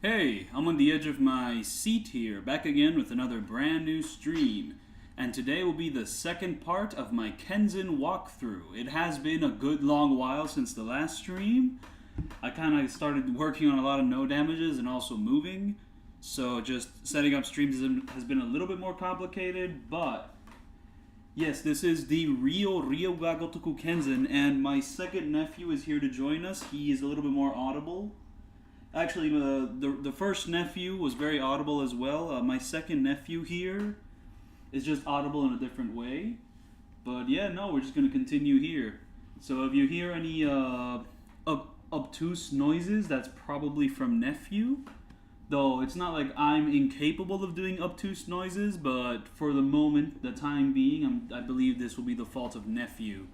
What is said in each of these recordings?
Hey, I'm on the edge of my seat here, back again with another brand new stream. And today will be the second part of my Kenzan walkthrough. It has been a good long while since the last stream. I kind of started working on a lot of no damages and also moving. So just setting up streams has been a little bit more complicated, but yes, this is the real Gotoku Kenzan, and my second nephew is here to join us. He is a little bit more audible. Actually, the first nephew was very audible as well. My second nephew here is just audible in a different way. But yeah, no, we're just going to continue here. So if you hear any obtuse noises, that's probably from nephew. Though it's not like I'm incapable of doing obtuse noises, but for the moment, the time being, I believe this will be the fault of nephew.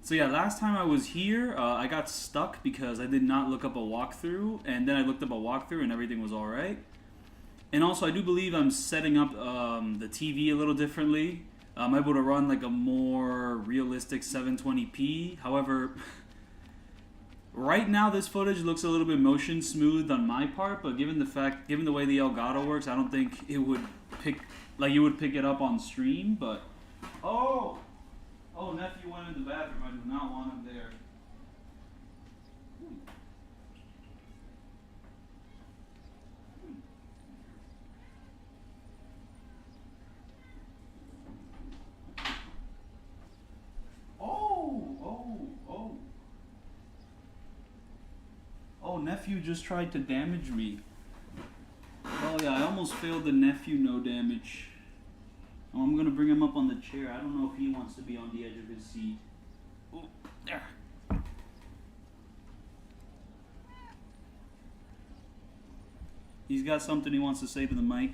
So yeah, last time I was here, I got stuck because I did not look up a walkthrough, and then I looked up a walkthrough and everything was alright. And also, I do believe I'm setting up the TV a little differently. I'm able to run like a more realistic 720p. However, right now this footage looks a little bit motion smooth on my part, but given the way the Elgato works, I don't think it would you would pick it up on stream. But oh, nephew went in the bathroom. I do not want him there. Oh, nephew just tried to damage me. Oh yeah, I almost failed the nephew no damage. Oh, I'm gonna bring him up on the chair. I don't know if he wants to be on the edge of his seat. Oh, there. He's got something he wants to say to the mic.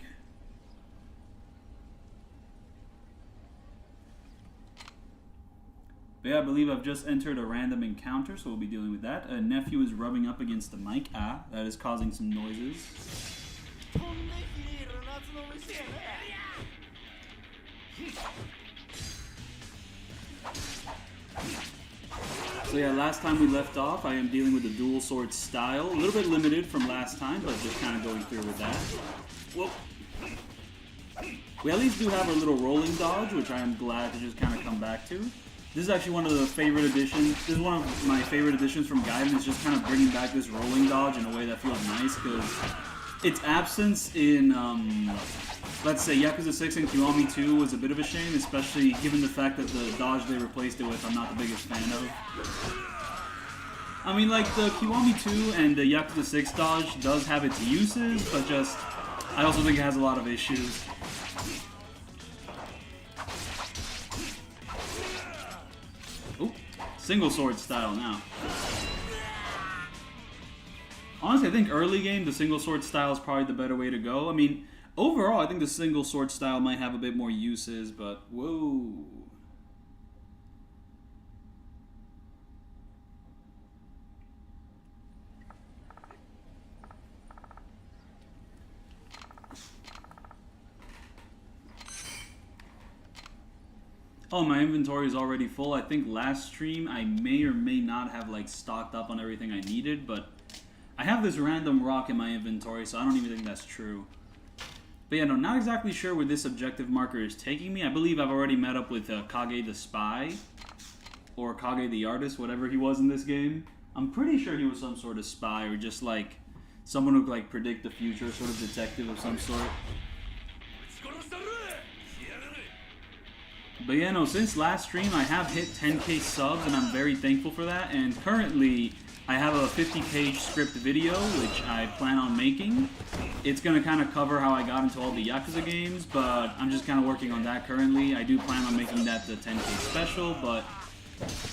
But yeah, I believe I've just entered a random encounter, so we'll be dealing with that. A nephew is rubbing up against the mic. That is causing some noises. So yeah, last time we left off, I am dealing with the dual sword style. A little bit limited from last time, but just kind of going through with that. Whoa. We at least do have our little rolling dodge, which I am glad to just kind of come back to. This is actually one of the favorite additions. This is one of my favorite additions from Gaiden, is just kind of bringing back this rolling dodge in a way that feels nice, because its absence in, let's say, Yakuza 6 and Kiwami 2 was a bit of a shame, especially given the fact that the dodge they replaced it with I'm not the biggest fan of. I mean, like, the Kiwami 2 and the Yakuza 6 dodge does have its uses, but just, I also think it has a lot of issues. Oop, single sword style now. Honestly, I think early game, the single sword style is probably the better way to go. I mean, overall, I think the single sword style might have a bit more uses, but whoa. Oh, my inventory is already full. I think last stream I may or may not have like stocked up on everything I needed, but I have this random rock in my inventory, so I don't even think that's true. But yeah, no, not exactly sure where this objective marker is taking me. I believe I've already met up with Kage the Spy, or Kage the Artist, whatever he was in this game. I'm pretty sure he was some sort of spy, or just like someone who could like predict the future, sort of detective of some sort. But yeah, no, since last stream I have hit 10k subs, and I'm very thankful for that, and currently I have a 50-page script video, which I plan on making. It's going to kind of cover how I got into all the Yakuza games, but I'm just kind of working on that currently. I do plan on making that the 10k special, but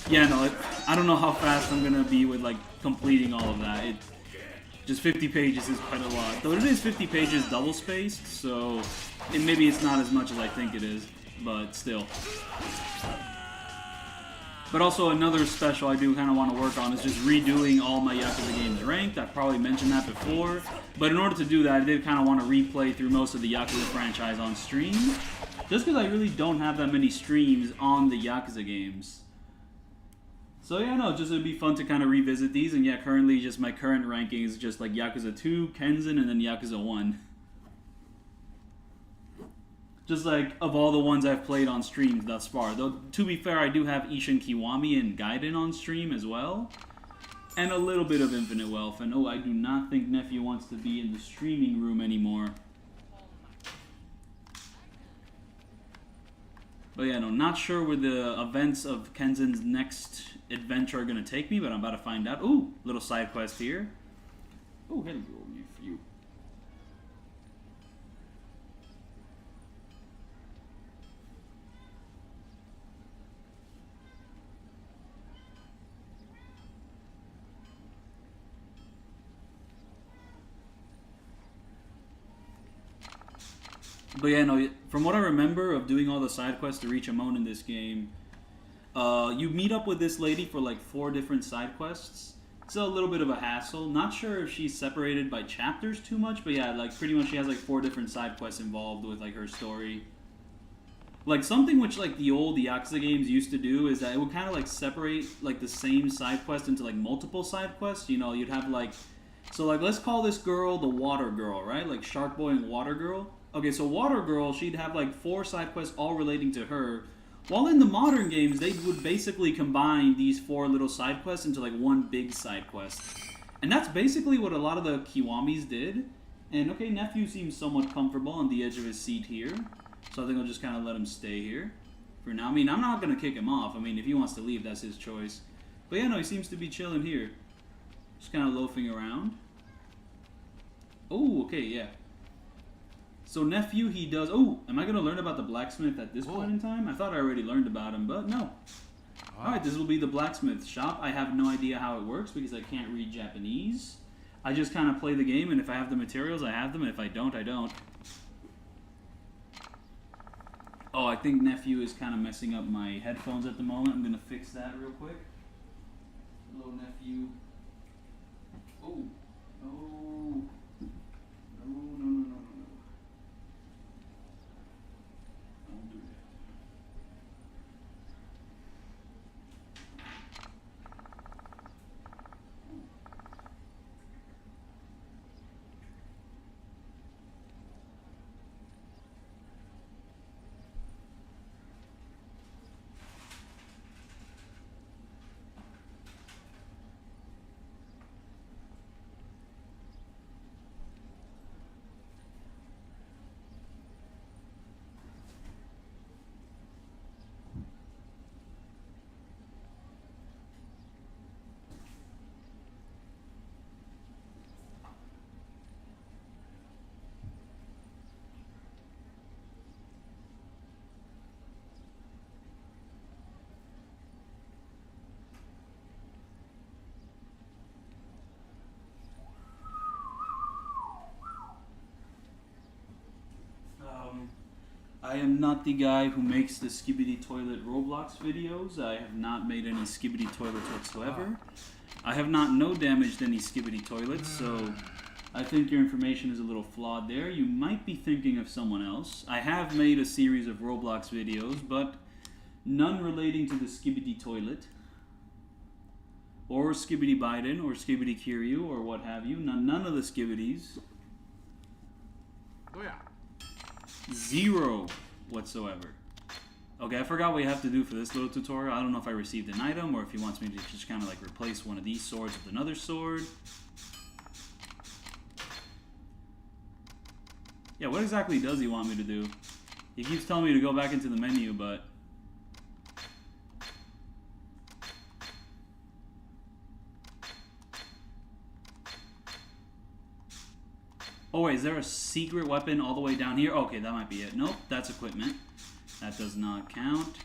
yeah, no, I don't know how fast I'm going to be with like completing all of that. Just 50 pages is quite a lot. Though it is 50 pages double-spaced, so maybe it's not as much as I think it is, but still. But also another special I do kind of want to work on is just redoing all my Yakuza games ranked. I've probably mentioned that before. But in order to do that, I did kind of want to replay through most of the Yakuza franchise on stream. Just because I really don't have that many streams on the Yakuza games. So yeah, no, just it'd be fun to kind of revisit these, and yeah, currently just my current ranking is just like Yakuza 2, Kenzan, and then Yakuza 1. Just like of all the ones I've played on streams thus far. Though to be fair, I do have Ishin Kiwami and Gaiden on stream as well, and a little bit of Infinite Wealth. And oh, I do not think Nephew wants to be in the streaming room anymore. But yeah, no, not sure where the events of Kenzan's next adventure are going to take me, but I'm about to find out. Ooh, little side quest here. Oh, hello, nephew. But yeah, no, from what I remember of doing all the side quests to reach Amon in this game, you meet up with this lady for like 4 different side quests. It's a little bit of a hassle. Not sure if she's separated by chapters too much, but yeah, like pretty much she has like 4 different side quests involved with like her story. Like something which like the old Yakuza games used to do is that it would kind of like separate like the same side quest into like multiple side quests. You know, you'd have like, so like let's call this girl the Water Girl, right? Like Shark Boy and Water Girl. Okay, so Water Girl, she'd have like 4 side quests all relating to her. While in the modern games, they would basically combine these 4 little side quests into like one big side quest. And that's basically what a lot of the Kiwamis did. And okay, Nephew seems somewhat comfortable on the edge of his seat here. So I think I'll just kind of let him stay here for now. I mean, I'm not going to kick him off. I mean, if he wants to leave, that's his choice. But yeah, no, he seems to be chilling here. Just kind of loafing around. Oh, okay, yeah. So Nephew, he does... Oh, am I going to learn about the blacksmith at this point in time? I thought I already learned about him, but no. Alright, this will be the blacksmith shop. I have no idea how it works because I can't read Japanese. I just kind of play the game, and if I have the materials, I have them, and if I don't, I don't. Oh, I think Nephew is kind of messing up my headphones at the moment. I'm going to fix that real quick. Hello, Nephew. Oh. No. No. I am not the guy who makes the Skibidi Toilet Roblox videos. I have not made any Skibidi Toilets whatsoever. I have not no-damaged any Skibidi Toilets, so I think your information is a little flawed there. You might be thinking of someone else. I have made a series of Roblox videos, but none relating to the Skibidi Toilet, or Skibidi Biden, or Skibidi Kiryu, or what have you. None of the Skibidis. Oh yeah. 0 whatsoever. Okay, I forgot what you have to do for this little tutorial. I don't know if I received an item or if he wants me to just kind of like replace one of these swords with another sword. Yeah, what exactly does he want me to do? He keeps telling me to go back into the menu, but... Oh wait, is there a secret weapon all the way down here? Okay, that might be it. Nope, that's equipment. That does not count.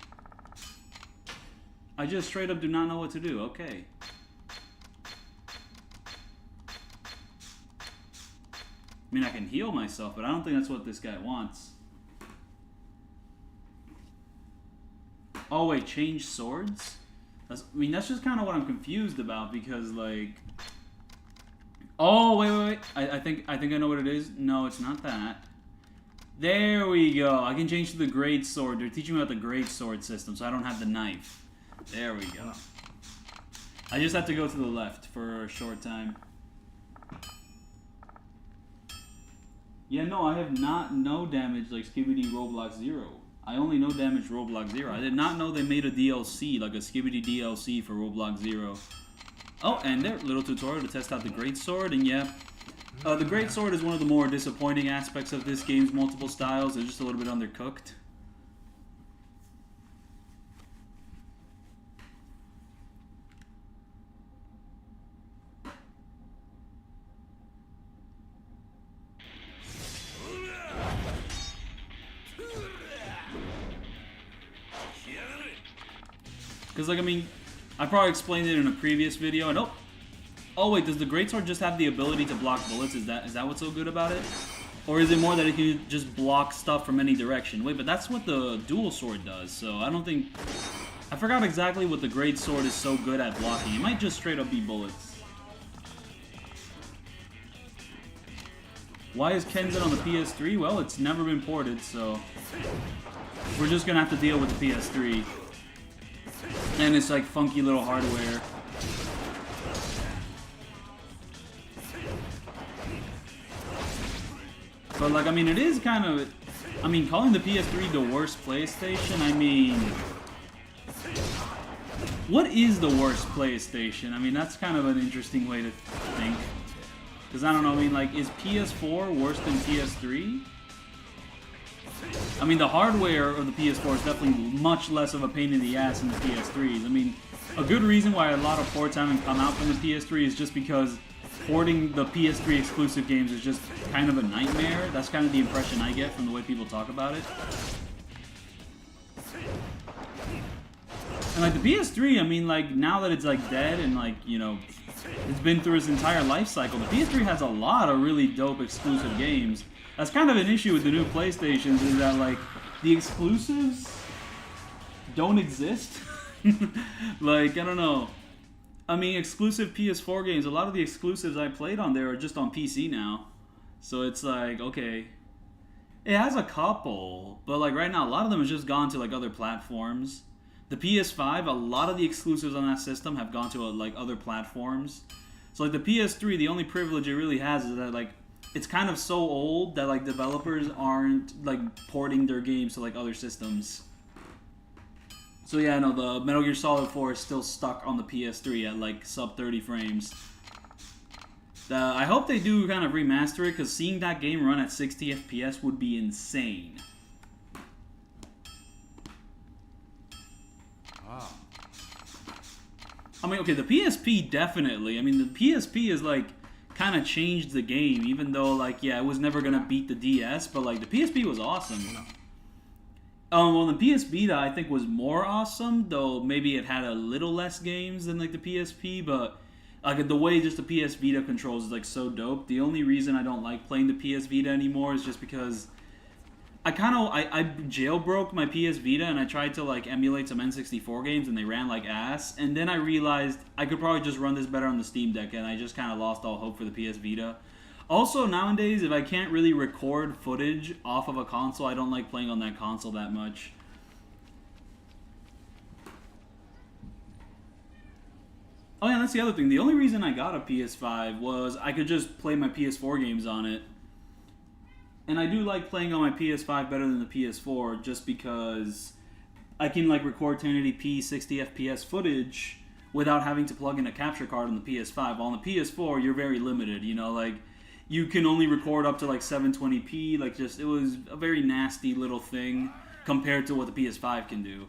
I just straight up do not know what to do. Okay. I mean, I can heal myself, but I don't think that's what this guy wants. Oh wait, change swords? I mean, that's just kind of what I'm confused about because, like... Oh, wait. I think I know what it is. No, it's not that. There we go. I can change to the great sword. They're teaching me about the great sword system, so I don't have the knife. There we go. I just have to go to the left for a short time. Yeah, no, I have not no damage like Skibidi Roblox Zero. I only know damage Roblox Zero. I did not know they made a DLC, like a Skibidi DLC for Roblox Zero. Oh, and there, little tutorial to test out the Greatsword, and yeah. The Greatsword is one of the more disappointing aspects of this game's multiple styles. They're just a little bit undercooked. Because, like, I mean, I probably explained it in a previous video, and oh wait, does the Greatsword just have the ability to block bullets? Is that what's so good about it? Or is it more that it can just block stuff from any direction? Wait, but that's what the dual sword does, so I don't think... I forgot exactly what the Greatsword is so good at blocking. It might just straight up be bullets. Why is Kenzan on the PS3? Well, it's never been ported, so... we're just gonna have to deal with the PS3. And it's like funky little hardware. But like, I mean, it is kind of... I mean, calling the PS3 the worst PlayStation, I mean... what is the worst PlayStation? I mean, that's kind of an interesting way to think. Because I don't know, I mean, like, is PS4 worse than PS3? I mean, the hardware of the PS4 is definitely much less of a pain in the ass than the PS3s. I mean, a good reason why a lot of ports haven't come out from the PS3 is just because porting the PS3 exclusive games is just kind of a nightmare. That's kind of the impression I get from the way people talk about it. And like the PS3, I mean, like, now that it's like dead and like, you know, it's been through its entire life cycle, the PS3 has a lot of really dope exclusive games. That's kind of an issue with the new PlayStations, is that, like, the exclusives don't exist. Like, I don't know. I mean, exclusive PS4 games, a lot of the exclusives I played on there are just on PC now. So it's like, okay. It has a couple, but, like, right now, a lot of them have just gone to, like, other platforms. The PS5, a lot of the exclusives on that system have gone to, like, other platforms. So, like, the PS3, the only privilege it really has is that, like, it's kind of so old that, like, developers aren't, like, porting their games to, like, other systems. So yeah, no, the Metal Gear Solid 4 is still stuck on the PS3 at, like, sub 30 frames. I hope they do kind of remaster it, because seeing that game run at 60 FPS would be insane. Wow. I mean, okay, the PSP definitely. I mean, the PSP is, like, kind of changed the game, even though, like, yeah, it was never gonna beat the DS, but, like, the PSP was awesome. Well, the PS Vita, I think, was more awesome, though maybe it had a little less games than, like, the PSP, but, like, the way just the PS Vita controls is, like, so dope. The only reason I don't like playing the PS Vita anymore is just because I jailbroke my PS Vita and I tried to, like, emulate some N64 games and they ran like ass. And then I realized I could probably just run this better on the Steam Deck, and I just kind of lost all hope for the PS Vita. Also, nowadays, if I can't really record footage off of a console, I don't like playing on that console that much. Oh yeah, that's the other thing. The only reason I got a PS5 was I could just play my PS4 games on it. And I do like playing on my PS5 better than the PS4, just because I can, like, record 1080p 60 FPS footage without having to plug in a capture card on the PS5. While on the PS4, you're very limited, you know, like, you can only record up to, like, 720p, like, just, it was a very nasty little thing compared to what the PS5 can do.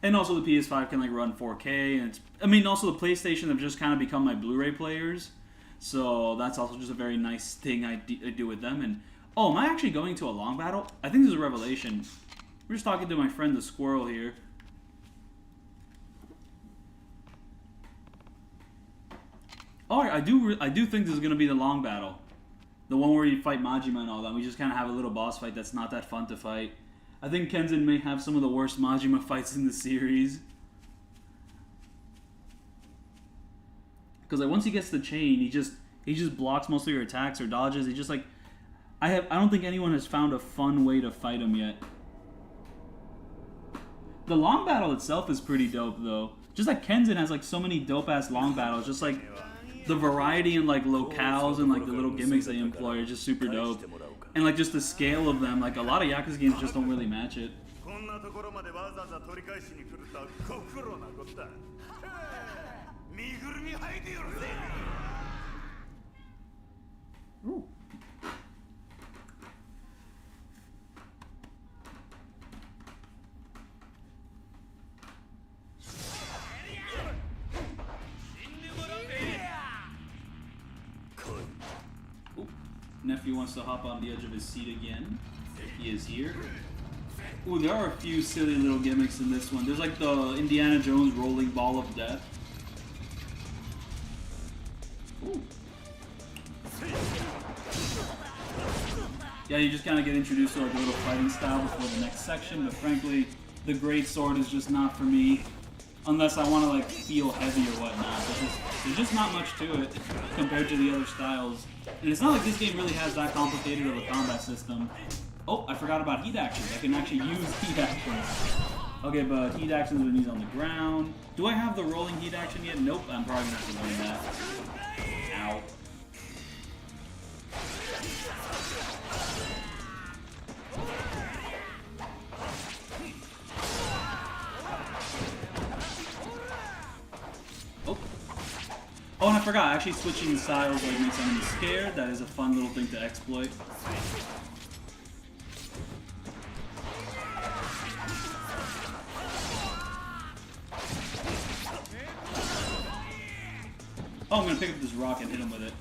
And also the PS5 can, like, run 4K, and it's, I mean, also the PlayStation have just kind of become my Blu-ray players, so that's also just a very nice thing I do with them. And oh, am I actually going to a long battle? I think this is a revelation. We're just talking to my friend the squirrel here. Oh, I do think this is going to be the long battle. The one where you fight Majima and all that. We just kind of have a little boss fight that's not that fun to fight. I think Kenzan may have some of the worst Majima fights in the series. Because, like, once he gets the chain, he just blocks most of your attacks or dodges. He just, like, I don't think anyone has found a fun way to fight him yet. The long battle itself is pretty dope, though. Just like Kenzan has like so many dope-ass long battles, just like the variety and like locales and like the little gimmicks they employ are just super dope. And like just the scale of them, like a lot of Yakuza games just don't really match it. Ooh. Nephew wants to hop on the edge of his seat again. He is here. Ooh, there are a few silly little gimmicks in this one. There's like the Indiana Jones rolling ball of death. Ooh. Yeah, you just kind of get introduced to like a little fighting style before the next section, but frankly, the great sword is just not for me. Unless I want to like feel heavy or whatnot. There's just not much to it compared to the other styles. And it's not like this game really has that complicated of a combat system. Oh, I forgot about heat actions. I can actually use heat actions. Okay, but heat actions when he's on the ground. Do I have the rolling heat action yet? Nope, I'm probably gonna have to learn that. Ow. Oh, and I forgot, actually switching styles like makes enemies scared. That is a fun little thing to exploit. Oh, I'm gonna pick up this rock and hit him with it.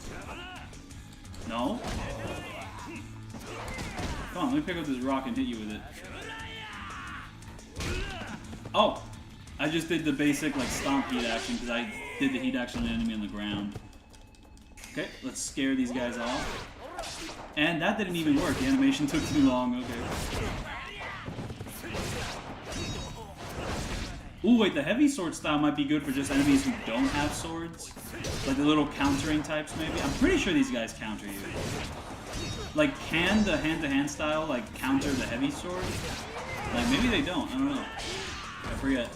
No? Come on, let me pick up this rock and hit you with it. Oh! I just did the basic like stomp heat action because I did the heat action on the enemy on the ground. Okay, let's scare these guys off. And that didn't even work. The animation took too long. Okay. Ooh, wait, the heavy sword style might be good for just enemies who don't have swords. Like the little countering types, maybe. I'm pretty sure these guys counter you. Like, can the hand-to-hand style, like, counter the heavy sword? Like, maybe they don't. I don't know. I forget.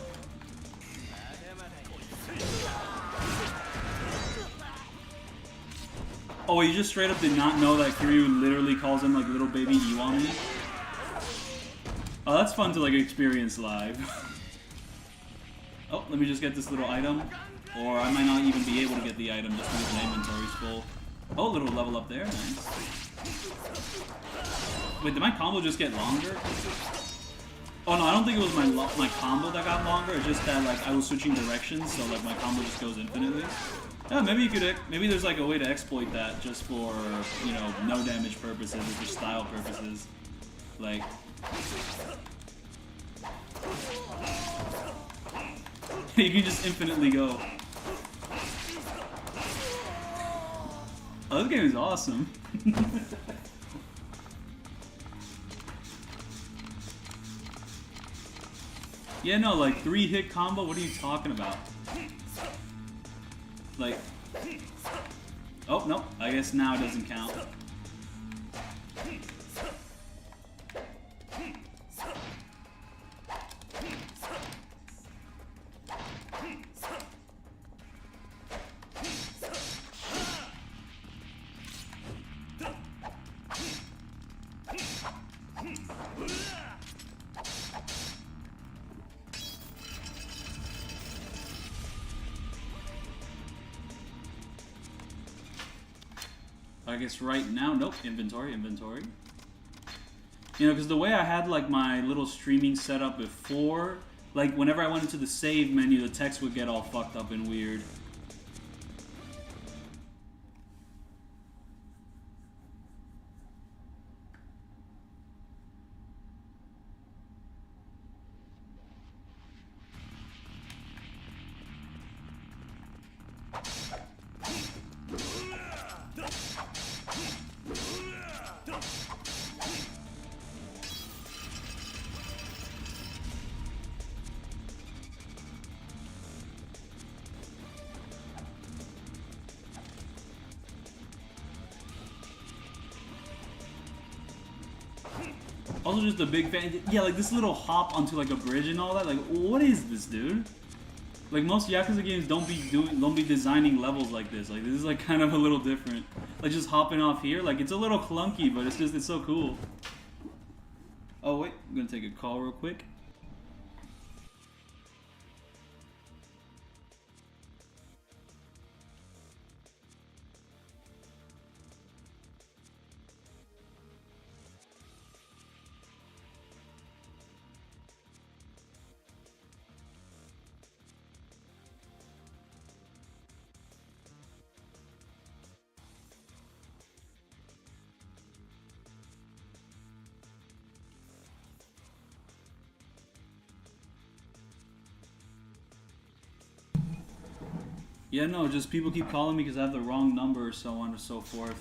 Oh, you just straight up did not know that Kiryu literally calls him, like, little baby Iwami? Oh, that's fun to, like, experience live. Oh, let me just get this little item. Or I might not even be able to get the item just because my inventory's full. Oh, little level up there. Nice. Wait, did my combo just get longer? Oh, no, I don't think it was my combo that got longer. It's just that, like, I was switching directions, so, like, my combo just goes infinitely. Yeah, maybe you could, maybe there's, like, a way to exploit that just for, you know, no damage purposes or for style purposes. Like... you can just infinitely go. Oh, this game is awesome. Yeah, no, like 3-hit combo, what are you talking about? Like... Oh, nope, I guess now it doesn't count. I guess right now, nope, inventory. You know, because the way I had like my little streaming setup before, like whenever I went into the save menu, the text would get all fucked up and weird. Also just a big fan. Yeah, like this little hop onto like a bridge and all that. Like, what is this, dude? Like most Yakuza games don't be designing levels like this. Like this is like kind of a little different. Like just hopping off here, like it's a little clunky, but it's so cool. Oh wait, I'm gonna take a call real quick. Yeah, no, just people keep calling me because I have the wrong number, so on and so forth.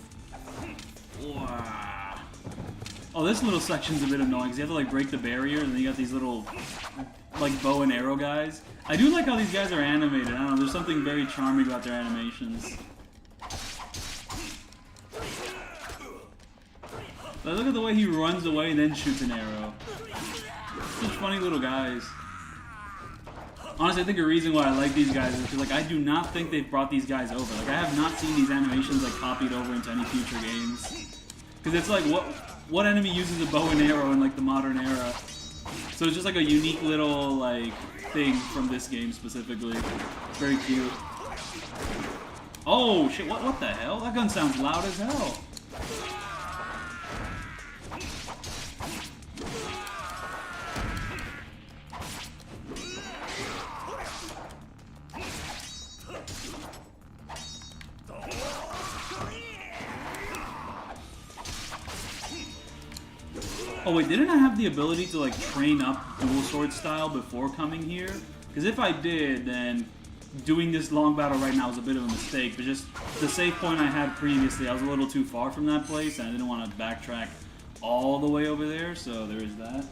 Wow. Oh, this little section's a bit annoying because you have to like break the barrier, and then you got these little like bow and arrow guys. I do like how these guys are animated. I don't know, there's something very charming about their animations. But look at the way he runs away and then shoots an arrow. Such funny little guys. Honestly, I think a reason why I like these guys is because like I do not think they've brought these guys over. Like I have not seen these animations like copied over into any future games. Because it's like what enemy uses a bow and arrow in like the modern era? So it's just like a unique little like thing from this game specifically. Very cute. Oh shit! What the hell? That gun sounds loud as hell. Oh wait, didn't I have the ability to like train up dual sword style before coming here? Because if I did, then doing this long battle right now is a bit of a mistake. But just the save point I had previously, I was a little too far from that place, and I didn't want to backtrack all the way over there, so there is that.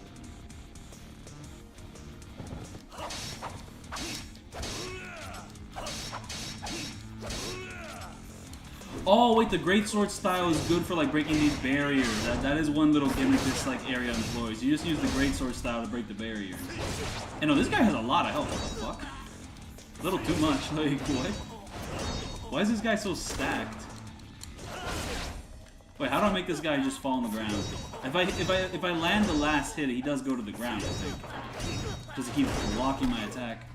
Oh wait, the great sword style is good for like breaking these barriers. That is one little gimmick this like area employs. You just use the great sword style to break the barriers. And oh, this guy has a lot of health. What the fuck? A little too much. Like what? Why is this guy so stacked? Wait, how do I make this guy just fall on the ground? If I land the last hit, he does go to the ground. I think. Just to keep blocking my attack.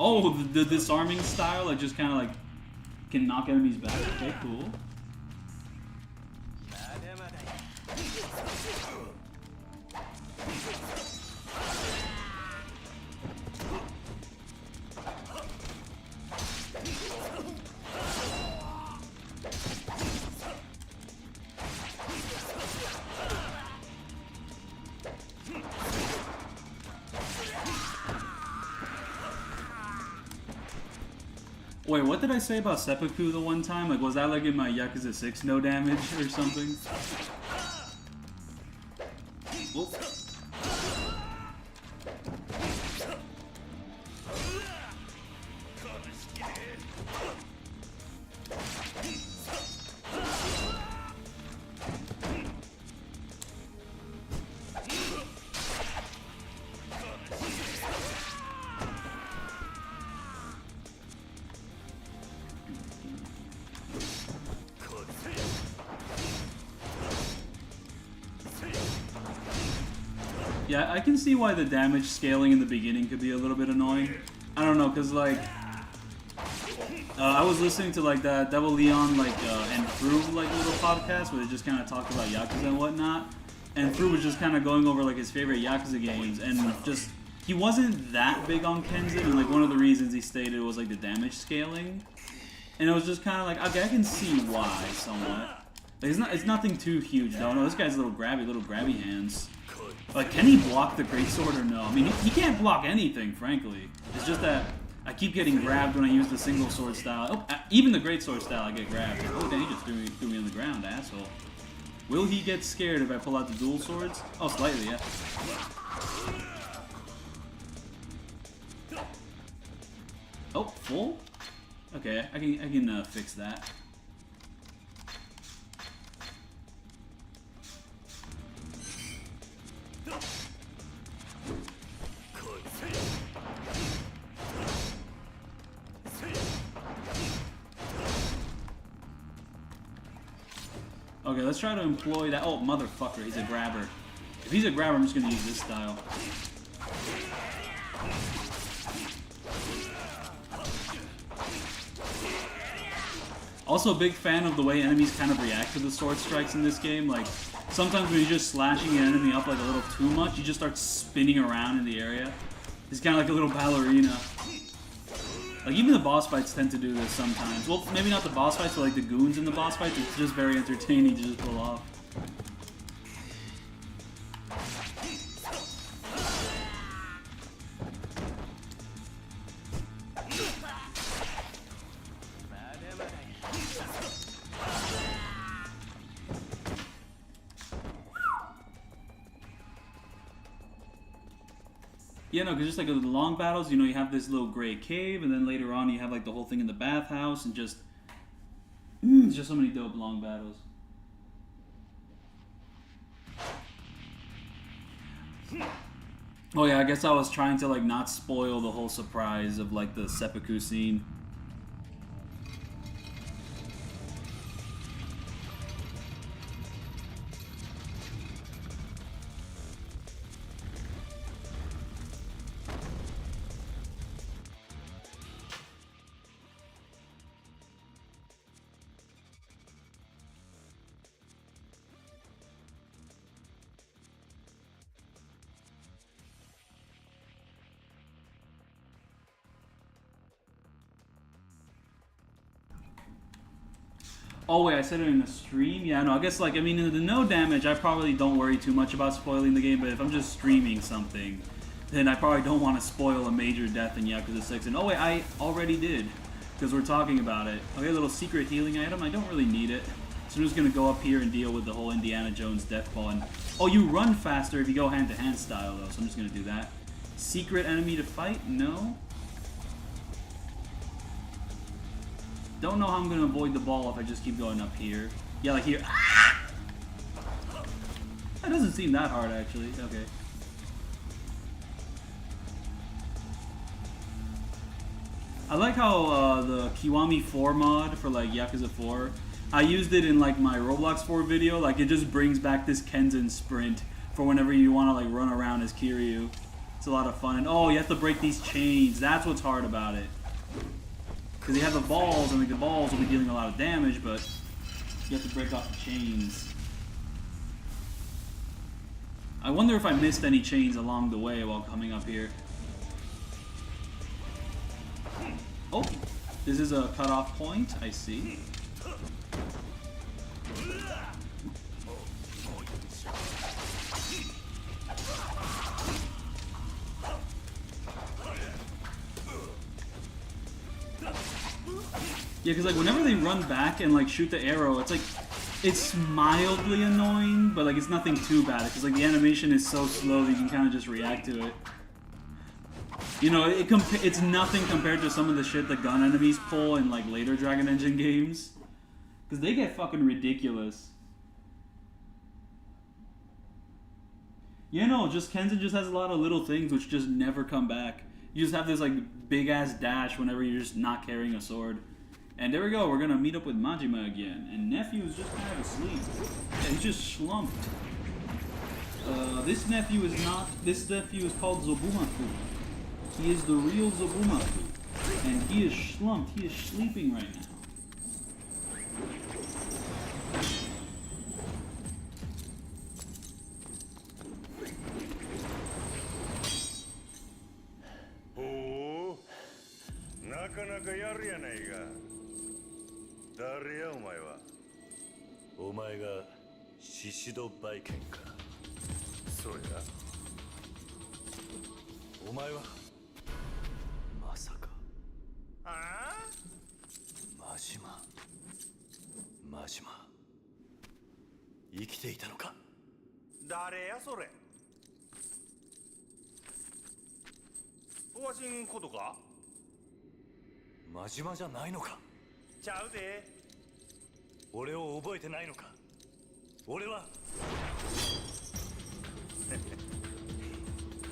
Oh, the disarming style, like just kind of like. Can knock enemies back. Okay, cool. Wait, what did I say about seppuku the one time? Like, was that like in my Yakuza 6 no damage or something? Whoop. Yeah, I can see why the damage scaling in the beginning could be a little bit annoying. I don't know, cause like I was listening to like that Devil Leon like and Fru like little podcast where they just kind of talked about Yakuza and whatnot, and Fru was just kind of going over like his favorite Yakuza games, and just he wasn't that big on Kenzan, and like one of the reasons he stated was like the damage scaling, and it was just kind of like okay, I can see why somewhat. Like, it's nothing too huge though. No, this guy's little grabby hands. Like, can he block the greatsword or no? I mean, he can't block anything, frankly. It's just that I keep getting grabbed when I use the single sword style. Oh, even the greatsword style, I get grabbed. Oh, dang, he just threw me on the ground, asshole. Will he get scared if I pull out the dual swords? Oh, slightly, yeah. Oh, full? Okay, I can fix that. Okay, let's try to employ that. Oh, motherfucker, he's a grabber. If he's a grabber, I'm just gonna use this style. Also, a big fan of the way enemies kind of react to the sword strikes in this game. Like, sometimes when you're just slashing an enemy up like a little too much, you just start spinning around in the area. He's kind of like a little ballerina. Like, even the boss fights tend to do this sometimes. Well, maybe not the boss fights, but like the goons in the boss fights, it's just very entertaining to just pull off. Yeah, no, because just like the long battles, you know, you have this little gray cave, and then later on you have like the whole thing in the bathhouse, and just... it's just so many dope long battles. Oh yeah, I guess I was trying to like not spoil the whole surprise of like the seppuku scene. Oh wait, I said it in the stream? Yeah, no, I guess like, I mean, in the no damage, I probably don't worry too much about spoiling the game, but if I'm just streaming something, then I probably don't want to spoil a major death in Yakuza 6. And oh wait, I already did, because we're talking about it. Okay, a little secret healing item, I don't really need it. So I'm just going to go up here and deal with the whole Indiana Jones death ball. And, oh, you run faster if you go hand-to-hand style, though, so I'm just going to do that. Secret enemy to fight? No. Don't know how I'm going to avoid the ball if I just keep going up here. Yeah, like here. Ah! That doesn't seem that hard, actually. Okay. I like how the Kiwami 4 mod for like Yakuza 4, I used it in like my Roblox 4 video. Like, it just brings back this Kenzan sprint for whenever you want to like run around as Kiryu. It's a lot of fun. And oh, you have to break these chains. That's what's hard about it. Because you have the balls, and like the balls will be dealing a lot of damage, but you have to break off the chains. I wonder if I missed any chains along the way while coming up here. Oh, this is a cutoff point, I see. Yeah, because like whenever they run back and like shoot the arrow, it's like, it's mildly annoying, but like it's nothing too bad because like the animation is so slow that you can kind of just react to it. You know, it's nothing compared to some of the shit the gun enemies pull in like later Dragon Engine games, because they get fucking ridiculous. You know, just Kenzan just has a lot of little things which just never come back. You just have this like big ass dash whenever you're just not carrying a sword. And there we go, we're gonna meet up with Majima again. And nephew is just kind of asleep. Yeah, he's just slumped. This nephew is called Zobumaku. He is the real Zobumaku. And he is slumped, he is sleeping right now. Oh, なかなかやるやないか。誰やお前は。お前がシシドバイケンか。そうや。お前はまさか。ああ？マジマ。生きていたのか。誰やそれ。わしんことか。マジマじゃないのか。ちゃうで。俺を覚えてないのか。俺は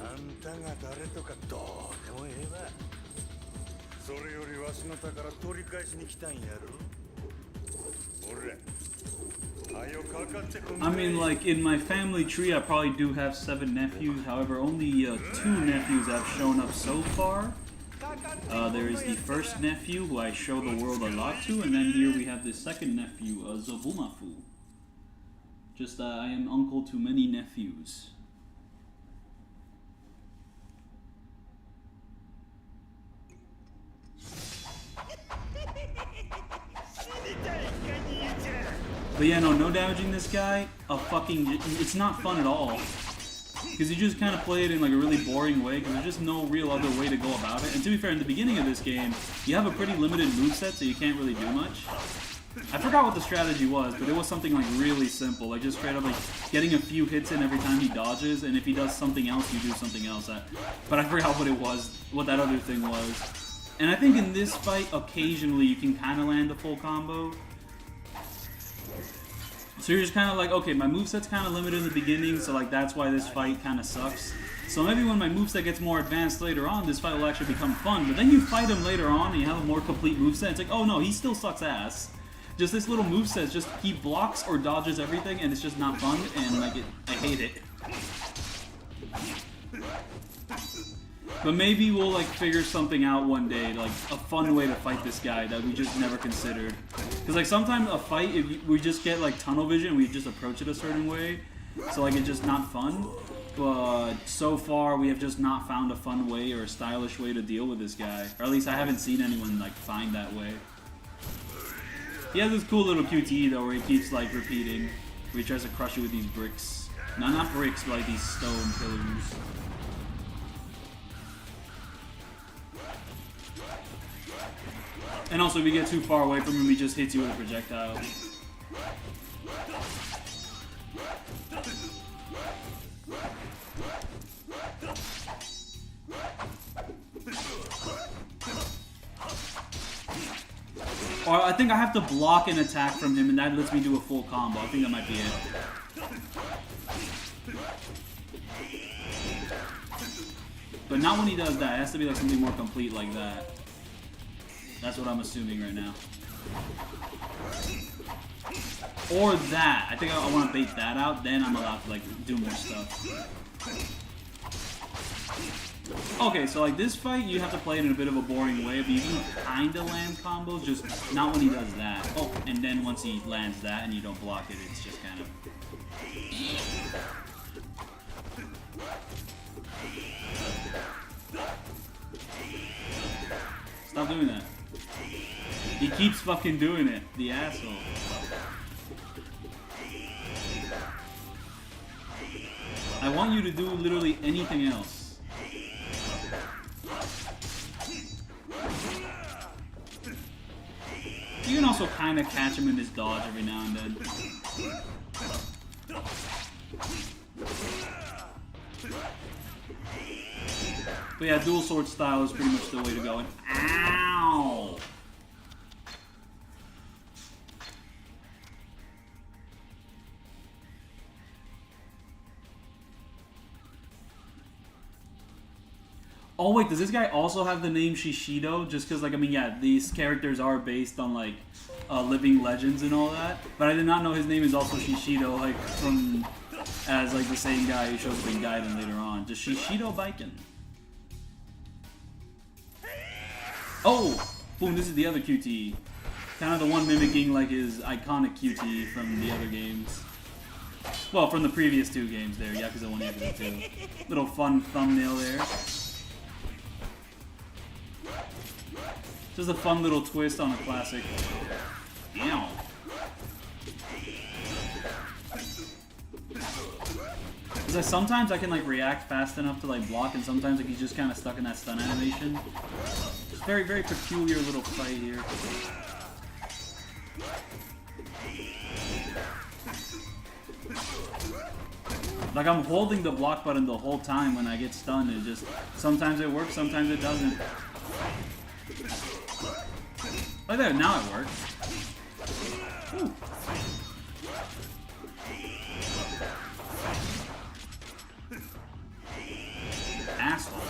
あんたが誰とかどうでもええわ。それよりわしの宝取り返しに来たんやろ。俺 I mean, like, in my family tree, I probably do have 7 nephews. However, only 2 nephews have shown up so far. There is the first nephew, who I show the world a lot to, and then here we have the second nephew, Zobumafu. Just, I am uncle to many nephews. But yeah, no damaging this guy, it's not fun at all. Because you just kind of play it in like a really boring way, because there's just no real other way to go about it. And to be fair, in the beginning of this game, you have a pretty limited moveset, so you can't really do much. I forgot what the strategy was, but it was something like really simple, like just straight up like getting a few hits in every time he dodges, and if he does something else, you do something else. But I forgot what it was, what that other thing was. And I think in this fight, occasionally you can kind of land a full combo. So you're just kind of like, okay, my moveset's kind of limited in the beginning, so like that's why this fight kind of sucks. So maybe when my moveset gets more advanced later on, this fight will actually become fun. But then you fight him later on and you have a more complete moveset. It's like, oh no, he still sucks ass. Just this little moveset, just he blocks or dodges everything, and it's just not fun, and like I hate it. But maybe we'll like figure something out one day, like a fun way to fight this guy that we just never considered. Because like sometimes a fight, if we just get like tunnel vision, we just approach it a certain way, so like it's just not fun. But so far we have just not found a fun way or a stylish way to deal with this guy, or at least I haven't seen anyone like find that way. He has this cool little QTE though, where he keeps like repeating, where he tries to crush you with these bricks. No, not bricks, but like these stone pillars. And also, if you get too far away from him, he just hits you with a projectile. Or I think I have to block an attack from him, and that lets me do a full combo. I think that might be it. But not when he does that. It has to be like something more complete like that. That's what I'm assuming right now. Or that. I think I want to bait that out, then I'm allowed to like do more stuff. Okay, so like this fight, you have to play it in a bit of a boring way, but you can kinda land combos, just not when he does that. Oh, and then once he lands that and you don't block it, it's just kind of... Stop doing that. He keeps fucking doing it, the asshole. I want you to do literally anything else. You can also kind of catch him in his dodge every now and then. But yeah, dual sword style is pretty much the way to go. And ow! Oh wait, does this guy also have the name Shishido? Just because, like, I mean, yeah, these characters are based on, like, living legends and all that. But I did not know his name is also Shishido, like, as, like, the same guy who shows up in Gaiden later on. Just Shishido Baiken. Oh! Boom, this is the other QTE. Kind of the one mimicking, like, his iconic QTE from the other games. Well, from the previous 2 games there, Yakuza 1, Yakuza 2. Little fun thumbnail there. Just a fun little twist on a classic. Ow. Because sometimes I can like react fast enough to like block, and sometimes like he's just kind of stuck in that stun animation. It's very, very peculiar little fight here. Like I'm holding the block button the whole time when I get stunned. It just sometimes it works, sometimes it doesn't. Like there, now it works. Ooh. Asshole.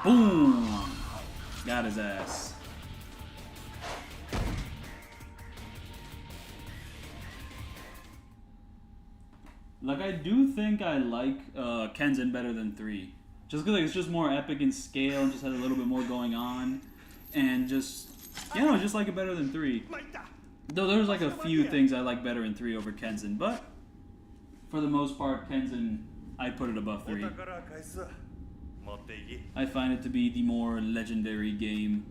Boom! Got his ass. Like, I do think I like Kenzan better than 3. Just because like, it's just more epic in scale and just has a little bit more going on. And just, you know, just like it better than 3. Though there's like a few things I like better in 3 over Kenzan, but for the most part, Kenzan, I put it above 3. I find it to be the more legendary game.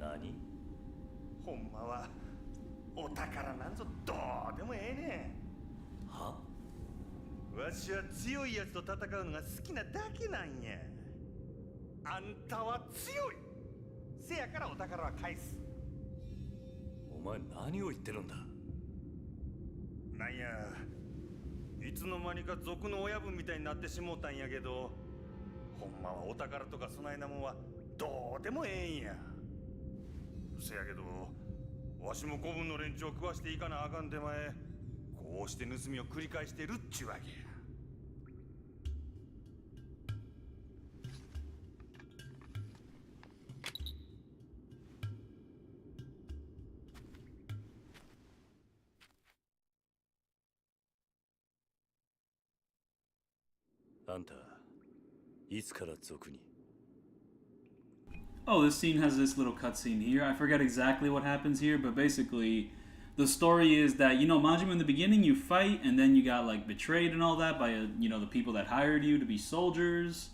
ほんまはお宝なんぞどうでもええねん。は？わしは強いやつと戦うのが好きなだけなんや。あんたは強い。せやからお宝は返す。お前何を言ってるんだ。なんや、いつの間にか賊の親分みたいになってしもうたんやけど、ほんまはお宝とかそないなもんはどうでもええんや。せやけど、わしも古文の連中を食わしていかなあかん手前、こうして盗みを繰り返してるっちゅうわけや。あんた、いつから賊に? Oh, this scene has this little cutscene here. I forget exactly what happens here, but basically, the story is that, you know, Majima in the beginning you fight, and then you got, like, betrayed and all that by, you know, the people that hired you to be soldiers.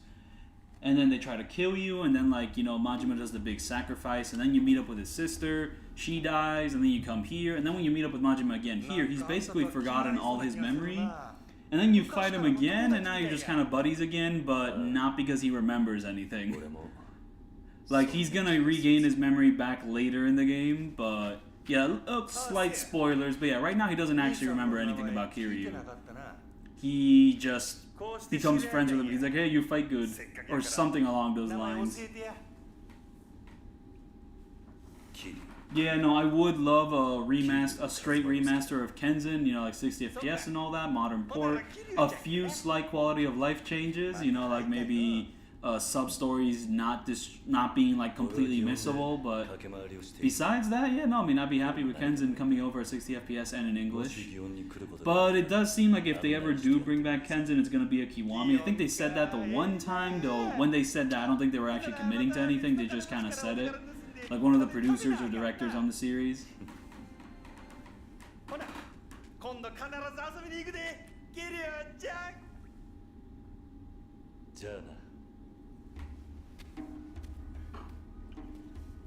And then they try to kill you, and then, like, you know, Majima does the big sacrifice, and then you meet up with his sister, she dies, and then you come here, and then when you meet up with Majima again here, he's basically forgotten all his memory. And then you fight him again, and now you're just kind of buddies again, but not because he remembers anything. Like, he's gonna regain his memory back later in the game, but yeah, slight spoilers, but yeah, right now he doesn't actually remember anything about Kiryu. He just becomes friends with him. He's like, hey, you fight good, or something along those lines. Yeah, no, I would love a straight remaster of Kenzan, you know, like 60 FPS and all that, modern port, a few slight quality of life changes, you know, like maybe sub-stories not being like completely missable, but besides that, yeah, no, I mean, I'd be happy with Kenzan coming over at 60 FPS and in English. But it does seem like if they ever do bring back Kenzan, it's going to be a Kiwami. I think they said that the one time, though, when they said that, I don't think they were actually committing to anything, they just kind of said it. Like one of the producers or directors on the series.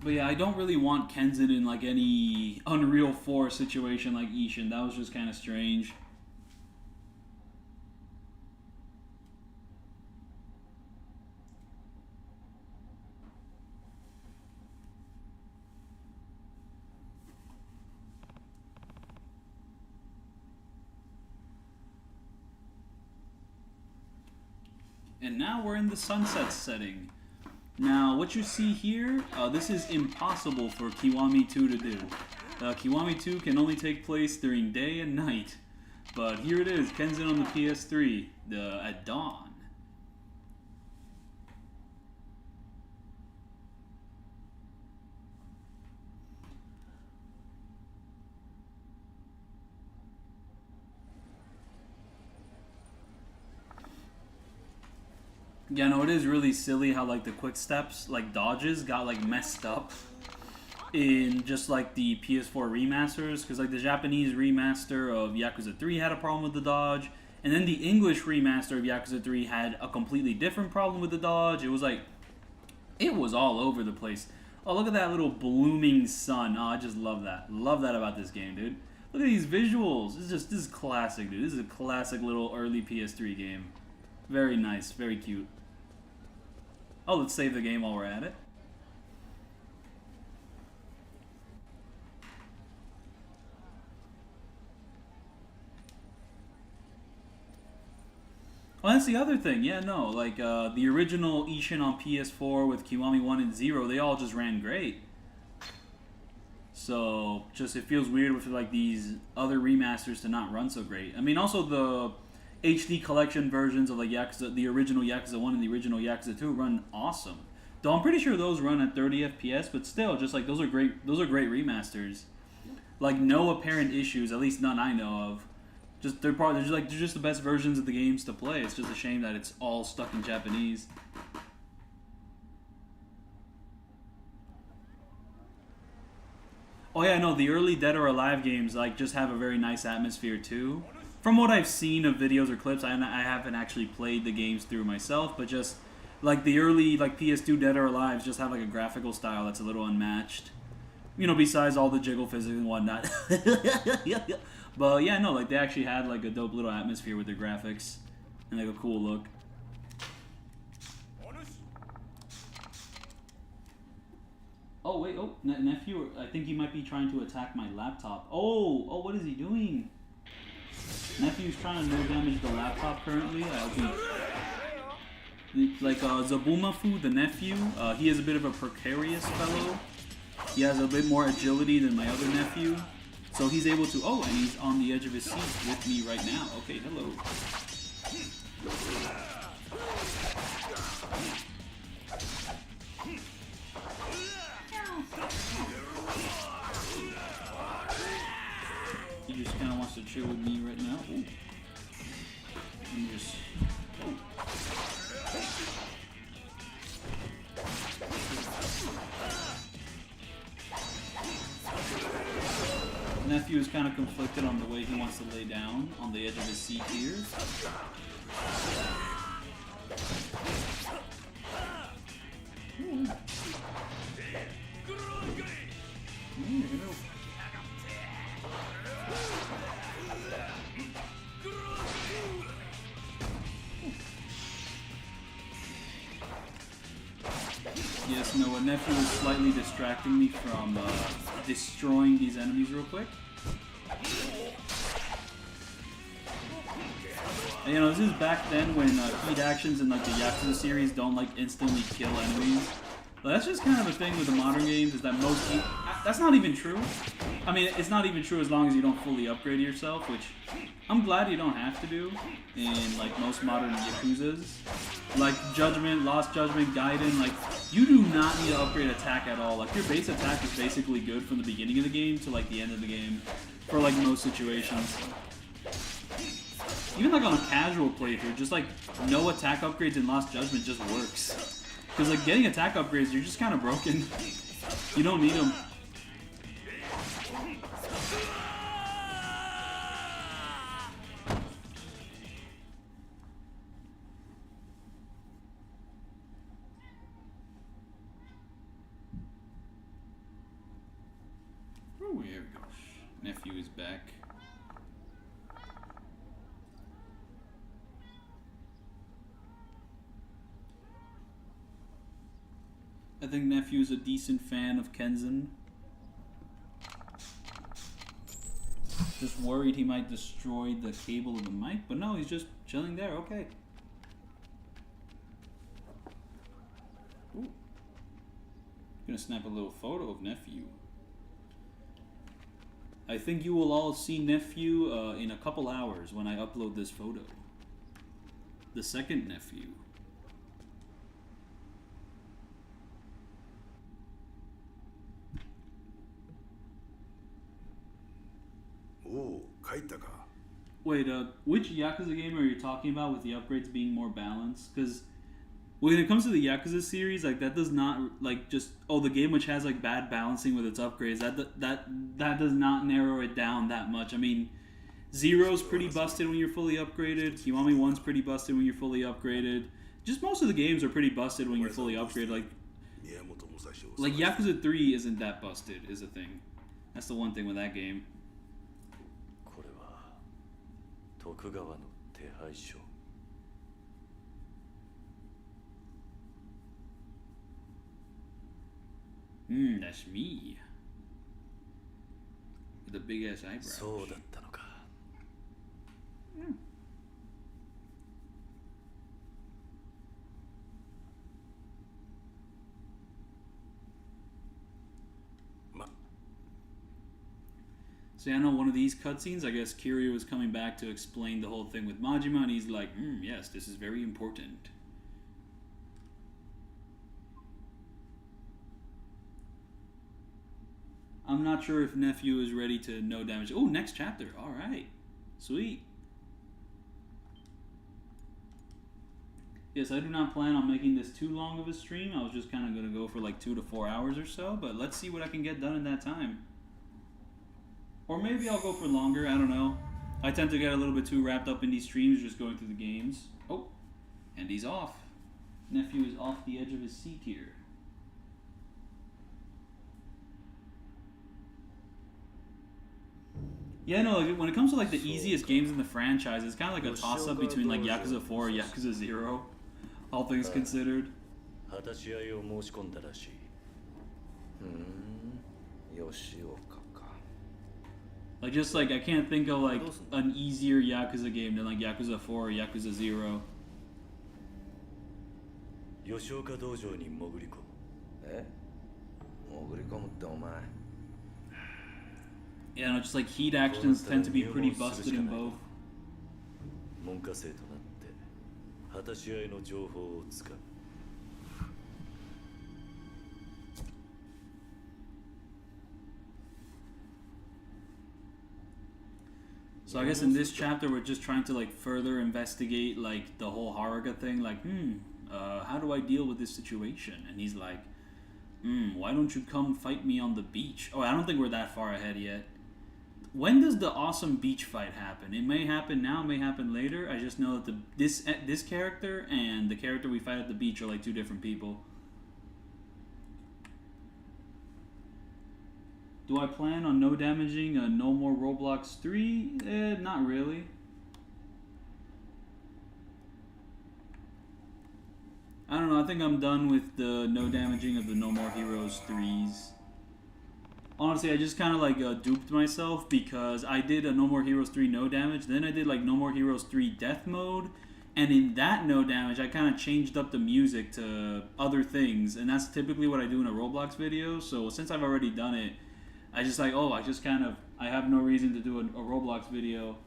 But yeah, I don't really want Kenzan in like any Unreal 4 situation like Ishin. That was just kind of strange. And now we're in the sunset setting. Now, what you see here, this is impossible for Kiwami 2 to do. Kiwami 2 can only take place during day and night. But here it is, Kenzan on the PS3, at dawn. Yeah, no, it is really silly how, like, the quick steps, like, dodges got, like, messed up in just, like, the PS4 remasters. Because, like, the Japanese remaster of Yakuza 3 had a problem with the dodge. And then the English remaster of Yakuza 3 had a completely different problem with the dodge. It was, like, it was all over the place. Oh, look at that little blooming sun. Oh, I just love that. Love that about this game, dude. Look at these visuals. This is classic, dude. This is a classic little early PS3 game. Very nice. Very cute. Oh, let's save the game while we're at it. Well, that's the other thing. Yeah, no, like, the original Ishin on PS4 with Kiwami 1 and 0, they all just ran great. So, just, it feels weird with, like, these other remasters to not run so great. I mean, also the HD collection versions of like Yakuza, the original Yakuza 1 and the original Yakuza 2 run awesome. Though I'm pretty sure those run at 30 FPS, but still, just like those are great remasters. Like no apparent issues, at least none I know of. Just they're just the best versions of the games to play. It's just a shame that it's all stuck in Japanese. Oh yeah, no, the early Dead or Alive games like just have a very nice atmosphere too. From what I've seen of videos or clips, I haven't actually played the games through myself, but just like the early like PS2 Dead or Alive just have like a graphical style that's a little unmatched. You know, besides all the jiggle physics and whatnot. But yeah, no, like they actually had like a dope little atmosphere with their graphics and like a cool look. Oh wait, oh nephew, I think he might be trying to attack my laptop. Oh, what is he doing? Nephew's trying to no damage the laptop currently. I hope he, like Zabumafu, the nephew, he is a bit of a precarious fellow. He has a bit more agility than my other nephew. So he's able to, oh, and he's on the edge of his seat with me right now. Okay, hello. He just kind of wants to chill with me right now. Ooh. Let me just, oh. Nephew is kind of conflicted on the way he wants to lay down on the edge of his seat here. Yes, no, nephew is slightly distracting me from destroying these enemies real quick. And, you know, this is back then when heat actions in like the Yakuza series don't like instantly kill enemies. But that's just kind of a thing with the modern games, is that most heat... That's not even true. I mean, it's not even true as long as you don't fully upgrade yourself, which I'm glad you don't have to do in like most modern Yakuzas. Like Judgment, Lost Judgment, Gaiden, like you do not need to upgrade attack at all. Like your base attack is basically good from the beginning of the game to like the end of the game for like most situations. Even like on a casual playthrough, just like no attack upgrades in Lost Judgment just works. Because like getting attack upgrades, you're just kind of broken. You don't need them. Oh, here we go. Nephew is back. I think Nephew's a decent fan of Kenzan. Just worried he might destroy the cable of the mic, but no, he's just chilling there, okay. Ooh. Gonna snap a little photo of Nephew. I think you will all see Nephew in a couple hours when I upload this photo. The second Nephew. Wait, which Yakuza game are you talking about with the upgrades being more balanced? Because when it comes to the Yakuza series, like that does not like just the game which has like bad balancing with its upgrades. That does not narrow it down that much. I mean, Zero's pretty busted when you're fully upgraded. Kiwami 1's pretty busted when you're fully upgraded. Just most of the games are pretty busted when you're fully upgraded. Like Yakuza 3 isn't that busted, is a thing. That's the one thing with that game. That's me. With the big ass eyebrows. So yeah, I know one of these cutscenes, I guess Kiryu was coming back to explain the whole thing with Majima, and he's like, yes, this is very important. I'm not sure if nephew is ready to no damage. Oh, next chapter. All right. Sweet. Yes, I do not plan on making this too long of a stream. I was just kind of going to go for like 2 to 4 hours or so, but let's see what I can get done in that time. Or maybe I'll go for longer, I don't know. I tend to get a little bit too wrapped up in these streams just going through the games. Oh, and he's off. Nephew is off the edge of his seat here. Yeah, no, like, when it comes to like the easiest games in the franchise, it's kind of like a toss-up between like Yakuza 4 or Yakuza 0, all things considered. Like, just like, I can't think of like an easier Yakuza game than like Yakuza 4 or Yakuza 0. Yeah, no, just like heat actions tend to be pretty busted in both. So I guess in this chapter we're just trying to like further investigate like the whole Haruka thing, like, how do I deal with this situation? And he's like, why don't you come fight me on the beach? Oh, I don't think we're that far ahead yet. When does the awesome beach fight happen? It may happen now, it may happen later. I just know that this character and the character we fight at the beach are like two different people. Do I plan on no damaging a No More Roblox 3? Not really. I don't know, I think I'm done with the no damaging of the No More Heroes 3s. Honestly, I just kind of like duped myself because I did a No More Heroes 3 no damage, then I did like No More Heroes 3 death mode, and in that no damage I kind of changed up the music to other things, and that's typically what I do in a Roblox video, so since I've already done it, I just like, I have no reason to do a Roblox video.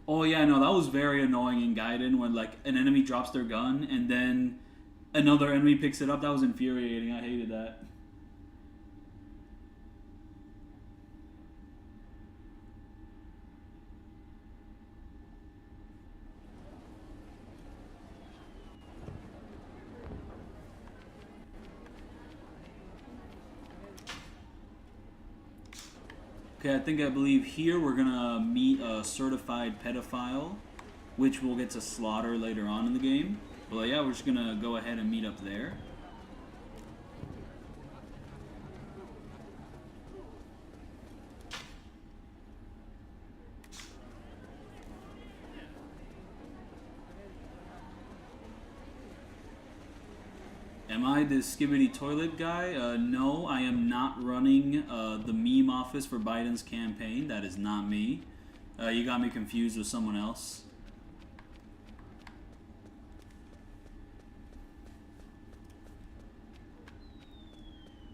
Oh yeah, no, that was very annoying in Gaiden when like an enemy drops their gun and then another enemy picks it up. That was infuriating. I hated that. Okay, I believe here we're gonna meet a certified pedophile, which we'll get to slaughter later on in the game. But yeah, we're just gonna go ahead and meet up there. Am I the Skibbity Toilet guy? No, I am not running the meme office for Biden's campaign. That is not me. You got me confused with someone else.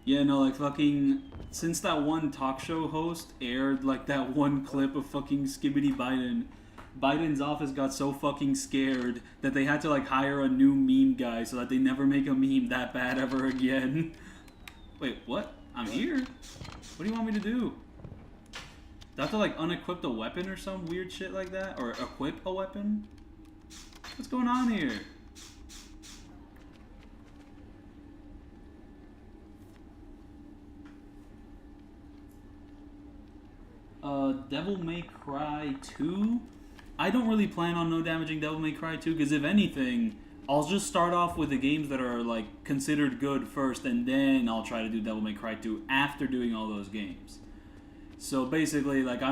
Yeah, no, like fucking... Since that one talk show host aired like that one clip of fucking Skibbity Biden, Biden's office got so fucking scared that they had to like hire a new meme guy so that they never make a meme that bad ever again. Wait, what? I'm here? What do you want me to do? Do I have to like unequip a weapon or some weird shit like that? Or equip a weapon? What's going on here? Devil May Cry 2? I don't really plan on no damaging Devil May Cry 2 because if anything, I'll just start off with the games that are like considered good first and then I'll try to do Devil May Cry 2 after doing all those games. So basically, like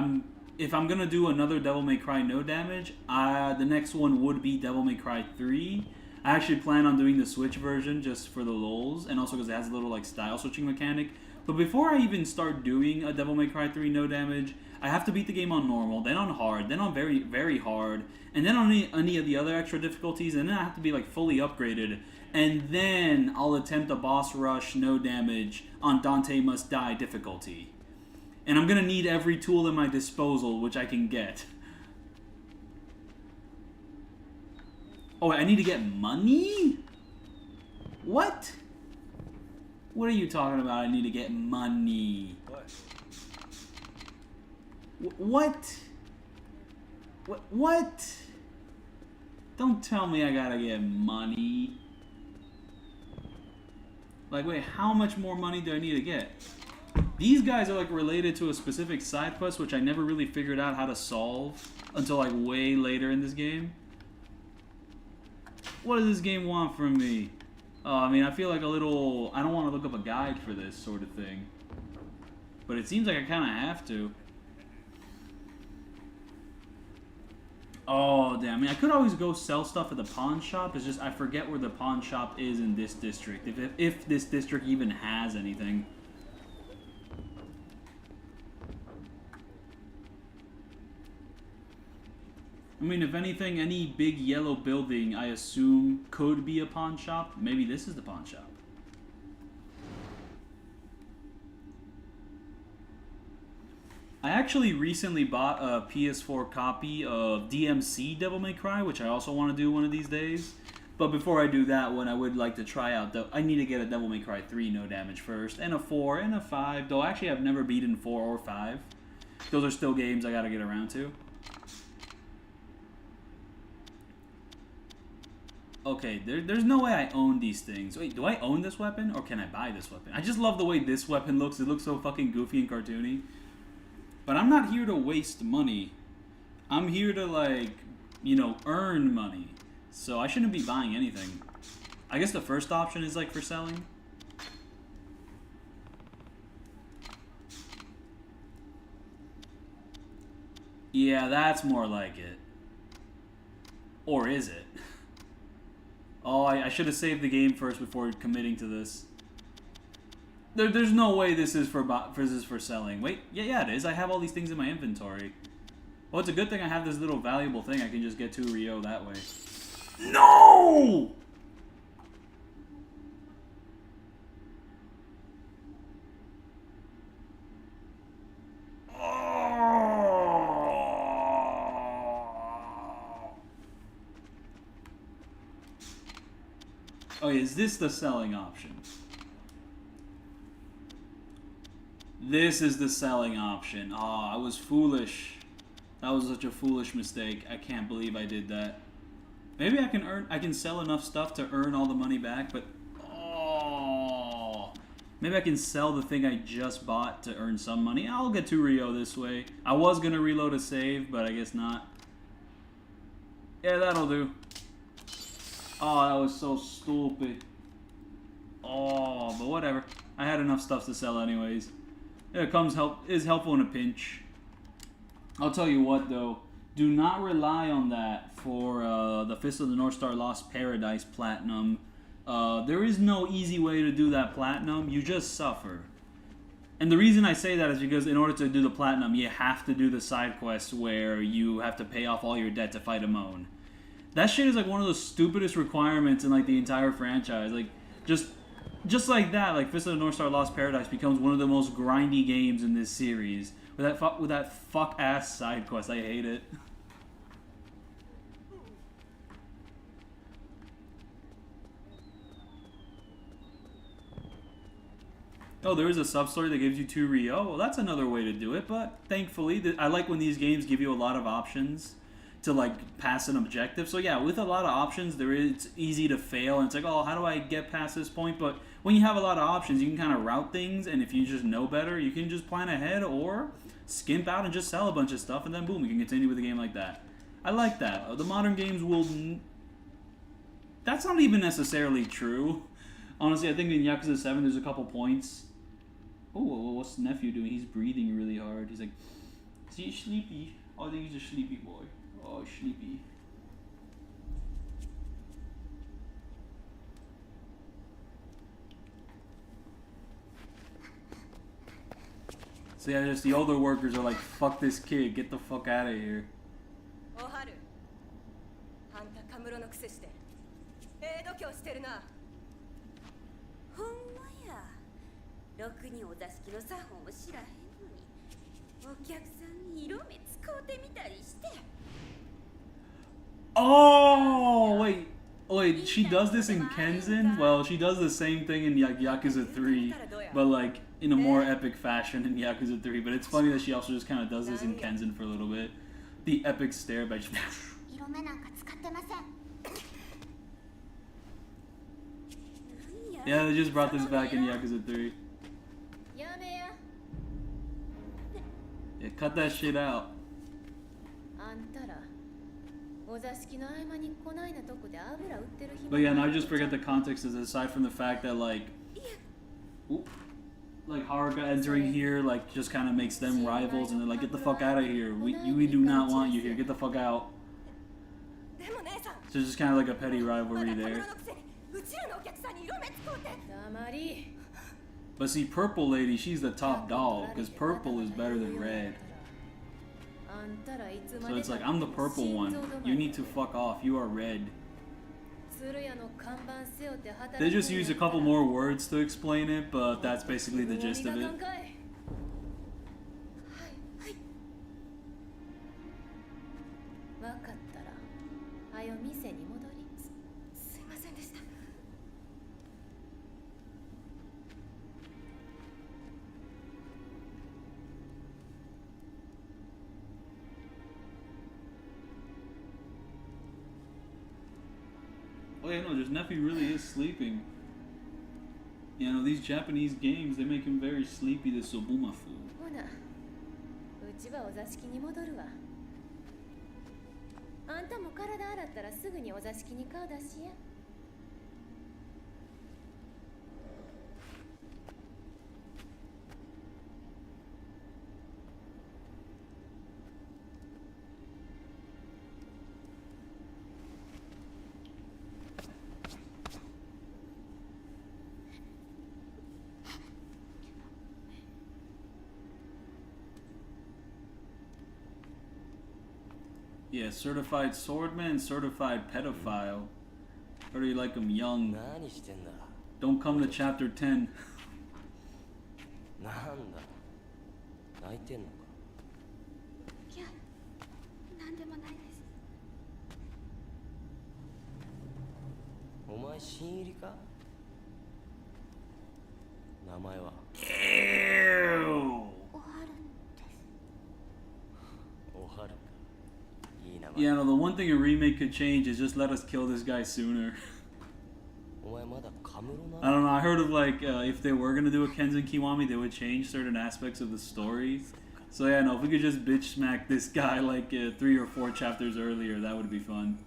if I'm gonna do another Devil May Cry no damage, the next one would be Devil May Cry 3. I actually plan on doing the Switch version just for the lols and also because it has a little like style switching mechanic. But before I even start doing a Devil May Cry 3 no damage, I have to beat the game on normal, then on hard, then on very, very hard, and then on any of the other extra difficulties, and then I have to be like fully upgraded, and then I'll attempt a boss rush no damage on Dante Must Die difficulty. And I'm gonna need every tool at my disposal which I can get. Oh, I need to get money? What? What are you talking about? I need to get money. What? What? Don't tell me I gotta get money. Like, wait, how much more money do I need to get? These guys are like related to a specific side quest, which I never really figured out how to solve until like way later in this game. What does this game want from me? I mean, I feel like a little... I don't want to look up a guide for this sort of thing. But it seems like I kind of have to. Oh, damn. I mean, I could always go sell stuff at the pawn shop. It's just I forget where the pawn shop is in this district. If this district even has anything. I mean, if anything, any big yellow building, I assume, could be a pawn shop. Maybe this is the pawn shop. I actually recently bought a PS4 copy of DMC Devil May Cry, which I also want to do one of these days. But before I do that one, I would like to try out... I need to get a Devil May Cry 3 No Damage first, and a 4, and a 5. Though actually I've never beaten 4 or 5. Those are still games I gotta get around to. Okay, there's no way I own these things. Wait, do I own this weapon, or can I buy this weapon? I just love the way this weapon looks. It looks so fucking goofy and cartoony. But I'm not here to waste money. I'm here to, like, you know, earn money. So I shouldn't be buying anything. I guess the first option is, like, for selling. Yeah, that's more like it. Or is it? Oh, I should have saved the game first before committing to this. There's no way this is for selling. Wait, yeah, it is. I have all these things in my inventory. Well, it's a good thing I have this little valuable thing. I can just get to Rio that way. No! Oh, is this the selling option? This is the selling option. Oh, I was foolish. That was such a foolish mistake. I can't believe I did that. Maybe I can sell enough stuff to earn all the money back, but oh, maybe I can sell the thing I just bought to earn some money. I'll get to Rio this way. I was gonna reload a save, but I guess not. Yeah, that'll do. Oh, that was so stupid. Oh, but whatever. I had enough stuff to sell anyways. It is helpful in a pinch. I'll tell you what though, do not rely on that for the Fist of the North Star Lost Paradise Platinum. There is no easy way to do that Platinum, you just suffer. And the reason I say that is because in order to do the Platinum, you have to do the side quests where you have to pay off all your debt to fight Amon. That shit is like one of the stupidest requirements in like the entire franchise. Like, just like that, like Fist of the North Star Lost Paradise becomes one of the most grindy games in this series. With that fuck ass side quest, I hate it. Oh, there is a sub-story that gives you 2 Rio. Well, that's another way to do it, but thankfully, I like when these games give you a lot of options to like pass an objective. So yeah, with a lot of options, it's easy to fail, and it's like, oh, how do I get past this point? But when you have a lot of options, you can kind of route things, and if you just know better, you can just plan ahead or skimp out and just sell a bunch of stuff, and then boom, you can continue with the game like that. I like that. The modern games will... That's not even necessarily true. Honestly, I think in Yakuza 7 there's a couple points. Oh, what's the nephew doing? He's breathing really hard. He's like, is he sleepy? Oh, I think he's a sleepy boy. Oh, sleepy. So yeah, just the older workers are like, fuck this kid, get the fuck out of here. Oh, wait. Oh wait, she does this in Kenzan? Well, she does the same thing in Yakuza 3, but like in a more epic fashion in Yakuza 3. But it's funny that she also just kind of does this in Kenzan for a little bit. The epic stare by. Yeah, they just brought this back in Yakuza 3. Yeah, cut that shit out. But yeah, and I just forget the context is aside from the fact that like Haruka entering here like just kind of makes them rivals and they're like, get the fuck out of here. We do not want you here. Get the fuck out. So it's just kind of like a petty rivalry there. But see, Purple Lady, she's the top dog because purple is better than red. So it's like, I'm the purple one. You need to fuck off. You are red. They just use a couple more words to explain it, but that's basically the gist of it. Oh yeah, no, just nephew really is sleeping. You know, these Japanese games, they make him very sleepy, the Sobumafu. Yeah, certified swordman, certified pedophile. Or do you like him young? Don't come to chapter 10. Ew. Yeah, no, the one thing a remake could change is just let us kill this guy sooner. I don't know, I heard of like, if they were gonna do a Kenzan Kiwami, they would change certain aspects of the story. So yeah, no, if we could just bitch smack this guy like 3 or 4 chapters earlier, that would be fun.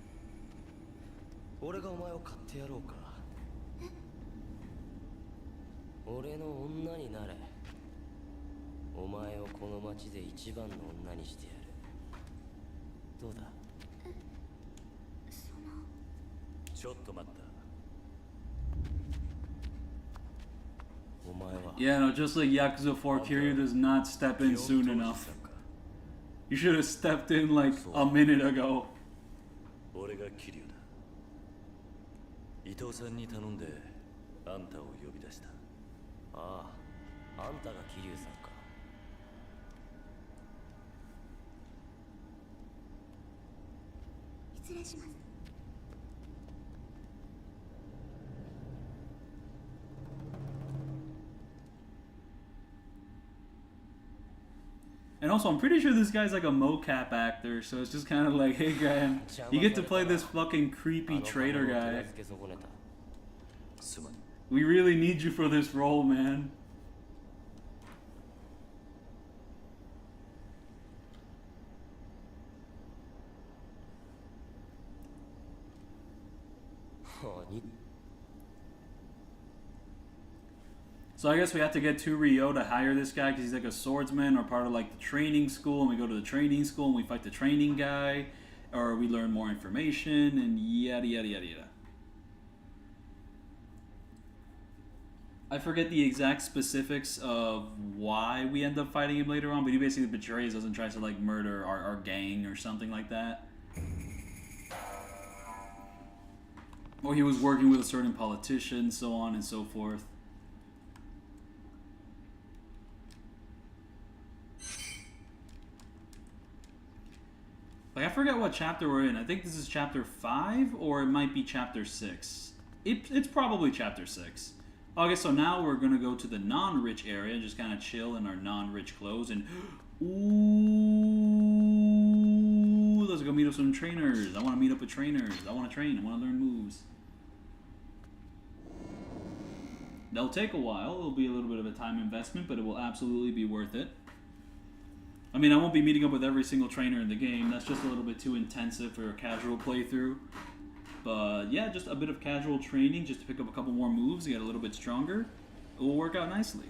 Yeah, no, just like Yakuza 4, Kiryu does not step in soon enough. You should have stepped in like a minute ago. And also, I'm pretty sure this guy's like a mocap actor, so it's just kind of like, hey, Graham, you get to play this fucking creepy traitor guy. We really need you for this role, man. So I guess we have to get to Rio to hire this guy because he's like a swordsman or part of like the training school, and we go to the training school and we fight the training guy, or we learn more information and yada yada yada yada. I forget the exact specifics of why we end up fighting him later on, but he basically betrays us and tries to like murder our gang or something like that. Or he was working with a certain politician, so on and so forth. But Like, I forget what chapter we're in. I think this is chapter 5, or it might be chapter 6. It's probably chapter 6. Okay, so now we're gonna go to the non-rich area and just kind of chill in our non-rich clothes and... Ooh, let's go meet up some trainers. I want to meet up with trainers. I want to train. I want to learn moves. They'll take a while. It'll be a little bit of a time investment, but it will absolutely be worth it. I mean, I won't be meeting up with every single trainer in the game. That's just a little bit too intensive for a casual playthrough. But yeah, just a bit of casual training just to pick up a couple more moves, get a little bit stronger. It will work out nicely.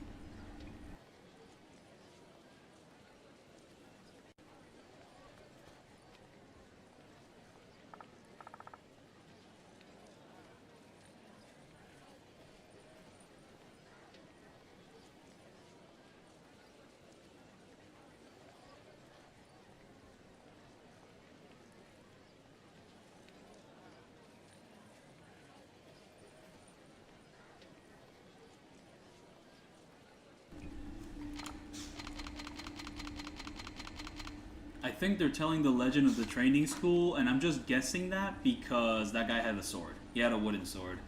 I think they're telling the legend of the training school, and I'm just guessing that because that guy had a sword. He had a wooden sword.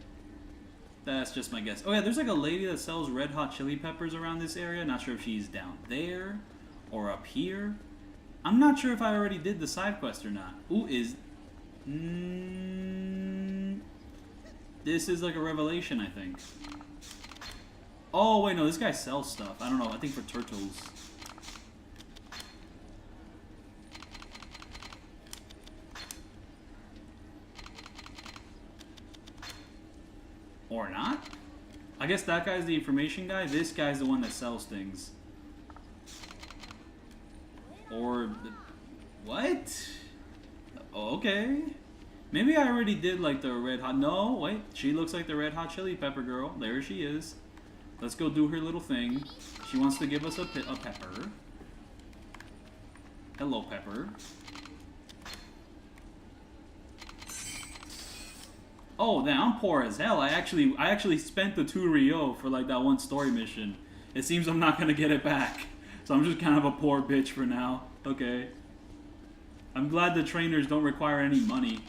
That's just my guess. Oh yeah, there's like a lady that sells red hot chili peppers around this area. Not sure if she's down there or up here. I'm not sure if I already did the side quest or not. Ooh, this is like a revelation, I think. Oh wait, no, this guy sells stuff. I don't know, I think for turtles. Or not? I guess that guy's the information guy. This guy's the one that sells things. Or... what? Okay. Maybe I already did like the red hot... No, wait. She looks like the red hot chili pepper girl. There she is. Let's go do her little thing. She wants to give us a pepper. Hello, pepper. Oh, damn, I'm poor as hell. I actually spent the 2 Ryo for like that one story mission. It seems I'm not gonna get it back. So I'm just kind of a poor bitch for now. Okay. I'm glad the trainers don't require any money.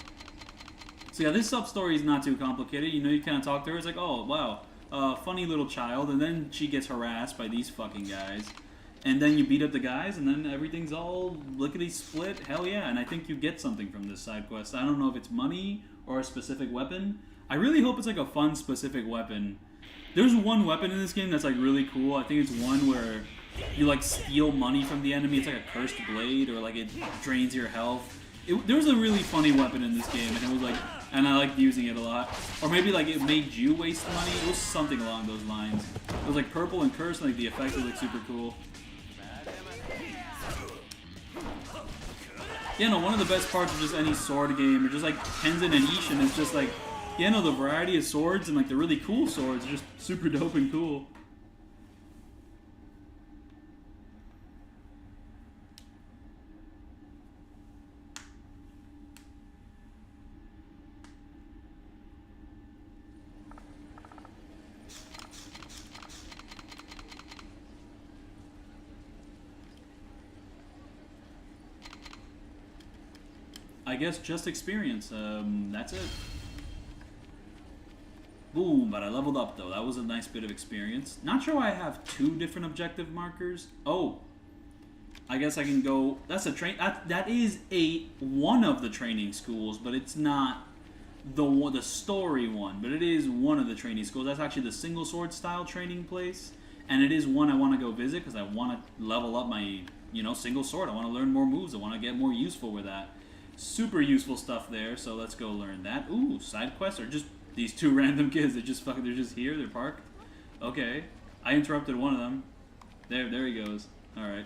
So yeah, this sub-story is not too complicated. You know, you kind of talk to her. It's like, oh, wow, funny little child. And then she gets harassed by these fucking guys. And then you beat up the guys, and then everything's all lickety-split. Hell yeah, and I think you get something from this side quest. I don't know if it's money or a specific weapon. I really hope it's like a fun specific weapon. There's one weapon in this game that's like really cool. I think it's one where you like steal money from the enemy. It's like a cursed blade, or like it drains your health. There was a really funny weapon in this game, and it was like, and I liked using it a lot. Or maybe like it made you waste money. It was something along those lines. It was like purple and cursed, and like the effect was like super cool. Yeah, no, one of the best parts of just any sword game, or just like Kenzan and Ishin, is just like, yeah, no, the variety of swords and like the really cool swords are just super dope and cool. I guess just experience. That's it. Boom, but I leveled up though. That was a nice bit of experience. Not sure why I have 2 different objective markers. Oh, I guess I can go. That's a train. That is one of the training schools, but it's not the story one. But it is one of the training schools. That's actually the single sword style training place, and it is one I want to go visit because I want to level up my single sword. I want to learn more moves. I want to get more useful with that. Super useful stuff there, so let's go learn that. Ooh, side quests are just these 2 random kids that just they're just here, they're parked. Okay. I interrupted one of them. There he goes. Alright.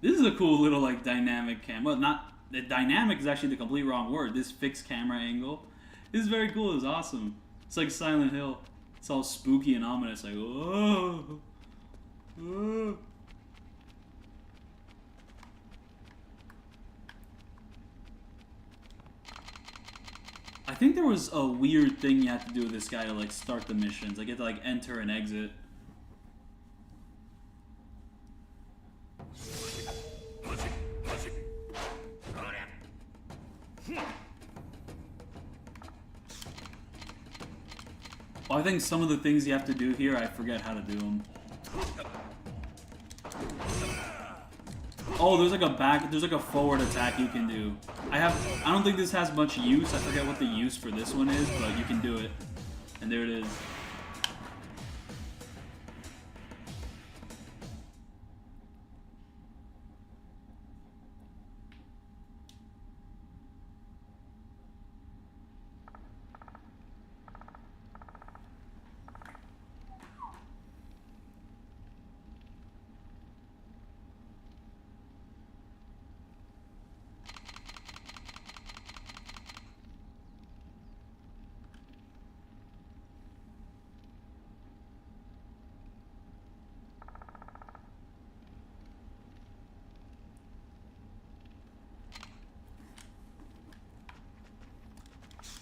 This is a cool little like dynamic cam. Well, not the dynamic is actually the complete wrong word. This fixed camera angle. This is very cool, it's awesome. It's like Silent Hill. It's all spooky and ominous, like, oh, oh. I think there was a weird thing you have to do with this guy to like start the missions. Like you have to like enter and exit. Well, I think some of the things you have to do here, I forget how to do them. Oh, there's like a forward attack you can do. I don't think this has much use. I forget what the use for this one is, but you can do it. And there it is.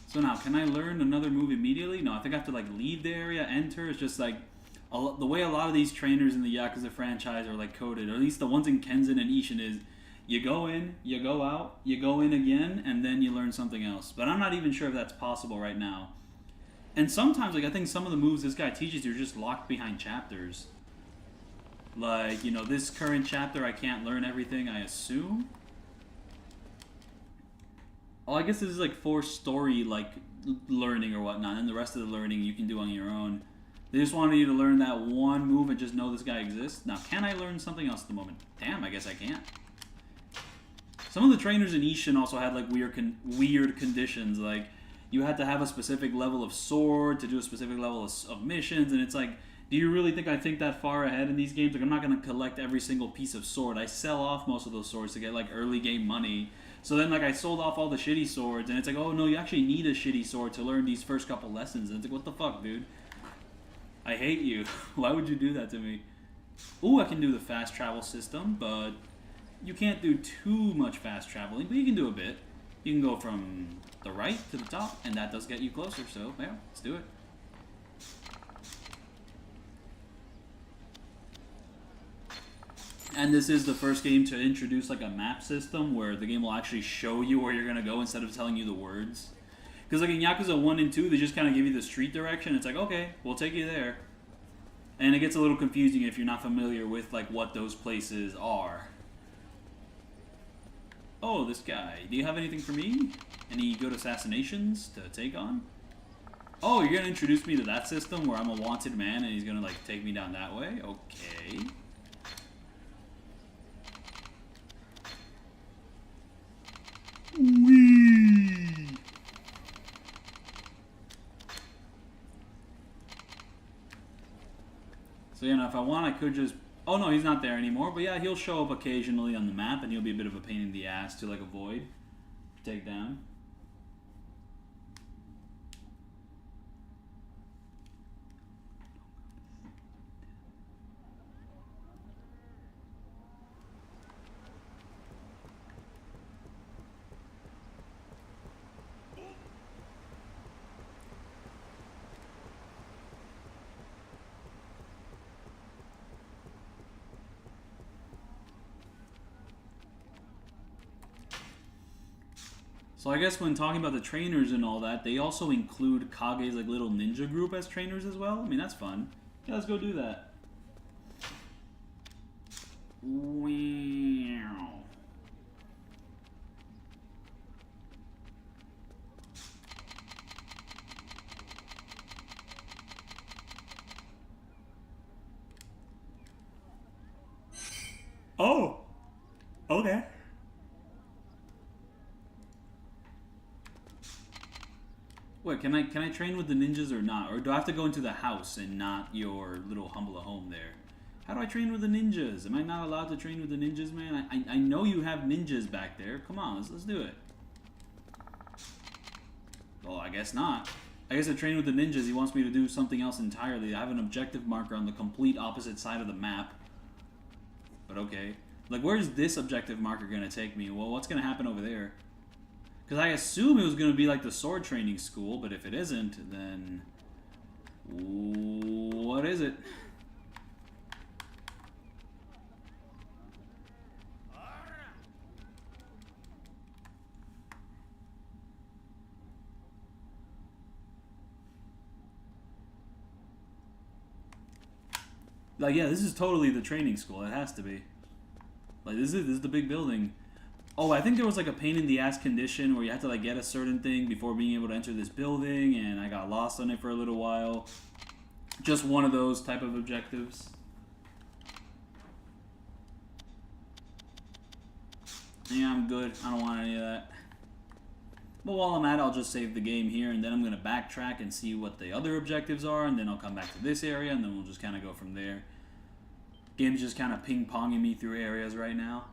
So now, can I learn another move immediately? No, I think I have to like leave the area, enter. It's just like the way a lot of these trainers in the Yakuza franchise are like coded, or at least the ones in Kenzan and Ishin is, you go in, you go out, you go in again, and then you learn something else. But I'm not even sure if that's possible right now. And sometimes, like I think some of the moves this guy teaches you are just locked behind chapters. Like, you know, this current chapter I can't learn everything, I assume. Oh, I guess this is like for story, like, learning or whatnot, and the rest of the learning you can do on your own. They just wanted you to learn that one move and just know this guy exists. Now, can I learn something else at the moment? Damn, I guess I can't. Some of the trainers in Ishin also had, like, weird conditions. Like, you had to have a specific level of sword to do a specific level of missions, and it's like, do you really think I think that far ahead in these games? Like, I'm not going to collect every single piece of sword. I sell off most of those swords to get, like, early game money. So then, like, I sold off all the shitty swords, and it's like, oh, no, you actually need a shitty sword to learn these first couple lessons. And it's like, what the fuck, dude? I hate you. Why would you do that to me? Ooh, I can do the fast travel system, but you can't do too much fast traveling, but you can do a bit. You can go from the right to the top, and that does get you closer, so, yeah, let's do it. And this is the first game to introduce like a map system where the game will actually show you where you're going to go instead of telling you the words. Because like in Yakuza 1 and 2, they just kind of give you the street direction. It's like, okay, we'll take you there. And it gets a little confusing if you're not familiar with like what those places are. Oh, this guy. Do you have anything for me? Any good assassinations to take on? Oh, you're going to introduce me to that system where I'm a wanted man and he's going to like take me down that way? Okay. Whee! So, you know, if I want, I could just... Oh, no, he's not there anymore. But, yeah, he'll show up occasionally on the map, and he'll be a bit of a pain in the ass to, like, avoid. Take down. So I guess when talking about the trainers and all that, they also include Kage's like little ninja group as trainers as well. I mean, that's fun. Yeah, let's go do that. Wow. Oh. Okay. Wait, can I train with the ninjas or not? Or do I have to go into the house and not your little humble home there? How do I train with the ninjas? Am I not allowed to train with the ninjas, man? I know you have ninjas back there. Come on, let's do it. Well, I guess not. I guess to train with the ninjas, he wants me to do something else entirely. I have an objective marker on the complete opposite side of the map. But okay. Like, where's this objective marker going to take me? Well, what's going to happen over there? Because I assume it was going to be like the sword training school, but if it isn't, then... what is it? Like, yeah, this is totally the training school. It has to be. Like, this is the big building. Oh, I think there was like a pain in the ass condition where you had to like get a certain thing before being able to enter this building, and I got lost on it for a little while. Just one of those type of objectives. Yeah, I'm good. I don't want any of that. But while I'm at it, I'll just save the game here, and then I'm going to backtrack and see what the other objectives are, and then I'll come back to this area, and then we'll just kind of go from there. Game's just kind of ping-ponging me through areas right now.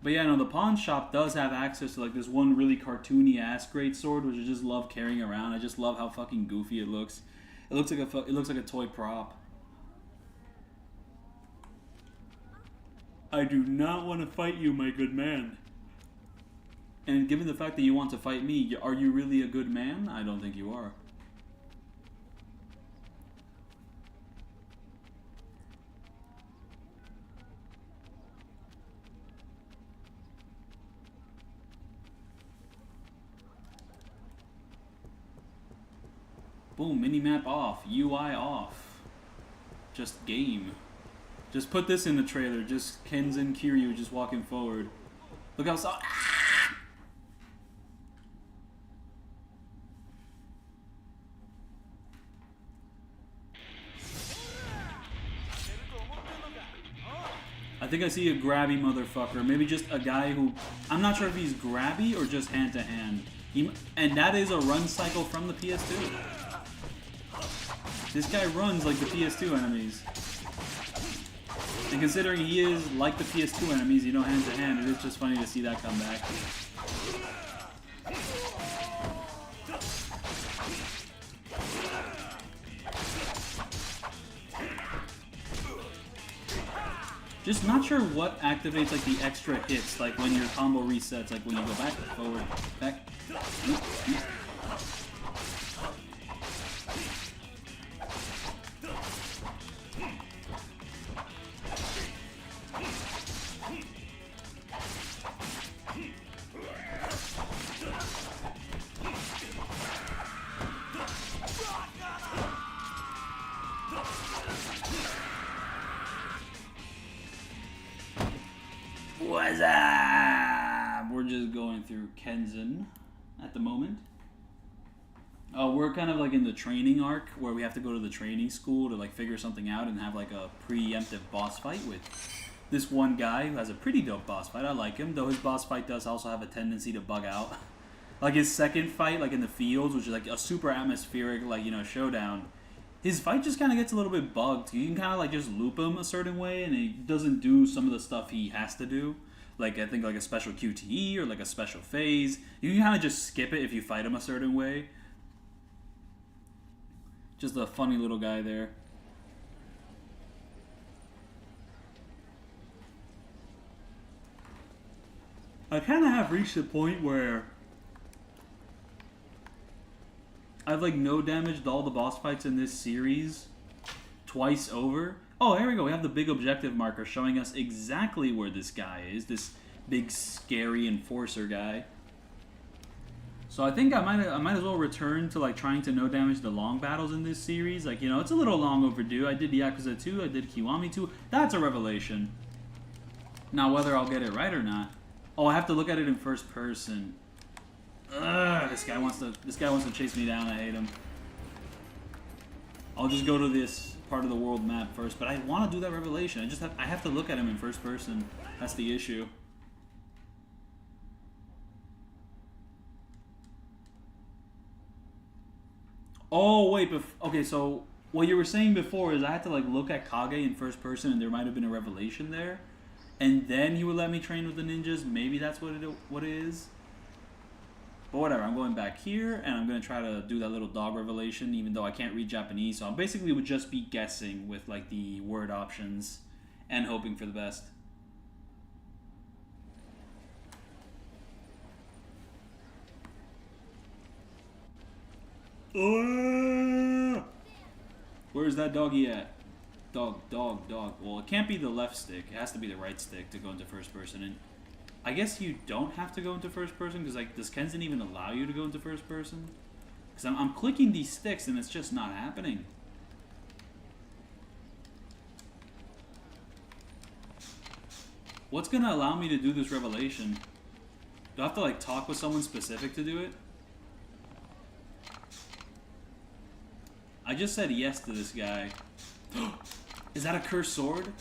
But yeah, no, the pawn shop does have access to like this one really cartoony ass greatsword, which I just love carrying around. I just love how fucking goofy it looks. It looks like a toy prop. I do not want to fight you, my good man. And given the fact that you want to fight me, are you really a good man? I don't think you are. Boom, minimap off, UI off. Just game. Just put this in the trailer, just Kenzan Kiryu just walking forward. Look how soft. Ah! I think I see a grabby motherfucker. Maybe just a guy who... I'm not sure if he's grabby or just hand-to-hand. And that is a run cycle from the PS2. This guy runs like the PS2 enemies. And considering he is like the PS2 enemies, you know, hand to hand, it is just funny to see that come back. Just not sure what activates like the extra hits, like when your combo resets, like when you go back, forward, back. What's up? We're just going through Kenzan at the moment. We're kind of like in the training arc where we have to go to the training school to like figure something out and have like a preemptive boss fight with this one guy who has a pretty dope boss fight. I like him, though his boss fight does also have a tendency to bug out. Like his second fight, like in the fields, which is like a super atmospheric, like, you know, showdown. His fight just kind of gets a little bit bugged. You can kind of like just loop him a certain way, and he doesn't do some of the stuff he has to do. Like, I think like a special QTE or like a special phase. You can kind of just skip it if you fight him a certain way. Just a funny little guy there. I kind of have reached the point where I've like no damaged all the boss fights in this series twice over. Oh, here we go. We have the big objective marker showing us exactly where this guy is. This big scary enforcer guy. So I think I might as well return to like trying to no damage the long battles in this series. Like, you know, it's a little long overdue. I did Yakuza 2, I did Kiwami 2. That's a revelation. Now whether I'll get it right or not. Oh, I have to look at it in first person. Ugh, this guy wants to chase me down. I hate him. I'll just go to this part of the world map first, but I want to do that revelation. I have to look at him in first person. That's the issue. Oh wait, okay. So what you were saying before is I had to like look at Kage in first person, and there might have been a revelation there, and then he would let me train with the ninjas. Maybe that's what it is. But whatever, I'm going back here, and I'm going to try to do that little dog revelation, even though I can't read Japanese. So I basically would just be guessing with, like, the word options and hoping for the best. Where's that doggy at? Dog. Well, it can't be the left stick. It has to be the right stick to go into first person. And I guess you don't have to go into first person, because, like, does Kenzan even allow you to go into first person? Because I'm clicking these sticks and it's just not happening. What's going to allow me to do this revelation? Do I have to, like, talk with someone specific to do it? I just said yes to this guy. Is that a cursed sword?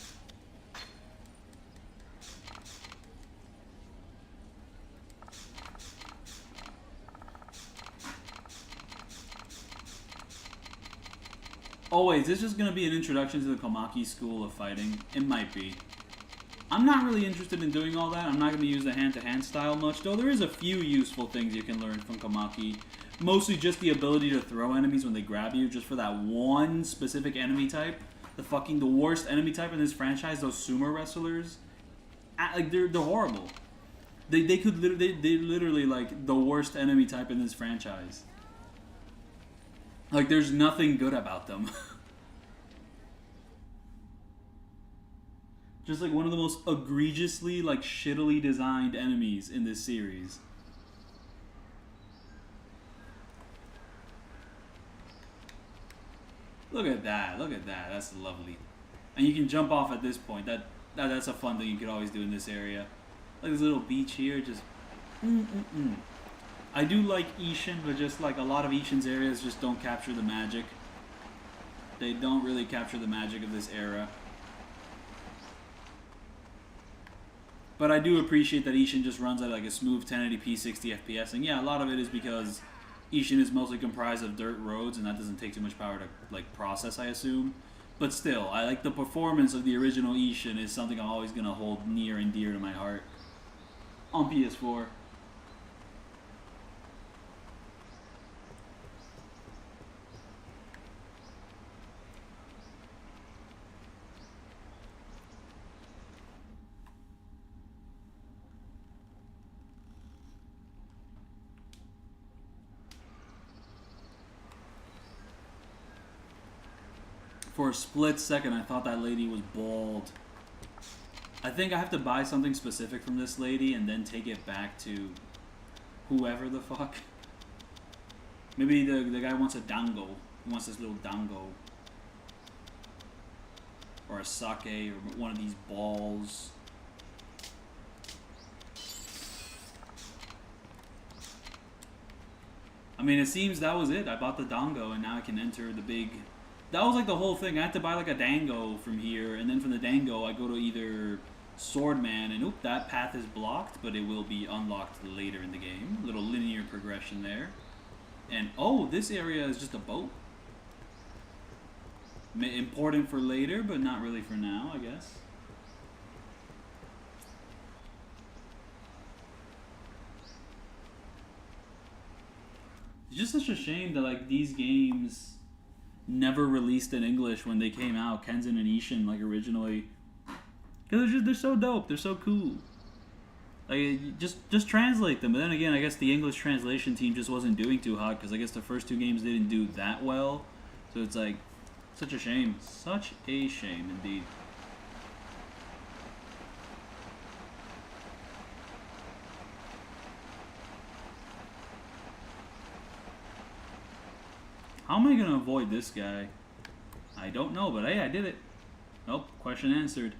Oh wait, is this just going to be an introduction to the Komaki school of fighting? It might be. I'm not really interested in doing all that. I'm not going to use the hand-to-hand style much, though there is a few useful things you can learn from Komaki. Mostly just the ability to throw enemies when they grab you, just for that one specific enemy type. The worst enemy type in this franchise, those sumo wrestlers. Like, they're horrible. They're literally, like, the worst enemy type in this franchise. Like, there's nothing good about them. Just, like, one of the most egregiously, like, shittily designed enemies in this series. Look at that, that's lovely. And you can jump off at this point. That's a fun thing you could always do in this area. Like this little beach here, just... I do like Ishin, but just like a lot of Ishin's areas just don't capture the magic. They don't really capture the magic of this era. But I do appreciate that Ishin just runs at like a smooth 1080p 60 FPS. And yeah, a lot of it is because Ishin is mostly comprised of dirt roads, and that doesn't take too much power to like process, I assume. But still, I like the performance of the original Ishin is something I'm always going to hold near and dear to my heart. On PS4. For a split second, I thought that lady was bald. I think I have to buy something specific from this lady and then take it back to whoever the fuck. Maybe the guy wants a dango. He wants this little dango. Or a sake, or one of these balls. I mean, it seems that was it. I bought the dango, and now I can enter the big... That was like the whole thing. I had to buy like a dango from here, and then from the dango I go to either Swordman, and oop, that path is blocked, but it will be unlocked later in the game. Little linear progression there. And oh, this area is just a boat. Important for later, but not really for now, I guess. It's just such a shame that like these games never released in English when they came out, Kenzan and Ishin, like originally, because they're so dope, they're so cool. Like just translate them. But then again, I guess the English translation team just wasn't doing too hot, because I guess the first two games didn't do that well. So it's like such a shame, such a shame indeed. How am I going to avoid this guy? I don't know, but hey, I did it. Nope, question answered.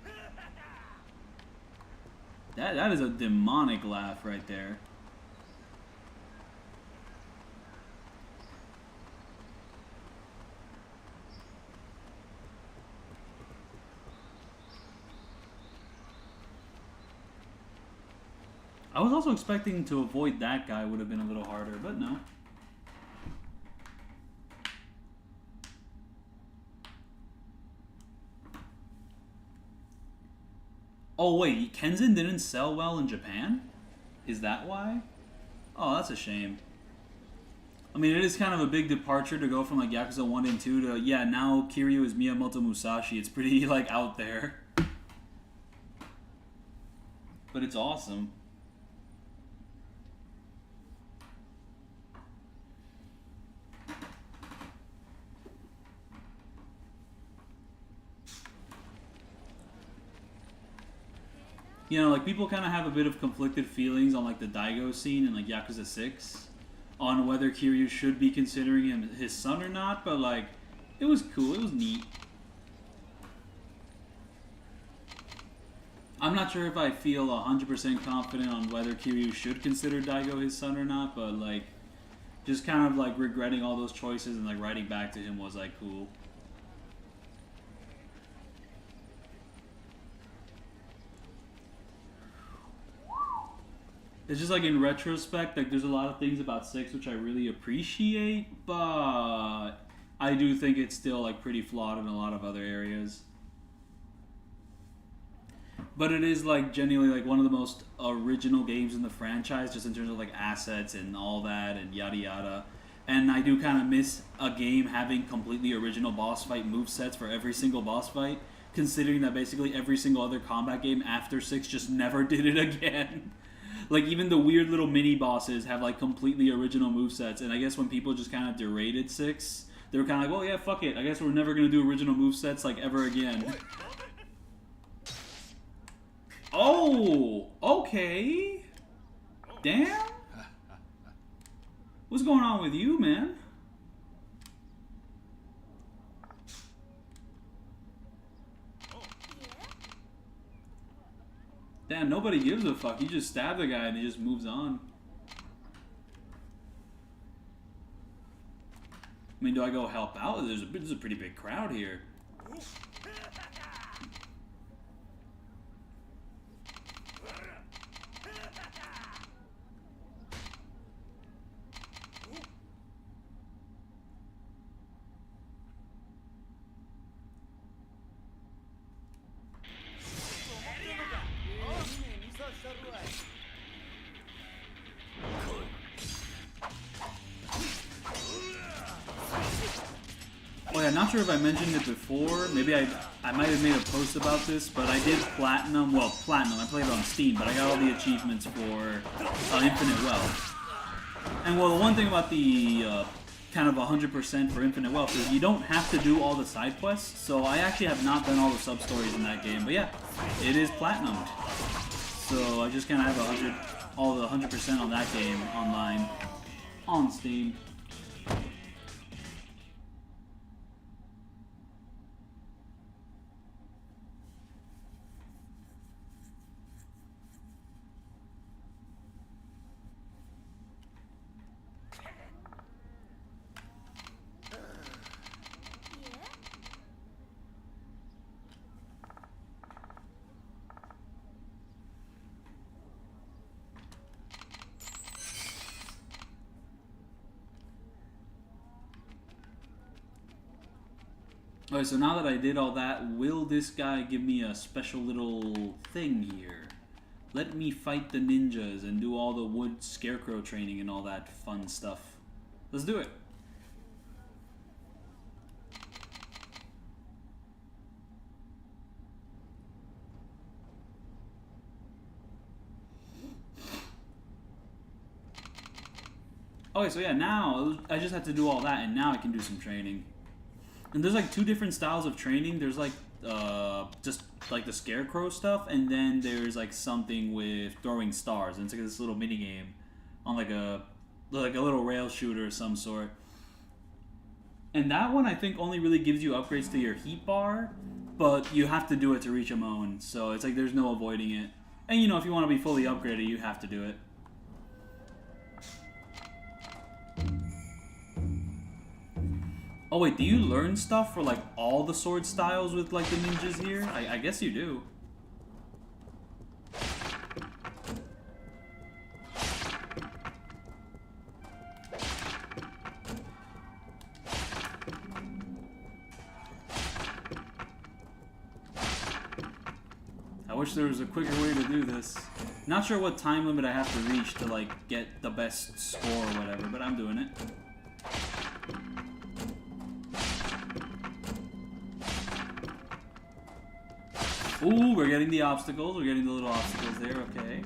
That is a demonic laugh right there. I was also expecting to avoid that guy would have been a little harder, but no. Oh wait, Kenzan didn't sell well in Japan? Is that why? Oh, that's a shame. I mean, it is kind of a big departure to go from like Yakuza 1 and 2 to, yeah, now Kiryu is Miyamoto Musashi. It's pretty like out there. But it's awesome. You know, like, people kind of have a bit of conflicted feelings on, like, the Daigo scene in, like, Yakuza 6. On whether Kiryu should be considering him his son or not, but, like, it was cool. It was neat. I'm not sure if I feel 100% confident on whether Kiryu should consider Daigo his son or not, but, like, just kind of, like, regretting all those choices and, like, writing back to him was, like, cool. It's just like in retrospect, like there's a lot of things about 6 which I really appreciate, but I do think it's still like pretty flawed in a lot of other areas. But it is like genuinely like one of the most original games in the franchise, just in terms of like assets and all that and yada yada. And I do kind of miss a game having completely original boss fight movesets for every single boss fight, considering that basically every single other combat game after 6 just never did it again. Like, even the weird little mini-bosses have, like, completely original movesets. And I guess when people just kind of deraded 6, they were kind of like, well, yeah, fuck it. I guess we're never going to do original movesets, like, ever again. Oh! Okay! Damn! What's going on with you, man? Damn, nobody gives a fuck. You just stab the guy and he just moves on. I mean, do I go help out? There's a pretty big crowd here. Oh yeah, not sure if I mentioned it before. Maybe I might have made a post about this, but I did platinum. Well, platinum. I played it on Steam, but I got all the achievements for Infinite Wealth. And well, the one thing about the kind of 100% for Infinite Wealth is you don't have to do all the side quests. So I actually have not done all the sub stories in that game, but yeah, it is platinumed. So I just kind of have all the 100% on that game online on Steam. Alright, so now that I did all that, will this guy give me a special little thing here? Let me fight the ninjas and do all the wood scarecrow training and all that fun stuff. Let's do it. Okay, so yeah, now I just have to do all that and now I can do some training. And there's like 2 different styles of training. There's like just like the scarecrow stuff, and then there's like something with throwing stars. And it's like this little mini game on like a little rail shooter of some sort. And that one I think only really gives you upgrades to your heat bar, but you have to do it to reach Amon. So it's like there's no avoiding it. And you know, if you want to be fully upgraded, you have to do it. Oh wait, do you learn stuff for like all the sword styles with like the ninjas here? I guess you do. I wish there was a quicker way to do this. Not sure what time limit I have to reach to like get the best score or whatever, but I'm doing it. Ooh, we're getting the obstacles. We're getting the little obstacles there, okay.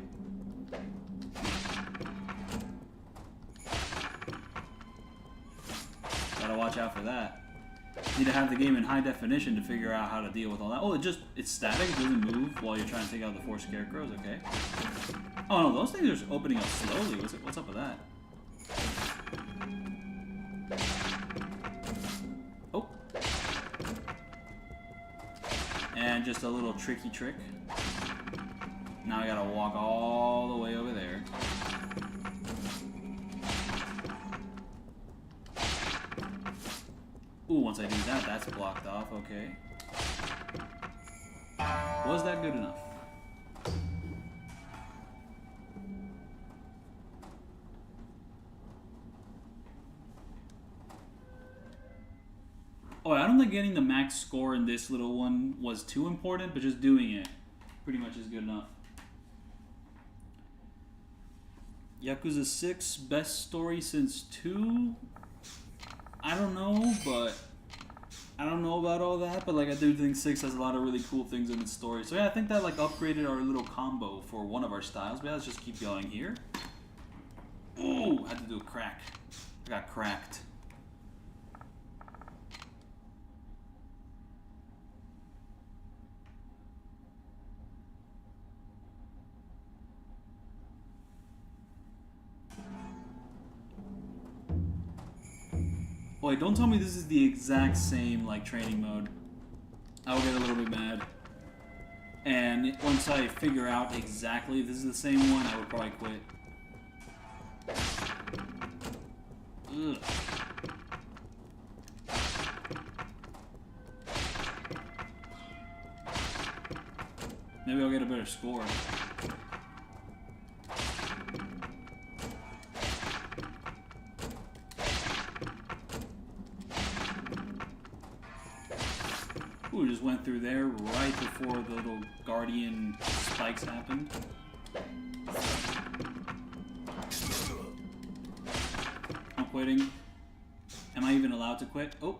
Gotta watch out for that. Need to have the game in high definition to figure out how to deal with all that. Oh, it's static, it doesn't move while you're trying to take out the 4 scarecrows, okay. Oh no, those things are opening up slowly. What's up with that? Oh. And just a little tricky trick. Now I gotta walk all the way over there. Ooh, once I do that, that's blocked off, okay. Was that good enough? Oh, I don't think getting the max score in this little one was too important, but just doing it pretty much is good enough. Yakuza 6, best story since 2? I don't know, but I don't know about all that, but like I do think 6 has a lot of really cool things in its story. So yeah, I think that like upgraded our little combo for one of our styles. But yeah, let's just keep going here. Ooh, I had to do a crack. I got cracked. Wait, don't tell me this is the exact same, like, training mode. I'll get a little bit mad. And once I figure out exactly if this is the same one, I would probably quit. Ugh. Maybe I'll get a better score. Ooh, just went through there right before the little guardian spikes happened. I'm quitting. Am I even allowed to quit? Oh.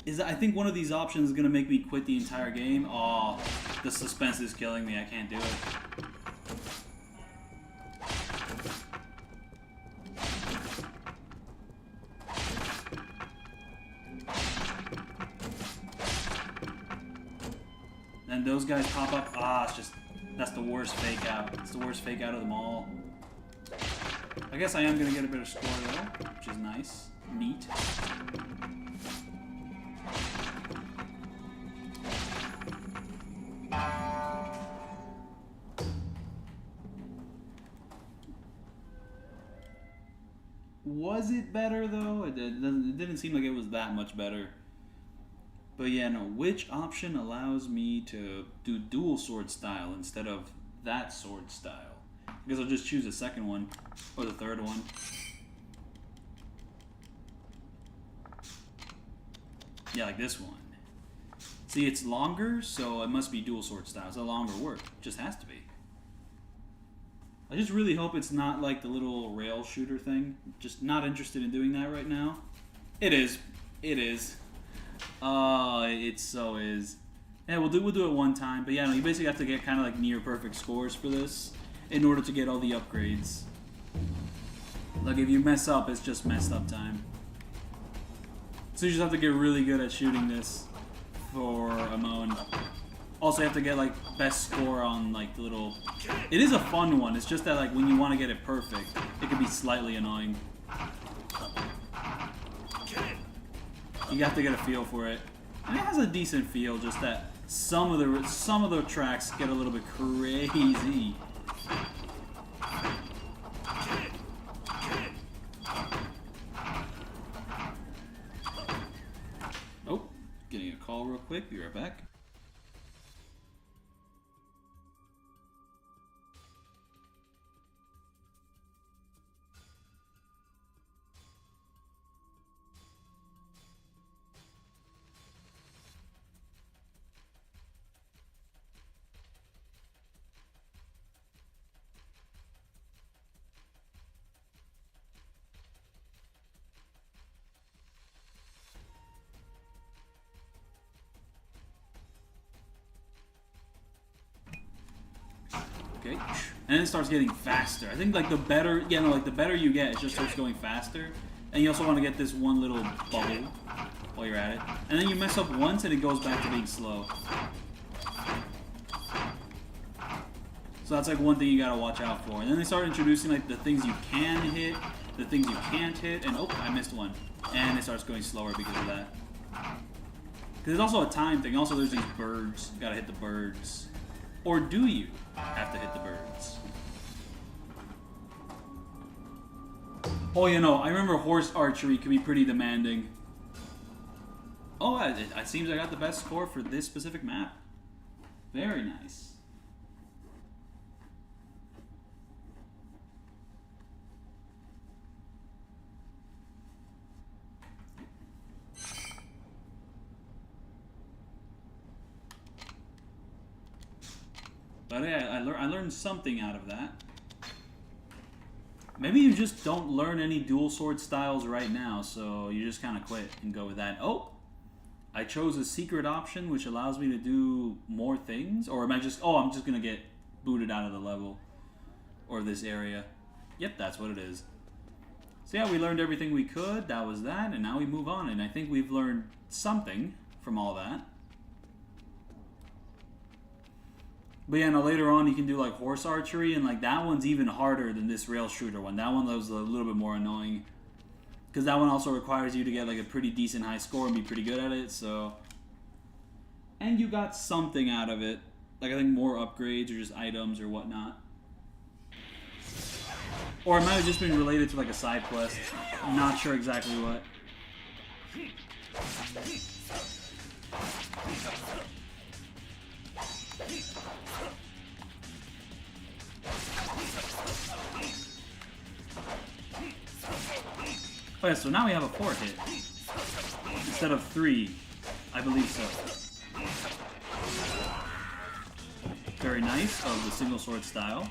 I think one of these options is going to make me quit the entire game. Oh, the suspense is killing me. I can't do it. And those guys pop up. Ah, it's just, that's the worst fake out. It's the worst fake out of them all. I guess I am going to get a better score though, which is nice. Neat. Was it better though? It didn't seem like it was that much better. But yeah, no, which option allows me to do dual sword style instead of that sword style? I guess I'll just choose the second one, or the third one. Yeah, like this one. See, it's longer, so it must be dual sword style. It's a longer work. It just has to be. I just really hope it's not like the little rail shooter thing. Just not interested in doing that right now. It is. It is. Oh, it so is. Yeah, we'll do it one time. But yeah, no, you basically have to get kind of like near perfect scores for this in order to get all the upgrades. Like if you mess up, it's just messed up time. So you just have to get really good at shooting this for Amon. Also, you have to get like best score on like the little. It is a fun one. It's just that like when you want to get it perfect, it can be slightly annoying. You have to get a feel for it. And it has a decent feel, just that some of the tracks get a little bit crazy. Oh, getting a call real quick. Be right back. Okay. And then it starts getting faster. I think like the better, yeah, no, like the better you get, it just starts going faster. And you also want to get this one little bubble while you're at it. And then you mess up once and it goes back to being slow. So that's like one thing you gotta watch out for. And then they start introducing like the things you can hit, the things you can't hit, and oh, I missed one. And it starts going slower because of that. Because there's also a time thing. Also, there's these birds. You gotta hit the birds. Or do you have to hit the birds? Oh, you know, I remember horse archery can be pretty demanding. Oh, it seems I got the best score for this specific map. Very nice. But yeah, I learned something out of that. Maybe you just don't learn any dual sword styles right now, so you just kind of quit and go with that. Oh! I chose a secret option which allows me to do more things? Or am I just... Oh, I'm just going to get booted out of the level. Or this area. Yep, that's what it is. So yeah, we learned everything we could. That was that. And now we move on. And I think we've learned something from all that. But yeah, no, later on you can do like horse archery, and like that one's even harder than this rail shooter one. That one was a little bit more annoying. Because that one also requires you to get like a pretty decent high score and be pretty good at it, so... And you got something out of it. Like I think more upgrades or just items or whatnot. Or it might have just been related to like a side quest. I'm not sure exactly what. Oh yeah, so now we have a 4 hit instead of 3. I believe so. Very nice of the single sword style.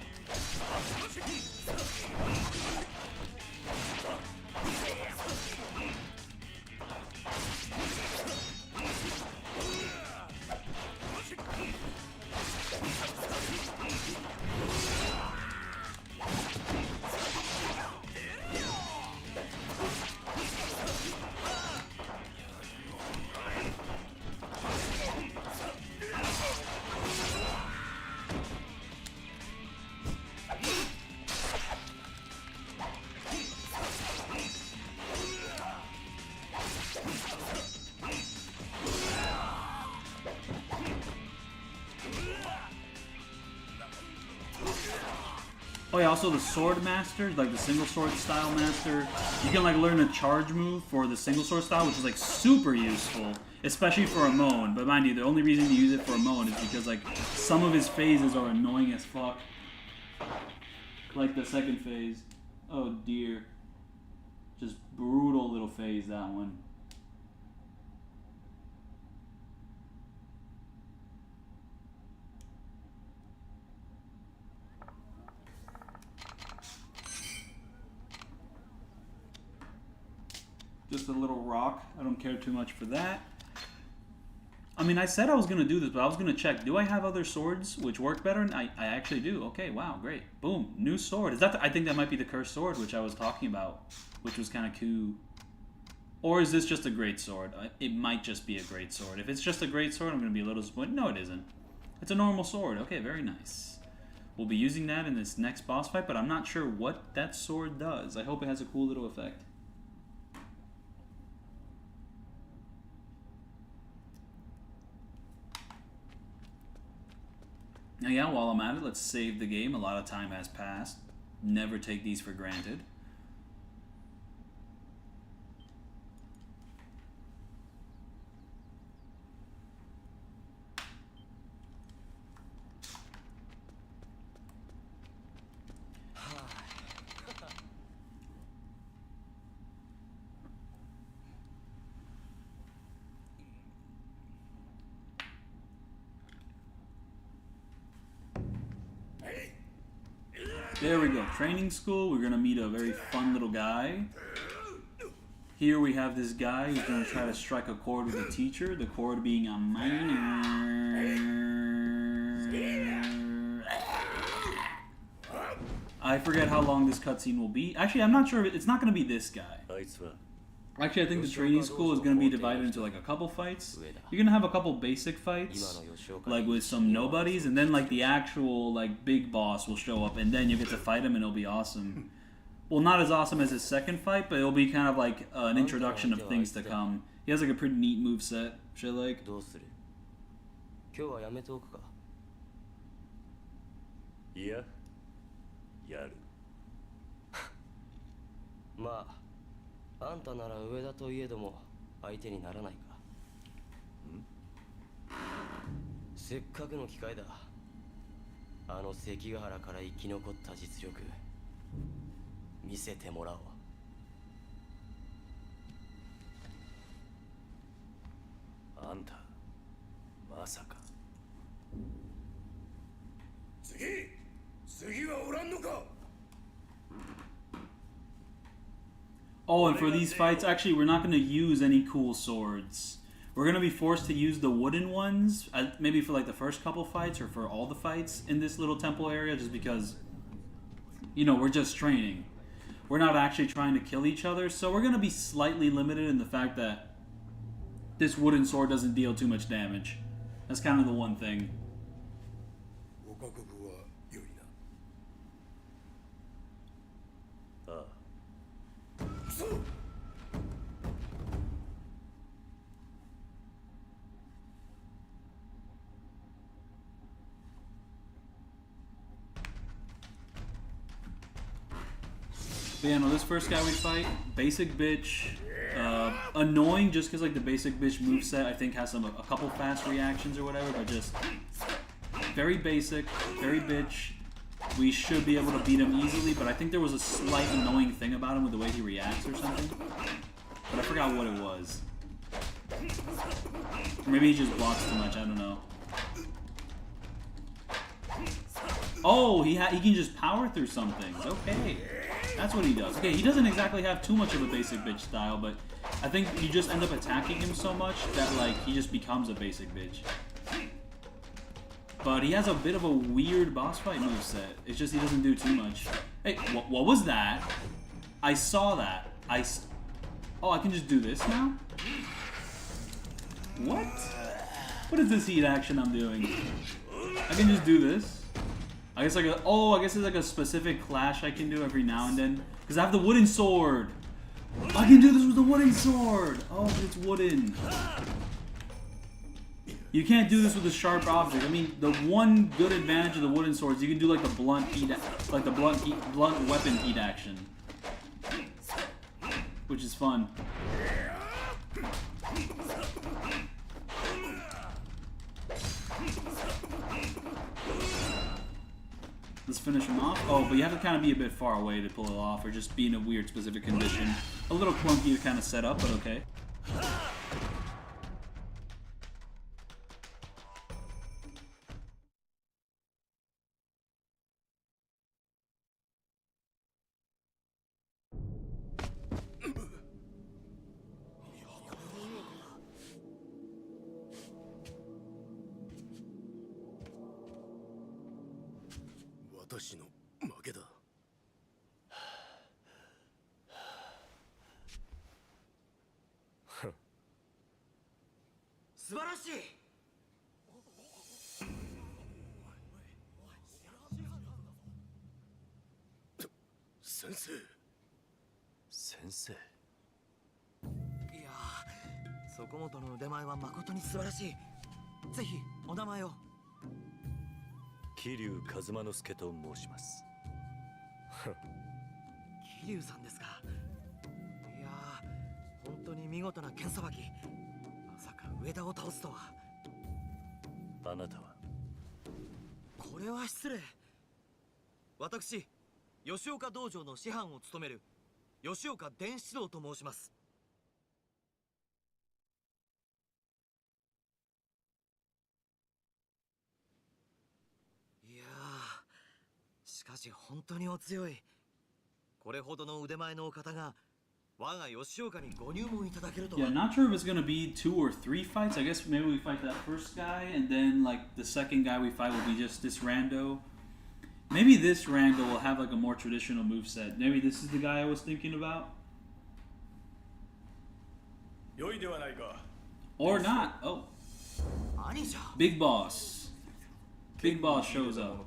Oh yeah, also the sword master, like the single sword style master, you can like learn a charge move for the single sword style, which is like super useful, especially for Amon. But mind you, the only reason to use it for Amon is because like some of his phases are annoying as fuck. Like the second phase. Oh dear. Just brutal little phase, that one. Just a little rock. I don't care too much for that. I mean, I said I was going to do this, but I was going to check. Do I have other swords which work better? And I actually do. Okay, wow, great. Boom, new sword. Is that I think that might be the cursed sword, which I was talking about, which was kind of cool. Or is this just a great sword? It might just be a great sword. If it's just a great sword, I'm going to be a little disappointed. No, it isn't. It's a normal sword. Okay, very nice. We'll be using that in this next boss fight, but I'm not sure what that sword does. I hope it has a cool little effect. Now yeah, while I'm at it, let's save the game. A lot of time has passed. Never take these for granted. There we go. Training school. We're going to meet a very fun little guy. Here we have this guy who's going to try to strike a chord with the teacher. The chord being a minor. I forget how long this cutscene will be. Actually, I'm not sure. It's not going to be this guy. Actually, I think the training school is going to be divided into like a couple fights. You're going to have a couple basic fights, like with some nobodies, and then like the actual like big boss will show up, and then you get to fight him, and it'll be awesome. Well, not as awesome as his second fight, but it'll be kind of like an introduction of things to come. He has like a pretty neat moveset, which I like. 今日はやめておくか。いや、やる。まあ、あんたなら上だといえども相手にならないか。せっかくの機会だ。あの関ヶ原から生き残った実力見せてもらおう。あんた、まさか。次はおらんのか。 Oh, and for these fights, actually, we're not going to use any cool swords. We're going to be forced to use the wooden ones, maybe for like the first couple fights or for all the fights in this little temple area, just because, you know, we're just training. We're not actually trying to kill each other, so we're going to be slightly limited in the fact that this wooden sword doesn't deal too much damage. That's kind of the one thing. But yeah, no, this first guy we fight, basic bitch, annoying just because like the basic bitch moveset I think has a couple fast reactions or whatever, but just very basic, very bitch. We should be able to beat him easily, but I think there was a slight annoying thing about him with the way he reacts or something. But I forgot what it was. Or maybe he just blocks too much, I don't know. Oh, he can just power through some things. Okay. That's what he does. Okay, he doesn't exactly have too much of a basic bitch style, but I think you just end up attacking him so much that, like, he just becomes a basic bitch. But he has a bit of a weird boss fight moveset. It's just he doesn't do too much. Hey, what was that? I saw that. Oh, I can just do this now? What? What is this heat action I'm doing? I can just do this. I guess I guess it's like a specific clash I can do every now and then. Because I have the wooden sword. I can do this with the wooden sword. Oh, but it's wooden. You can't do this with a sharp object. I mean, the one good advantage of the wooden sword is you can do like the blunt weapon heat action, which is fun. Let's finish him off. Oh, but you have to kind of be a bit far away to pull it off, or just be in a weird specific condition. A little clunky to kind of set up, but okay. Sensei. いやー、そこもとの腕前は誠に素晴らしい。ぜひお名前を。桐生一馬之助と申します。桐生さんですか。いやー、本当に見事な剣さばき。まさか上田を倒すとは。あなたは。これは失礼。私、吉岡道場の師範を務める吉岡伝七郎と申します。いやー、しかし本当にお強い。これほどの腕前のお方が我が吉岡にご入門いただけるとは。 Yeah, not sure if it's gonna be 2 or 3 fights. I guess maybe we fight that first guy, and then like the second guy we fight will be just this rando. Maybe this Randall will have like a more traditional moveset. Maybe this is the guy I was thinking about. Or not. Oh. 兄者 Big Boss. Big Boss shows up.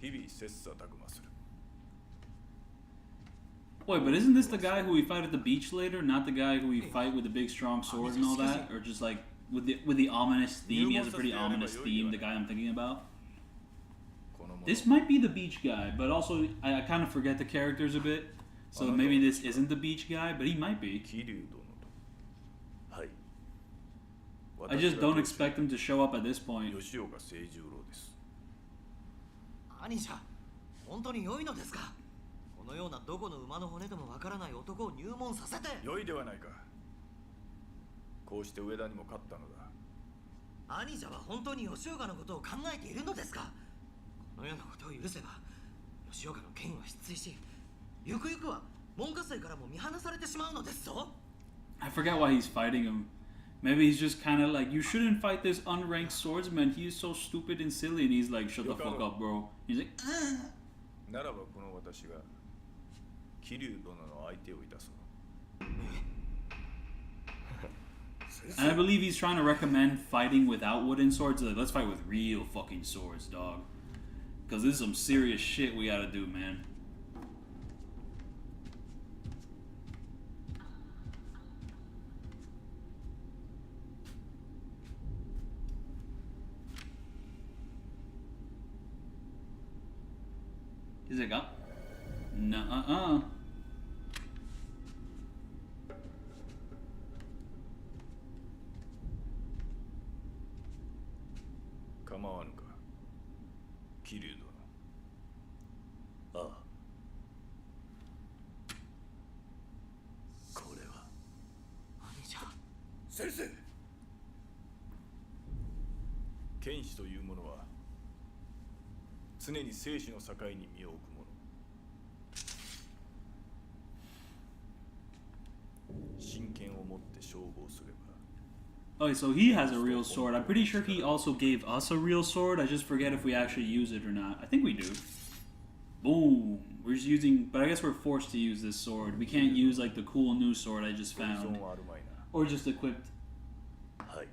日々切磋琢磨する Wait, but isn't this the guy who we fight at the beach later? Not the guy who we fight with the big strong sword and all that? Or just like with the ominous theme? He has a pretty ominous theme, the guy I'm thinking about. This might be the beach guy, but also I kind of forget the characters a bit. So maybe this isn't the beach guy, but he might be. 桐生殿とはい I just don't expect him to show up at this point. 吉岡清十郎です 兄者本当に良いのですかこのようなどこの馬の骨ともわからない男を入門させて良いではないかこうして上田にも勝ったのだ兄者は本当に吉岡のことを考えているのですかこのようなことを許せば吉岡の剣は失墜しゆくゆくは門下生からも見放されてしまうのですぞ I forget why he's fighting him. Maybe he's just kind of like, you shouldn't fight this unranked swordsman. He is so stupid and silly. And he's like, shut the fuck up, bro. He's like, ならばこの私が桐生殿の相手をいたそう And I believe he's trying to recommend fighting without wooden swords. Like, let's fight with real fucking swords, dog. Because this is some serious shit we gotta do, man. Is it up? No, 構わぬか桐生殿ああこれは兄者先生剣士というものは常に生死の境に身を置くもの真剣を持って勝負をすれば Okay, so he has a real sword. I'm pretty sure he also gave us a real sword. I just forget if we actually use it or not. I think we do. Boom. We're just using... But I guess we're forced to use this sword. We can't use, like, the cool new sword I just found. Or just equipped. はい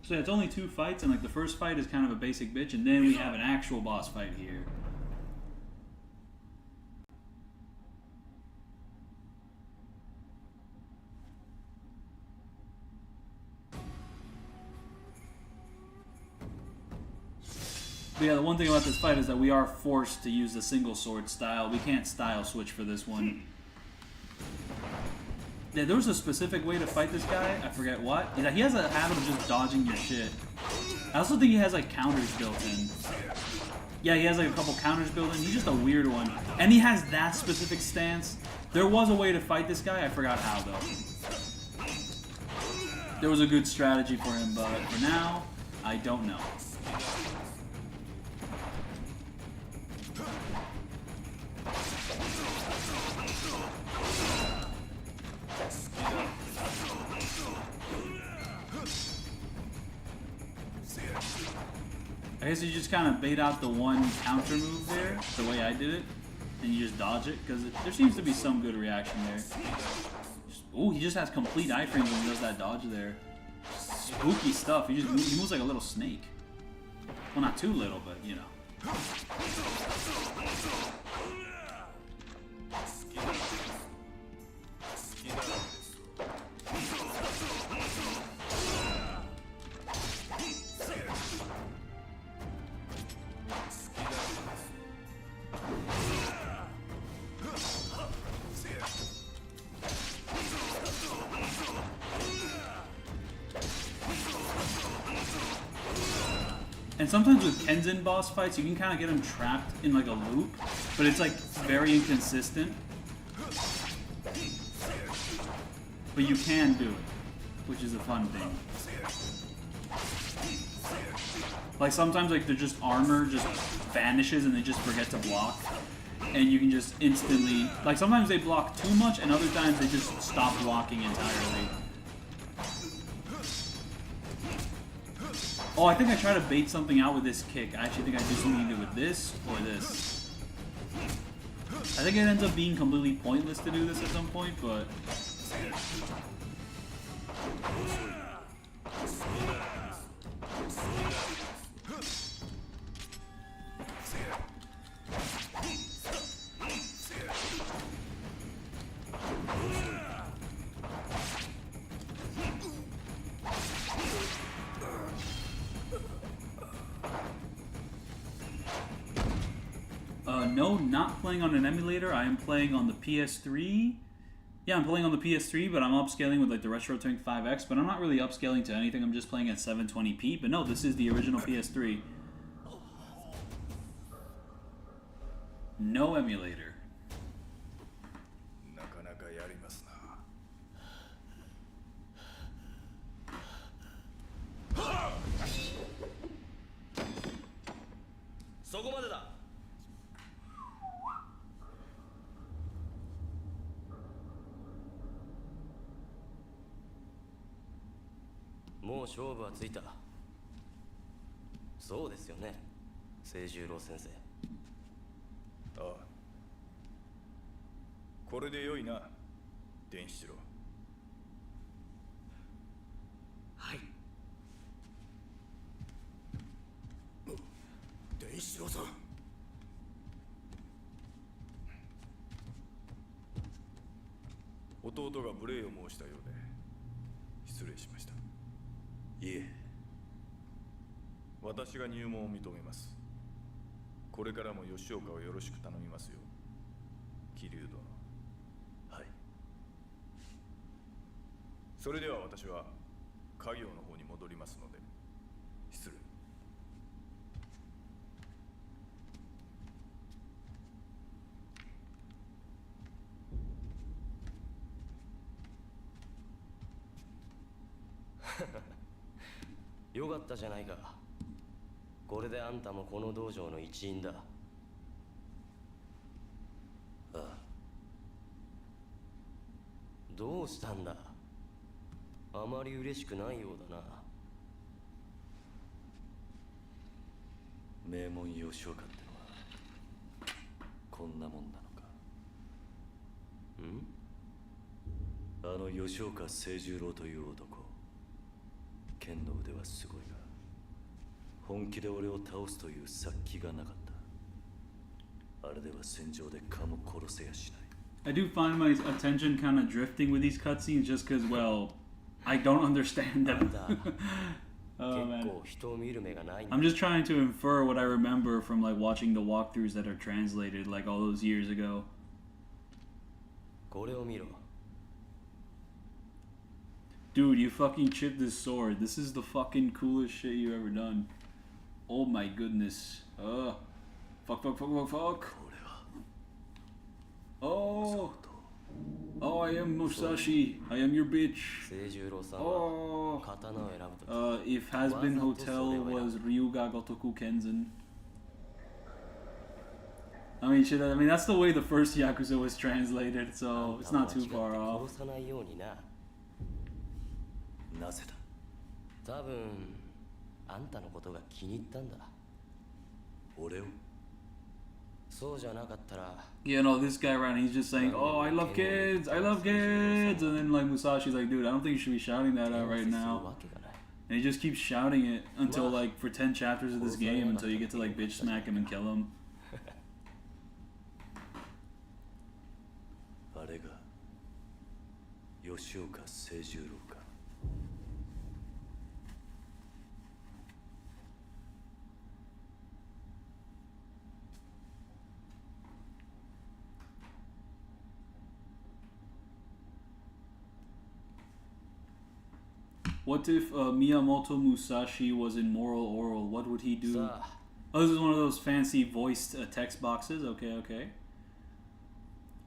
So yeah, it's only 2 fights, and, like, the first fight is kind of a basic bitch, and then we have an actual boss fight here. But yeah, the one thing about this fight is that we are forced to use the single sword style. We can't style switch for this one. Yeah, there was a specific way to fight this guy. I forget what. Yeah, he has a habit of just dodging your shit. I also think he has like counters built in. Yeah, he has like a couple counters built in. He's just a weird one. And he has that specific stance. There was a way to fight this guy. I forgot how though. There was a good strategy for him, but for now, I don't know. I guess you just kind of bait out the one counter move there, the way I did it, and you just dodge it, because there seems to be some good reaction there. Ooh, he just has complete iframes when he does that dodge there. Spooky stuff. He moves like a little snake. Well, not too little, but you know. And sometimes with Kenzan boss fights, you can kind of get him trapped in like a loop, but it's like very inconsistent. But you can do it, which is a fun thing. Like sometimes like they're just armor just vanishes and they just forget to block. And you can just instantly, like sometimes they block too much and other times they just stop blocking entirely. Oh, I think I tried to bait something out with this kick. I actually think I just need it with this or this. I think it ends up being completely pointless to do this at some point, but... No, not playing on an emulator. I am playing on the PS3. Yeah, I'm playing on the PS3, but I'm upscaling with like the Retro Tank 5X, but I'm not really upscaling to anything. I'm just playing at 720p. But no, this is the original PS3. No emulator. なかなかやりますな。そこまでだ。もう勝負はついた。そうですよね、清十郎先生。ああ、これで良いな、伝七郎。はい。伝七郎さん。弟が無礼を申したようで失礼しました。いえ、私が入門を認めます。これからも吉岡をよろしく頼みますよ、桐生殿。はい。それでは私は家業の方に戻りますので、失礼。よかったじゃないか。これであんたもこの道場の一員だ。ああ。どうしたんだ。あまり嬉しくないようだな。名門吉岡ってのはこんなもんなのか。あの吉岡清十郎という男、剣の腕はすごいが、本気で俺を倒すという殺気がなかった。あれでは戦場で蚊も殺せやしない。I do find my attention kind of drifting with these cutscenes just because, well, I don't understand them. Oh man. I'm just trying to infer what I remember from like watching the walkthroughs that are translated like all those years ago. Dude, you fucking chipped this sword. This is the fucking coolest shit you ever done. Oh my goodness. Fuck. Oh. Oh, I am Musashi. I am your bitch. Oh. If Has-Been Hotel was Ryuga Gotoku Kenzan. I mean, shit, I mean, that's the way the first Yakuza was translated, so it's not too far off. なぜだ。多分あんたのことが気に入ったんだ。俺を。そうじゃなかったら。You know, this guy around, he's just saying, "Oh, I love kids, I love kids," and then like Musashi's like, "Dude, I don't think you should be shouting that out right now." And he just keeps shouting it until like for 10 chapters of this game until you get to like bitch smack him and kill him. あれが吉岡清十郎か。What if Miyamoto Musashi was in Moral Oral? What would he do? Oh, this is one of those fancy voiced text boxes. Okay.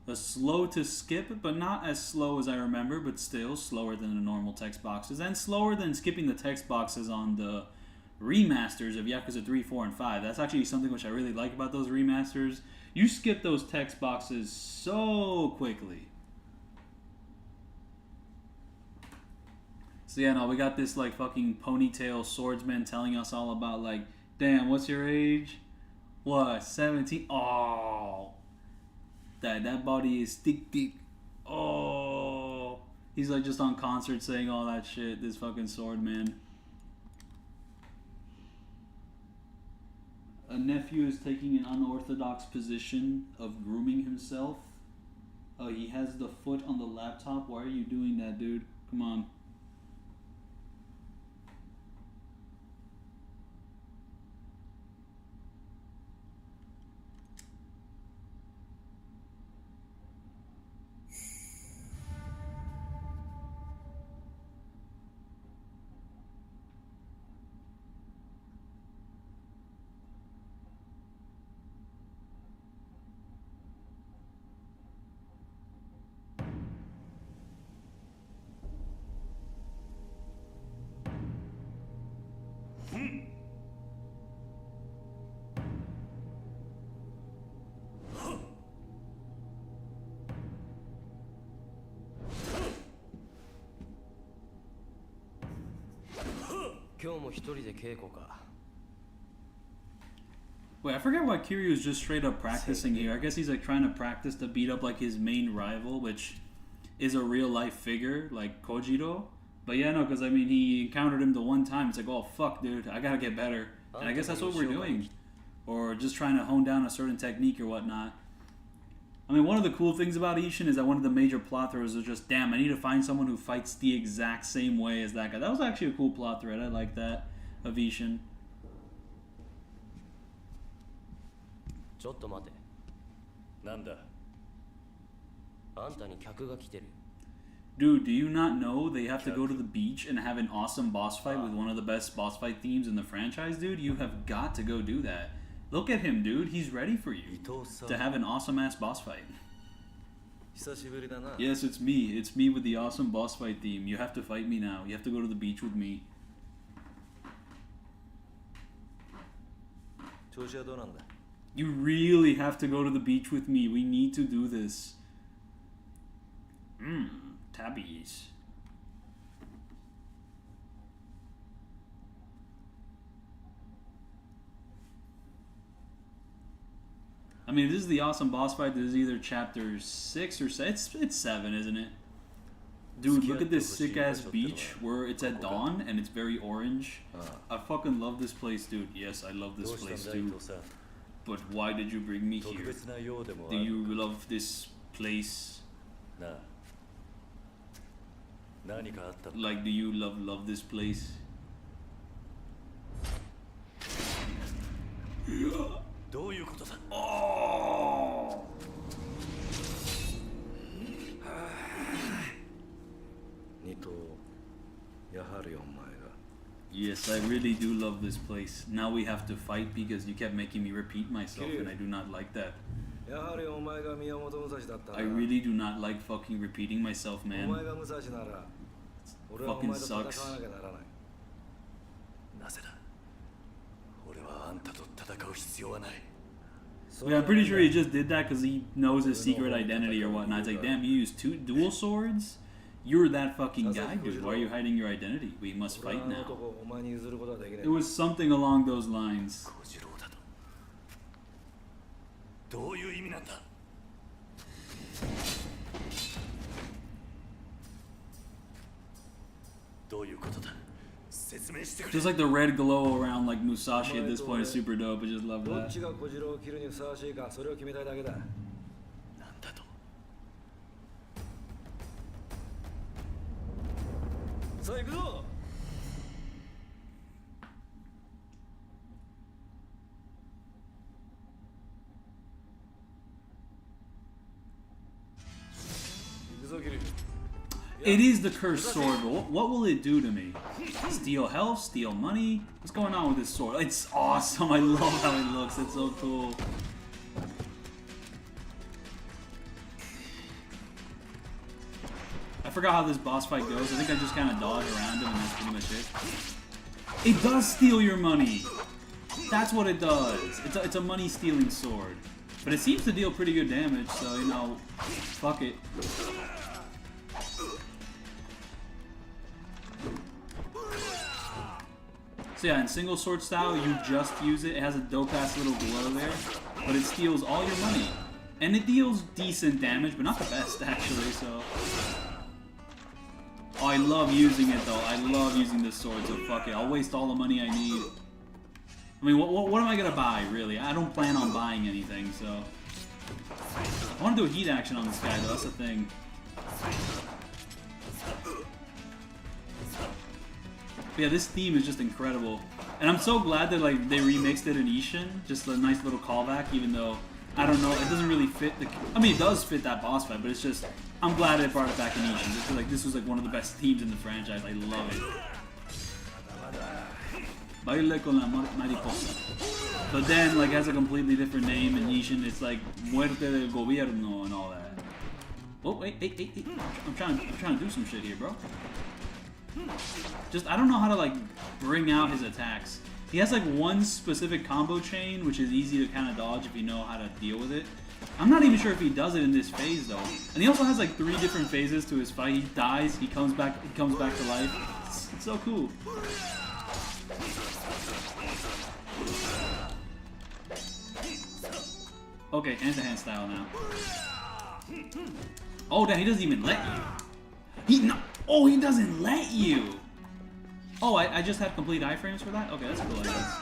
A slow to skip, but not as slow as I remember, but still slower than the normal text boxes, and slower than skipping the text boxes on the remasters of Yakuza 3, 4, and 5. That's actually something which I really like about those remasters. You skip those text boxes so quickly. So yeah, no, we got this like fucking ponytail swordsman telling us all about like, damn, what's your age? What, 17? Oh, that body is thick. Oh, he's like just on concert saying all that shit. This fucking swordman. A nephew is taking an unorthodox position of grooming himself. He has the foot on the laptop. Why are you doing that, dude? Come on. Wait, I forget why Kiryu's just straight up practicing here. I guess he's like trying to practice to beat up like his main rival, which is a real life figure like Kojiro. But yeah, no, because I mean he encountered him the one time. It's like, oh fuck, dude, I gotta get better. And I guess that's what we're doing, or just trying to hone down a certain technique or whatnot. I mean, one of the cool things about Ishin is that one of the major plot threads is just, damn, I need to find someone who fights the exact same way as that guy. That was actually a cool plot thread. I like that of Ishin. ちょっと待て。なんだ。あんたに客が来てる。 Dude, do you not know they have to go to the beach and have an awesome boss fight with one of the best boss fight themes in the franchise, dude? You have got to go do that. Look at him, dude. He's ready for you to have an awesome-ass boss fight. Yes, it's me. It's me with the awesome boss fight theme. You have to fight me now. You have to go to the beach with me. You really have to go to the beach with me. We need to do this. Tabbies. I mean, if this is the awesome boss fight, this is either chapter 6 or 7. It's 7, isn't it? Dude, look at this sick-ass beach where it's at dawn and it's very orange. I fucking love this place, dude. Yes, I love this place, too. But why did you bring me here? Do you love this place? Like, do you love this place? Oh! Yes, I really do love this place. Now we have to fight because you kept making me repeat myself and I do not like that. I really do not like fucking repeating myself, man. Fucking sucks. Yeah, I'm pretty sure he just did that because he knows his secret identity or whatnot. It's like, damn, you use 2 dual swords? You're that fucking guy, dude. Why are you hiding your identity? We must fight now. It was something along those lines. Just like the red glow around like Musashi at this point is super dope. I just love that. It is the cursed sword, but what will it do to me? Steal health? Steal money? What's going on with this sword? It's awesome. I love how it looks. It's so cool. I forgot how this boss fight goes. I think I just kind of dodge around him and that's pretty much it. It does steal your money. That's what it does. It's a money stealing sword. But it seems to deal pretty good damage, so, you know, fuck it. So yeah, in single sword style, you just use it. It has a dope-ass little glow there, but it steals all your money. And it deals decent damage, but not the best, actually, so... Oh, I love using it, though. I love using this sword, so fuck it. I'll waste all the money I need. I mean, what am I gonna buy, really? I don't plan on buying anything, so... I want to do a heat action on this guy, though. That's the thing. But yeah, this theme is just incredible. And I'm so glad that, like, they remixed it in Ishin. Just a nice little callback, even though... I don't know, it doesn't really fit the... I mean, it does fit that boss fight, but it's just... I'm glad they brought it back in Ishin. Just like, this was like one of the best themes in the franchise. I love it. Baile con la mariposa. But then, like, it has a completely different name in Ishin. It's like Muerte del Gobierno and all that. Oh, wait. I'm trying to do some shit here, bro. Just, I don't know how to, like, bring out his attacks. He has like one specific combo chain, which is easy to kind of dodge if you know how to deal with it. I'm not even sure if he does it in this phase though. And he also has like 3 different phases to his fight. He dies, he comes back to life. It's so cool. Okay, hand-to-hand style now. Oh damn, he doesn't even let you. Oh, he doesn't let you. Oh, I just have complete iframes for that? Okay, that's cool, I guess.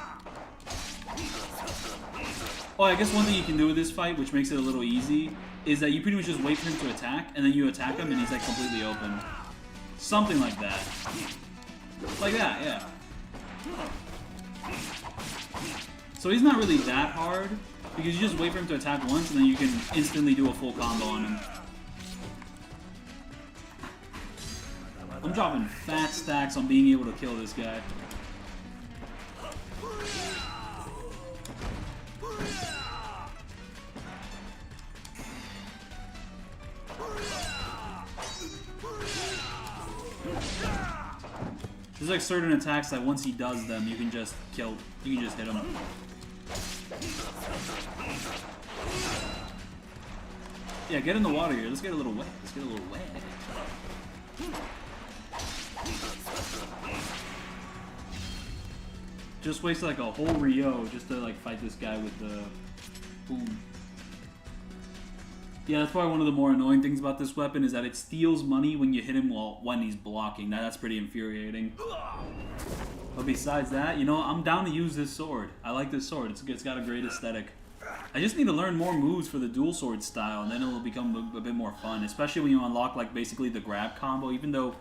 Oh, I guess one thing you can do with this fight, which makes it a little easy, is that you pretty much just wait for him to attack, and then you attack him, and he's like completely open. Something like that. Like that, yeah. So he's not really that hard, because you just wait for him to attack once, and then you can instantly do a full combo on him. I'm dropping fat stacks on being able to kill this guy. There's like certain attacks that once he does them, you can just hit him. Yeah, get in the water here. Let's get a little wet. Just wasted like a whole Ryo just to like fight this guy with the boom. Yeah, that's probably one of the more annoying things about this weapon is that it steals money when you hit him when he's blocking. That's pretty infuriating. But besides that, you know, I'm down to use this sword. I like this sword. It's got a great aesthetic. I just need to learn more moves for the dual sword style, and then it'll become a bit more fun, especially when you unlock like basically the grab combo, even though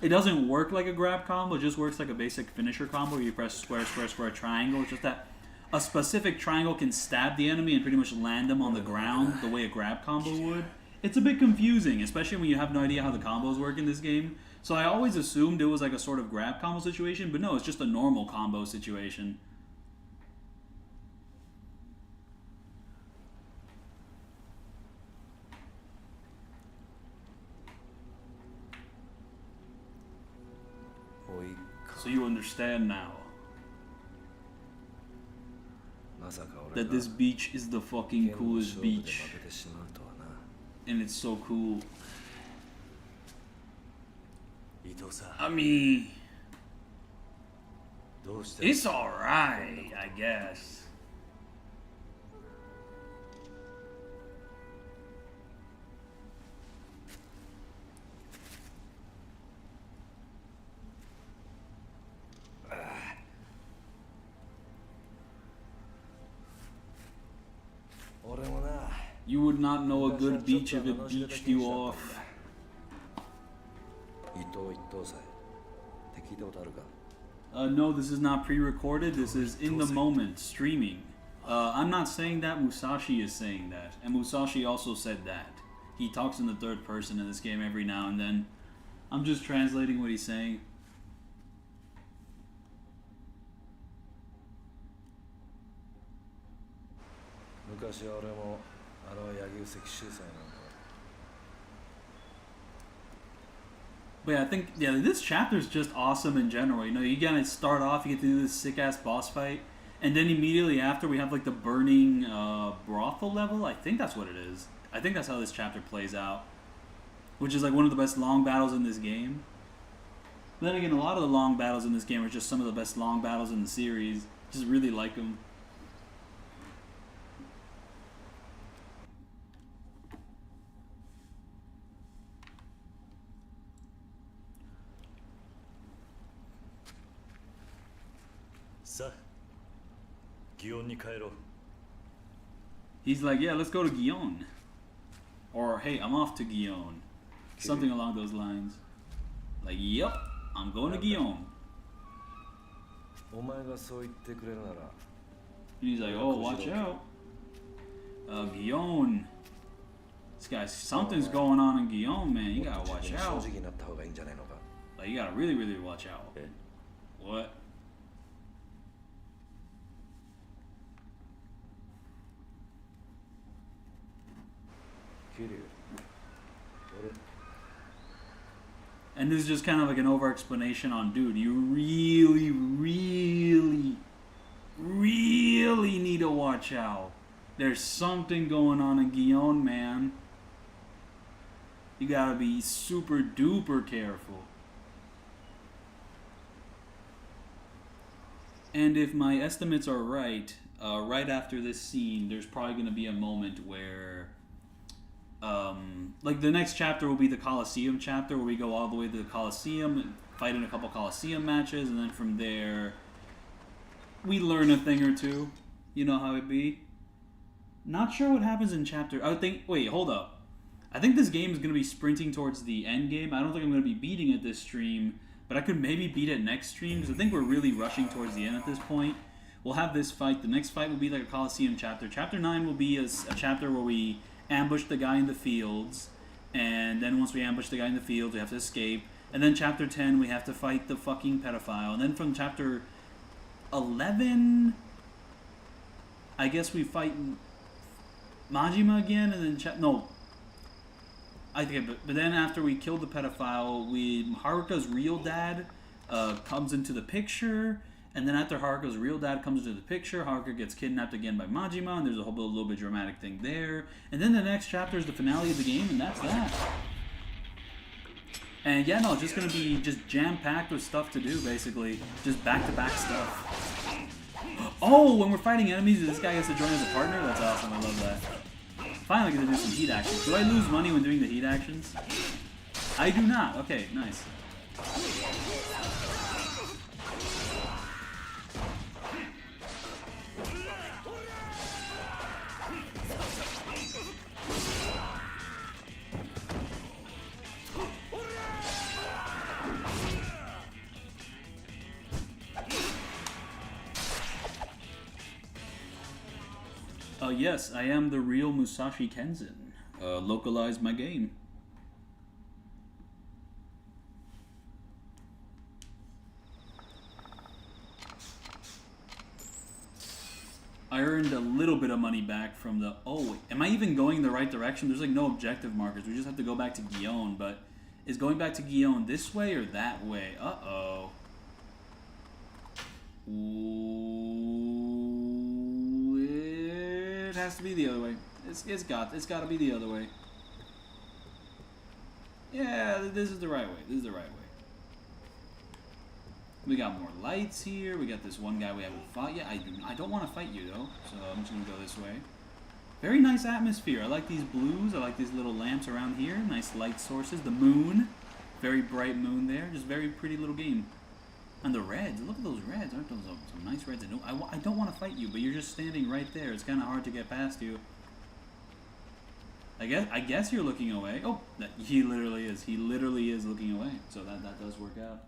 it doesn't work like a grab combo, it just works like a basic finisher combo where you press square, square, square, triangle. It's just that a specific triangle can stab the enemy and pretty much land them on the ground the way a grab combo would. It's a bit confusing, especially when you have no idea how the combos work in this game. So I always assumed it was like a sort of grab combo situation, but no, it's just a normal combo situation. So you understand now that this beach is the fucking coolest beach. And it's so cool. I mean, it's alright, I guess. You would not know a good beach if it beached you off. No, this is not pre-recorded. This is in the moment, streaming. I'm not saying that. Musashi is saying that. And Musashi also said that. He talks in the third person in this game every now and then. I'm just translating what he's saying. But yeah, I think, this chapter is just awesome in general. You know, you gotta start off, you get to do this sick-ass boss fight, and then immediately after we have, like, the burning brothel level. I think that's what it is. I think that's how this chapter plays out. Which is, like, one of the best long battles in this game. But then again, a lot of the long battles in this game are just some of the best long battles in the series. Just really like them. He's like, yeah, let's go to Gion. Or, hey, I'm off to Gion. Something along those lines. Like, yep, I'm going to Gion. And he's like, oh, watch out. Gion. This guy, something's going on in Gion, man. You gotta watch out. Like, you gotta really, really watch out. What? And this is just kind of like an over explanation on, dude, you really, really, really need to watch out. There's something going on in Gion, man. You gotta be super duper careful. And if my estimates are right, right after this scene, there's probably gonna be a moment where like the next chapter will be the Coliseum chapter, where we go all the way to the Coliseum, fight in a couple Coliseum matches, and then from there we learn a thing or two. You know how it be. Not sure what happens in chapter. I think. Wait, hold up. I think this game is going to be sprinting towards the end game. I don't think I'm going to be beating it this stream, but I could maybe beat it next stream, because I think we're really rushing towards the end at this point. We'll have this fight. The next fight will be like a Coliseum chapter. Chapter 9 will be a chapter where we ambush the guy in the fields, and then once we ambush the guy in the fields, we have to escape. And then chapter 10, we have to fight the fucking pedophile. And then from chapter 11, I guess we fight Majima again, and then no. I think, but then after we kill the pedophile, Haruka's real dad comes into the picture. And then after Haruka's real dad comes into the picture, Haruka gets kidnapped again by Majima, and there's a whole little bit dramatic thing there. And then the next chapter is the finale of the game, and that's that. And yeah, no, it's just going to be just jam-packed with stuff to do, basically. Just back-to-back stuff. Oh, when we're fighting enemies, this guy gets to join as a partner? That's awesome, I love that. Finally get to do some heat actions. Do I lose money when doing the heat actions? I do not. Okay, nice. Yes, I am the real Musashi Kenzan. Localize my game. I earned a little bit of money back from the... Oh, wait, am I even going in the right direction? There's like no objective markers. We just have to go back to Gion, but is going back to Gion this way or that way? Uh-oh. It has to be the other way. It's got to be the other way. Yeah, this is the right way. This is the right way. We got more lights here. We got this one guy we haven't fought yet. I don't want to fight you though, so I'm just gonna go this way. Very nice atmosphere. I like these blues. I like these little lamps around here. Nice light sources. The moon, very bright moon there. Just very pretty little game. And the reds, look at those reds. Aren't those some nice reds? I don't want to fight you, but you're just standing right there. It's kind of hard to get past you. I guess you're looking away. Oh, he literally is. He literally is looking away. So that does work out.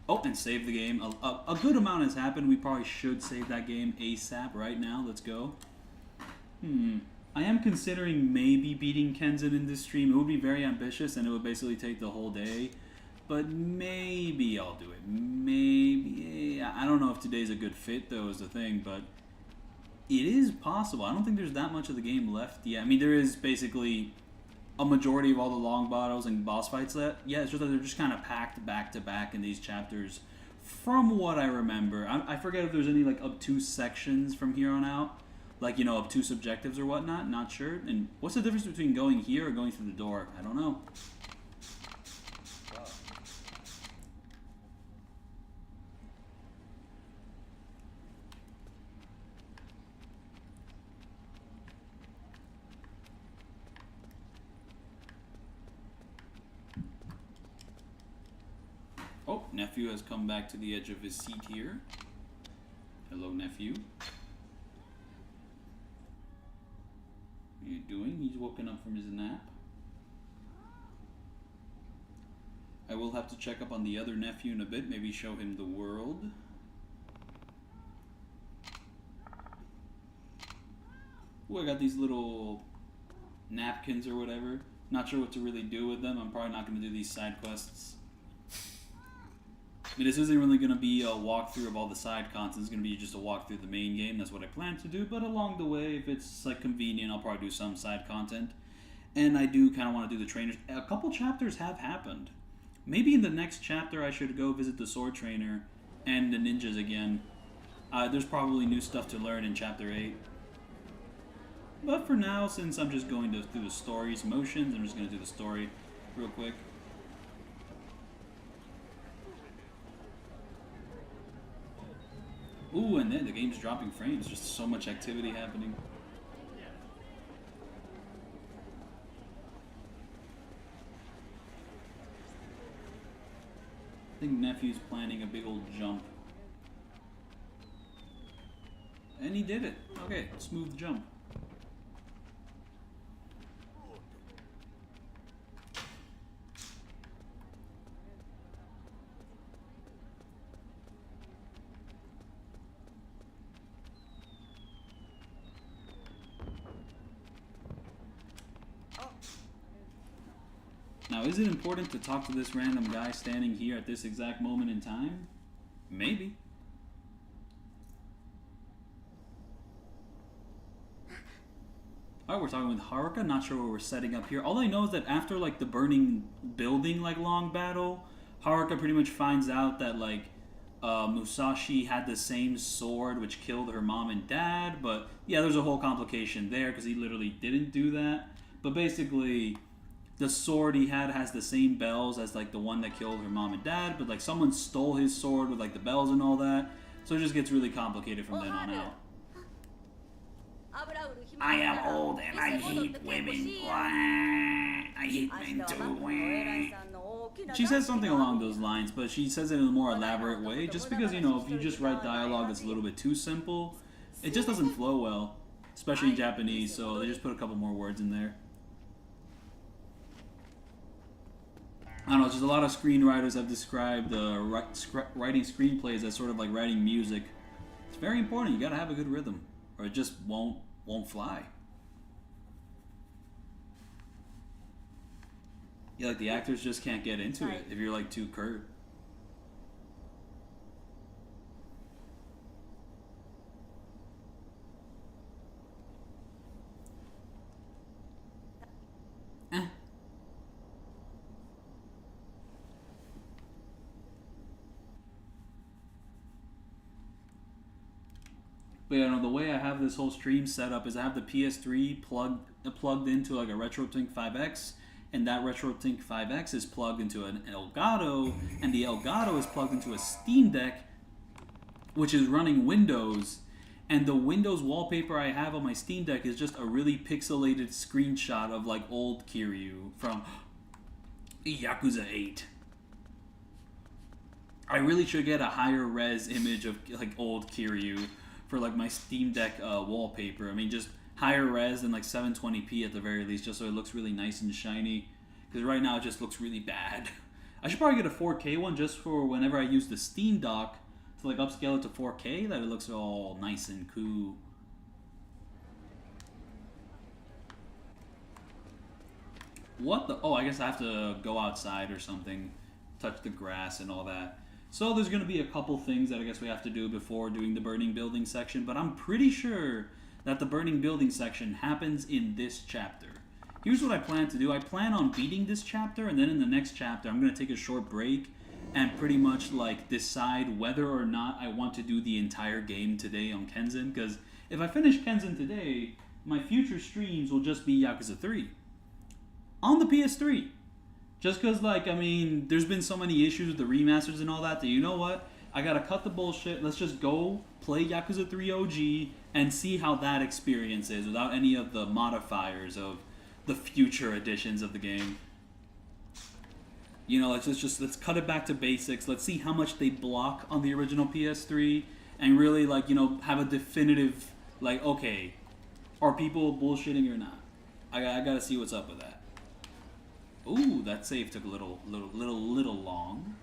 Oh, and save the game. A good amount has happened. We probably should save that game ASAP right now. Let's go. I am considering maybe beating Kenzan in this stream. It would be very ambitious, and it would basically take the whole day. But maybe I'll do it. Maybe. I don't know if today's a good fit, though, is the thing. But It is possible. I don't think there's that much of the game left yet. I mean, there is basically a majority of all the long battles and boss fights that, yeah, it's just that they're just kind of packed back to back in these chapters from what I remember. I forget if there's any like obtuse sections from here on out, like, you know, obtuse objectives or whatnot, not sure. And what's the difference between going here or going through the door? I don't know. Oh, nephew has come back to the edge of his seat here. Hello, nephew. What are you doing? He's woken up from his nap. I will have to check up on the other nephew in a bit, maybe show him the world. Ooh, I got these little napkins or whatever. Not sure what to really do with them. I'm probably not going to do these side quests. I mean, this isn't really going to be a walkthrough of all the side content. It's going to be just a walkthrough of the main game. That's what I plan to do. But along the way, if it's like convenient, I'll probably do some side content. And I do kind of want to do the trainers. A couple chapters have happened. Maybe in the next chapter, I should go visit the sword trainer and the ninjas again. There's probably new stuff to learn in chapter 8. But for now, since I'm just going to do the story's motions, I'm just going to do the story real quick. Ooh, and then the game's dropping frames. Just so much activity happening. I think nephew's planning a big old jump. And he did it. Okay, smooth jump. Now, is it important to talk to this random guy standing here at this exact moment in time? Maybe. Alright, we're talking with Haruka. Not sure what we're setting up here. All I know is that after, like, the burning building, like, long battle, Haruka pretty much finds out that, like, Musashi had the same sword which killed her mom and dad. But, yeah, there's a whole complication there because he literally didn't do that. But basically, the sword he had has the same bells as, like, the one that killed her mom and dad. But, like, someone stole his sword with, like, the bells and all that. So it just gets really complicated from then on out. I am old and I hate women. I hate men too. She says something along those lines, but she says it in a more elaborate way. Just because, you know, if you just write dialogue that's a little bit too simple, it just doesn't flow well. Especially in Japanese, so they just put a couple more words in there. I don't know, just a lot of screenwriters have described writing screenplays as sort of like writing music. It's very important. You gotta have a good rhythm, or it just won't fly. Yeah, like the actors just can't get into it if you're like too curt. But you know, the way I have this whole stream set up is I have the PS3 plugged into like a RetroTink 5X, and that RetroTink 5X is plugged into an Elgato, and the Elgato is plugged into a Steam Deck, which is running Windows, and the Windows wallpaper I have on my Steam Deck is just a really pixelated screenshot of like old Kiryu from Yakuza 8. I really should get a higher res image of like old Kiryu for like my Steam Deck wallpaper. I mean, just higher res than like 720p at the very least, just so it looks really nice and shiny. Because right now it just looks really bad. I should probably get a 4K one just for whenever I use the Steam Dock to like upscale it to 4K, that it looks all nice and cool. What the? Oh, I guess I have to go outside or something, touch the grass and all that. So there's going to be a couple things that I guess we have to do before doing the burning building section, but I'm pretty sure that the burning building section happens in this chapter. Here's what I plan to do. I plan on beating this chapter, and then in the next chapter I'm going to take a short break and pretty much like decide whether or not I want to do the entire game today on Kenzan, because if I finish Kenzan today, my future streams will just be Yakuza 3 on the PS3. Just because, like, I mean, there's been so many issues with the remasters and all that you know what? I gotta cut the bullshit. Let's just go play Yakuza 3 OG and see how that experience is without any of the modifiers of the future editions of the game. You know, let's cut it back to basics. Let's see how much they block on the original PS3 and really, like, you know, have a definitive, like, okay, are people bullshitting or not? I gotta see what's up with that. Ooh, that save took a little long.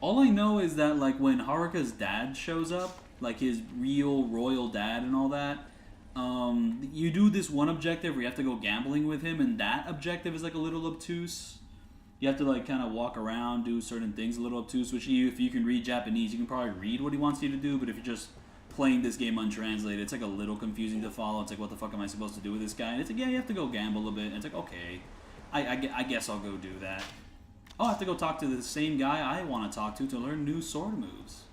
All I know is that, like, when Haruka's dad shows up, like his real royal dad and all that, you do this one objective where you have to go gambling with him, and that objective is like a little obtuse. You have to like kind of walk around, do certain things a little obtuse, which if you can read Japanese, you can probably read what he wants you to do, but if you're just playing this game untranslated, it's like a little confusing to follow. It's like, what the fuck am I supposed to do with this guy? And it's like, yeah, you have to go gamble a bit. And it's like, okay, I guess I'll go do that. Oh, I have to go talk to the same guy I want to talk to learn new sword moves.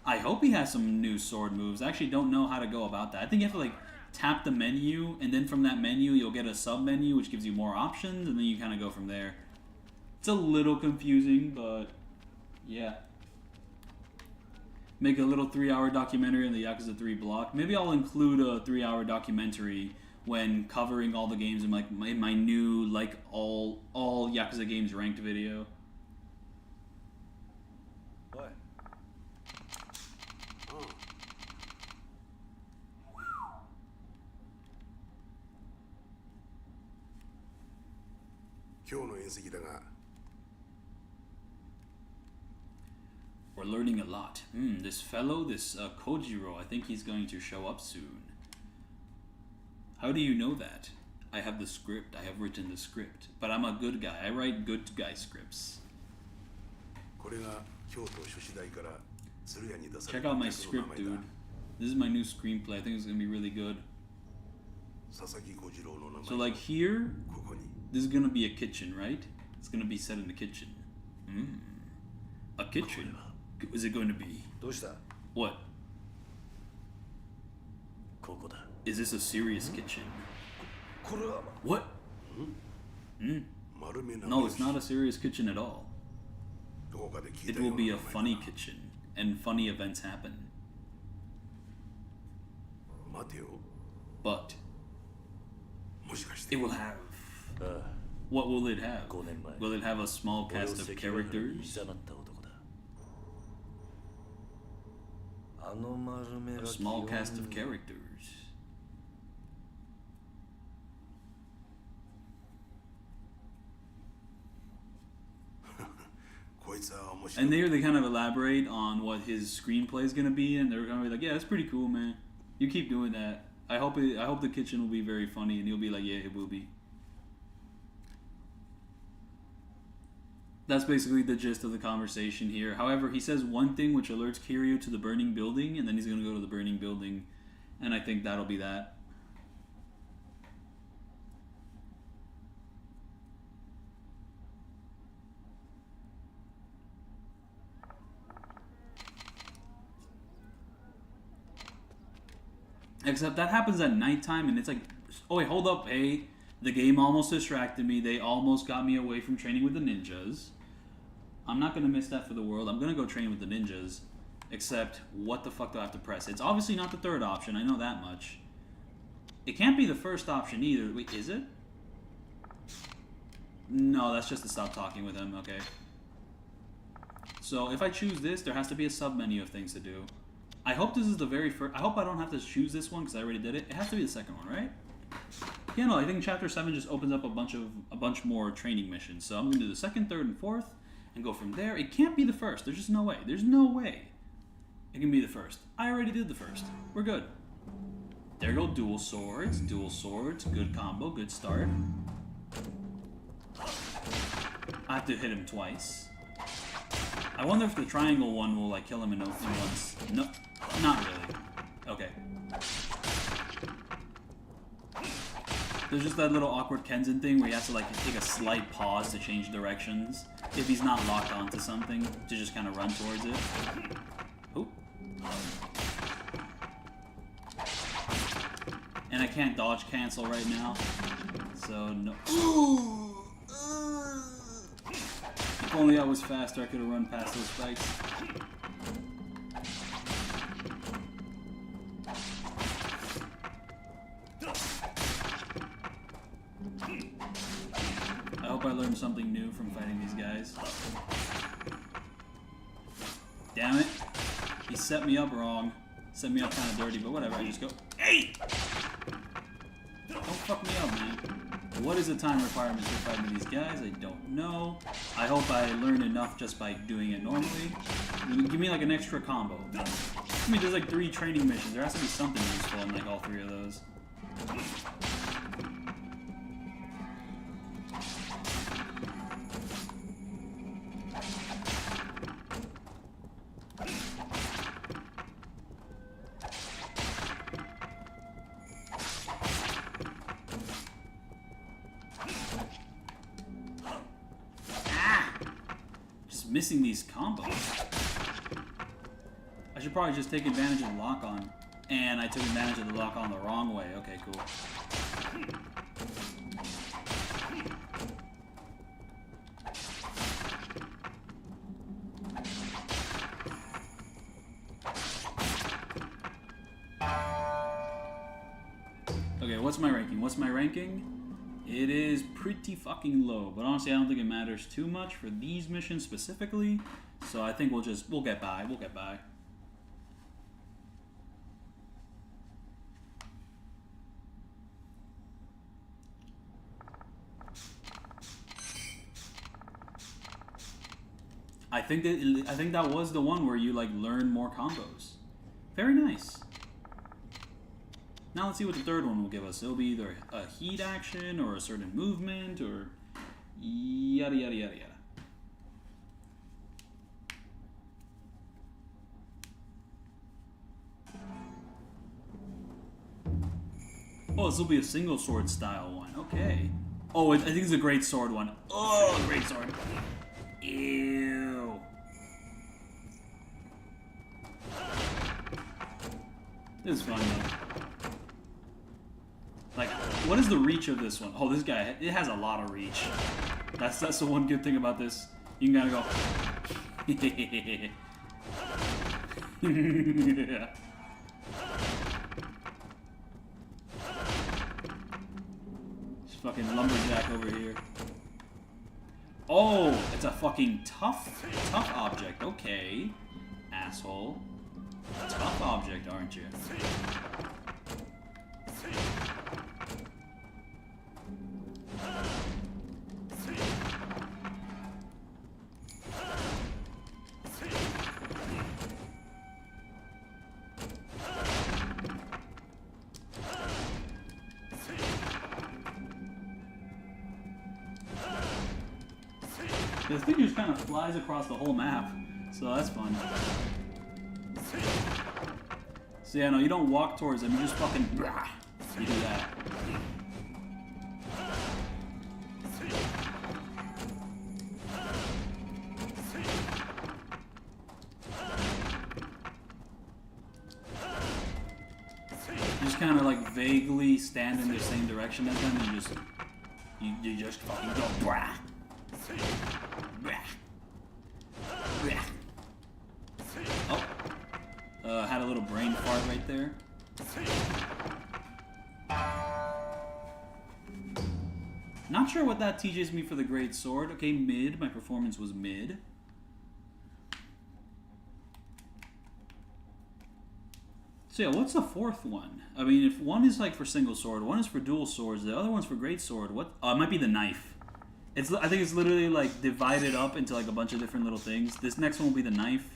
I hope he has some new sword moves. I actually don't know how to go about that. I think you have to like tap the menu, and then from that menu you'll get a sub menu which gives you more options, and then you kind of go from there. It's a little confusing, but yeah. Make a little 3-hour documentary on the Yakuza 3 block. Maybe I'll include a 3-hour documentary when covering all the games in like my new like all Yakuza games ranked video. What? 今日の宴席だが We're learning a lot. This fellow, this Kojiro, I think he's going to show up soon. How do you know that? I have the script. I have written the script. But I'm a good guy. I write good guy scripts. これが京都書士大から鶴屋に出さ Check れた out my 客の script, 名前 dude. だ This is my new screenplay. I think it's going to be really good. 佐々木小次郎の名 So 前 like here, ここに this is going to be a kitchen, right? It's going to be set in the kitchen. A kitchen? Is it going to be? どうした What? ここだ Is this a serious kitchen? これは What? 丸めな No, it's not a serious kitchen at all. どこかで聞い It たよ will う be な a 名 funny 前だ kitchen, and funny events happen. 待てよ But もしかして it will have... ああ What will it have? 5年前 Will it have a small 俺を cast of 関ヶ原に characters? 誘った男だあの丸め A が small 基本 cast of characters. こいつは面白い And there they kind of elaborate on what his screenplay is going to be, and they're going to be like, yeah, that's pretty cool, man. You keep doing that. I hope the kitchen will be very funny, and he'll be like, yeah, it will be. That's basically the gist of the conversation here. However, he says one thing which alerts Kiryu to the burning building, and then he's going to go to the burning building, and I think that'll be that. Except that happens at nighttime, and it's like, oh wait, hold up, hey, the game almost distracted me. They almost got me away from training with the ninjas. I'm not gonna miss that for the world. I'm gonna go train with the ninjas. Except, what the fuck do I have to press? It's obviously not the third option, I know that much. It can't be the first option either. Wait, is it? No, that's just to stop talking with him, okay. So, if I choose this, there has to be a sub-menu of things to do. I hope this is the very first... I hope I don't have to choose this one, because I already did it. It has to be the second one, right? Yeah, no, I think Chapter 7 just opens up a bunch more training missions. So I'm going to do the second, third, and fourth, and go from there. It can't be the first. There's just no way. There's no way it can be the first. I already did the first. We're good. There go dual swords. Dual swords. Good combo. Good start. have to hit him twice. I wonder if the triangle one will like kill him in once. No, not really. Okay. There's just that little awkward Kenzan thing where he has to like take a slight pause to change directions if he's not locked onto something to just kind of run towards it. Oh. And I can't dodge cancel right now, so no. If only I was faster, I could have run past those spikes. I hope I learned something new from fighting these guys. Damn it. He set me up wrong. Set me up kind of dirty, but whatever, I just go, hey! Don't fuck me up, man. What is the time requirement for fighting these guys? I don't know. I hope I learned enough just by doing it normally. Give me like an extra combo. I mean, there's like 3 training missions. There has to be something useful in like all 3 of those. Missing these combos. I should probably just take advantage of the lock-on. And I took advantage of the lock-on the wrong way. Okay, cool. Okay, what's my ranking? What's my ranking? It is pretty fucking low, but honestly I don't think it matters too much for these missions specifically, so I think we'll get by, I think that was the one where you like learn more combos. Very nice. Now let's see what the third one will give us. It'll be either a heat action or a certain movement or yada yada yada yada. Oh, this will be a single sword style one. Okay. Oh, I think it's a great sword one. Oh, great sword. Ew. This is fun though. Like, what is the reach of this one? Oh, this guy, it has a lot of reach. That's the one good thing about this. You can kind of go. Yeah. Just fucking lumberjack over here. Oh, it's a fucking tough object. Okay, asshole. Tough object, aren't you? This thing just kind of flies across the whole map, so that's fun. So yeah, no, you don't walk towards them, you just fucking... You do that. You just kind of like vaguely stand in the same direction as them, and you just fucking go brah. Oh, had a little brain fart right there. Not sure what that teaches me for the great sword. Okay, mid. My performance was mid. So yeah, what's the fourth one? I mean, if one is like for single sword, one is for dual swords, the other one's for great sword. What? Oh, it might be the knife. I think it's literally like divided up into like a bunch of different little things. This next one will be the knife.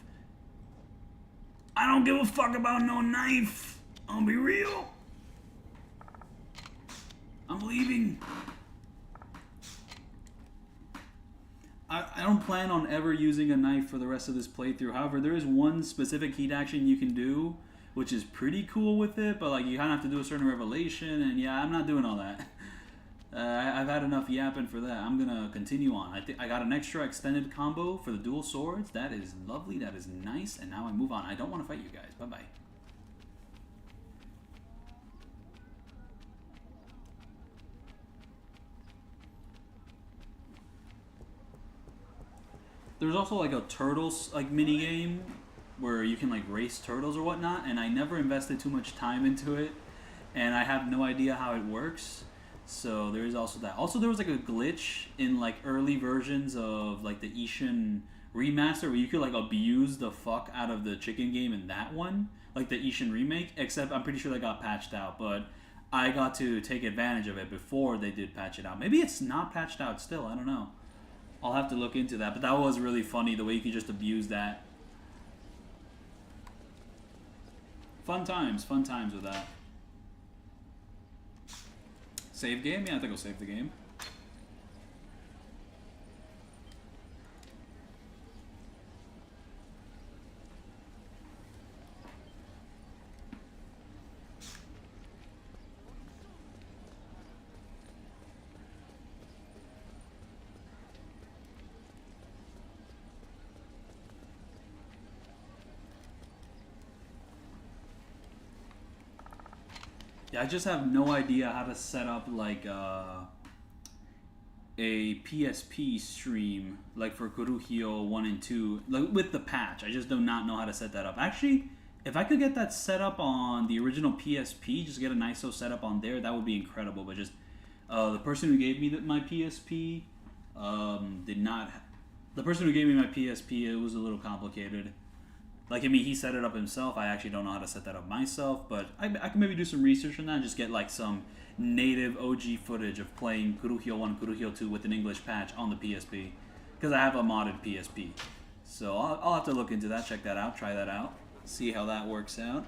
I don't give a fuck about no knife. I'll be real. I'm leaving. I don't plan on ever using a knife for the rest of this playthrough. However, there is one specific heat action you can do, which is pretty cool with it, but like you kind of have to do a certain revelation, and yeah, I'm not doing all that. I've had enough yapping for that. I'm gonna continue on. I got an extra extended combo for the dual swords. That is lovely. That is nice. And now I move on. I don't want to fight you guys. Bye bye. There's also like a turtles like mini game where you can like race turtles or whatnot, and I never invested too much time into it, and I have no idea how it works. So there is also that. Also, there was like a glitch in like early versions of like the Ishin remaster where you could like abuse the fuck out of the chicken game in that one, like the Ishin remake. Except I'm pretty sure that got patched out, but I got to take advantage of it before they did patch it out. Maybe it's not patched out still. I don't know. I'll have to look into that. But that was really funny the way you could just abuse that. Fun times with that. Save game? Yeah, I think I'll save the game. Yeah, I just have no idea how to set up like a PSP stream like for Kuruhyo 1 and 2 like, with the patch. I just do not know how to set that up. Actually, if I could get that set up on the original PSP, just get an ISO set up on there, that would be incredible. But just the person who gave me my PSP did not. The person who gave me my PSP, it was a little complicated. Like, I mean, he set it up himself. I actually don't know how to set that up myself, but I can maybe do some research on that and just get, like, some native OG footage of playing Kuruhyo 1 and Kuruhyo 2 with an English patch on the PSP. Because I have a modded PSP. So I'll have to look into that, check that out, try that out, see how that works out.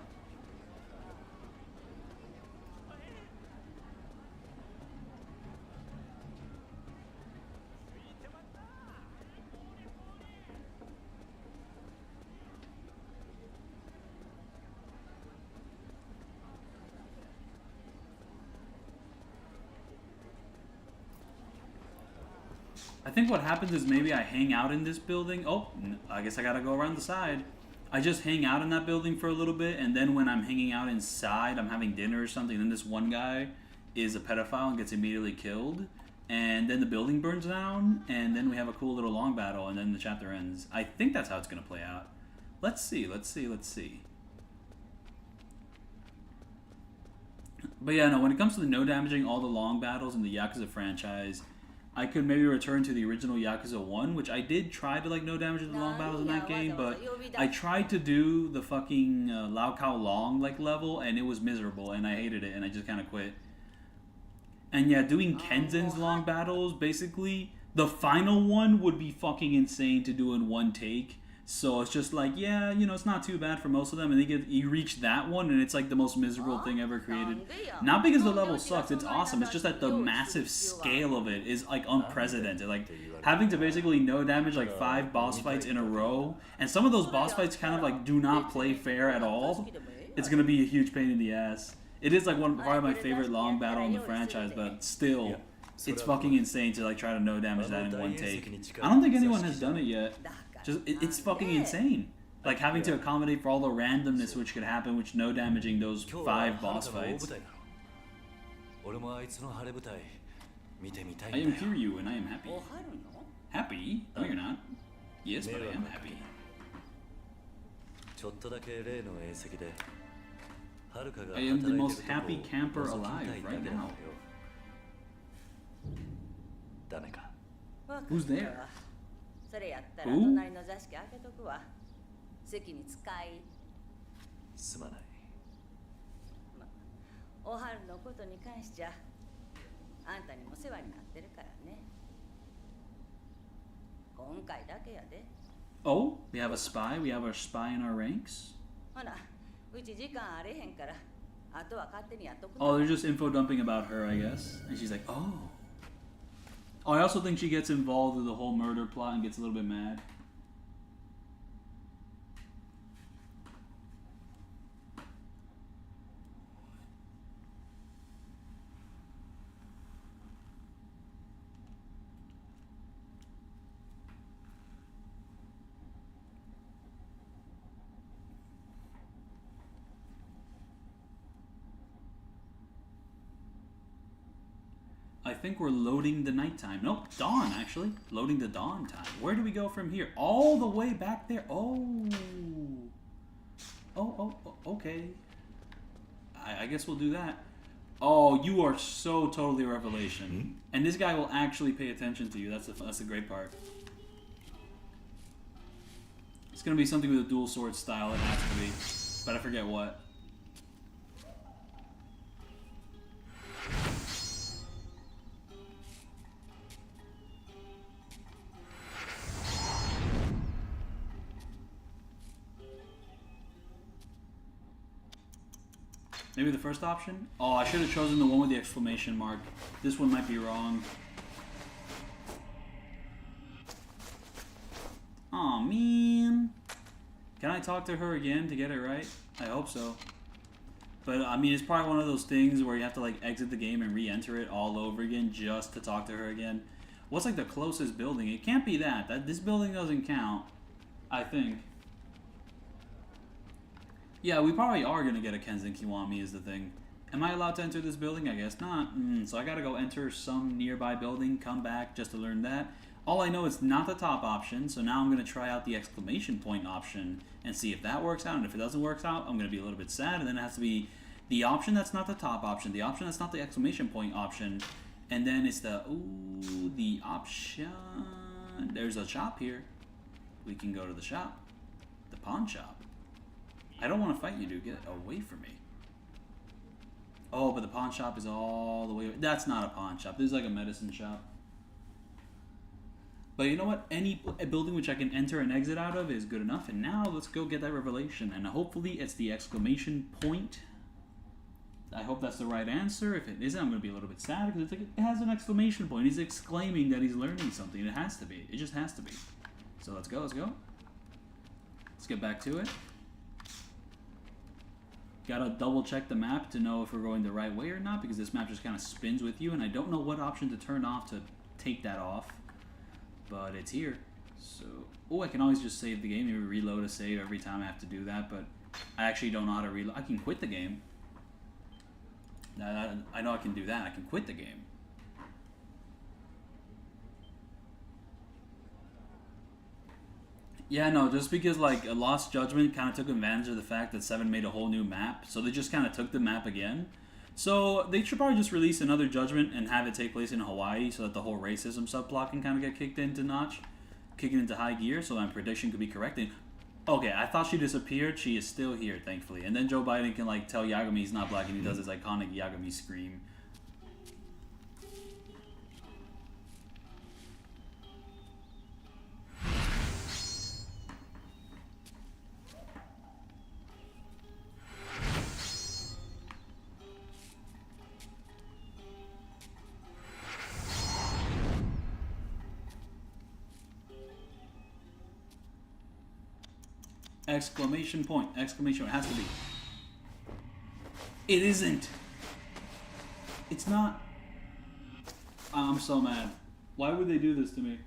I think what happens is maybe I hang out in this building. Oh, I guess I gotta go around the side. I just hang out in that building for a little bit, and then when I'm hanging out inside, I'm having dinner or something, and then this one guy is a pedophile and gets immediately killed, and then the building burns down, and then we have a cool little long battle, and then the chapter ends. I think that's how it's gonna play out. Let's see. But yeah, no, when it comes to the no damaging all the long battles in the Yakuza franchise, I could maybe return to the original Yakuza 1, which I did try to like no damage the long battles in that game, but I tried to do the fucking Lao Kao Long like level, and it was miserable, and I hated it, and I just kind of quit. And yeah, doing Kenzan's long battles, basically, the final one would be fucking insane to do in one take. So it's just like, yeah, you know, it's not too bad for most of them, and then you reach that one, and it's like the most miserable thing ever created. Not because the level sucks, it's awesome, it's just that the massive scale of it is like unprecedented. Like, having to basically no damage like 5 boss fights in a row, and some of those boss fights kind of like do not play fair at all, it's gonna be a huge pain in the ass. It is like probably my favorite long battle in the franchise, but still, it's fucking insane to like try to no damage that in one take. I don't think anyone has done it yet. Just it's fucking insane. Like having to accommodate for all the randomness which could happen, which no damaging those 5 boss fights. I am Kiryu and I am happy. Happy? No, you're not. Yes, but I am happy. I am the most happy camper alive right now. Who's there? それやったら隣の座敷開けとくわ。席に使い。すまない。おはるのことに関しちゃ、あんたにも世話になってるからね。今回だけやで。Oh, we have a spy. We have a spy in our ranks. ほな、うち時間あれへんから、あとは勝手にやっとく。Oh, they're just info dumping about her, I guess. And she's like, oh. Oh, I also think she gets involved with the whole murder plot and gets a little bit mad. I think we're loading the nighttime. Nope, dawn, actually. Loading the dawn time. Where do we go from here? All the way back there. Oh. Oh, okay. I guess we'll do that. Oh, you are so totally a revelation. And this guy will actually pay attention to you. That's the great part. It's going to be something with a dual sword style. It has to be. But I forget what. Maybe the first option? Oh, I should have chosen the one with the exclamation mark. This one might be wrong. Aw, man. Can I talk to her again to get it right? I hope so. But, I mean, it's probably one of those things where you have to, like, exit the game and re-enter it all over again just to talk to her again. What's, like, the closest building? It can't be that. This building doesn't count, I think. Yeah, we probably are going to get a Kenzan Kiwami is the thing. Am I allowed to enter this building? I guess not. So I got to go enter some nearby building, come back just to learn that. All I know is not the top option, so now I'm going to try out the exclamation point option and see if that works out. And if it doesn't work out, I'm going to be a little bit sad. And then it has to be the option that's not the top option, the option that's not the exclamation point option. And then it's the option. There's a shop here. We can go to the shop. The pawn shop. I don't want to fight you, dude. Get away from me. Oh, but the pawn shop is all the way... That's not a pawn shop. This is like a medicine shop. But you know what? Any building which I can enter and exit out of is good enough. And now let's go get that revelation. And hopefully it's the exclamation point. I hope that's the right answer. If it isn't, I'm going to be a little bit sad because it's like it has an exclamation point. He's exclaiming that he's learning something. It has to be. It just has to be. So let's go. Let's go. Let's get back to it. Gotta double check the map to know if we're going the right way or not, because this map just kind of spins with you, and I don't know what option to turn off to take that off. But it's here. So, I can always just save the game, maybe reload a save every time I have to do that, but I actually don't know how to reload. I can quit the game. I know I can do that. I can quit the game. Yeah, no, just because, like, a Lost Judgment kind of took advantage of the fact that 7 made a whole new map, so they just kind of took the map again. So they should probably just release another Judgment and have it take place in Hawaii so that the whole racism subplot can kind of get kicked into high gear, so my prediction could be corrected. Okay, I thought she disappeared. She is still here, thankfully. And then Joe Biden can, like, tell Yagami he's not black, and he does his iconic Yagami scream. Exclamation point. Exclamation point. It has to be. It isn't. It's not. I'm so mad. Why would they do this to me?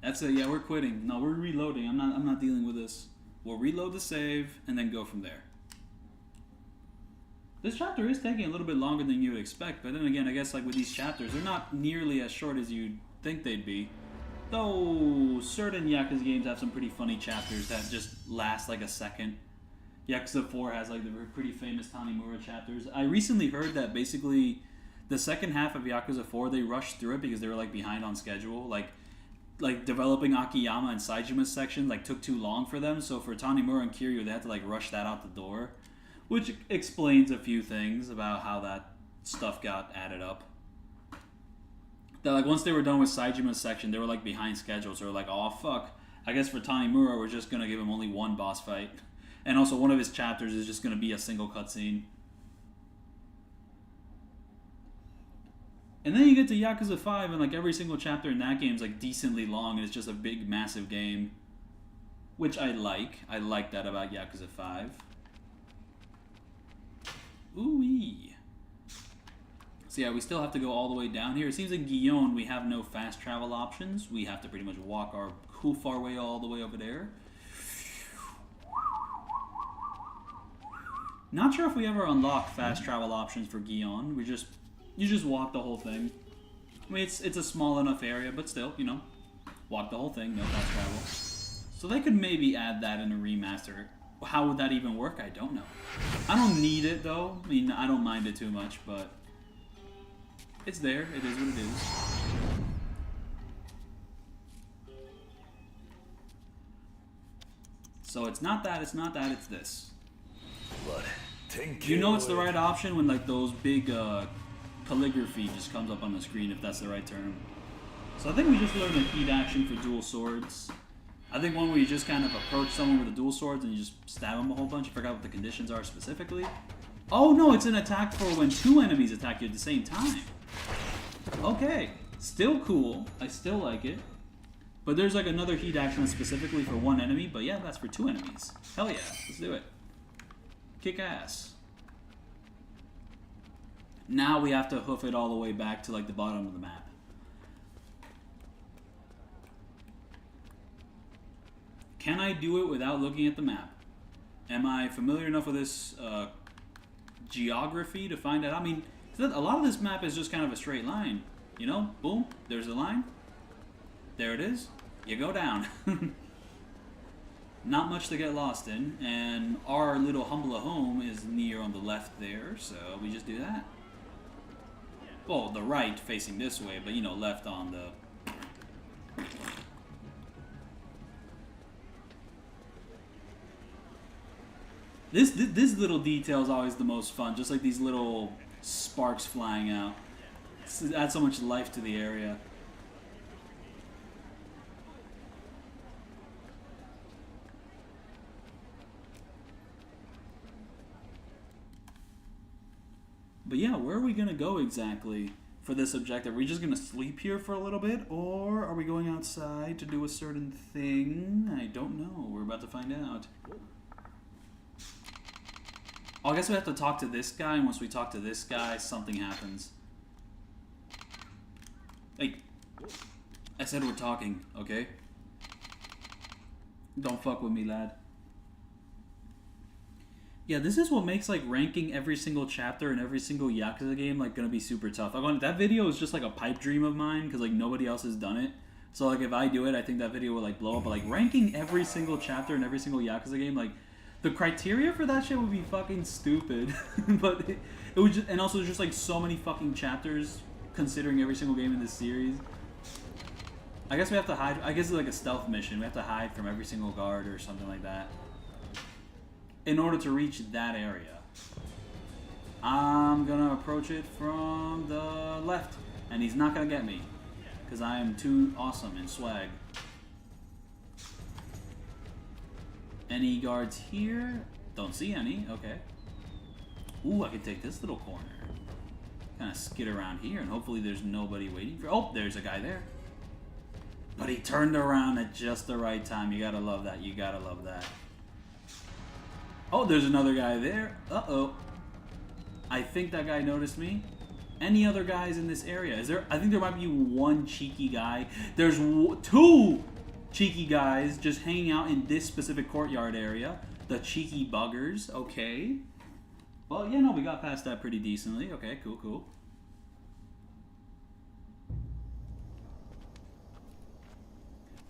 That's it. Yeah, we're quitting. No, we're reloading. I'm not dealing with this. We'll reload the save and then go from there. This chapter is taking a little bit longer than you would expect, but then again, I guess like with these chapters, they're not nearly as short as you'd think they'd be. Though certain Yakuza games have some pretty funny chapters that just last like a second. Yakuza 4 has like the pretty famous Tanimura chapters. I recently heard that basically the second half of Yakuza 4, they rushed through it because they were like behind on schedule. Like developing Akiyama and Saijima's section like took too long for them, so for Tanimura and Kiryu, they had to like rush that out the door. Which explains a few things about how that stuff got added up. That like once they were done with Saijima's section, they were like behind schedule, so they were like, oh fuck, I guess for Tanimura we're just gonna give him only one boss fight. And also, one of his chapters is just going to be a single cutscene. And then you get to Yakuza 5, and like every single chapter in that game is like decently long, and it's just a big, massive game. Which I like. I like that about Yakuza 5. Ooh-wee. So yeah, we still have to go all the way down here. It seems in Guion we have no fast travel options. We have to pretty much walk our hoof our way all the way over there. Not sure if we ever unlock fast travel options for Guion. You just walk the whole thing. I mean, it's a small enough area, but still, you know, walk the whole thing, no fast travel. So they could maybe add that in a remaster. How would that even work? I don't know. I don't need it though. I mean, I don't mind it too much, but it's there. It is what it is. So it's not that, it's this. You know it's the right option when like those big calligraphy just comes up on the screen, if that's the right term. So I think we just learned a heat action for dual swords. I think one where you just kind of approach someone with the dual swords and you just stab them a whole bunch. I forgot what the conditions are specifically. Oh no, it's an attack for when two enemies attack you at the same time. Okay, still cool. I still like it. But there's like another heat action specifically for one enemy, but yeah, that's for two enemies. Hell yeah, let's do it. Kick ass. Now we have to hoof it all the way back to like the bottom of the map. Can I do it without looking at the map? Am I familiar enough with this geography to find out? I mean, a lot of this map is just kind of a straight line. You know, boom, there's a line. There it is. You go down. Not much to get lost in, and our little humble home is near on the left there, so we just do that. Well, the right facing this way, but you know, left on the... This little detail is always the most fun, just like these little sparks flying out. It adds so much life to the area. But yeah, where are we going to go exactly for this objective? Are we just going to sleep here for a little bit? Or are we going outside to do a certain thing? I don't know. We're about to find out. Oh, I guess we have to talk to this guy, and once we talk to this guy, something happens. Hey, I said we're talking, okay? Don't fuck with me, lad. Yeah, this is what makes like ranking every single chapter in every single Yakuza game like gonna be super tough. That video is just like a pipe dream of mine because like nobody else has done it. So like if I do it, I think that video will like blow up. But like ranking every single chapter in every single Yakuza game, like the criteria for that shit would be fucking stupid. But it would just, and also there's just like so many fucking chapters considering every single game in this series. I guess we have to hide. I guess it's like a stealth mission. We have to hide from every single guard or something like that in order to reach that area. I'm gonna approach it from the left, and he's not gonna get me because I am too awesome and swag. Any guards here? Don't see any. Okay. Ooh, I can take this little corner. Kind of skid around here, and hopefully there's nobody waiting for... Oh, there's a guy there. But he turned around at just the right time. You gotta love that. You gotta love that. Oh, there's another guy there. Uh-oh. I think that guy noticed me. Any other guys in this area? Is there? I think there might be one cheeky guy. There's two cheeky guys just hanging out in this specific courtyard area. The cheeky buggers. Okay. Well, yeah, no, we got past that pretty decently. Okay, cool, cool.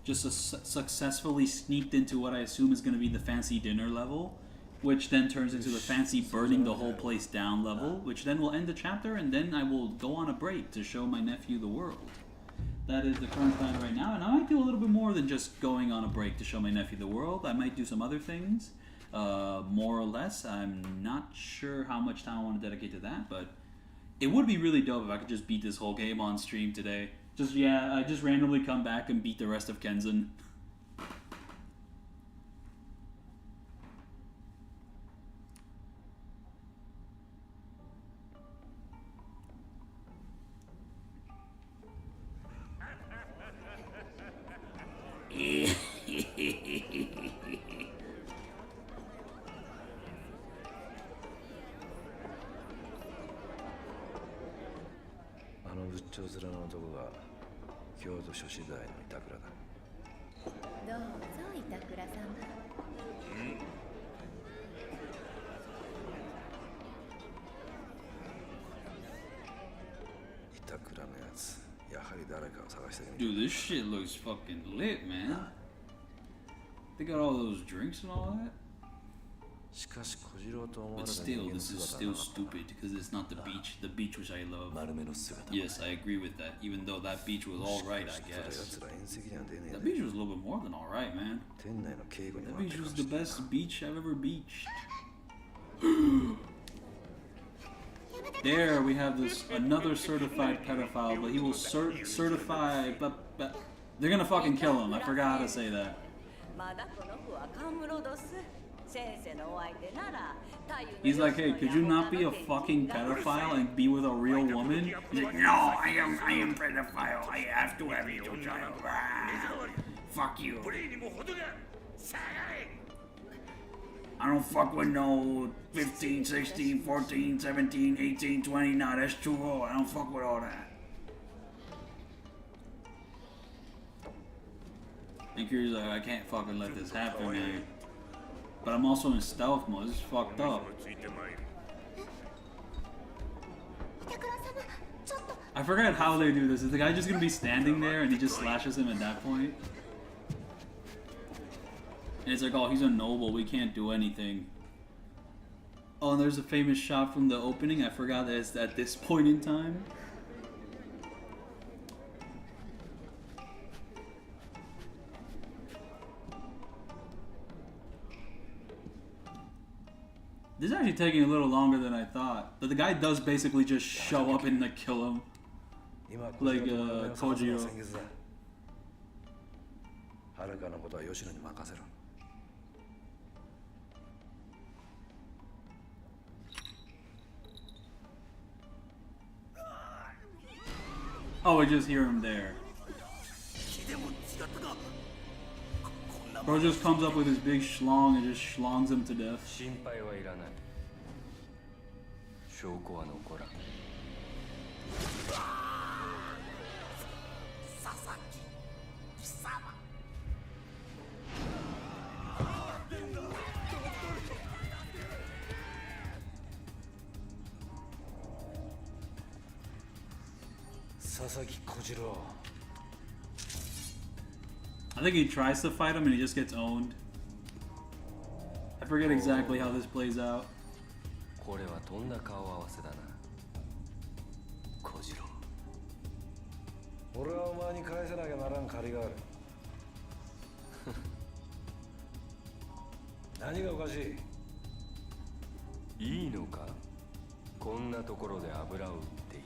Just successfully sneaked into what I assume is going to be the fancy dinner level, which then turns into the fancy burning the whole place down level, which then will end the chapter, and then I will go on a break to show my nephew the world. That is the current plan right now, and I might do a little bit more than just going on a break to show my nephew the world. I might do some other things, more or less. I'm not sure how much time I want to dedicate to that, but it would be really dope if I could just beat this whole game on stream today. I just randomly come back and beat the rest of Kenzan. 長面の男が京都諸子大の板倉だ。どうぞ板倉様。板倉のやつ、やはり誰かを探してる。 Dude, this shit looks fucking lit, man. They got all those drinks and all that. しかし小次郎と思わ But れた still, 人間の this is 姿は still なかった。 stupid because it's not the beach which I love. 丸めの姿。 Yes, I agree with that. Even though that beach was all right, I ただ guess. 奴ら遠石には出ねえ That で。 beach was a little bit more than all right, man. 店内の警護に That 回って beach る was か the もしれん best beach I've ever beached. There we have this another certified pedophile, but he will certify. But they're gonna fucking kill him. I forgot how to say that. まだこの子はカムロドス。先生のお相手なら。 He's like, hey, could you not be a fucking pedophile and be with a real woman? He's like, no, I am pedophile. I have to have you, child. Fuck you. I don't fuck with no 15, 16, 14, 17, 18, 20. Nah, that's too old. I don't fuck with all that. And Kiryu's like, I can't fucking let this happen, man. But I'm also in stealth mode. This is fucked up. I forgot how they do this. Is the guy just gonna be standing there and he just slashes him at that point? And it's like, oh, he's a noble. We can't do anything. Oh, and there's a famous shot from the opening. I forgot that it's at this point in time. This is actually taking a little longer than I thought. But the guy does basically just show up and like kill him. Like Kojiro. はるかのことは吉野に任せろ。 Oh, I just hear him there. Bro just comes up with his big schlong and just schlongs him to death. 心配はいらない。証拠は残らん。佐々木小次郎。 I think he tries to fight him and he just gets owned. I forget exactly how this plays out. これはとんだ顔合わせだな。小次郎。俺はお前に返さなきゃならん借りがある。何がおかしい？いいのか？こんなところで油を売っていて。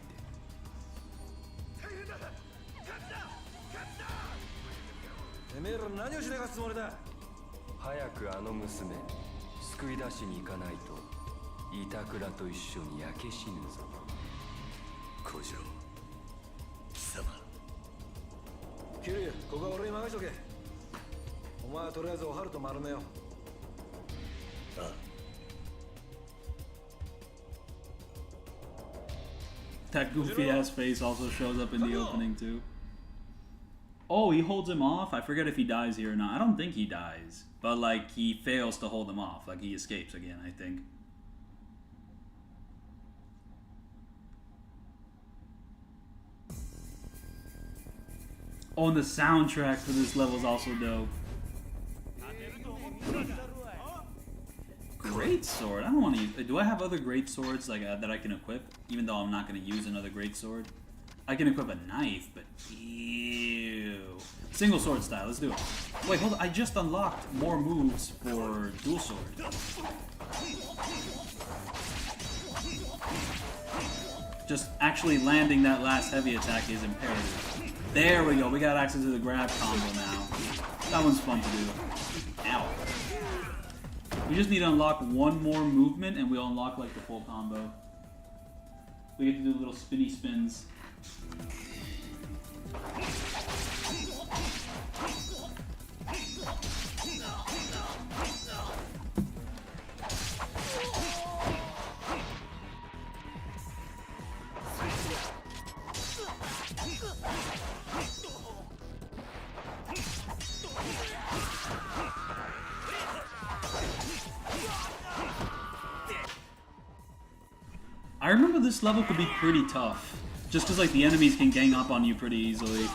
てめえら何をしでかすつもりだ？早くあの娘救い出しに行かないと板倉と一緒に焼け死ぬぞ。小次郎、貴様。キリュウ、ここは俺に任しとけ。お前はとりあえずおはると丸めよう。ああ。 That goofy ass face also shows up in the opening too. Oh, he holds him off? I forget if he dies here or not. I don't think he dies. But like, he fails to hold him off. Like, he escapes again, I think. Oh, and the soundtrack for this level is also dope. Great sword. I don't want to. Do I have other great swords like that I can equip? Even though I'm not going to use another great sword, I can equip a knife. But ew. Single sword style. Let's do it. Wait, hold on. I just unlocked more moves for dual sword. Just actually landing that last heavy attack is imperative. There we go. We got access to the grab combo now. That one's fun to do. Ow. We just need to unlock one more movement and we'll unlock like the full combo. We get to do little spinny spins. I remember this level could be pretty tough. Just because, like, the enemies can gang up on you pretty easily.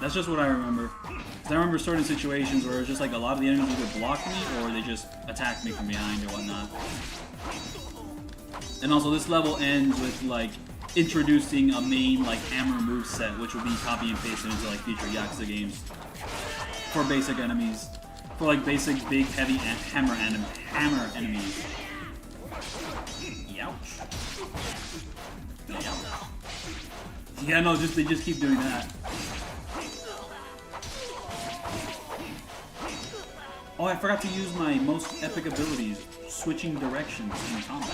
That's just what I remember. 'Cause I remember certain situations where it's just like a lot of the enemies either block me or they just attack me from behind or whatnot. And also, this level ends with, like, introducing a main, like, hammer moveset, which will be copy and pasted into, like, future Yakuza games. For basic enemies. For, like, basic, big, heavy hammer enemies. Youch. Yeah, no, they just keep doing that. Oh, I forgot to use my most epic abilities, switching directions in combat.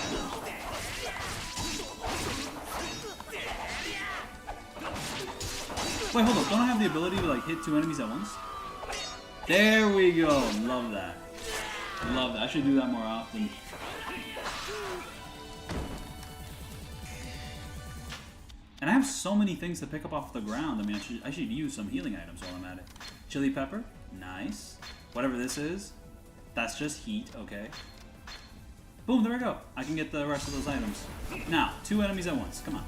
Wait, hold up, don't I have the ability to, like, hit 2 enemies at once? There we go, love that. Love that, I should do that more often. And I have so many things to pick up off the ground. I mean, I should use some healing items while I'm at it. Chili pepper, nice. Whatever this is, that's just heat, okay. Boom, there we go. I can get the rest of those items. Now, 2 enemies at once, come on.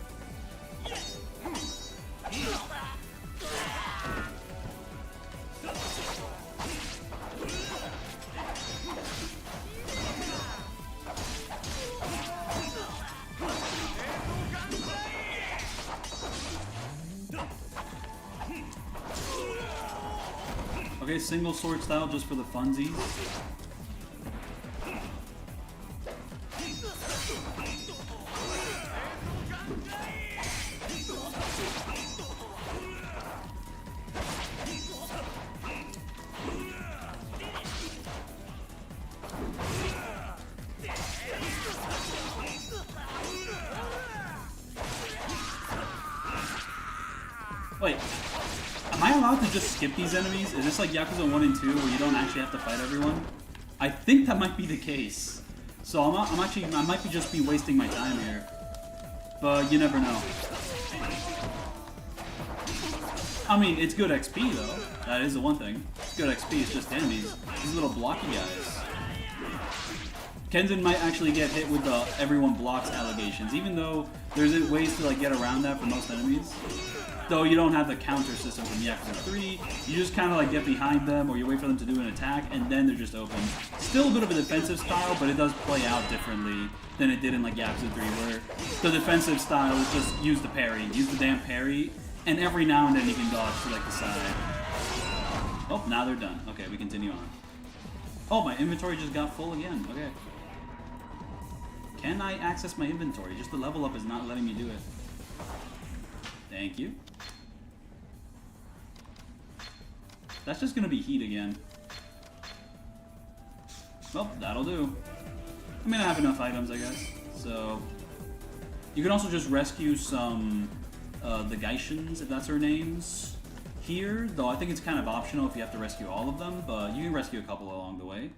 Okay, single sword style just for the funsies. Wait. Am I allowed to just skip these enemies? Is this like Yakuza 1 and 2 where you don't actually have to fight everyone? I think that might be the case. So I might just be wasting my time here. But you never know. I mean, it's good XP though. That is the one thing. It's good XP, it's just enemies. These little blocky guys. Kenzan might actually get hit with the everyone blocks allegations, even though there's ways to like get around that for most enemies. Though you don't have the counter system from Yakuza 3, you just kind of like get behind them or you wait for them to do an attack and then they're just open. Still a bit of a defensive style, but it does play out differently than it did in like Yakuza 3 where the defensive style is just use the parry, use the damn parry, and every now and then you can dodge to like the side. Oh, now they're done. Okay, we continue on. Oh, my inventory just got full again. Okay. Can I access my inventory? Just the level up is not letting me do it. Thank you. That's just gonna be heat again. Well, that'll do. I mean, I have enough items, I guess. So, you can also just rescue some, the Geishins, if that's their names, here. Though I think it's kind of optional if you have to rescue all of them, but you can rescue a couple along the way.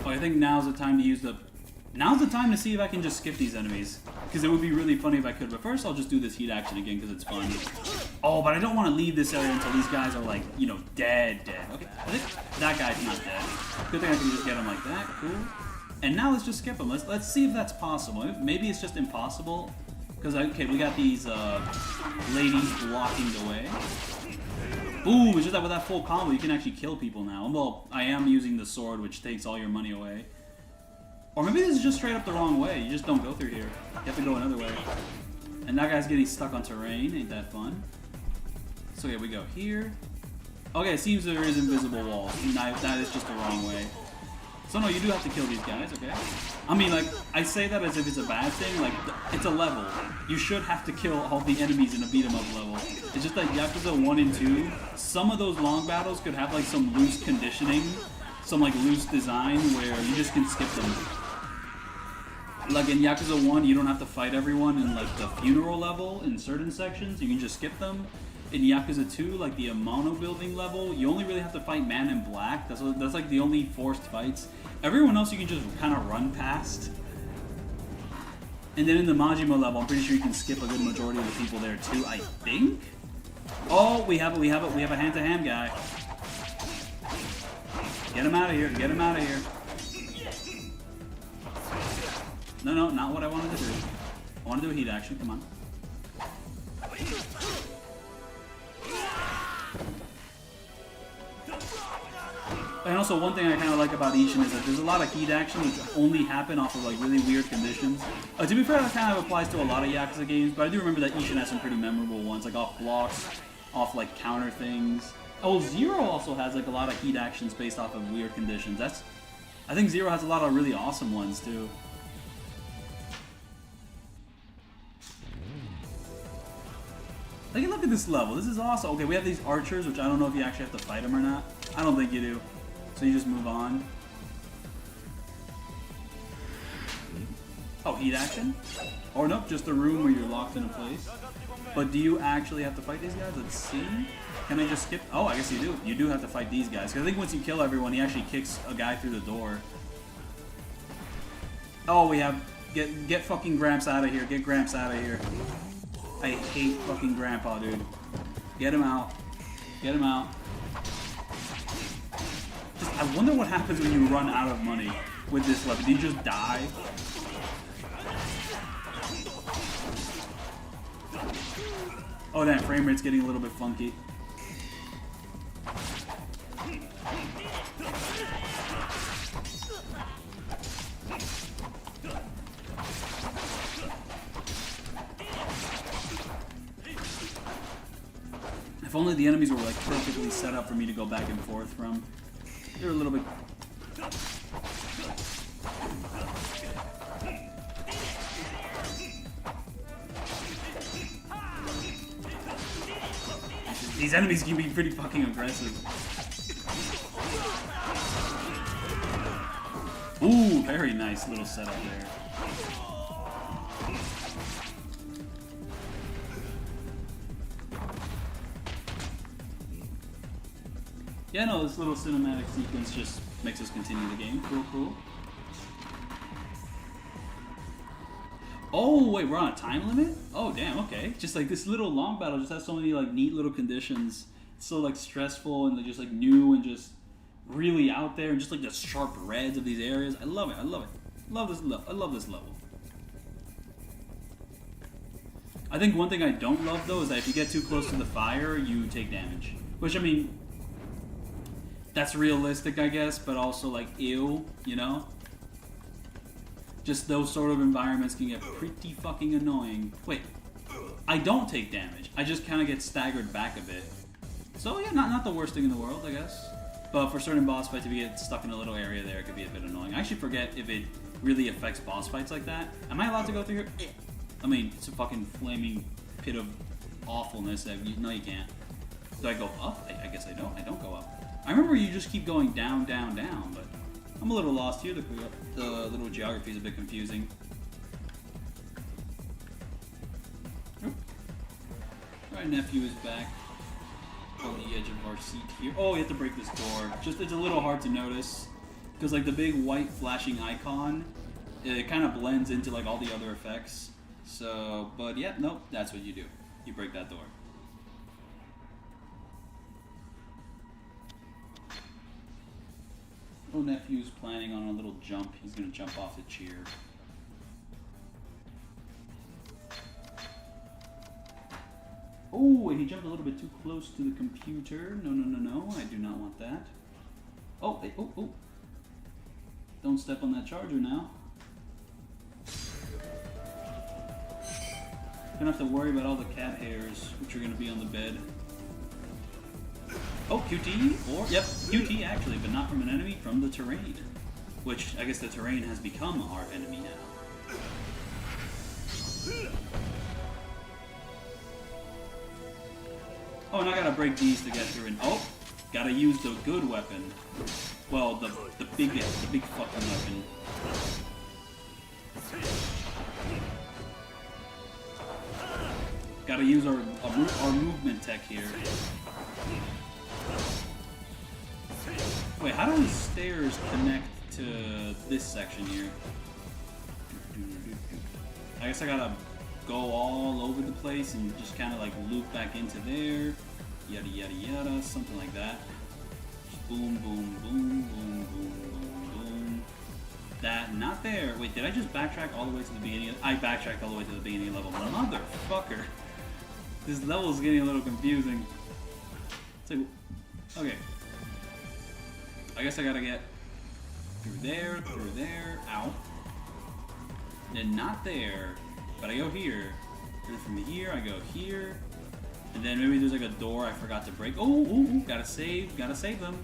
I think now's the time to use the... Now's the time to see if I can just skip these enemies. Because it would be really funny if I could. But first I'll just do this heat action again because it's fun. Oh, but I don't want to leave this area until these guys are like, you know, dead. Okay, I think that guy's not dead. Good thing I can just get him like that. Cool. And now let's just skip him. Let's see if that's possible. Maybe it's just impossible. Because, okay, we got these ladies blocking the way. Boom! It's just that with that full combo, you can actually kill people now. Well, I am using the sword, which takes all your money away. Or maybe this is just straight up the wrong way. You just don't go through here. You have to go another way. And that guy's getting stuck on terrain. Ain't that fun? So yeah, we go here. Okay, it seems there is invisible walls. That is just the wrong way. So no, you do have to kill these guys, okay? I mean, like, I say that as if it's a bad thing. Like, it's a level. You should have to kill all the enemies in a beat-em-up level. It's just that Yakuza 1 and 2, some of those long battles could have, like, some loose conditioning, some, like, loose design where you just can skip them. Like, in Yakuza 1, you don't have to fight everyone in, like, the funeral level in certain sections. You can just skip them. In Yakuza 2, like the Amano building level, you only really have to fight Man in Black. That's like the only forced fights. Everyone else you can just kind of run past. And then in the Majima level, I'm pretty sure you can skip a good majority of the people there too, I think? Oh, we have a hand-to-hand guy. Get him out of here, get him out of here. No, not what I wanted to do. I want to do a heat action, come on. And also, one thing I kind of like about Ishin is that there's a lot of heat action which only happen off of like really weird conditions. To be fair, that kind of applies to a lot of Yakuza games, but I do remember that Ishin has some pretty memorable ones, like off blocks, off like counter things. Oh, Zero also has like a lot of heat actions based off of weird conditions. I think Zero has a lot of really awesome ones too. Take a look at this level. This is awesome. Okay, we have these archers, which I don't know if you actually have to fight them or not. I don't think you do. So you just move on. Oh, heat action? Or nope, just a room where you're locked in a place. But do you actually have to fight these guys? Let's see. Can I just skip? Oh, I guess you do. You do have to fight these guys. Because I think once you kill everyone, he actually kicks a guy through the door. Oh, we have... Get fucking Gramps out of here. Get Gramps out of here. I hate fucking Grandpa, dude. Get him out. Get him out. Just, I wonder what happens when you run out of money with this weapon. Do you just die? Oh, that frame rate's getting a little bit funky. If only the enemies were like perfectly set up for me to go back and forth from. They're a little bit... These enemies can be pretty fucking aggressive. Ooh, very nice little setup there. Yeah, no, this little cinematic sequence just makes us continue the game. Cool, cool. Oh, wait, we're on a time limit? Oh, damn, okay. Just like this little long battle just has so many like neat little conditions. It's so like stressful and just like new and just really out there and just like the sharp reds of these areas. I love it, I love it. I love this level. I think one thing I don't love though is that if you get too close to the fire, you take damage. Which, I mean, that's realistic, I guess, but also like ew, you know? Just those sort of environments can get pretty fucking annoying. Wait, I don't take damage. I just kind of get staggered back a bit. So yeah, not the worst thing in the world, I guess. But for certain boss fights, if you get stuck in a little area there, it could be a bit annoying. I actually forget if it really affects boss fights like that. Am I allowed to go through here? I mean, it's a fucking flaming pit of awfulness. No, you can't. Do I go up? I guess I don't. I don't go up. I remember you just keep going down, down, down, but I'm a little lost here. The little geography is a bit confusing. Oop. Our nephew is back on the edge of our seat here. Oh, you have to break this door. Just it's a little hard to notice because like the big white flashing icon, it kind of blends into like all the other effects. So, but yeah, nope, that's what you do. You break that door. Little nephew's planning on a little jump. He's gonna jump off the chair. Oh, and he jumped a little bit too close to the computer. No, no, no, no. I do not want that. Oh, hey, oh, oh. Don't step on that charger now. Gonna have to worry about all the cat hairs, which are gonna be on the bed. Oh, QT, or, yep, QT actually, but not from an enemy, from the terrain. Which, I guess the terrain has become our enemy now. Oh, and I gotta break these to get through, and oh, gotta use the good weapon. Well, the big fucking weapon. Gotta use our movement tech here. Wait, how do these stairs connect to this section here? I guess I gotta go all over the place and just kind of like loop back into there. Yada yada yada, something like that. Just boom, boom, boom, boom, boom, boom, boom. That, not there. Wait, did I just backtrack all the way to the beginning? I backtracked all the way to the beginning of the level. Motherfucker. This level is getting a little confusing. It's like, okay. I guess I gotta get through there, ow. Then not there, but I go here. And from here, I go here. And then maybe there's like a door I forgot to break. Oh, ooh, gotta save them.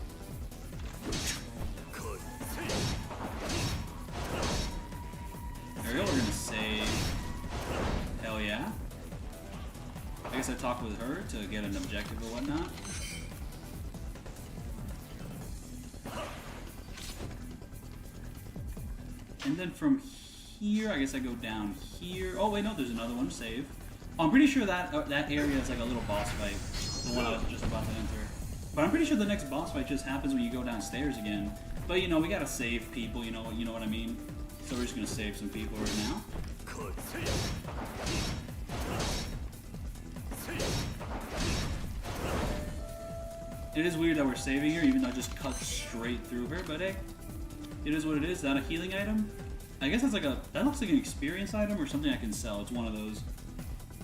There we go, we're gonna save. Hell yeah. I guess I talked with her to get an objective or whatnot. And then from here, I guess I go down here. Oh wait, no, there's another one to save. Oh, I'm pretty sure that that area is like a little boss fight, the one I was just about to enter. But I'm pretty sure the next boss fight just happens when you go downstairs again. But you know, we gotta save people. You know what I mean. So we're just gonna save some people right now. It is weird that we're saving her, even though I just cut straight through her. But hey, it is what it is. Is that a healing item? I guess that's like that looks like an experience item or something I can sell. It's one of those.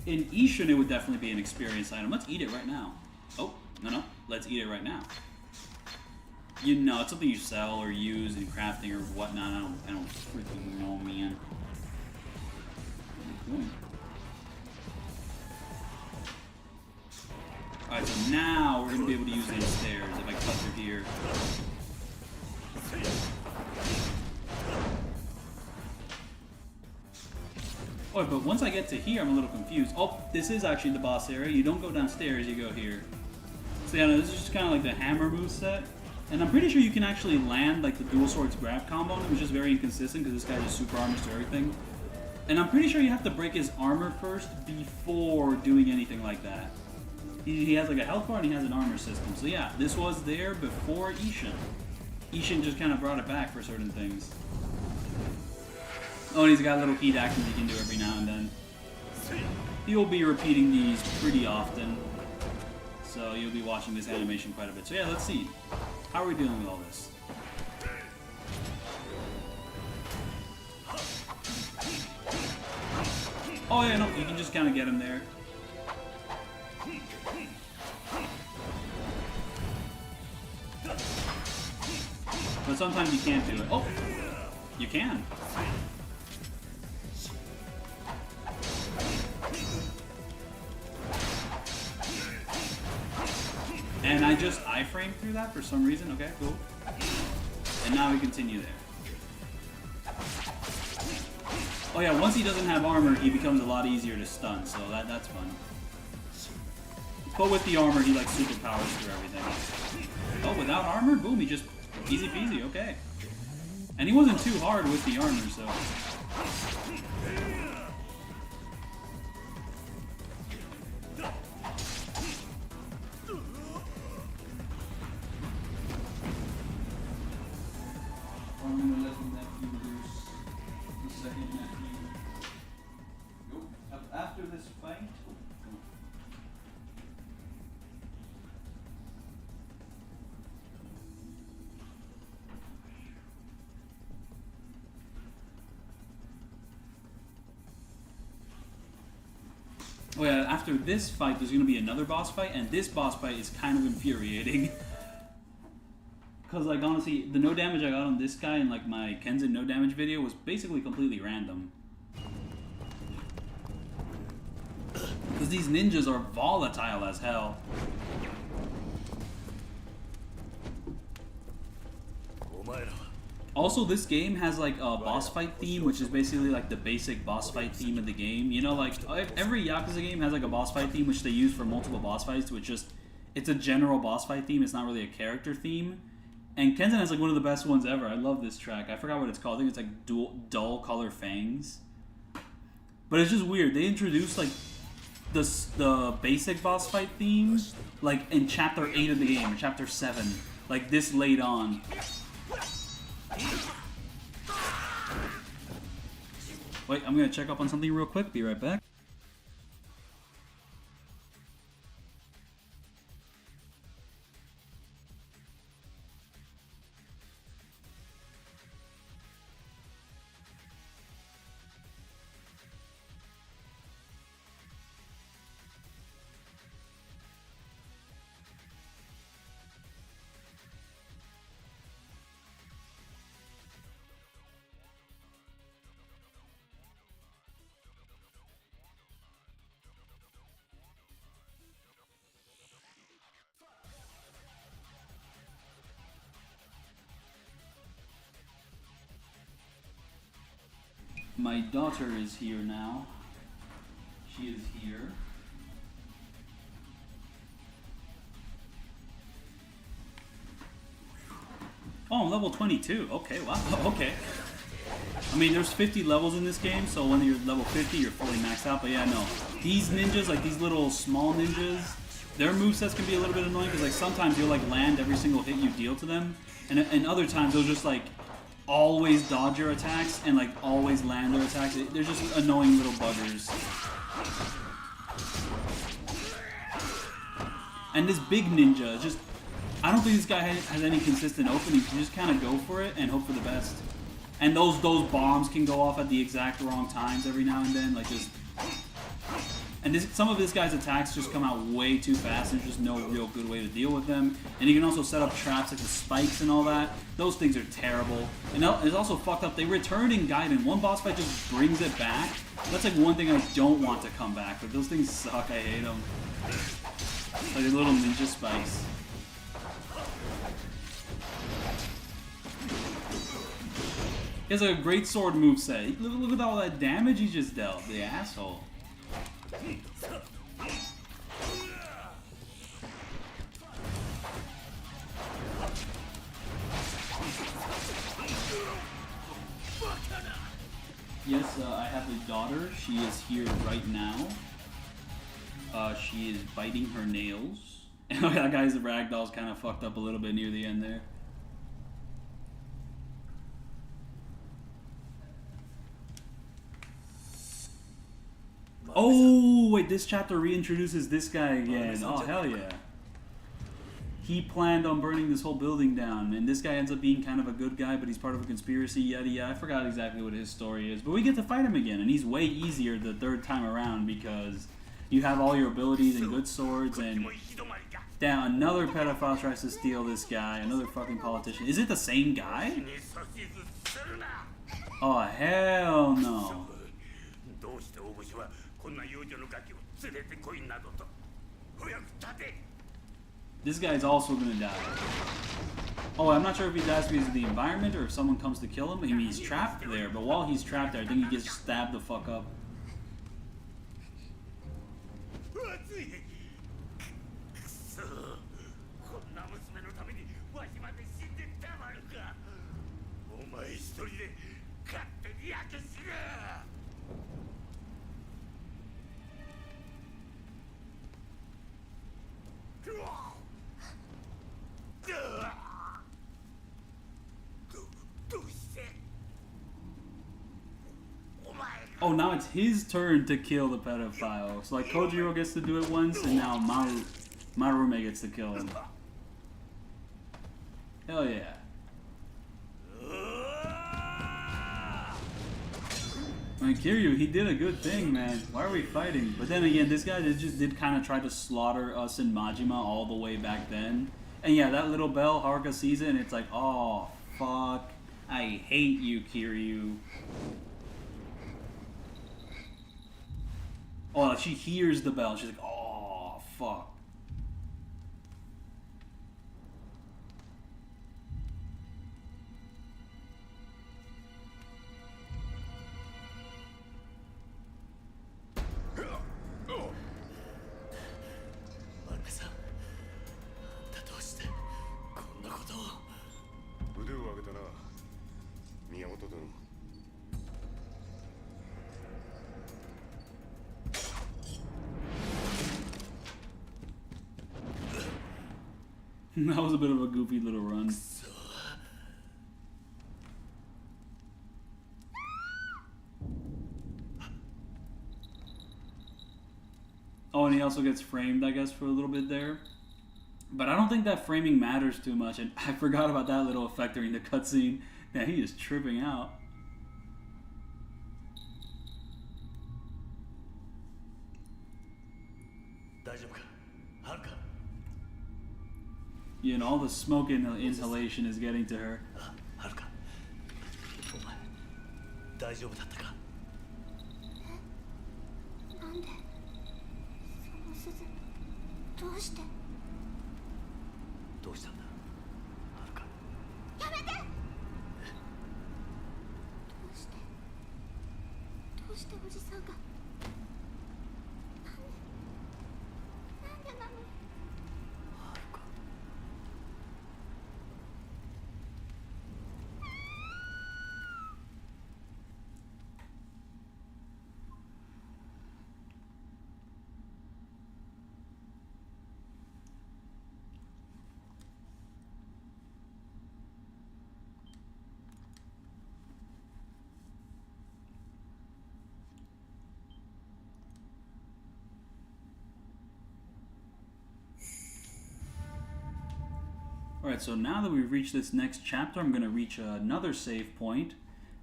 In Ishin, it would definitely be an experience item. Let's eat it right now. Oh, no. Let's eat it right now. You know, it's something you sell or use in crafting or whatnot. I don't freaking know, man. Alright, so now we're going to be able to use these stairs if I cut through here. Oh, but once I get to here, I'm a little confused. Oh, this is actually the boss area. You don't go downstairs, you go here. So yeah, no, this is just kind of like the hammer moveset. And I'm pretty sure you can actually land like the dual swords grab combo on him, which is very inconsistent because this guy just super armors to everything. And I'm pretty sure you have to break his armor first before doing anything like that. He has like a health bar and he has an armor system. So yeah, this was there before Ishin. Ishin just kind of brought it back for certain things. Oh, and he's got little heat actions he can do every now and then. He'll be repeating these pretty often. So you'll be watching this animation quite a bit. So yeah, let's see. How are we dealing with all this? Oh yeah, no, you can just kind of get him there. But sometimes you can't do it. Oh! You can. And I just iframed through that for some reason. Okay, cool. And now we continue there. Oh yeah, once he doesn't have armor, he becomes a lot easier to stun, so that's fun. But with the armor, he like superpowers through everything. Oh, without armor? Boom, he just easy peasy, okay. And he wasn't too hard with the armor, so. I'm gonna let the nephew produce the second nephew. Nope. After this fight. Oh yeah, after this fight, there's going to be another boss fight, and this boss fight is kind of infuriating. Because, like, honestly, the no damage I got on this guy in, like, my Kenzan no damage video was basically completely random. Because these ninjas are volatile as hell. Also, this game has like a boss fight theme, which is basically like the basic boss fight theme of the game. You know, like every Yakuza game has like a boss fight theme, which they use for multiple boss fights, which just, it's a general boss fight theme, it's not really a character theme. And Kenzan has like one of the best ones ever. I love this track. I forgot what it's called. I think it's like Dull Color Fangs. But it's just weird. They introduced like the basic boss fight theme like in chapter 8 of the game, or chapter 7. Like this late on. Wait, I'm gonna check up on something real quick. Be right back. My daughter is here now. She is here. Oh, I'm level 22. Okay, wow. Okay. I mean, there's 50 levels in this game, so when you're level 50, you're fully maxed out. But yeah, no. These ninjas, like these little small ninjas, their movesets can be a little bit annoying because like sometimes you'll like land every single hit you deal to them, and other times they'll just like always dodge your attacks and like always land their attacks. They're just annoying little buggers. And this big ninja, just I don't think this guy has any consistent openings. You just kind of go for it and hope for the best. And those bombs can go off at the exact wrong times every now and then, like just. And some of this guy's attacks just come out way too fast, and there's just no real good way to deal with them. And you can also set up traps like the spikes and all that. Those things are terrible. And it's also fucked up. They return in Gaiden. One boss fight just brings it back. That's like one thing I don't want to come back, but those things suck. I hate them. Like a little ninja spikes. He has a great sword moveset. Look at all that damage he just dealt. The asshole. Yes, I have a daughter. She is here right now. She is biting her nails. That guy's ragdoll's kind of fucked up a little bit near the end there. Oh, wait, this chapter reintroduces this guy again. Oh, hell yeah. He planned on burning this whole building down, and this guy ends up being kind of a good guy, but he's part of a conspiracy, yada yada. I forgot exactly what his story is, but we get to fight him again, and he's way easier the third time around because you have all your abilities and good swords, and damn, another pedophile tries to steal this guy, another fucking politician. Is it the same guy? Oh, hell no. This guy's also gonna die. Oh, I'm not sure if he dies because of the environment or if someone comes to kill him. I mean, he's trapped there, but while he's trapped there, I think he gets stabbed the fuck up. Oh, now it's his turn to kill the pedophile. So like Kojiro gets to do it once, and now Marume gets to kill him. Hell yeah. I mean, Kiryu, he did a good thing, man. Why are we fighting? But then again, this guy just did kind of try to slaughter us and Majima all the way back then. And yeah, that little bell, Haruka sees it, and it's like, oh, fuck. I hate you, Kiryu. Oh, she hears the bell. She's like, oh, fuck. That was a bit of a goofy little run. Oh, and he also gets framed, I guess, for a little bit there. But I don't think that framing matters too much, and I forgot about that little effect during the cutscene. Yeah, he is tripping out. Yeah, and all the smoke inhalation is getting to her. 大丈夫だったかなんでその鈴どうしてどうしたんだはるかやめてどうしておじさんがなんでなのはるか Alright, so now that we've reached this next chapter, I'm going to reach another save point,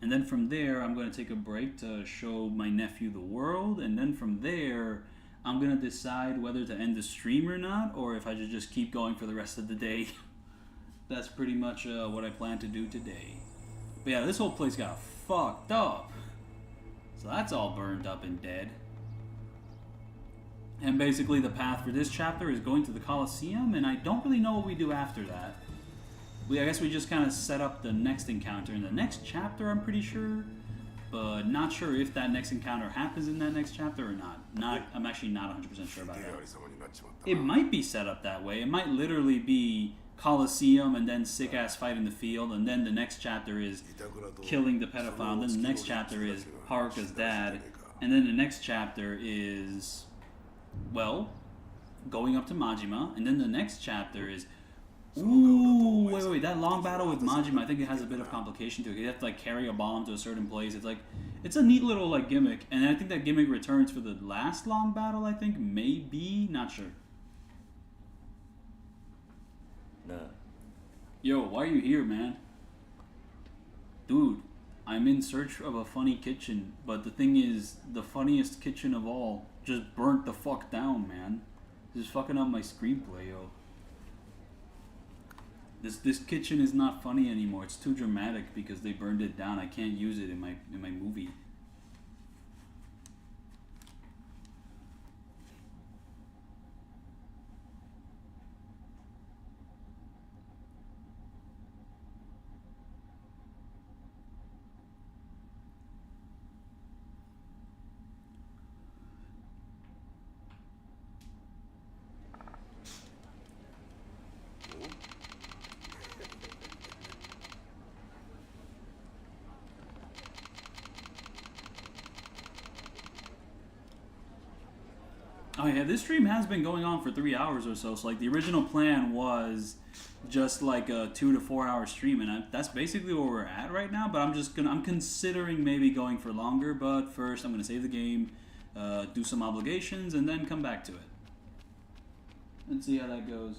and then from there I'm going to take a break to show my nephew the world, and then from there I'm going to decide whether to end the stream or not, or if I should just keep going for the rest of the day. That's pretty much what I plan to do today. But yeah, this whole place got fucked up. So that's all burned up and dead. And basically the path for this chapter is going to the Coliseum, and I don't really know what we do after that. I guess we just kind of set up the next encounter in the next chapter, I'm pretty sure. But not sure if that next encounter happens in that next chapter or not. I'm actually not 100% sure about that. It might be set up that way. It might literally be Coliseum and then sick-ass fight in the field, and then the next chapter is killing the pedophile, and then the next chapter is Haruka's dad, and then the next chapter is... well, going up to Majima, and then the next chapter is... ooh, wait, that long battle with Majima, I think it has a bit of complication to it. You have to, like, carry a bomb to a certain place. It's, like, it's a neat little, like, gimmick, and I think that gimmick returns for the last long battle, I think, maybe? Not sure. Nah. Yo, why are you here, man? Dude, I'm in search of a funny kitchen, but the thing is, the funniest kitchen of all just burnt the fuck down, man. Just fucking up my screenplay, yo. This kitchen is not funny anymore. It's too dramatic because they burned it down. I can't use it in my movie. Oh yeah, this stream has been going on for 3 hours or so. So like the original plan was just like a 2 to 4 hour stream, and that's basically where we're at right now. But I'm considering maybe going for longer. But first, I'm gonna save the game, do some obligations, and then come back to it. Let's see how that goes.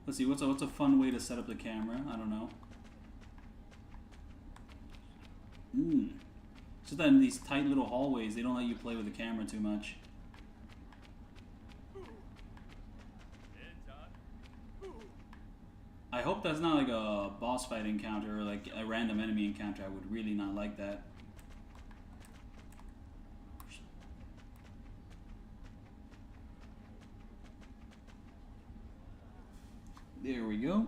Let's see, what's a fun way to set up the camera? I don't know. It's just that in these tight little hallways, they don't let you play with the camera too much. I hope that's not like a boss fight encounter or like a random enemy encounter. I would really not like that. There we go.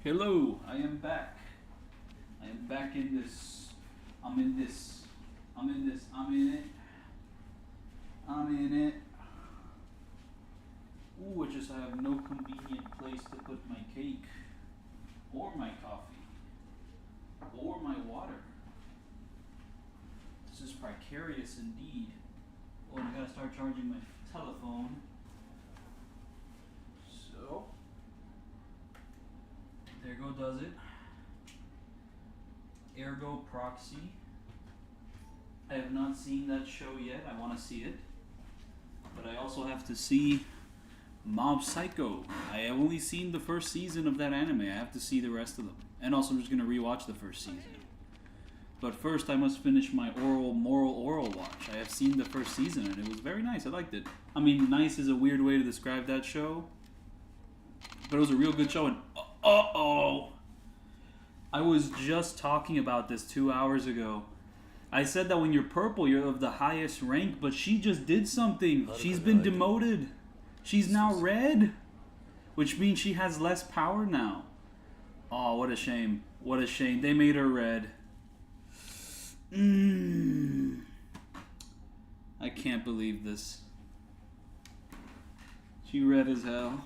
Hello, I am back. I am back in this. I'm in this. I'm in this. I'm in it. I'm in it. Ooh, I just have no convenient place to put my cake, or my coffee, or my water. This is precarious indeed. Oh, and I gotta start charging my telephone. So, there go does it. Ergo Proxy. I have not seen that show yet. I want to see it. But I also have to see Mob Psycho. I have only seen the first season of that anime. I have to see the rest of them. And also I'm just going to rewatch the first season. But first I must finish my oral watch. I have seen the first season and it was very nice. I liked it. I mean, nice is a weird way to describe that show. But it was a real good show and uh-oh! I was just talking about this 2 hours ago. I said that when you're purple, you're of the highest rank, but she just did something. She's been demoted. She's now red, which means she has less power now. Oh, what a shame. What a shame. They made her red. I can't believe this. She red as hell.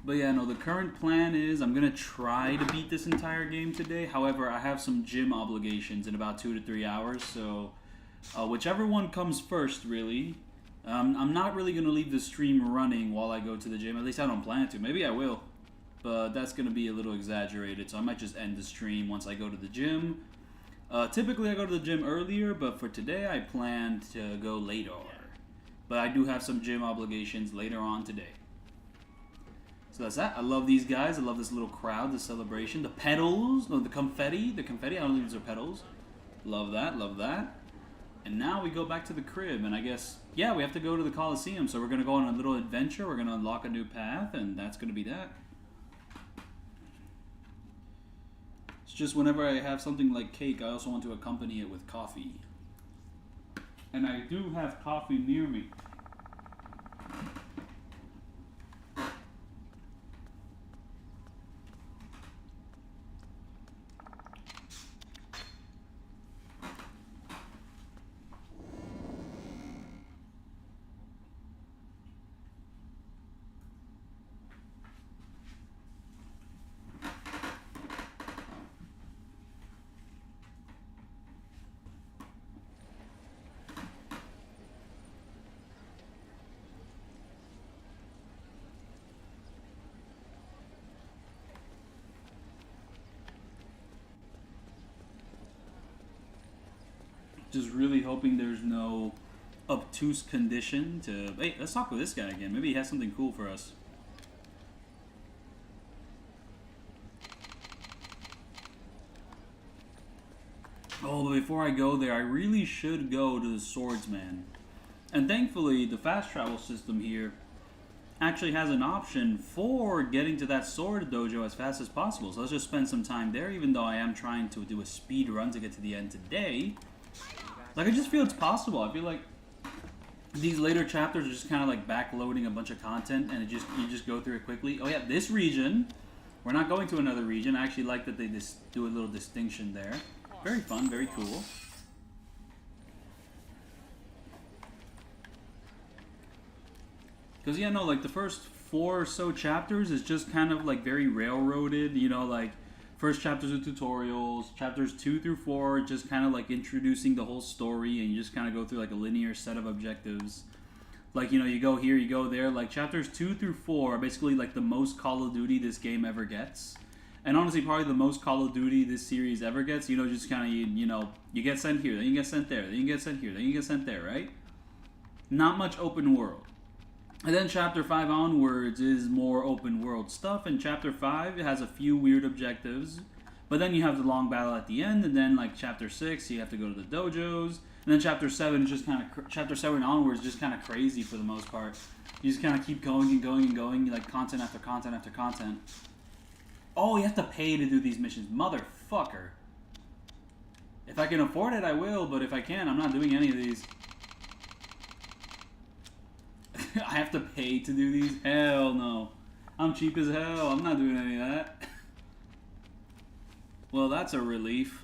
But yeah, no, the current plan is I'm going to try to beat this entire game today. However, I have some gym obligations in about 2 to 3 hours. So whichever one comes first, really. I'm not really going to leave the stream running while I go to the gym. At least I don't plan to. Maybe I will. But that's going to be a little exaggerated. So I might just end the stream once I go to the gym. Typically, I go to the gym earlier. But for today, I plan to go later. But I do have some gym obligations later on today. So that's that. I love these guys. I love this little crowd, the celebration. The petals. No, the confetti. The confetti. I don't think these are petals. Love that. Love that. And now we go back to the crib. And I guess, yeah, we have to go to the Coliseum. So we're going to go on a little adventure. We're going to unlock a new path. And that's going to be that. It's just whenever I have something like cake, I also want to accompany it with coffee. And I do have coffee near me. Just really hoping there's no obtuse condition to... Hey, let's talk with this guy again. Maybe he has something cool for us. Oh, but before I go there, I really should go to the Swordsman. And thankfully, the fast travel system here actually has an option for getting to that sword dojo as fast as possible. So let's just spend some time there, even though I am trying to do a speed run to get to the end today. Like, I just feel it's possible. I feel like these later chapters are just kind of like backloading a bunch of content, and you just go through it quickly. Oh yeah, this region. We're not going to another region. I actually like that they just do a little distinction there. Very fun, very cool. Because, yeah, no, like, the first 4 or so chapters is just kind of, like, very railroaded, you know, like... First chapters are tutorials, chapters 2 through 4 just kind of like introducing the whole story, and you just kind of go through like a linear set of objectives. Like, you know, you go here, you go there. Like chapters 2 through 4 are basically like the most Call of Duty this game ever gets. And honestly, probably the most Call of Duty this series ever gets. You know, just kind of, you know, you get sent here, then you get sent there, then you get sent here, then you get sent there, right? Not much open world. And then Chapter 5 onwards is more open world stuff, and Chapter 5 has a few weird objectives, but then you have the long battle at the end, and then like Chapter 6, you have to go to the dojos, and then Chapter 7 is just kind of, Chapter 7 onwards is just kind of crazy for the most part. You just kind of keep going and going and going, like content after content after content. Oh, you have to pay to do these missions, motherfucker. If I can afford it, I will, but if I can't, I'm not doing any of these. I have to pay to do these? Hell no. I'm cheap as hell. I'm not doing any of that. Well, that's a relief.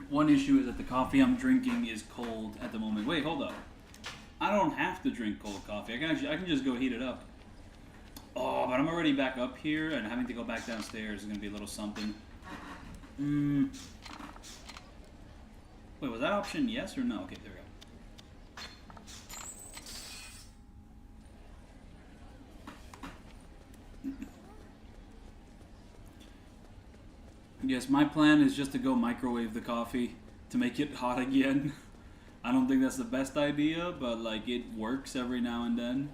One issue is that the coffee I'm drinking is cold at the moment. Wait, hold up. I don't have to drink cold coffee. I can just go heat it up. Oh, but I'm already back up here, and having to go back downstairs is going to be a little something. Wait, was that option yes or no? Okay, there we go. Yes, my plan is just to go microwave the coffee to make it hot again. I don't think that's the best idea, but like it works every now and then.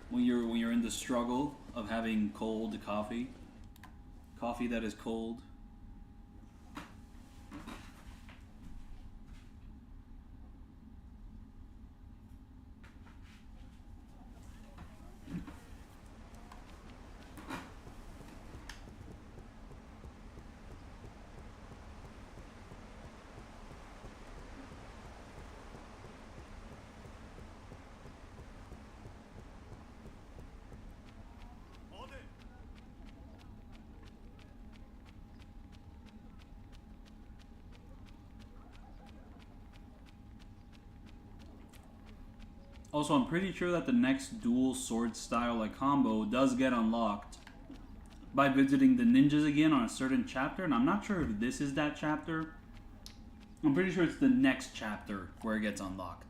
When you're in the struggle of having cold coffee that is cold. Also, I'm pretty sure that the next dual sword style like combo does get unlocked by visiting the ninjas again on a certain chapter, and I'm not sure if this is that chapter. I'm pretty sure it's the next chapter where it gets unlocked.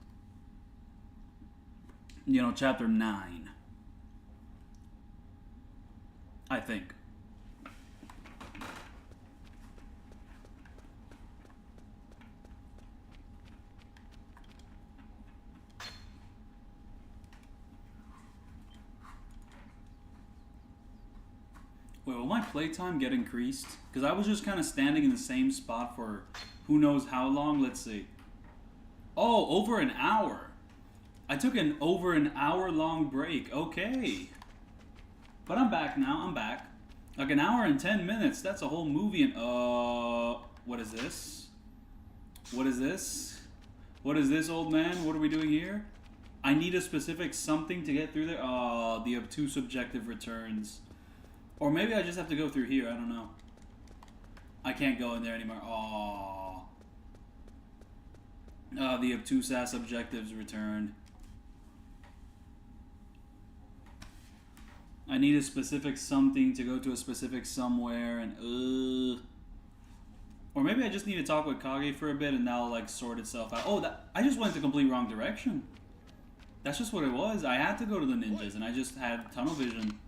You know, chapter 9. I think. Wait, will my playtime get increased? Because I was just kind of standing in the same spot for who knows how long. Let's see. Oh, over an hour. I took an over an hour long break. Okay. But I'm back now. I'm back. Like an hour and 10 minutes. That's a whole movie. And what is this? What is this? What is this, old man? What are we doing here? I need a specific something to get through there. Oh, the obtuse objective returns. Or maybe I just have to go through here. I don't know. I can't go in there anymore. Oh. The obtuse ass objectives returned. I need a specific something to go to a specific somewhere, and or maybe I just need to talk with Kage for a bit, and that'll like sort itself out. Oh, I just went the complete wrong direction. That's just what it was. I had to go to the ninjas, and I just had tunnel vision.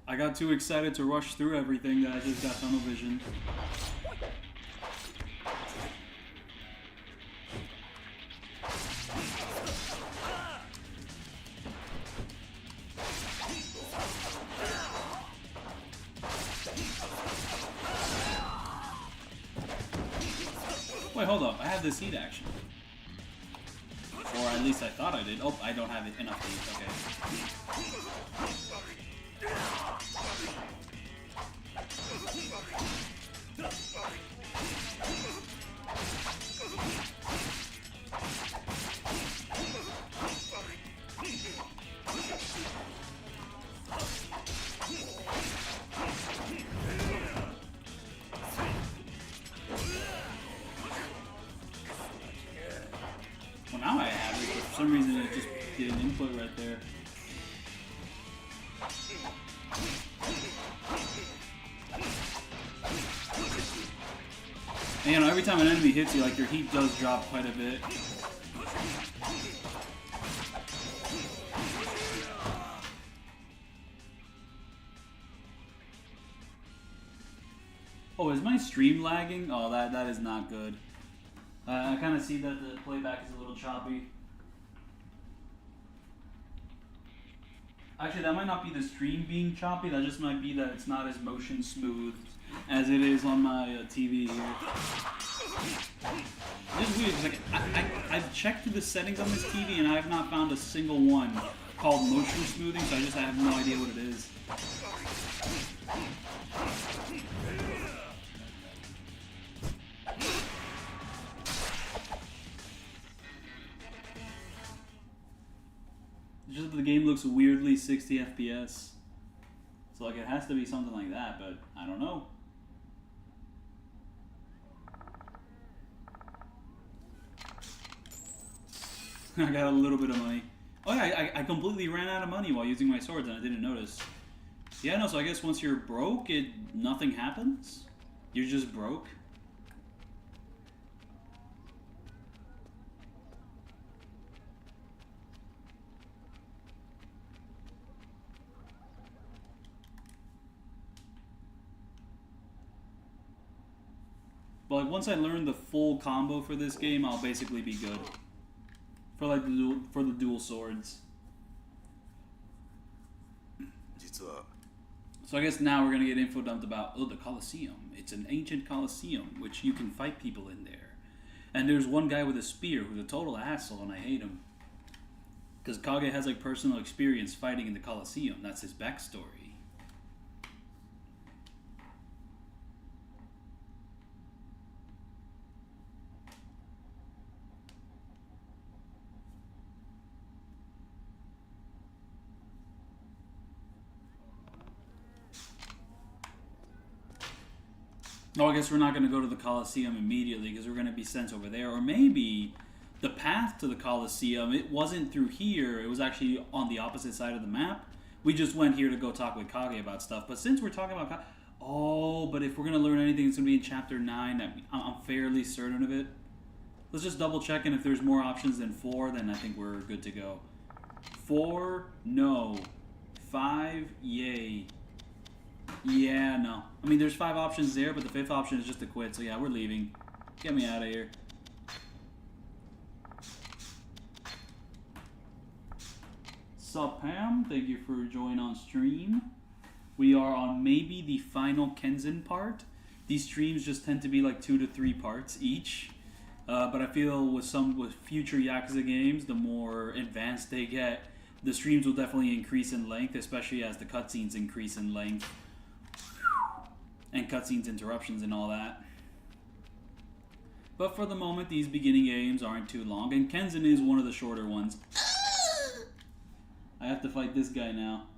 I got too excited to rush through everything that I just got tunnel vision. Wait, hold up. I have this heat action. Or at least I thought I did. Oh, I don't have enough heat. Okay. Well, now I have it, but for some reason it just did an input right there. And you know, every time an enemy hits you, like your heat does drop quite a bit. Oh, is my stream lagging? Oh, that is not good. I kind of see that the playback is a little choppy. Actually, that might not be the stream being choppy. That just might be that it's not as motion smooth as it is on my TV here. It's weird. Like, I've checked the settings on this TV and I have not found a single one called motion smoothing, so I have no idea what it is. Just that the game looks weirdly 60 FPS. So like it has to be something like that, but I don't know. I got a little bit of money. Oh yeah, I completely ran out of money while using my swords and I didn't notice. Yeah, no, so I guess once you're broke, nothing happens? You're just broke? But like once I learn the full combo for this game, I'll basically be good. For like the dual swords. So I guess now we're gonna get info dumped about the Coliseum. It's an ancient Coliseum, which you can fight people in there. And there's one guy with a spear who's a total asshole, and I hate him. Because Kage has like personal experience fighting in the Coliseum. That's his backstory. Oh, I guess we're not going to go to the Coliseum immediately because we're going to be sent over there. Or maybe the path to the Coliseum, it wasn't through here. It was actually on the opposite side of the map. We just went here to go talk with Kage about stuff. But since we're talking about Kage... Oh, but if we're going to learn anything, it's going to be in Chapter 9. I'm fairly certain of it. Let's just double check, and if there's more options than 4, then I think we're good to go. 4, no. 5, yay. Yeah, no. I mean, there's 5 options there, but the 5th option is just to quit. So yeah, we're leaving. Get me out of here. Sup, Pam? Thank you for joining on stream. We are on maybe the final Kenzan part. These streams just tend to be like 2 to 3 parts each. But I feel with future Yakuza games, the more advanced they get, the streams will definitely increase in length, especially as the cutscenes increase in length. And cutscenes interruptions and all that. But for the moment, these beginning games aren't too long, and Kenzan is one of the shorter ones. I have to fight this guy now.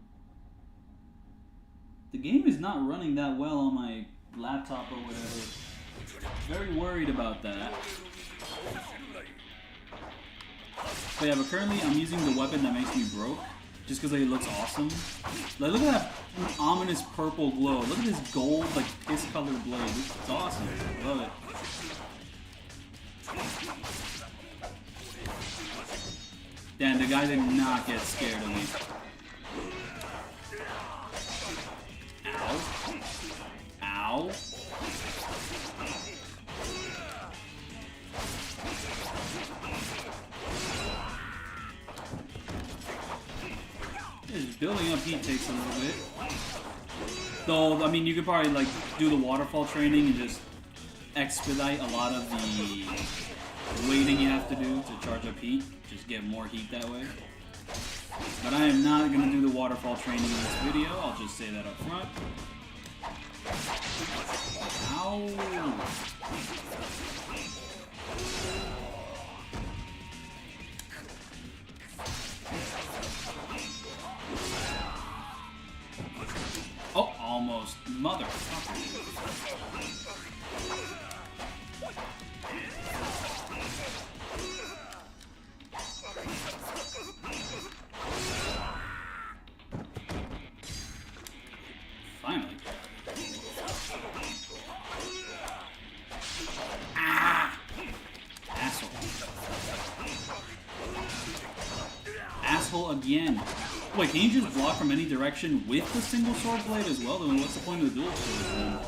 The game is not running that well on my laptop or whatever. Very worried about that. But yeah, but currently I'm using the weapon that makes me broke. Just because it looks awesome. Like, look at that ominous purple glow. Look at this gold, like, piss-colored blade. It's awesome. I love it. Damn, the guy did not get scared of me. Ow. Ow. Just building up heat takes a little bit. Though, I mean, you could probably, like, do the waterfall training and just expedite a lot of the waiting you have to do to charge up heat. Just get more heat that way. But I am not going to do the waterfall training in this video. I'll just say that up front. Ow! Oh, almost. Motherfucker. Finally. Ah! Asshole. Asshole again. Wait, can you just block from any direction with the single sword blade as well? Then what's the point of the dual sword then?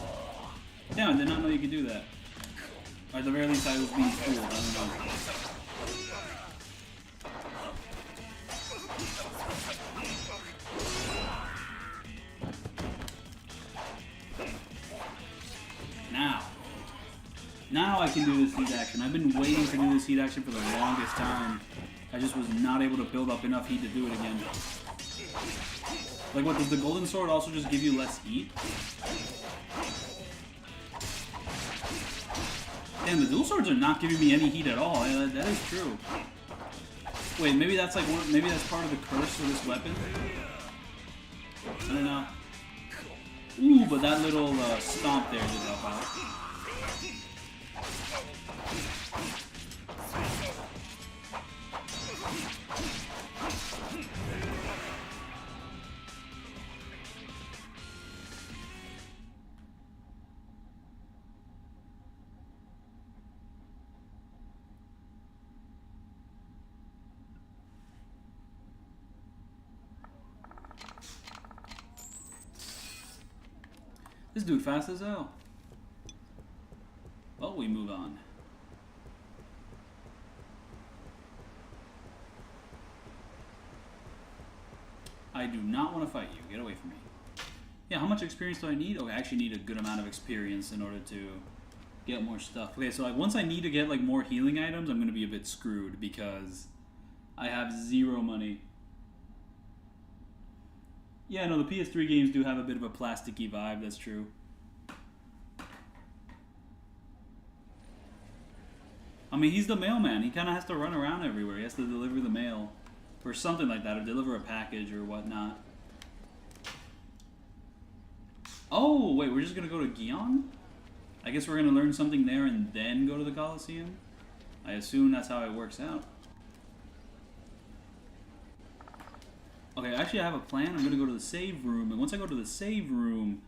Damn, I did not know you could do that. Or at the very least I was being fooled, I don't know. Now I can do this heat action. I've been waiting to do this heat action for the longest time. I just was not able to build up enough heat to do it again. Like, what, does the golden sword also just give you less heat? Damn, the dual swords are not giving me any heat at all. Yeah, that is true. Wait, maybe that's like maybe that's part of the curse of this weapon. I don't know. Ooh, but that little stomp there did help out. This dude fast as hell. Well, we move on. I do not want to fight you. Get away from me. Yeah, how much experience do I need? Okay, I actually need a good amount of experience in order to get more stuff. Okay, so like once I need to get like more healing items, I'm going to be a bit screwed because I have 0 money. Yeah, no, the PS3 games do have a bit of a plasticky vibe, that's true. I mean, he's the mailman. He kind of has to run around everywhere. He has to deliver the mail. Or something like that, or deliver a package or whatnot. Oh, wait, we're just going to go to Gion? I guess we're going to learn something there and then go to the Coliseum? I assume that's how it works out. Okay, actually I have a plan. I'm going to go to the save room, and once I go to the save room,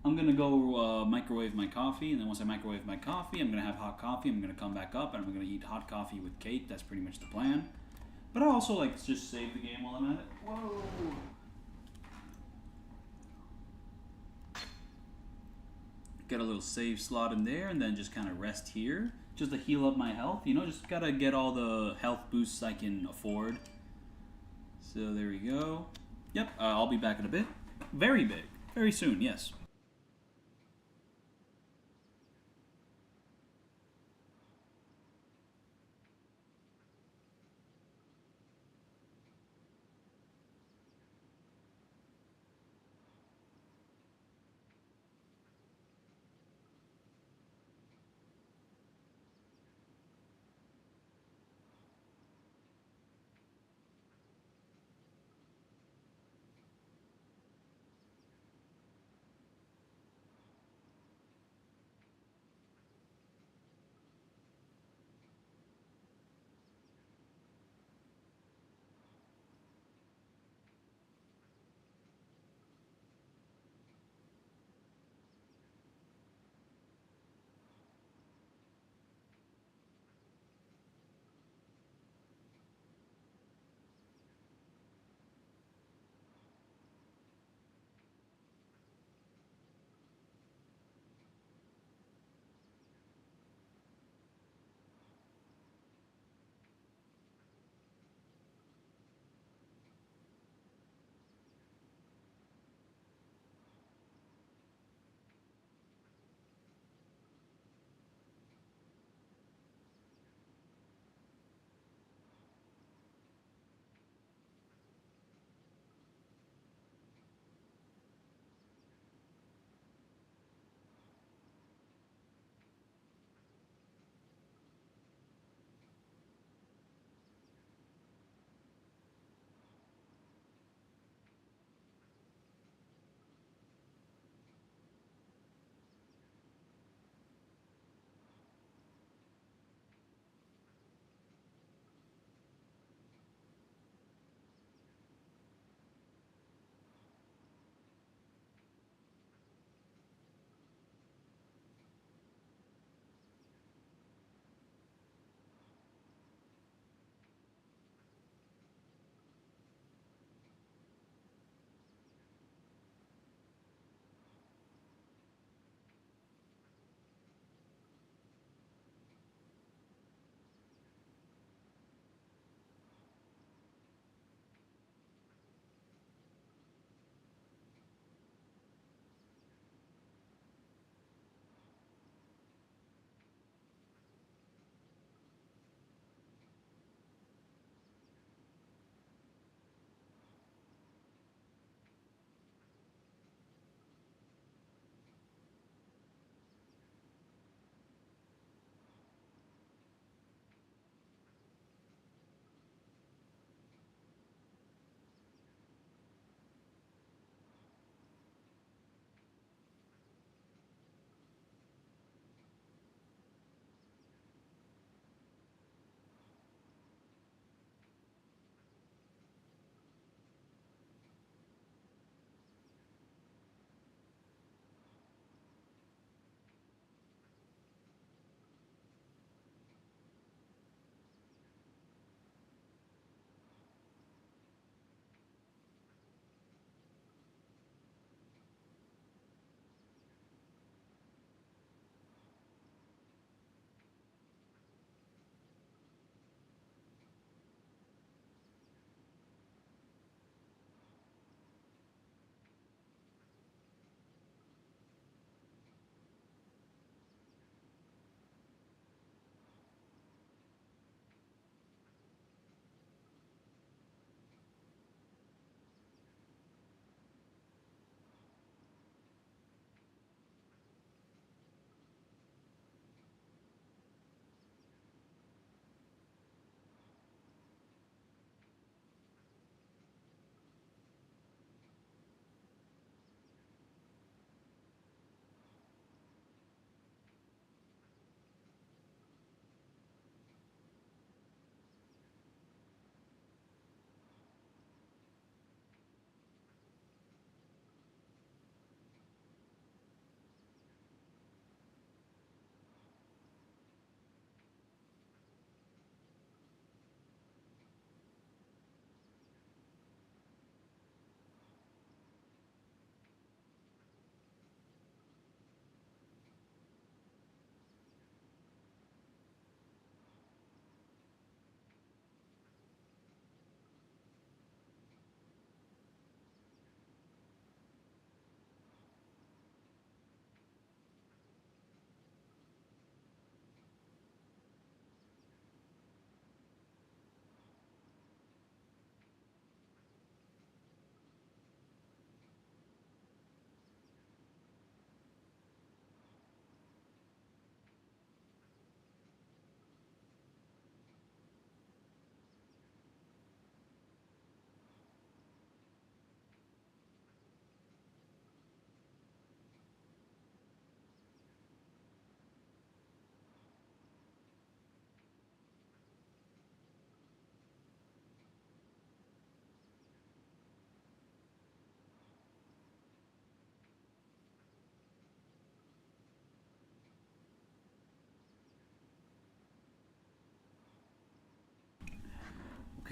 I'm going to go microwave my coffee, and then once I microwave my coffee, I'm going to have hot coffee. I'm going to come back up, and I'm going to eat hot coffee with Kate. That's pretty much the plan. But I also like to just save the game while I'm at it. Whoa! Get a little save slot in there, and then just kind of rest here. Just to heal up my health, you know, just gotta get all the health boosts I can afford. So there we go. Yep, I'll be back in a bit. Very big. Very soon, yes.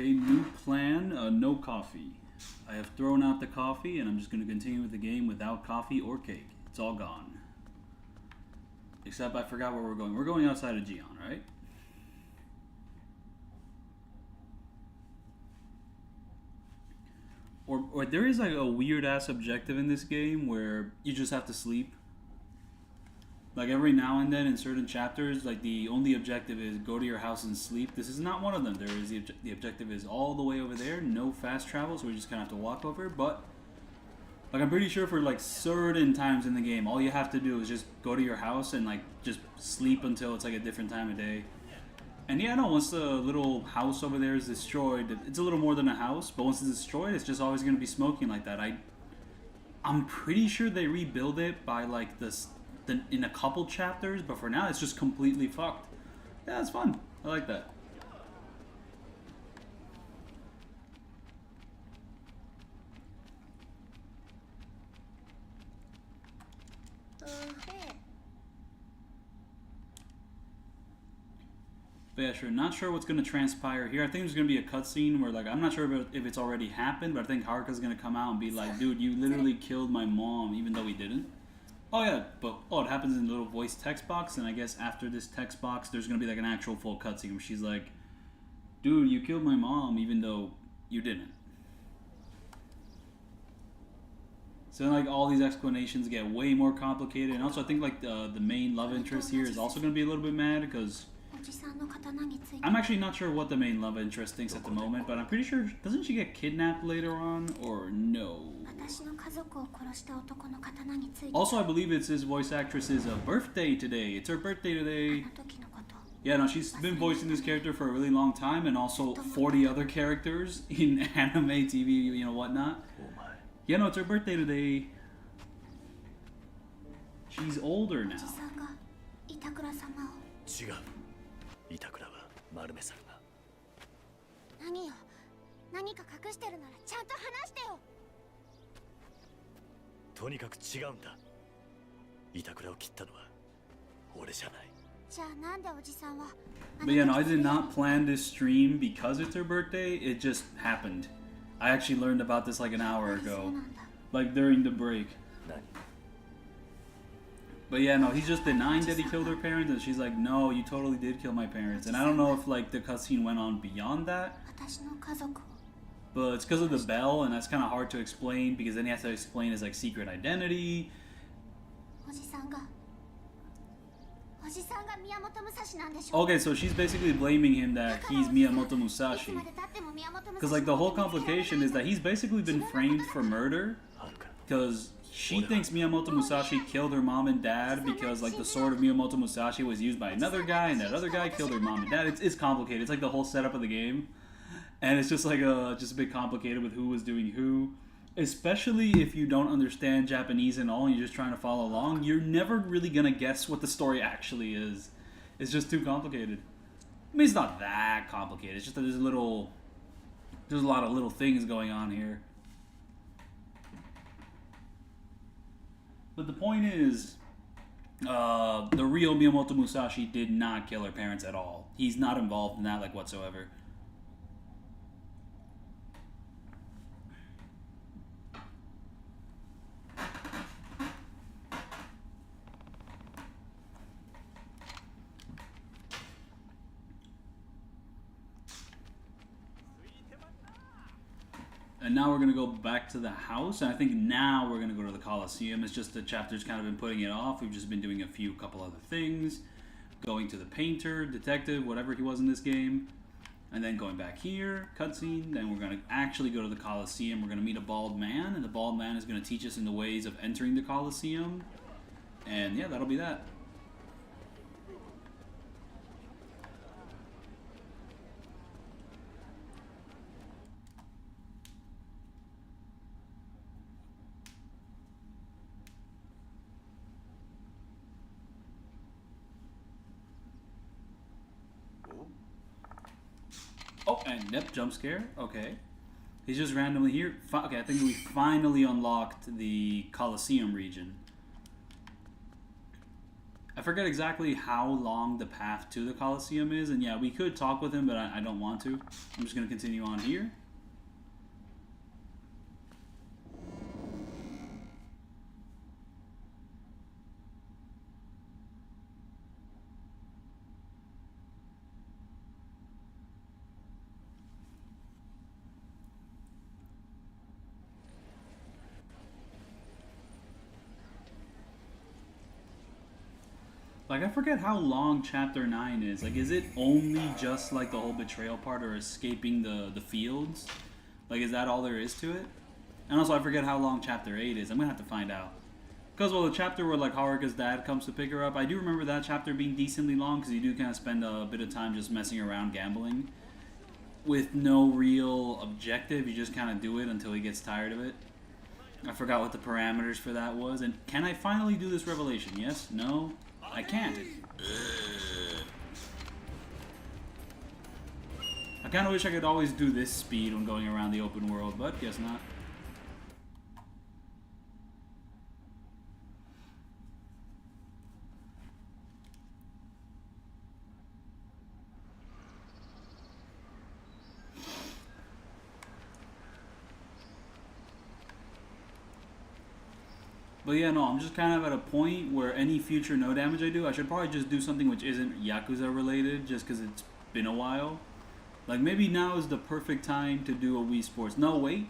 Okay, new plan, no coffee. I have thrown out the coffee, and I'm just going to continue with the game without coffee or cake. It's all gone. Except I forgot where we're going. We're going outside of Gion, right? Or there is like a weird-ass objective in this game where you just have to sleep. Like every now and then in certain chapters, like the only objective is go to your house and sleep. This is not one of them. There is the objective is all the way over there, no fast travel, so we just kind of have to walk over. But like I'm pretty sure for like certain times in the game, all you have to do is just go to your house and like just sleep until it's like a different time of day. And yeah, no, once the little house over there is destroyed, it's a little more than a house, but once it's destroyed, it's just always going to be smoking like that. I'm pretty sure they rebuild it by like this. In a couple chapters, but for now it's just completely fucked. Yeah, it's fun. I like that. But yeah, sure. Not sure what's going to transpire here. I think there's going to be a cutscene where, like, I'm not sure if it's already happened, but I think Haruka's going to come out and be like, dude, you literally killed my mom, even though he didn't. Oh yeah, but it happens in the little voice text box, and I guess after this text box, there's gonna be like an actual full cutscene where she's like, "Dude, you killed my mom, even though you didn't." So like all these explanations get way more complicated, and also I think like the main love interest here is also gonna be a little bit mad because I'm actually not sure what the main love interest thinks at the moment, but I'm pretty sure doesn't she get kidnapped later on or no? Also, I believe it's his voice actress's birthday today. It's her birthday today. Yeah, no, she's been voicing this character for a really long time, and also 40 other characters in anime, TV, you know, whatnot. Yeah, no, it's her birthday today. She's older now. 違う。板倉は丸めさるな。何よ、何か隠してるならちゃんと話してよ。とにかく違うんだ。板倉を切ったのは俺じゃない。じゃあなんでおじさんは But yeah, no, I did not plan this stream because it's her birthday. It just happened. I actually learned about this like an hour ago, like during the break. But yeah, no, he's just denying that he killed her parents, and she's like, no, you totally did kill my parents. And I don't know if like the cutscene went on beyond that, but it's because of the bell, and that's kind of hard to explain because then he has to explain his like secret identity. Okay, so she's basically blaming him that he's Miyamoto Musashi. Because like the whole complication is that he's basically been framed for murder. Because she thinks Miyamoto Musashi killed her mom and dad because like the sword of Miyamoto Musashi was used by another guy, and that other guy killed her mom and dad. It's complicated. It's like the whole setup of the game. And it's just like just a bit complicated with who was doing who. Especially if you don't understand Japanese and all, and you're just trying to follow along, you're never really gonna guess what the story actually is. It's just too complicated. I mean, it's not that complicated. It's just that there's a lot of little things going on here. But the point is, the real Miyamoto Musashi did not kill her parents at all. He's not involved in that like whatsoever. And now we're going to go back to the house, and I think now we're going to go to the Coliseum. It's just the chapter's kind of been putting it off. We've just been doing a couple other things. Going to the painter, detective, whatever he was in this game. And then going back here, cutscene. Then we're going to actually go to the Coliseum. We're going to meet a bald man, and the bald man is going to teach us in the ways of entering the Coliseum. And yeah, that'll be that. Oh, and yep, jump scare. Okay. He's just randomly here. Okay, I think we finally unlocked the Coliseum region. I forget exactly how long the path to the Coliseum is, and yeah, we could talk with him, but I don't want to. I'm just going to continue on here. Like, I forget how long Chapter 9 is. Like, is it only just, like, the whole betrayal part or escaping the fields? Like, is that all there is to it? And also, I forget how long Chapter 8 is. I'm gonna have to find out. Because, well, the chapter where, like, Haruka's dad comes to pick her up, I do remember that chapter being decently long, because you do kind of spend a bit of time just messing around gambling. With no real objective, you just kind of do it until he gets tired of it. I forgot what the parameters for that was. And can I finally do this revelation? Yes? No? I can't. I kind of wish I could always do this speed when going around the open world, but guess not. But yeah, no, I'm just kind of at a point where any future no damage I do, I should probably just do something which isn't Yakuza related, just because it's been a while. Like, maybe now is the perfect time to do a Wii Sports. No, wait.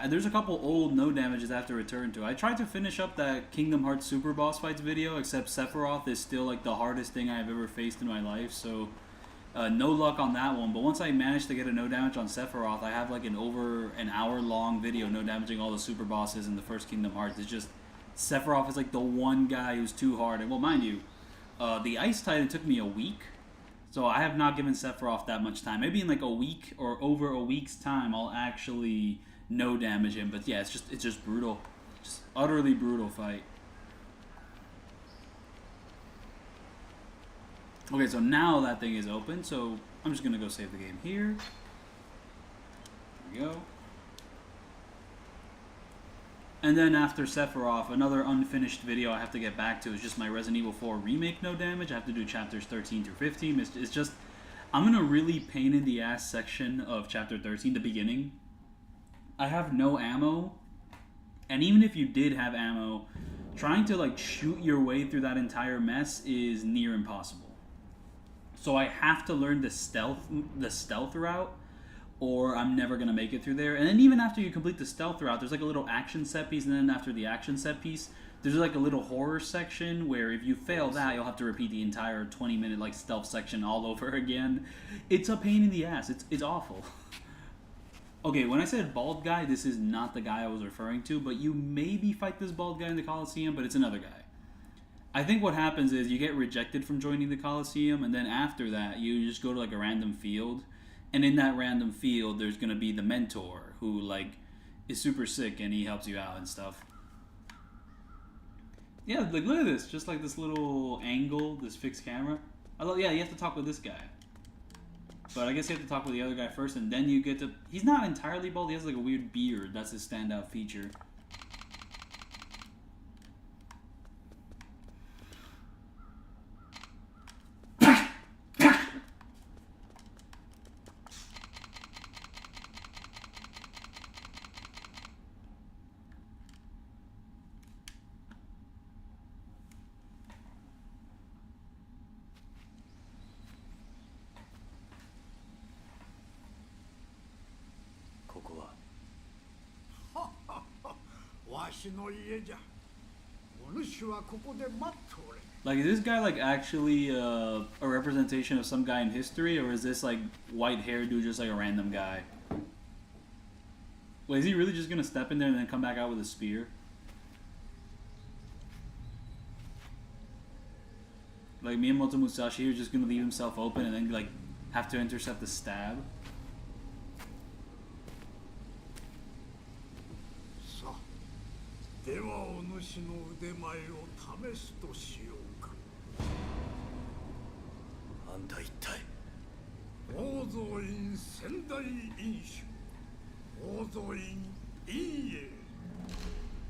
There's a couple old no damages I have to return to. I tried to finish up that Kingdom Hearts Super Boss Fights video, except Sephiroth is still, like, the hardest thing I've ever faced in my life, so... no luck on that one, but once I managed to get a no damage on Sephiroth, I have like over an hour long video no damaging all the super bosses in the first Kingdom Hearts. It's just, Sephiroth is like the one guy who's too hard. And well, mind you, the Ice Titan took me a week, so I have not given Sephiroth that much time. Maybe in like a week or over a week's time, I'll actually no damage him. But yeah, it's just brutal. Just utterly brutal fight. Okay, so now that thing is open, so I'm just going to go save the game here. There we go. And then after Sephiroth, another unfinished video I have to get back to is just my Resident Evil 4 Remake no damage. I have to do chapters 13 through 15. It's just, I'm in a really pain in the ass section of chapter 13, the beginning. I have no ammo, and even if you did have ammo, trying to like shoot your way through that entire mess is near impossible. So I have to learn the stealth route, or I'm never going to make it through there. And then even after you complete the stealth route, there's like a little action set piece, and then after the action set piece, there's like a little horror section where if you fail that, you'll have to repeat the entire 20-minute like stealth section all over again. It's a pain in the ass. It's awful. Okay, when I said bald guy, this is not the guy I was referring to, but you maybe fight this bald guy in the Coliseum, but it's another guy. I think what happens is you get rejected from joining the Coliseum, and then after that, you just go to like a random field, and in that random field, there's gonna be the mentor who like is super sick and he helps you out and stuff. Yeah, like look at this, just like this little angle, this fixed camera. Yeah, you have to talk with this guy, but I guess you have to talk with the other guy first, and then you get to. He's not entirely bald. He has like a weird beard. That's his standout feature. Like, is this guy like actually a representation of some guy in history, or is this like white hair dude just like a random guy? Wait, is he really just gonna step in there and then come back out with a spear? Like Miyamoto Musashi is just gonna leave himself open and then like have to intercept the stab?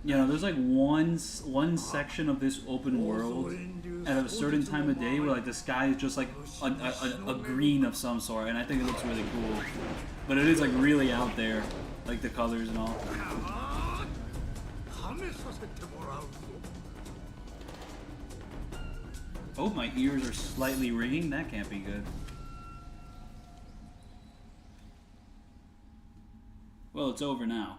You know, there's like one section of this open world at a certain time of day where like the sky is just like a green of some sort, and I think it looks really cool. But it is like really out there, like the colors and all. Oh, my ears are slightly ringing. That can't be good. Well, it's over now.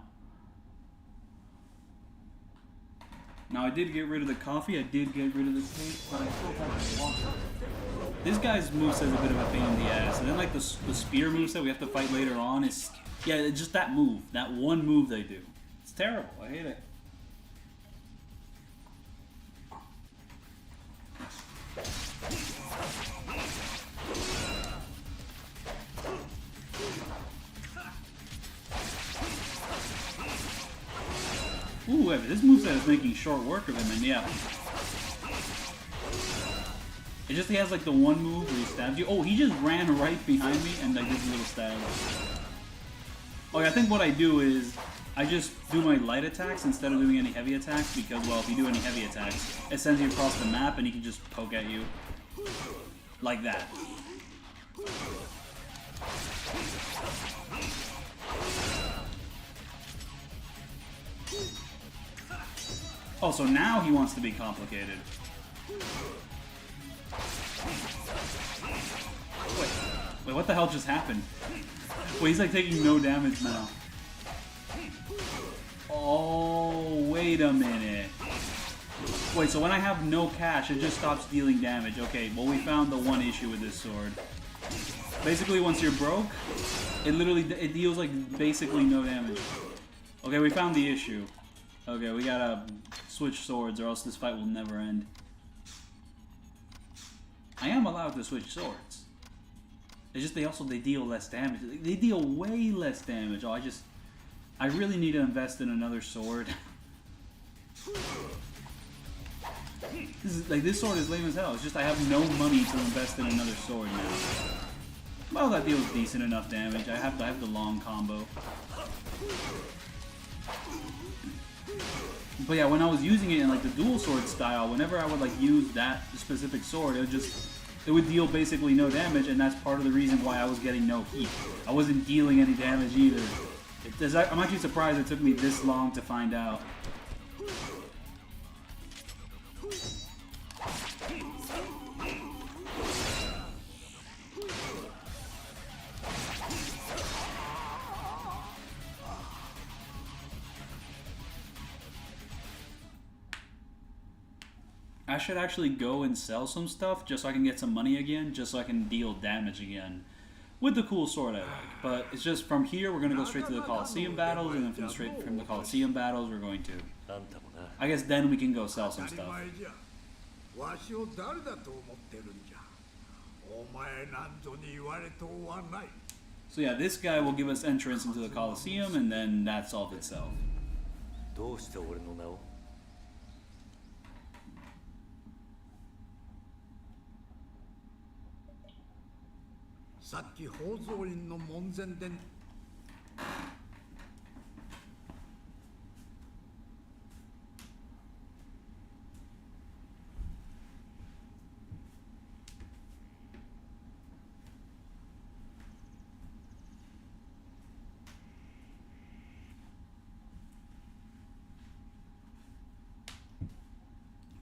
Now, I did get rid of the coffee, I did get rid of the cake, but I still have water. This guy's moveset is a bit of a pain in the ass. And then, like, the spear moveset we have to fight later on is... Yeah, it's just that move. That one move they do. It's terrible. I hate it. Ooh, this moveset is making short work of him, and yeah. It just, he has like the one move where he stabs you. Oh, he just ran right behind me and like did a little stab. Okay, I think what I do is, I just do my light attacks instead of doing any heavy attacks because, well, if you do any heavy attacks, it sends you across the map and he can just poke at you. Like that. Oh, so now he wants to be complicated. Wait, what the hell just happened? Wait, he's like taking no damage now. Oh, wait a minute. Wait, so when I have no cash, it just stops dealing damage. Okay, well, we found the one issue with this sword. Basically, once you're broke, it deals like basically no damage. Okay, we found the issue. Okay, we gotta switch swords or else this fight will never end. I am allowed to switch swords. It's just they deal less damage. They deal way less damage. Oh, I really need to invest in another sword. This sword is lame as hell. It's just I have no money to invest in another sword now. Well, that deals decent enough damage. I have the long combo. But yeah, when I was using it in like the dual sword style, whenever I would like use that specific sword, it would deal basically no damage, and that's part of the reason why I was getting no heat. I wasn't dealing any damage either. I'm actually surprised it took me this long to find out. I should actually go and sell some stuff just so I can get some money again, just so I can deal damage again. With the cool sword I like. But it's just from here we're going to go straight to the Coliseum battles, and then straight from the Coliseum battles we're going to... I guess then we can go sell some stuff. So yeah, this guy will give us entrance into the Coliseum, and then that solves itself.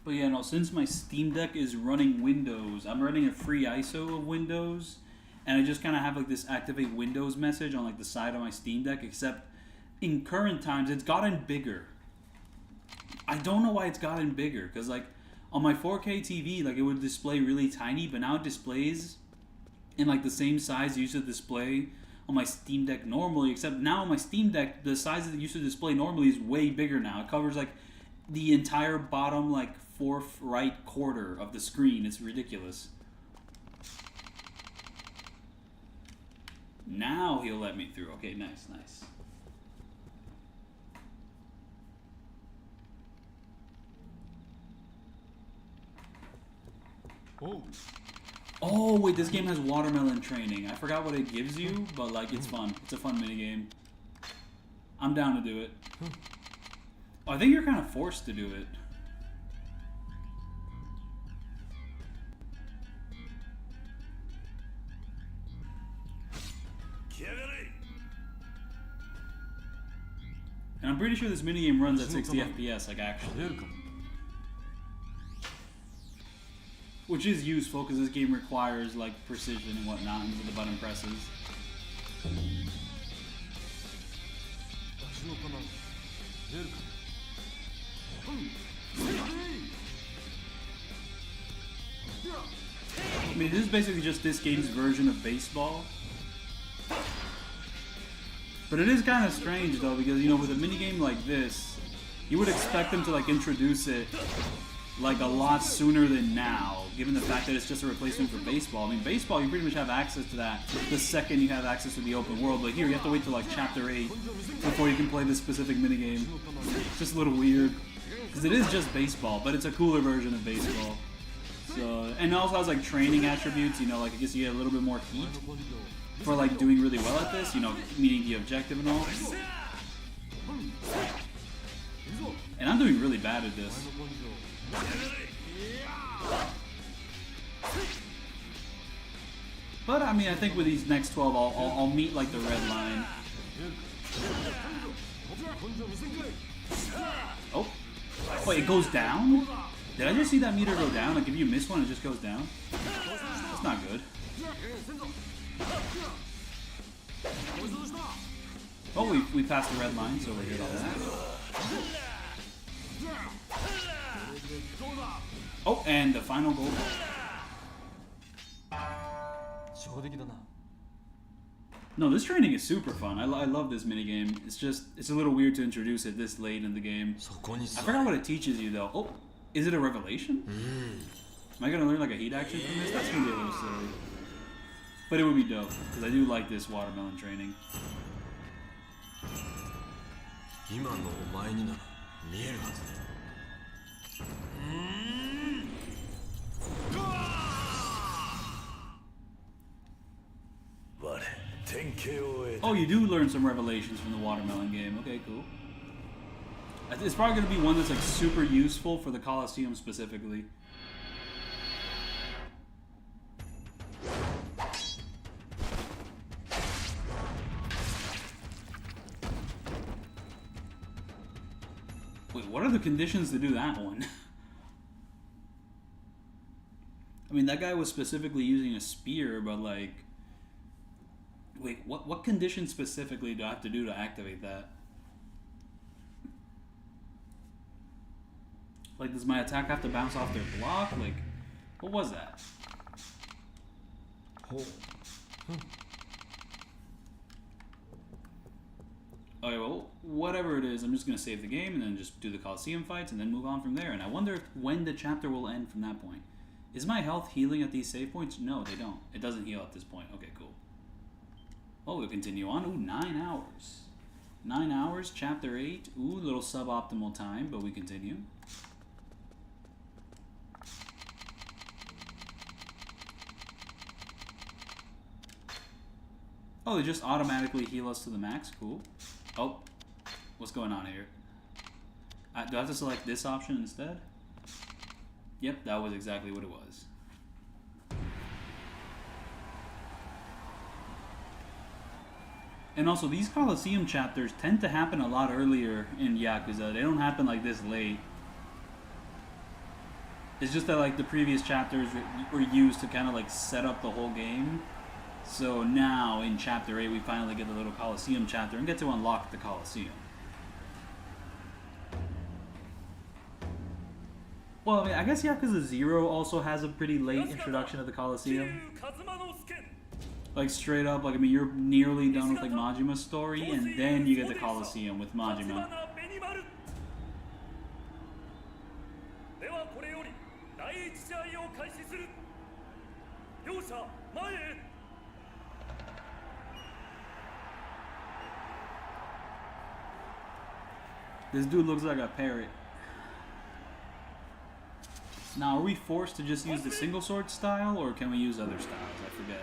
But yeah, no, since my Steam Deck is running Windows, I'm running a free ISO of Windows, and I just kind of have like this activate Windows message on like the side of my Steam Deck, except in current times it's gotten bigger. I don't know why it's gotten bigger, because like on my 4K TV, like it would display really tiny, but now it displays in like the same size it used to display on my Steam Deck normally, except now on my Steam Deck, the size that it used to display normally is way bigger now. It covers like the entire bottom like fourth right quarter of the screen. It's ridiculous. Now he'll let me through. Okay, nice, nice. Oh, wait, this game has watermelon training. I forgot what it gives you, but like it's fun. It's a fun minigame. I'm down to do it. I think you're kind of forced to do it. And I'm pretty sure this minigame runs at 60 FPS, like actually. Which is useful because this game requires like precision and whatnot into the button presses. I mean, this is basically just this game's version of baseball. But it is kind of strange though, because you know, with a minigame like this, you would expect them to like introduce it like a lot sooner than now, given the fact that it's just a replacement for baseball. I mean, baseball, you pretty much have access to that the second you have access to the open world, but here you have to wait till like Chapter 8 before you can play this specific minigame. It's just a little weird, because it is just baseball, but it's a cooler version of baseball. So, and it also has like training attributes, you know, like I guess you get a little bit more heat for like doing really well at this, you know, meeting the objective and all. And I'm doing really bad at this. But I mean, I think with these next 12, I'll meet like the red line. Oh, wait, it goes down? Did I just see that meter go down? Like if you miss one, it just goes down? That's not good. Oh, we passed the red line, so we're good on that. Oh, and the final goal. No, this training is super fun. I love this minigame. It's a little weird to introduce it this late in the game. I forgot what it teaches you though. Oh, is it a revelation? Am I gonna learn like a heat action from this? That's gonna be a little silly. But it would be dope, because I do like this watermelon training. Oh, you do learn some revelations from the watermelon game. Okay, cool. It's probably going to be one that's like super useful for the Coliseum specifically. Wait, what are the conditions to do that one? I mean, that guy was specifically using a spear, but like... Wait, what conditions specifically do I have to do to activate that? Like, does my attack have to bounce off their block? Like, what was that? Okay, well, whatever it is, I'm just going to save the game and then just do the Coliseum fights and then move on from there. And I wonder when the chapter will end from that point. Is my health healing at these save points? No, they don't. It doesn't heal at this point. Okay, cool. Oh, we'll continue on. Ooh, 9 hours. 9 hours, chapter 8. Ooh, little suboptimal time, but we continue. Oh, they just automatically heal us to the max. Cool. Oh, what's going on here? Do I have to select this option instead? Yep, that was exactly what it was. And also, these Coliseum chapters tend to happen a lot earlier in Yakuza. They don't happen like this late. It's just that like the previous chapters were used to kind of like set up the whole game. So now in chapter 8 we finally get the little Coliseum chapter and get to unlock the Coliseum. Well, I mean, I guess Yakuza 0 also has a pretty late introduction of the Coliseum. Like straight up, like I mean, you're nearly done with like Majima's story, and then you get the Coliseum with Majima. This dude looks like a parrot. Now, are we forced to just use the single sword style, or can we use other styles? I forget.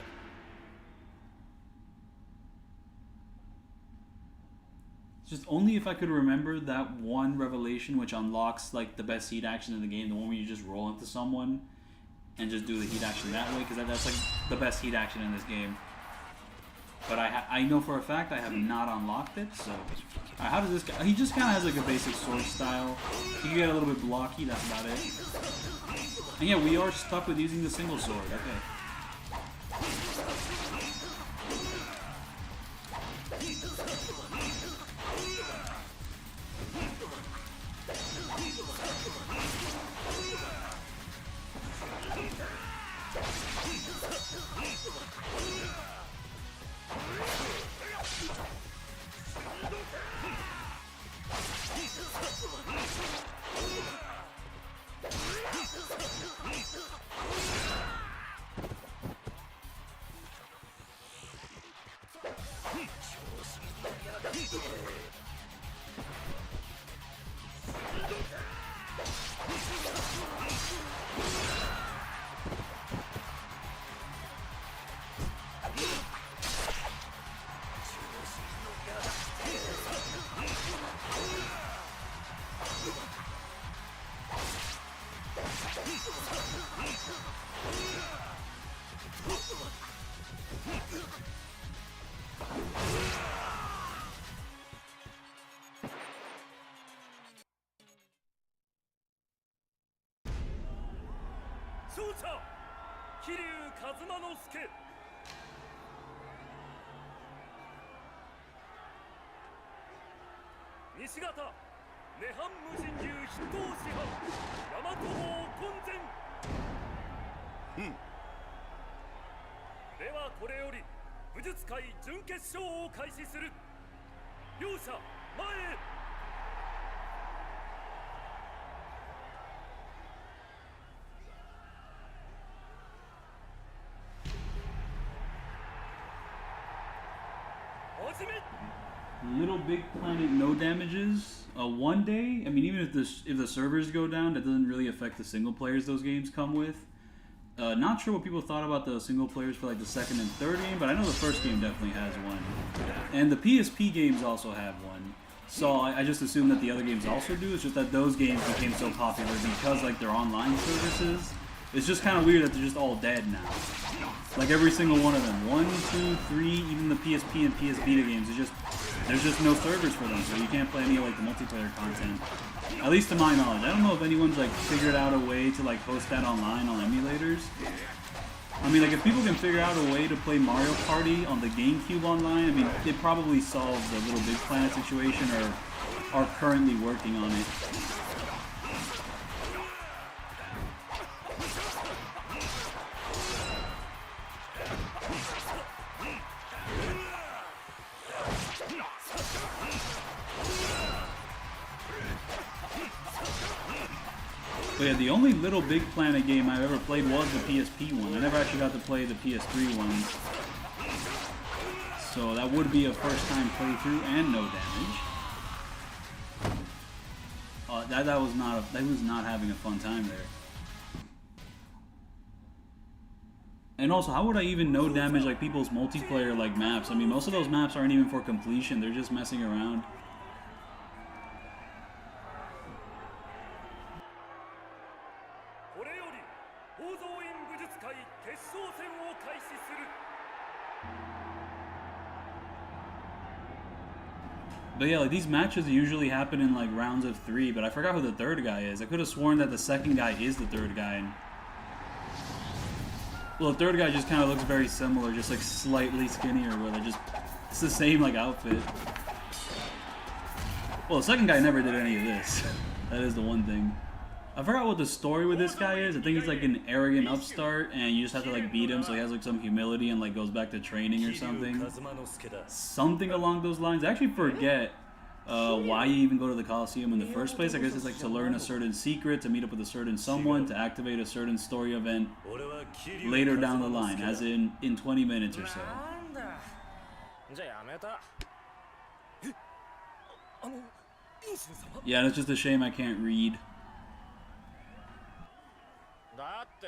Just only if I could remember that one revelation which unlocks like the best heat action in the game, the one where you just roll into someone and just do the heat action that way, because that's like the best heat action in this game. But I know for a fact I have not unlocked it, so... how does this guy... He just kind of has like a basic sword style. He can get a little bit blocky, that's about it. And yeah, we are stuck with using the single sword, okay. Little Big Planet, no damages. One day, I mean, even if the servers go down, that doesn't really affect the single players those games come with. Not sure what people thought about the single players for like the second and third game, but I know the first game definitely has one. And the PSP games also have one. So I just assume that the other games also do. It's just that those games became so popular because like they're online services. It's just kind of weird that they're just all dead now. Like every single one of them. 1, 2, 3, even the PSP and PS Vita games, there's just no servers for them, so you can't play any of like the multiplayer content. At least to my knowledge. I don't know if anyone's like figured out a way to like host that online on emulators. I mean, like if people can figure out a way to play Mario Party on the GameCube online, I mean, they probably solved the Little Big Planet situation or are currently working on it. But yeah, the only Little Big Planet game I've ever played was the PSP one. I never actually got to play the PS3 one. So that would be a first-time playthrough and no damage. That was not having a fun time there. And also, how would I even no damage like people's multiplayer like maps? I mean, most of those maps aren't even for completion. They're just messing around. But yeah, like these matches usually happen in like rounds of 3, but I forgot who the third guy is. I could have sworn that the second guy is the third guy. Well, the third guy just kind of looks very similar, just like slightly skinnier, but it's the same like outfit. Well, the second guy never did any of this. That is the one thing. I forgot what the story with this guy is. I think he's like an arrogant upstart, and you just have to like beat him, so he has like some humility and like goes back to training or something. Something along those lines. I actually forget why you even go to the Coliseum in the first place. I guess it's like to learn a certain secret, to meet up with a certain someone, to activate a certain story event later down the line, as in 20 minutes or so. Yeah, it's just a shame I can't read. だって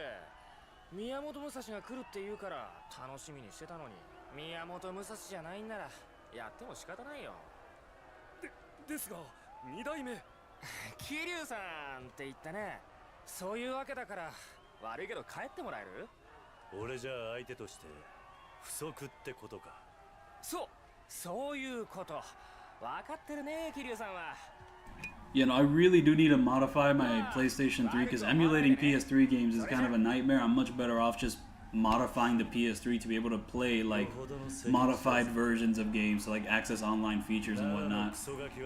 宮本武蔵が来るって言うから楽しみにしてたのに、宮本武蔵じゃないんならやっても仕方ないよ。ですが2代目桐生さんって言ったね。そういうわけだから悪いけど帰ってもらえる？俺じゃあ相手として不足ってことか。そういうこと。分かってるね、桐生さんは。You know, I really do need to modify my PlayStation 3 because emulating PS3 games is kind of a nightmare. I'm much better off just modifying the PS3 to be able to play like modified versions of games, to like access online features and whatnot.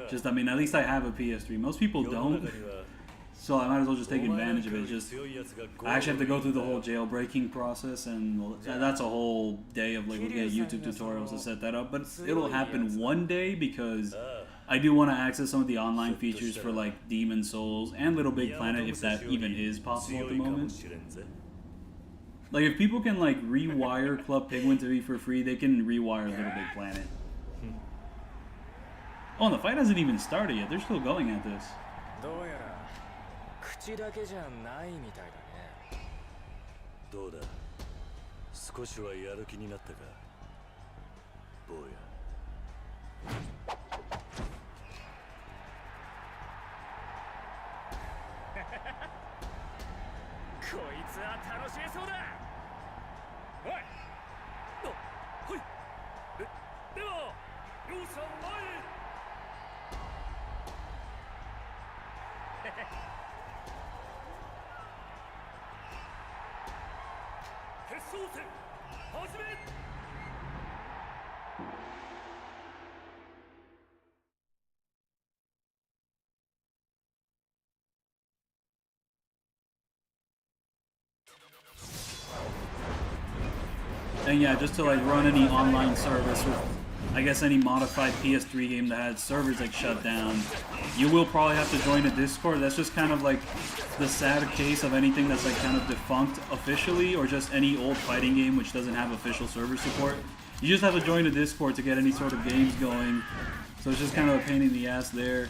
Just, I mean, at least I have a PS3. Most people don't, so I might as well just take advantage of it. Just, I actually have to go through the whole jailbreaking process, and that's a whole day of like looking at YouTube tutorials to set that up. But it'll happen one day because I do want to access some of the online features for like Demon Souls and Little Big Planet, if that even is possible at the moment. Like, if people can like rewire Club Penguin to be for free, they can rewire Little Big Planet. Oh, and the fight hasn't even started yet. They're still going at this. どうやら口だけじゃないみたいだね。どうだ、少しはやる気になったか、坊や。こいつは楽しめそうだ。おい、はい。では、両者前へ。決勝戦始め。And yeah, just to like run any online service with, I guess, any modified PS3 game that had servers like shut down, you will probably have to join a Discord. That's just kind of like the sad case of anything that's like kind of defunct officially, or just any old fighting game which doesn't have official server support. You just have to join a Discord to get any sort of games going. So it's just kind of a pain in the ass there.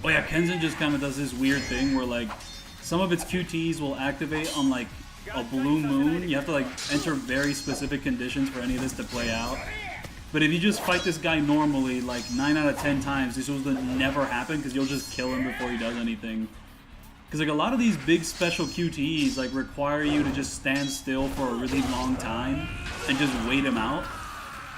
Oh yeah, Kenzan just kind of does this weird thing where like some of its QTs will activate on like a blue moon. You have to like enter very specific conditions for any of this to play out. But if you just fight this guy normally, like 9 out of 10 times, this will never happen because you'll just kill him before he does anything. Because like a lot of these big special QTEs like require you to just stand still for a really long time and just wait him out.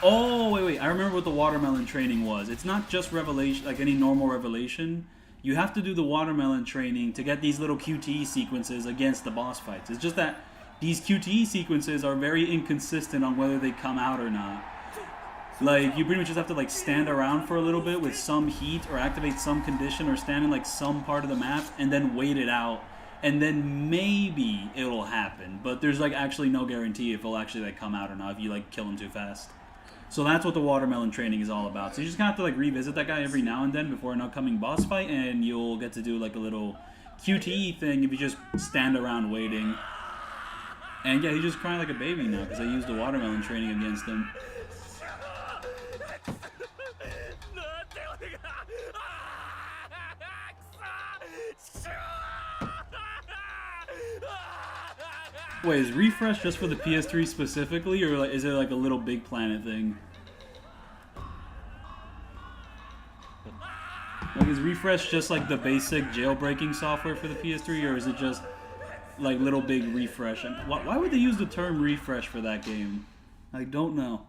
Oh, wait, I remember what the watermelon training was. It's not just revelation, like any normal revelation. You have to do the watermelon training to get these little QTE sequences against the boss fights. It's just that these QTE sequences are very inconsistent on whether they come out or not. Like, you pretty much just have to like stand around for a little bit with some heat or activate some condition or stand in like some part of the map and then wait it out. And then maybe it'll happen. But there's like actually no guarantee if it'll actually like come out or not if you like kill him too fast. So that's what the watermelon training is all about. So you just kind of have to like revisit that guy every now and then before an upcoming boss fight, and you'll get to do like a little QTE thing if you just stand around waiting. And yeah, he's just crying like a baby now because I used the watermelon training against him. Wait, is refresh just for the PS3 specifically, or is it like a Little Big Planet thing? Like, is refresh just like the basic jailbreaking software for the PS3, or is it just like Little Big refresh? And why would they use the term refresh for that game? I don't know.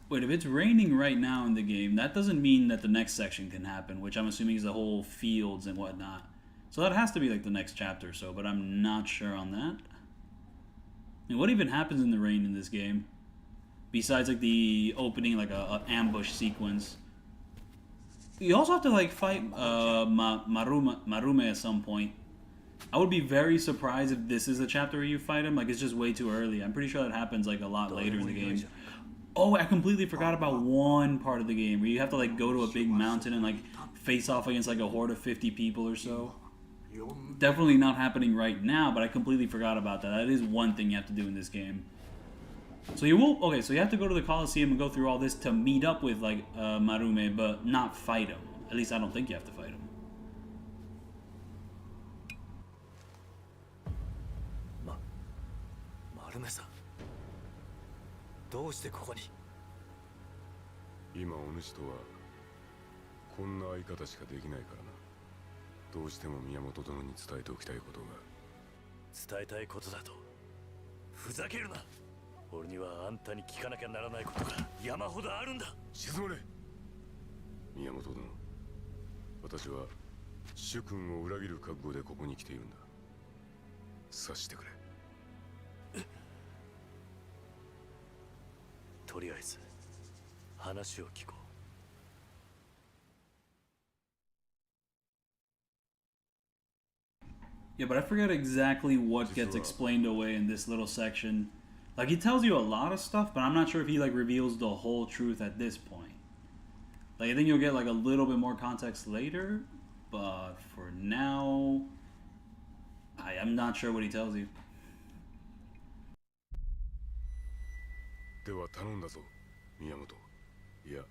Wait, if it's raining right now in the game, that doesn't mean that the next section can happen, which I'm assuming is the whole fields and whatnot. So that has to be like the next chapter or so, but I'm not sure on that. I mean, what even happens in the rain in this game? Besides like the opening, like a ambush sequence. You also have to like fight Marume at some point. I would be very surprised if this is the chapter where you fight him. Like, it's just way too early. I'm pretty sure that happens like a lot later in the game. Oh, I completely forgot about one part of the game where you have to like go to a big mountain and like face off against like a horde of 50 people or so. Definitely not happening right now, but I completely forgot about that. That is one thing you have to do in this game. So you will, okay, so you have to go to the Coliseum and go through all this to meet up with like Marume, but not fight him. At least I don't think you have to fight him. Marume-san, どうしてここに？今お主とはこんな相方しかできないからな。どうしても宮本殿に伝えておきたいことが。伝えたいことだと？ふざけるな。俺にはあんたに聞かなきゃならないことが山ほどあるんだ。静まれ。宮本殿、私は主君を裏切る覚悟でここに来ているんだ。察してくれ。とりあえず話を聞こう。Yeah, but I forget exactly what gets explained away in this little section. Like, he tells you a lot of stuff, but I'm not sure if he like reveals the whole truth at this point. Like, I think you'll get like a little bit more context later, but for now, I'm not sure what he tells you. では頼んだぞ、宮本。いや。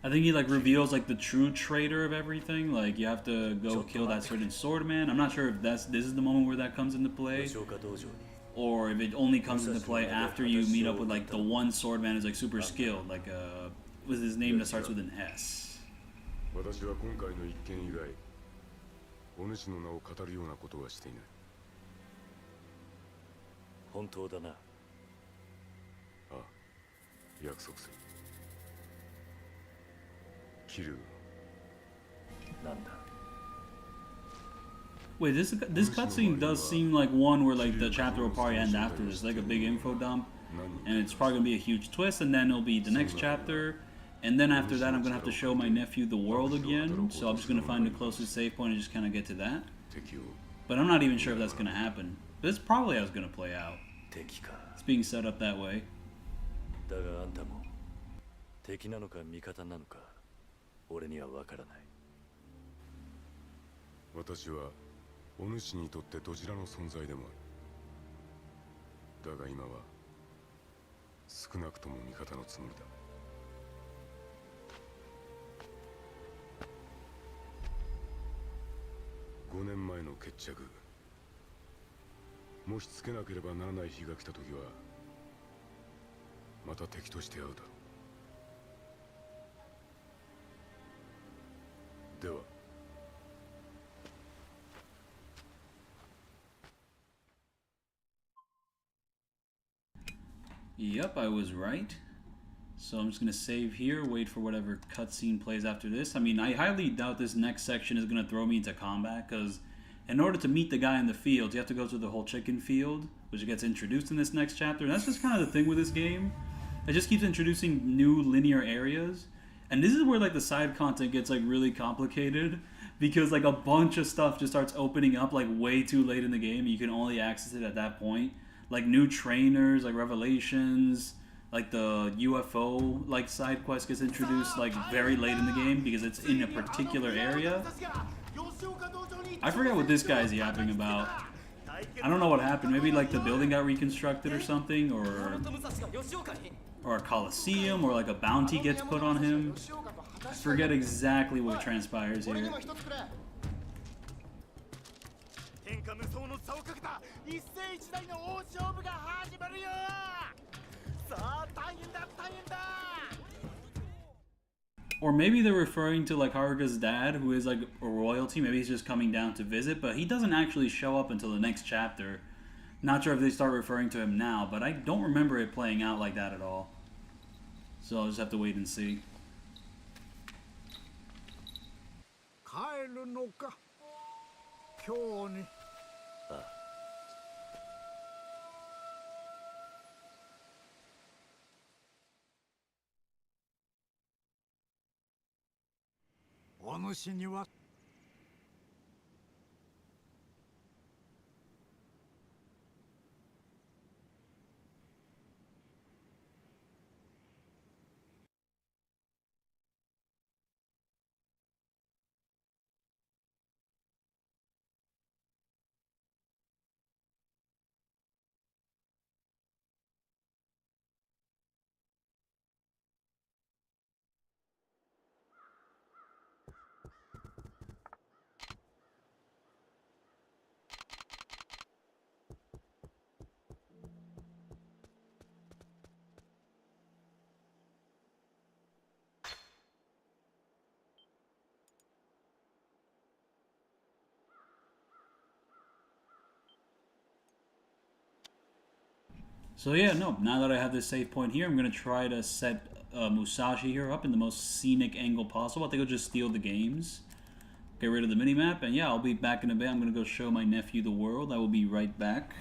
I think he like reveals like the true traitor of everything. Like, you have to go kill that certain swordman. I'm not sure if this is the moment where that comes into play, or if it only comes into play after you meet up with like the one swordman who's like super skilled. Like what's his name that starts with an S? 私は今回の一件以外、お主の名を語るようなことはしていない。本当だな。ああ、約束する。 Wait, this cutscene does seem like one where like the chapter will probably end after this, like a big info dump, and it's probably gonna be a huge twist, and then it'll be the next chapter, and then after that I'm gonna have to show my nephew the world again. So I'm just gonna find the closest save point and just kind of get to that. But I'm not even sure if that's gonna happen. But it's probably how it's gonna play out. It's being set up that way. だがあんたも敵なのか味方なのか。 俺にはわからない。私はお主にとってどちらの存在でもある。だが今は少なくとも味方のつもりだ。5年前の決着。もしつけなければならない日が来た時はまた敵として会うだろう。 では Yep, I was right. So I'm just gonna save here, wait for whatever cutscene plays after this. I mean, I highly doubt this next section is gonna throw me into combat, because in order to meet the guy in the field, you have to go through the whole chicken field, which gets introduced in this next chapter. And that's just kind of the thing with this game. It just keeps introducing new linear areas. And this is where like the side content gets like really complicated, because like a bunch of stuff just starts opening up like way too late in the game and you can only access it at that point. Like new trainers, like revelations, like the UFO like side quest gets introduced like very late in the game because it's in a particular area. I forget what this guy's yapping about. I don't know what happened. Maybe like the building got reconstructed or something, or a Coliseum, or like a bounty gets put on him. I forget exactly what transpires here. 天下無双の差をかけた一世一代の大勝負が始まるよ。さあ大変だ大変だ。 Or maybe they're referring to like Haruka's dad, who is like a royalty. Maybe he's just coming down to visit, but he doesn't actually show up until the next chapter. Not sure if they start referring to him now, but I don't remember it playing out like that at all. So I'll just have to wait and see. 帰るのか。今日に。ああ。お主には So yeah, no, now that I have this save point here, I'm going to try to set Musashi here up in the most scenic angle possible. I think I'll just steal the games, get rid of the minimap, and yeah, I'll be back in a bit. I'm going to go show my nephew the world. I will be right back.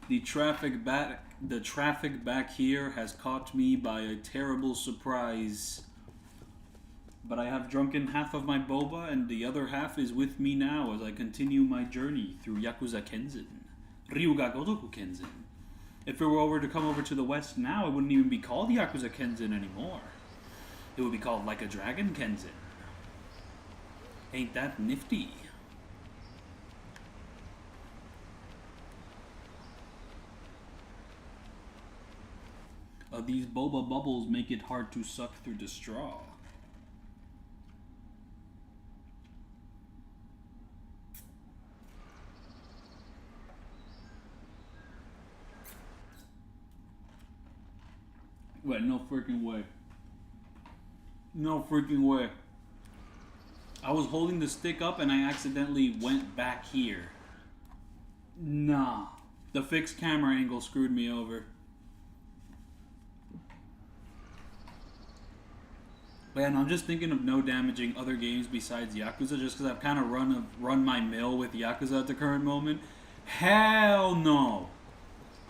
The traffic back here has caught me by a terrible surprise. But I have drunken half of my boba, and the other half is with me now as I continue my journey through Yakuza Kenzan. Ryuga Gotoku Kenzan. If it were to come over to the west now, it wouldn't even be called Yakuza Kenzan anymore. It would be called Like a Dragon Kenzan. Ain't that nifty? These boba bubbles make it hard to suck through the straw. Wait, no freaking way. No freaking way. I was holding the stick up and I accidentally went back here. Nah. The fixed camera angle screwed me over. But yeah, no, I'm just thinking of no damaging other games besides Yakuza just because I've kind of run my mill with Yakuza at the current moment. Hell no.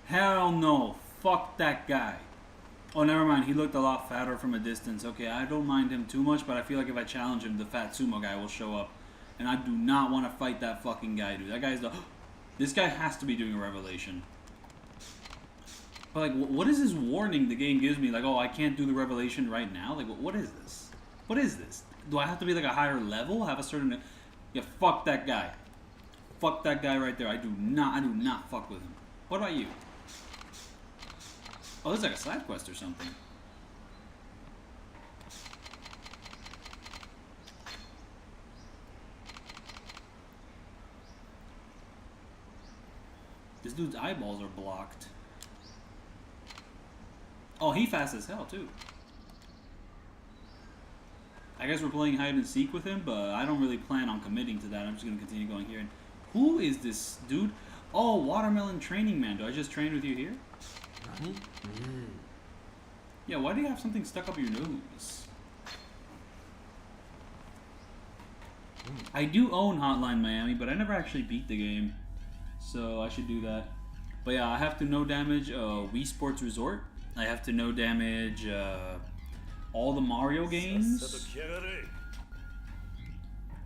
Hell no. Fuck that guy. Oh, never mind. He looked a lot fatter from a distance. Okay, I don't mind him too much, but I feel like if I challenge him, the fat sumo guy will show up. And I do not want to fight that fucking guy, dude. That guy's the... This guy has to be doing a revelation. But, like, what is this warning the game gives me? Like, oh, I can't do the revelation right now? Like, what is this? What is this? Do I have to be, like, a higher level? Have a certain... Yeah, fuck that guy. Fuck that guy right there. I do not fuck with him. What about you? Oh, this is like a side quest or something. This dude's eyeballs are blocked. Oh, he fast as hell, too. I guess we're playing hide and seek with him, but I don't really plan on committing to that. I'm just going to continue going here. And who is this dude? Oh, Watermelon Training Man. Do I just train with you here? Yeah, why do you have something stuck up your nose? I do own Hotline Miami, but I never actually beat the game. So I should do that. But yeah, I have to no damage Wii Sports Resort. I have to no damage all the Mario games.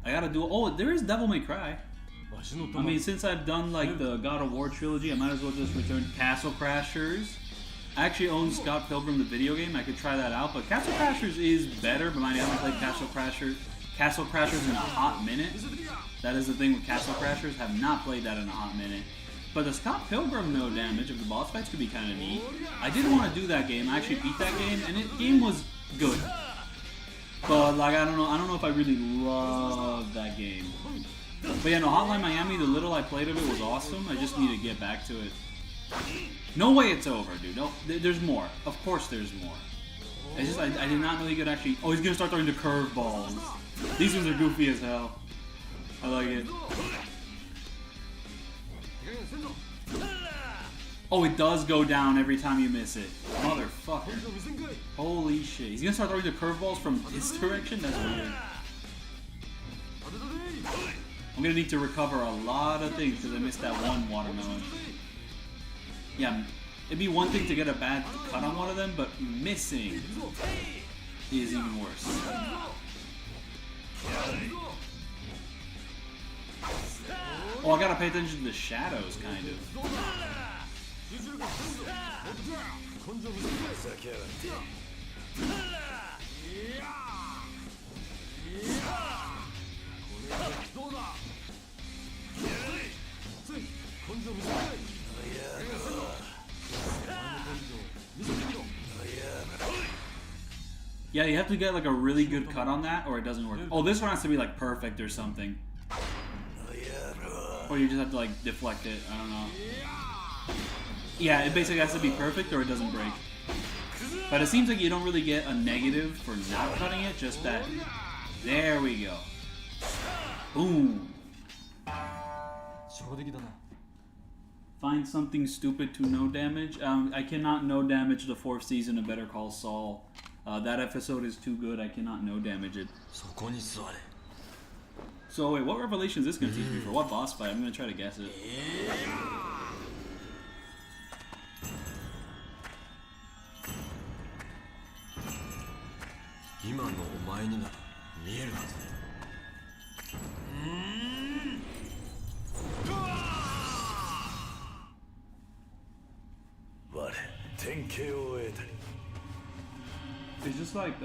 I gotta do... Oh, there is Devil May Cry. I mean, since I've done like the God of War trilogy, I might as well just return Castle Crashers. I actually own Scott Pilgrim the video game. I could try that out, but Castle Crashers is better. But I haven't played Castle Crashers in a hot minute. That is the thing with Castle Crashers. Have not played that in a hot minute. But the Scott Pilgrim no damage of the boss fights could be kind of neat. I did want to do that game. I actually beat that game, and the game was good. But like I don't know if I really love that game. But yeah, no, Hotline Miami, the little I played of it was awesome. I just need to get back to it. No way it's over, dude. No, there's more. Of course there's more. It's just I did not know he could actually... Oh, he's going to start throwing the curveballs. These ones are goofy as hell. I like it. Oh, it does go down every time you miss it. Motherfucker. Holy shit. He's going to start throwing the curveballs from this direction? That's weird. I'm going to need to recover a lot of things because I missed that one watermelon. Yeah, it'd be one thing to get a bad cut on one of them, but missing is even worse. Oh, I gotta pay attention to the shadows, kind of. Yeah, you have to get like a really good cut on that or it doesn't work. Oh, this one has to be like perfect or something. Or you just have to like deflect it, I don't know. Yeah, it basically has to be perfect or it doesn't break. But it seems like you don't really get a negative for not cutting it, just that. There we go. Boom. Find something stupid to no damage. I cannot no damage the 4th season of Better Call Saul. That episode is too good, I cannot no damage it. So wait, what revelation is this going to teach me for? What boss fight? I'm going to try to guess it. 今のお前になら見えるはず。我典型を得たり。 It's just like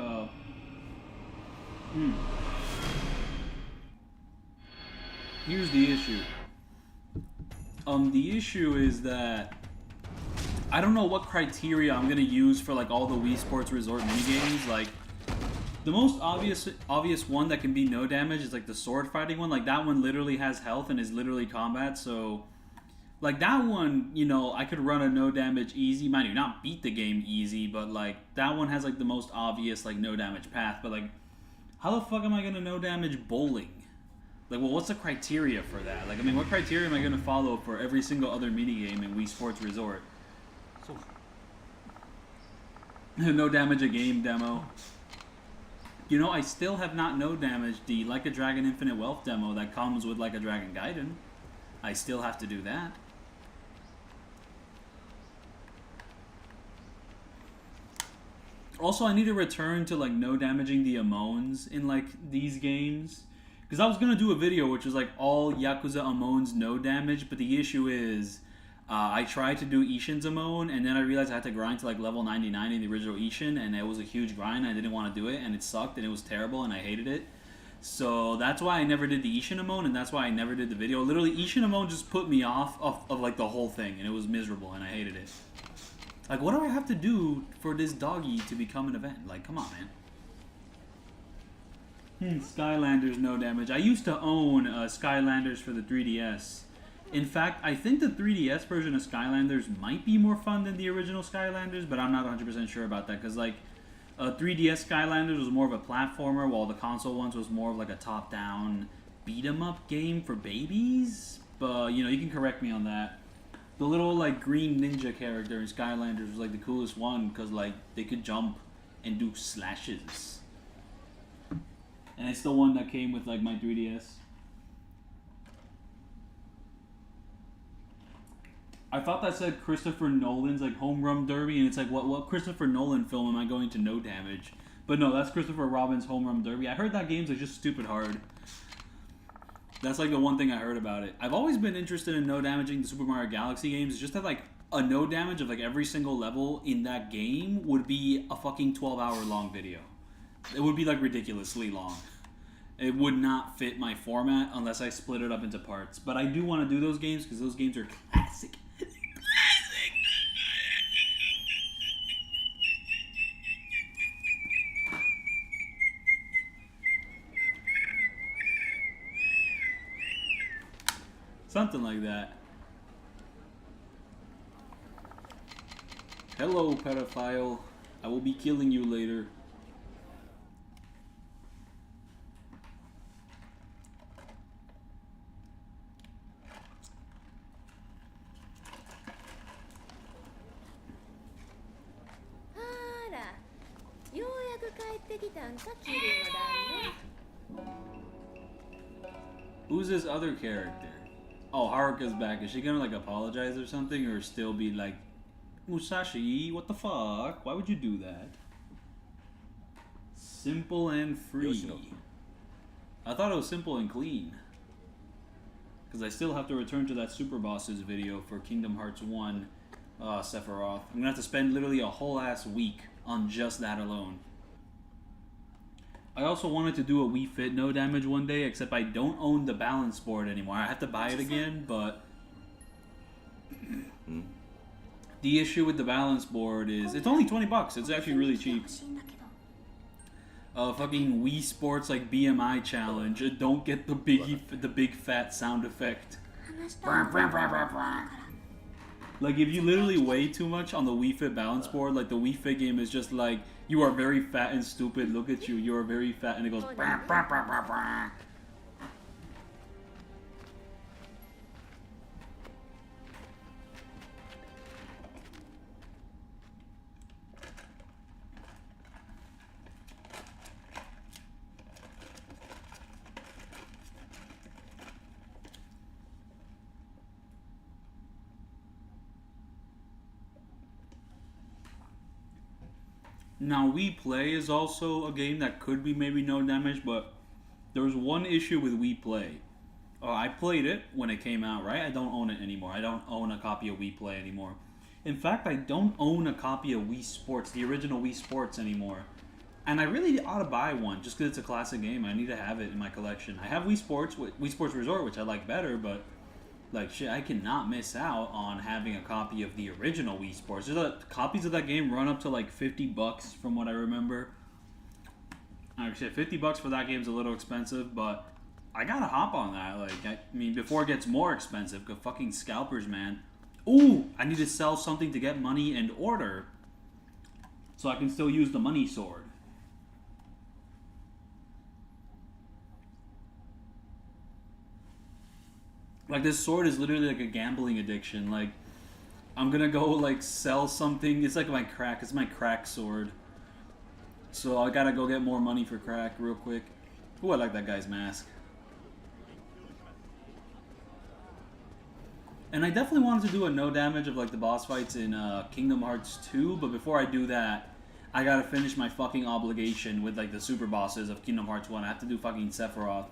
here's the issue. The issue is that I don't know what criteria I'm gonna use for like all the Wii Sports Resort minigames. Like the most obvious one that can be no damage is like the sword fighting one. Like that one literally has health and is literally combat. So like that one, you know, I could run a no damage easy. Mind you, not beat the game easy, but like that one has like the most obvious like no damage path. But like, how the fuck am I gonna no damage bowling? Like, well, what's the criteria for that? Like, I mean, what criteria am I gonna follow for every single other minigame in Wii Sports Resort? No damage a game demo. You know, I still have not no damaged the Like a Dragon Infinite Wealth demo that comes with Like a Dragon Gaiden. I still have to do that. Also, I need to return to like no damaging the Amones in like these games. Because I was going to do a video which was like all Yakuza Amones no damage, but the issue is I tried to do Ishin's Amon and then I realized I had to grind to like level 99 in the original Ishin, and it was a huge grind. I didn't want to do it and it sucked and it was terrible and I hated it. So that's why I never did the Ishin Amon, and that's why I never did the video. Literally, Ishin Amon just put me off of like the whole thing, and it was miserable and I hated it. Like, what do I have to do for this doggy to become an event? Like, come on, man. Skylanders no damage. I used to own Skylanders for the 3DS. In fact, I think the 3DS version of Skylanders might be more fun than the original Skylanders, but I'm not 100% sure about that, because like 3DS Skylanders was more of a platformer, while the console ones was more of like a top-down beat-em-up game for babies. But, you know, you can correct me on that. The little like green ninja character in Skylanders was like the coolest one, because like they could jump and do slashes. And it's the one that came with like my 3DS. I thought that said Christopher Nolan's like home run derby, and it's like what Christopher Nolan film am I going to no damage? But no, that's Christopher Robin's home run derby. I heard that game's like just stupid hard. That's like the one thing I heard about it. I've always been interested in no damaging the Super Mario Galaxy games. It's just that like a no damage of like every single level in that game would be a fucking 12-hour long video. It would be like ridiculously long. It would not fit my format unless I split it up into parts. But I do want to do those games because those games are classic. Classic! Something like that. Hello, pedophile. I will be killing you later. Who's this other character? Oh, Haruka's back. Is she gonna like apologize or something, or still be like, Musashi, what the fuck? Why would you do that? Simple and free. Yoshino. I thought it was simple and clean. Because I still have to return to that Super Bosses video for Kingdom Hearts 1 Sephiroth. I'm gonna have to spend literally a whole ass week on just that alone. I also wanted to do a Wii Fit no damage one day, except I don't own the balance board anymore. I have to buy it again, but the issue with the balance board is it's only 20 bucks. It's actually really cheap. Fucking Wii Sports like BMI challenge. Don't get the big fat sound effect. Like if you literally weigh too much on the Wii Fit balance board, like the Wii Fit game is just like, you are very fat and stupid, look at you, you are very fat, and it goes bah, bah, bah, bah, bah. Now, We Play is also a game that could be maybe no damage, but there was one issue with We Play. I played it when it came out, right? I don't own it anymore. I don't own a copy of We Play anymore. In fact, I don't own a copy of Wii Sports, the original Wii Sports anymore. And I really ought to buy one, just because it's a classic game. I need to have it in my collection. I have Wii Sports Resort, which I like better, but like shit, I cannot miss out on having a copy of the original Wii Sports. Copies of that game run up to like $50 from what I remember. Actually, $50 for that game is a little expensive, but I gotta hop on that. Like, I mean, before it gets more expensive, because fucking scalpers, man. Ooh, I need to sell something to get money and order, so I can still use the money sword. Like, this sword is literally like a gambling addiction. Like, I'm gonna go like sell something. It's like my crack. It's my crack sword. So I gotta go get more money for crack real quick. Ooh, I like that guy's mask. And I definitely wanted to do a no damage of like the boss fights in Kingdom Hearts 2, but before I do that, I gotta finish my fucking obligation with like the super bosses of Kingdom Hearts 1. I have to do fucking Sephiroth.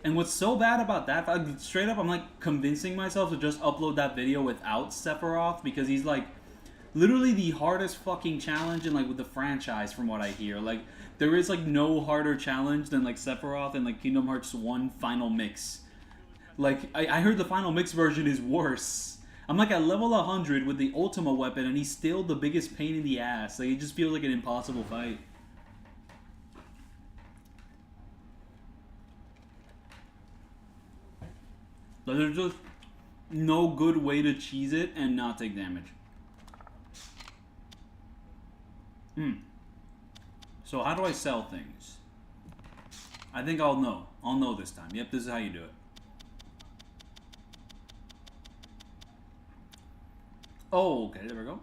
And what's so bad about that, straight up I'm like convincing myself to just upload that video without Sephiroth, because he's like literally the hardest fucking challenge in like with the franchise from what I hear. Like, there is like no harder challenge than like Sephiroth and like Kingdom Hearts 1 Final Mix. Like, I heard the Final Mix version is worse. I'm like at level 100 with the Ultima weapon and he's still the biggest pain in the ass. Like, it just feels like an impossible fight. But there's just no good way to cheese it and not take damage. So how do I sell things? I think I'll know. I'll know this time. Yep, this is how you do it. Oh, okay, there we go.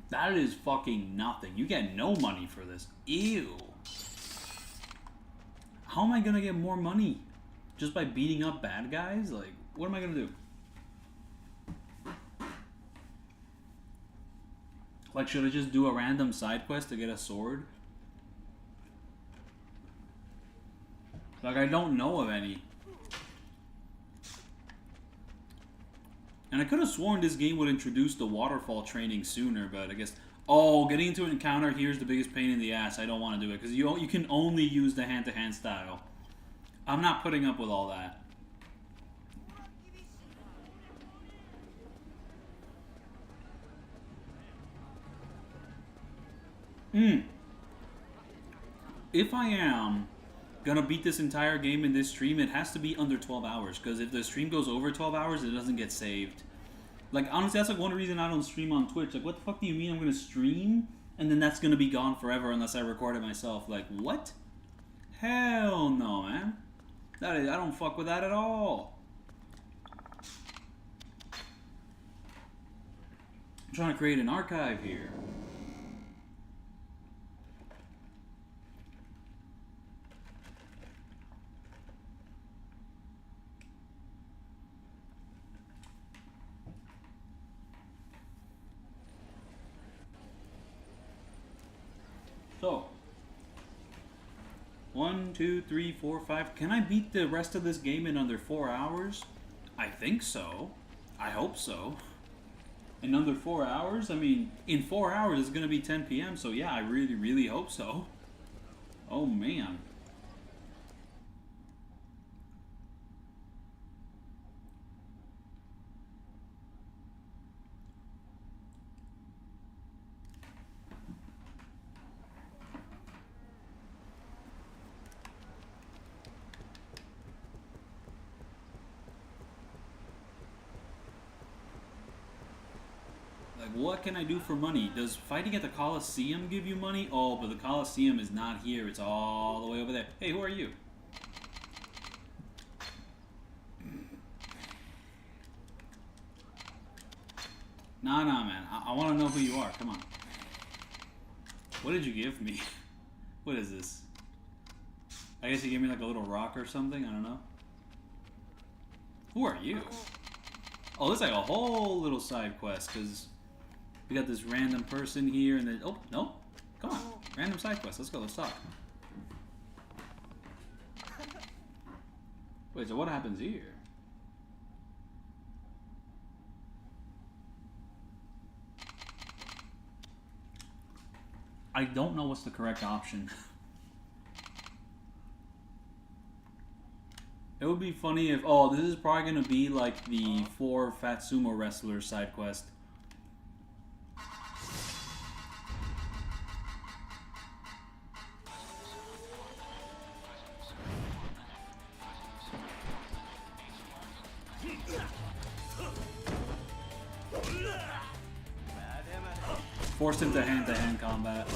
That is fucking nothing. You get no money for this. Ew. How am I gonna get more money? Just by beating up bad guys? Like, what am I gonna do? Like, should I just do a random side quest to get a sword? Like, I don't know of any. And I could have sworn this game would introduce the waterfall training sooner, but I guess... Oh, getting into an encounter here is the biggest pain in the ass. I don't want to do it, because you can only use the hand-to-hand style. I'm not putting up with all that. If I am gonna beat this entire game in this stream, it has to be under 12 hours, because if the stream goes over 12 hours, it doesn't get saved. Like, honestly, that's like one reason I don't stream on Twitch. Like, what the fuck do you mean I'm gonna stream and then that's gonna be gone forever unless I record it myself? Like, what? Hell no, man. I don't fuck with that at all. I'm trying to create an archive here. So, 1, 2, 3, 4, 5. Can I beat the rest of this game in under 4 hours? I think so. I hope so. In under 4 hours? I mean, in 4 hours it's gonna be 10 p.m. So yeah, I really, really hope so. Oh man. What can I do for money? Does fighting at the Coliseum give you money? Oh, but the Coliseum is not here. It's all the way over there. Hey, who are you? Nah, man. I want to know who you are. Come on. What did you give me? What is this? I guess you gave me like a little rock or something. I don't know. Who are you? Oh, this is like a whole little side quest because we got this random person here, and then oh no, come on, random side quest. Let's go. Let's talk. Wait, so what happens here? I don't know what's the correct option. It would be funny if, oh, this is probably going to be like the 4 Fat Sumo Wrestlers side quest. Forced into hand-to-hand combat.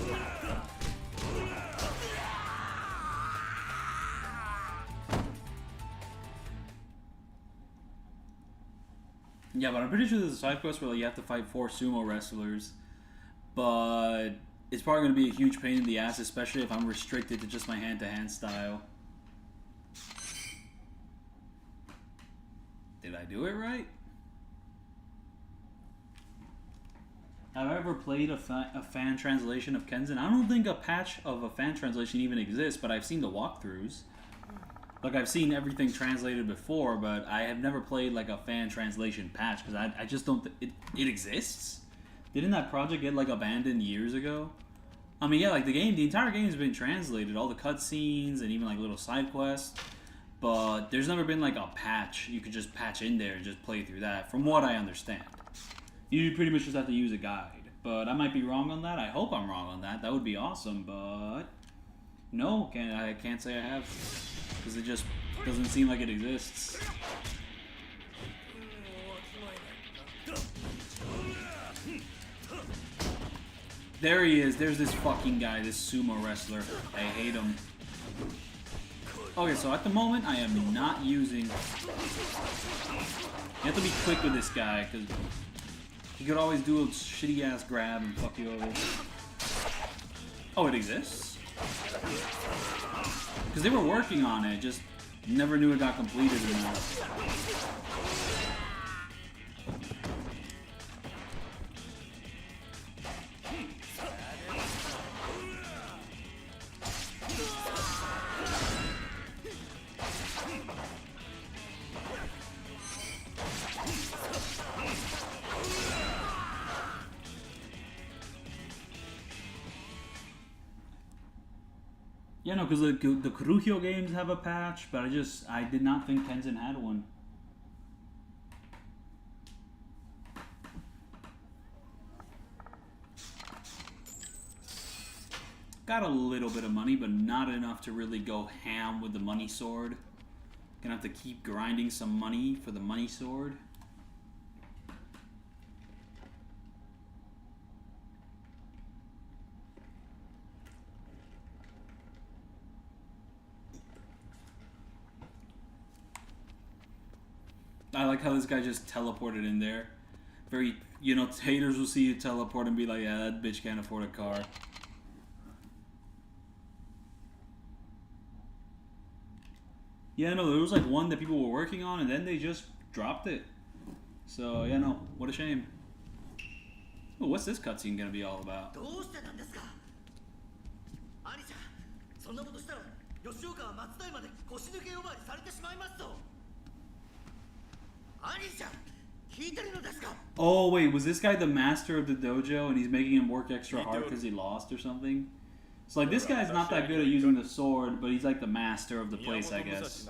Yeah, but I'm pretty sure there's a side quest where like, you have to fight 4 sumo wrestlers. But it's probably going to be a huge pain in the ass, especially if I'm restricted to just my hand-to-hand style. Did I do it right? Have I ever played a fan translation of Kenzan? I don't think a patch of a fan translation even exists, but I've seen the walkthroughs. Like, I've seen everything translated before, but I have never played, like, a fan translation patch, because I just don't... It exists? Didn't that project get, like, abandoned years ago? I mean, yeah, like, the entire game has been translated, all the cutscenes, and even, like, little side quests, but there's never been, like, a patch you could just patch in there and just play through that, from what I understand. You pretty much just have to use a guide, but I might be wrong on that. I hope I'm wrong on that. That would be awesome, but... No, I can't say I have. Because it just doesn't seem like it exists. There he is. There's this fucking guy, this sumo wrestler. I hate him. Okay, so at the moment, I am not using... You have to be quick with this guy, because he could always do a shitty-ass grab and fuck you over. Oh, it exists? Because they were working on it, just never knew it got completed or not. Yeah, no, because the Kuruhyo games have a patch, but I did not think Kenzan had one. Got a little bit of money, but not enough to really go ham with the money sword. Gonna have to keep grinding some money for the money sword. I like how this guy just teleported in there. Very, you know, haters will see you teleport and be like, yeah, that bitch can't afford a car. Yeah, no, there was like one that people were working on and then they just dropped it. So, yeah, no, what a shame. Ooh, what's this cutscene gonna be all about? Oh, wait, was this guy the master of the dojo and he's making him work extra hard because he lost or something? So, like, this guy's not that good at using the sword, but he's like the master of the place, I guess.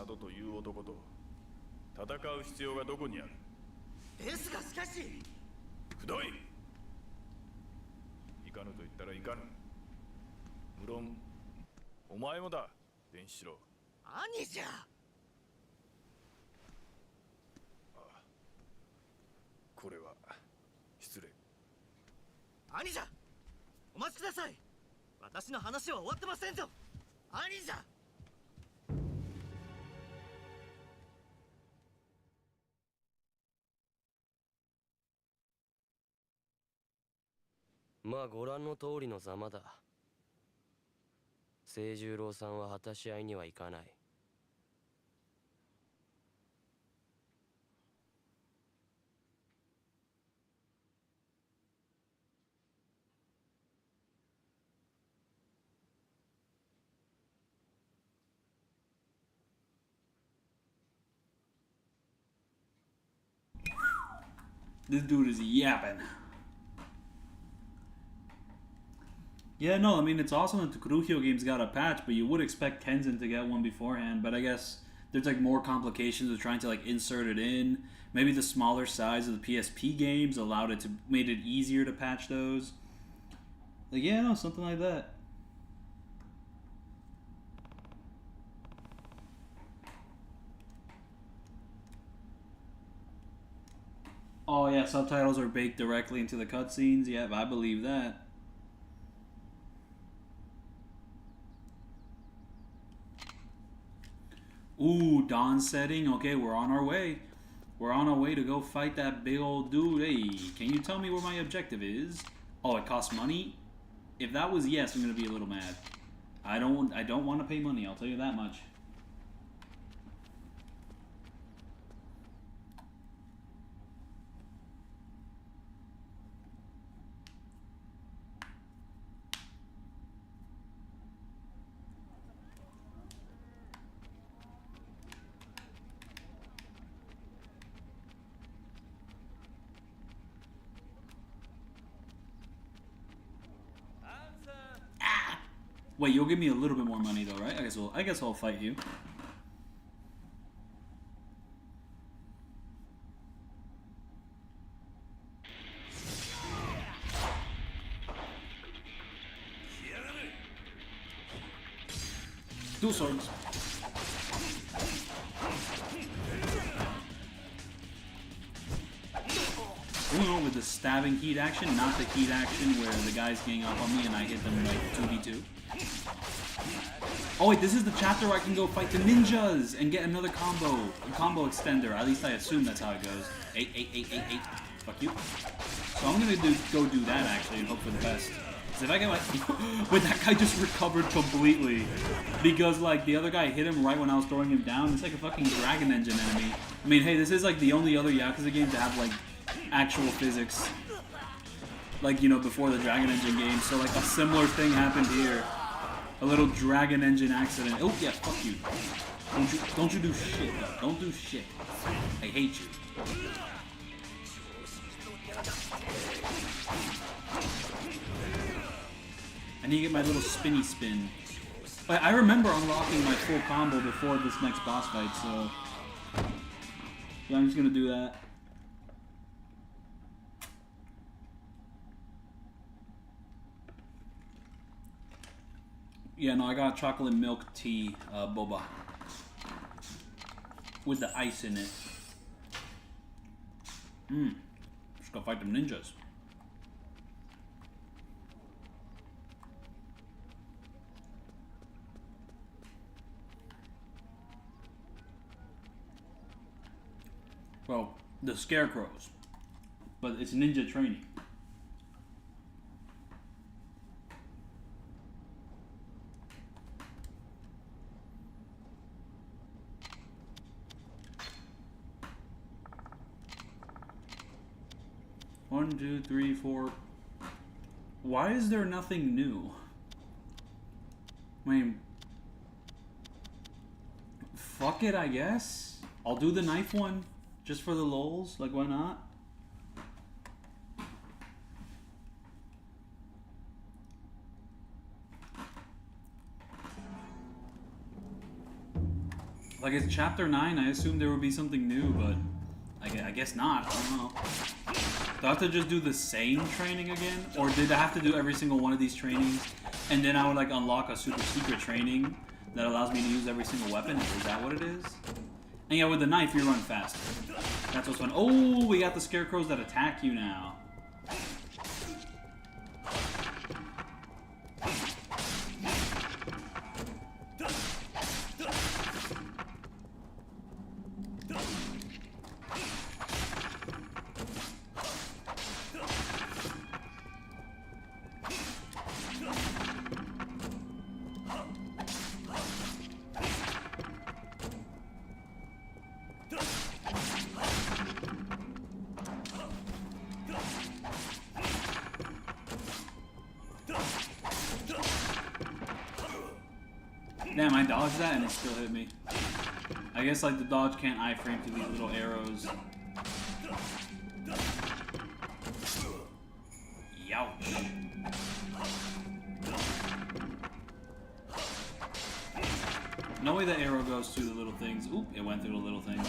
まあご覧の通りのざまだ。清十郎さんは果たし合いには行かない。This dude is yapping. Yeah, no, I mean, it's awesome that the Kuruhyo game's got a patch, but you would expect Kenzan to get one beforehand, but I guess there's like more complications with trying to like insert it in. Maybe the smaller size of the PSP games allowed it to, made it easier to patch those. Like, yeah, no, something like that. Oh yeah, subtitles are baked directly into the cutscenes. Yeah, I believe that. Ooh, dawn setting. Okay, we're on our way. We're on our way to go fight that big old dude. Hey, can you tell me where my objective is? Oh, it costs money? If that was yes, I'm gonna be a little mad. I don't want to pay money, I'll tell you that much. Wait, you'll give me a little bit more money though, right? I guess I'll fight you. Dual swords. Uno with the stabbing heat action, not the heat action where the guys gang up on me and I hit them like 2v2. Oh wait, this is the chapter where I can go fight the ninjas and get another combo, a combo extender. At least I assume that's how it goes. 8, 8, 8, 8, 8. Fuck you. So I'm gonna go do that actually and hope for the best. Cause if I get like, wait, that guy just recovered completely because like the other guy hit him right when I was throwing him down. It's like a fucking Dragon Engine enemy. I mean, hey, this is like the only other Yakuza game to have like actual physics. Like, you know, before the Dragon Engine game. So like a similar thing happened here. A little Dragon Engine accident. Oh yeah, fuck you. Don't you do shit though. Don't do shit. I hate you. I need to get my little spinny spin. But I remember unlocking my full combo before this next boss fight, so yeah, I'm just gonna do that. Yeah, no, I got chocolate milk tea boba with the ice in it. Let's go fight them ninjas. Well, the scarecrows, but it's ninja training. One, two, three, four. Why is there nothing new? I mean, fuck it, I guess. I'll do the knife one, just for the lulz. Like, why not? Like, it's chapter 9, I assumed there would be something new, but I guess not. I don't know. Do I have to just do the same training again? Or did I have to do every single one of these trainings and then I would like unlock a super secret training that allows me to use every single weapon? Is that what it is? And yeah, with the knife you run faster. That's what's fun. Oh, we got the scarecrows that attack you now. Damn, I dodged that and it still hit me. I guess like the dodge can't iframe to these little arrows. Youch. No way the arrow goes through the little things. Oop, it went through the little things.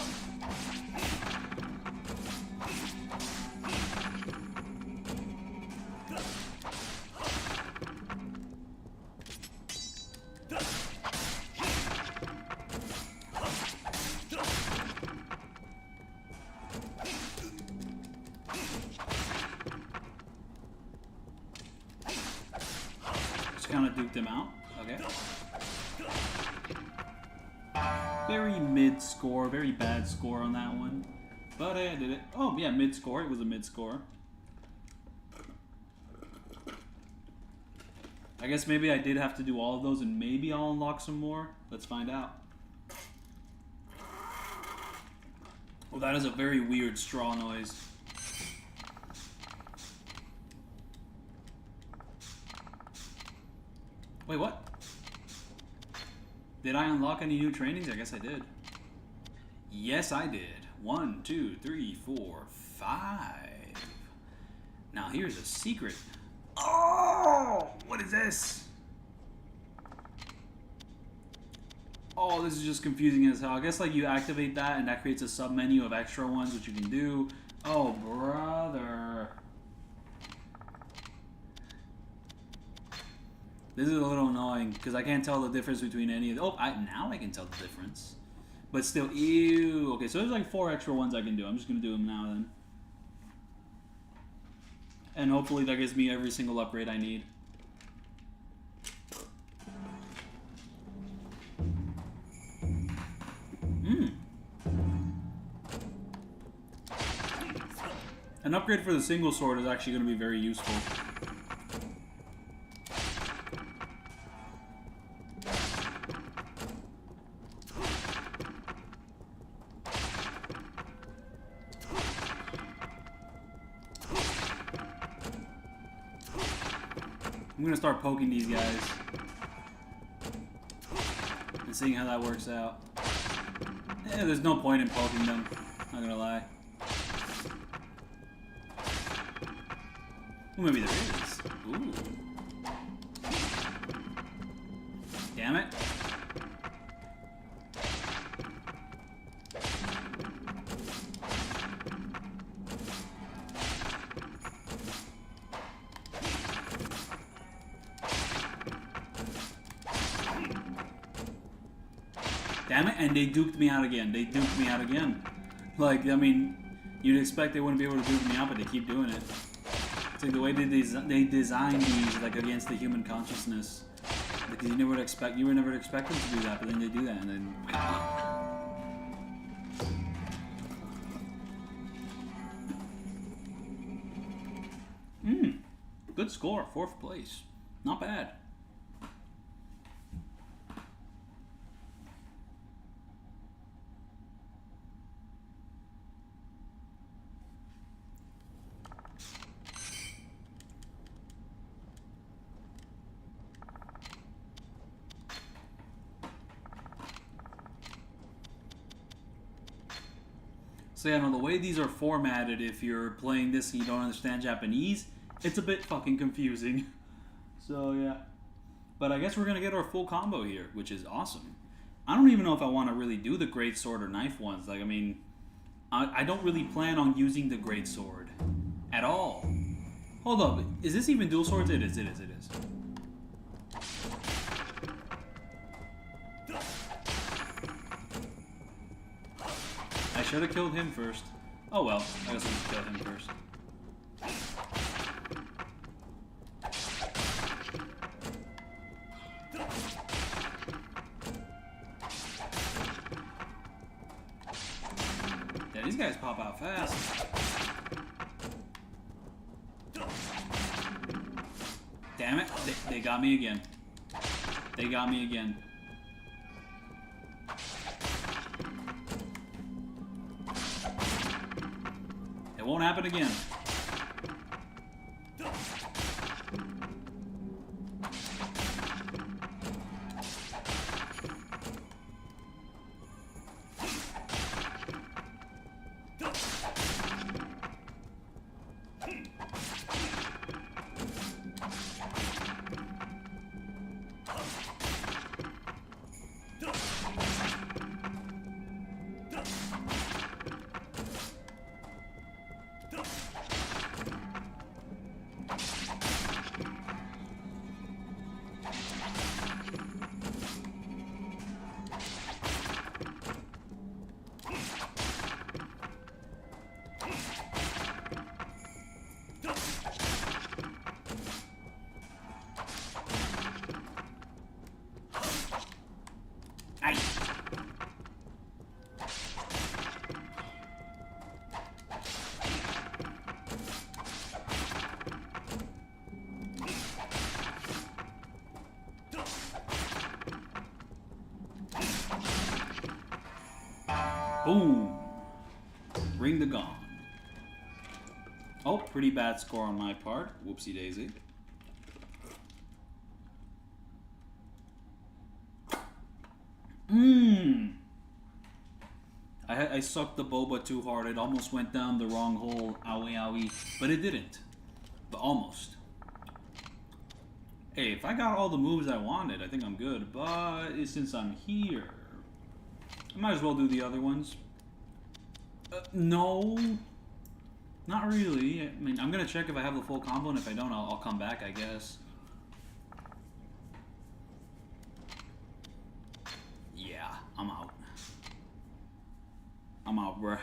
Just kind of duked him out. Okay. Very mid score, very bad score on that one. But hey, I did it. Oh, yeah, mid score. It was a mid score. I guess maybe I did have to do all of those and maybe I'll unlock some more. Let's find out. Well, that is a very weird straw noise. Wait, what? Did I unlock any new trainings? I guess I did. Yes, I did. 1, 2, 3, 4, 5. Now here's a secret. Oh! What is this? Oh, this is just confusing as hell. I guess like you activate that and that creates a sub-menu of extra ones which you can do. Oh, brother. This is a little annoying because I can't tell the difference between any of the... Oh, now I can tell the difference. But still, ew. Okay, so there's like 4 extra ones I can do. I'm just going to do them now then. And hopefully that gives me every single upgrade I need. An upgrade for the single sword is actually going to be very useful. I'm gonna start poking these guys and seeing how that works out. Yeah, there's no point in poking them, not gonna lie. Well, maybe there is. Ooh. Damn it. Damn it, and they duked me out again. They duked me out again. Like, I mean, you'd expect they wouldn't be able to duke me out, but they keep doing it. It's like the way they design these, like, against the human consciousness. Because you would never expect them to do that, but then they do that, and then... Good score, 4th place. Not bad. So yeah, no, the way these are formatted, if you're playing this and you don't understand Japanese, it's a bit fucking confusing. So yeah. But I guess we're going to get our full combo here, which is awesome. I don't even know if I want to really do the great sword or knife ones. Like, I mean, I don't really plan on using the great sword at all. Hold up, is this even dual swords? It is. I should have killed him first. Oh well, I guess I'll just kill him first. Yeah, these guys pop out fast. Damn it, they got me again. They got me again. It won't happen again. Boom. Ring the gong. Oh, pretty bad score on my part. Whoopsie daisy. I sucked the boba too hard. It almost went down the wrong hole. Owie, owie. But it didn't. But almost. Hey, if I got all the moves I wanted, I think I'm good. But since I'm here, I might as well do the other ones. No. Not really. I mean, I'm going to check if I have the full combo, and if I don't, I'll come back, I guess. Yeah, I'm out. I'm out, bruh.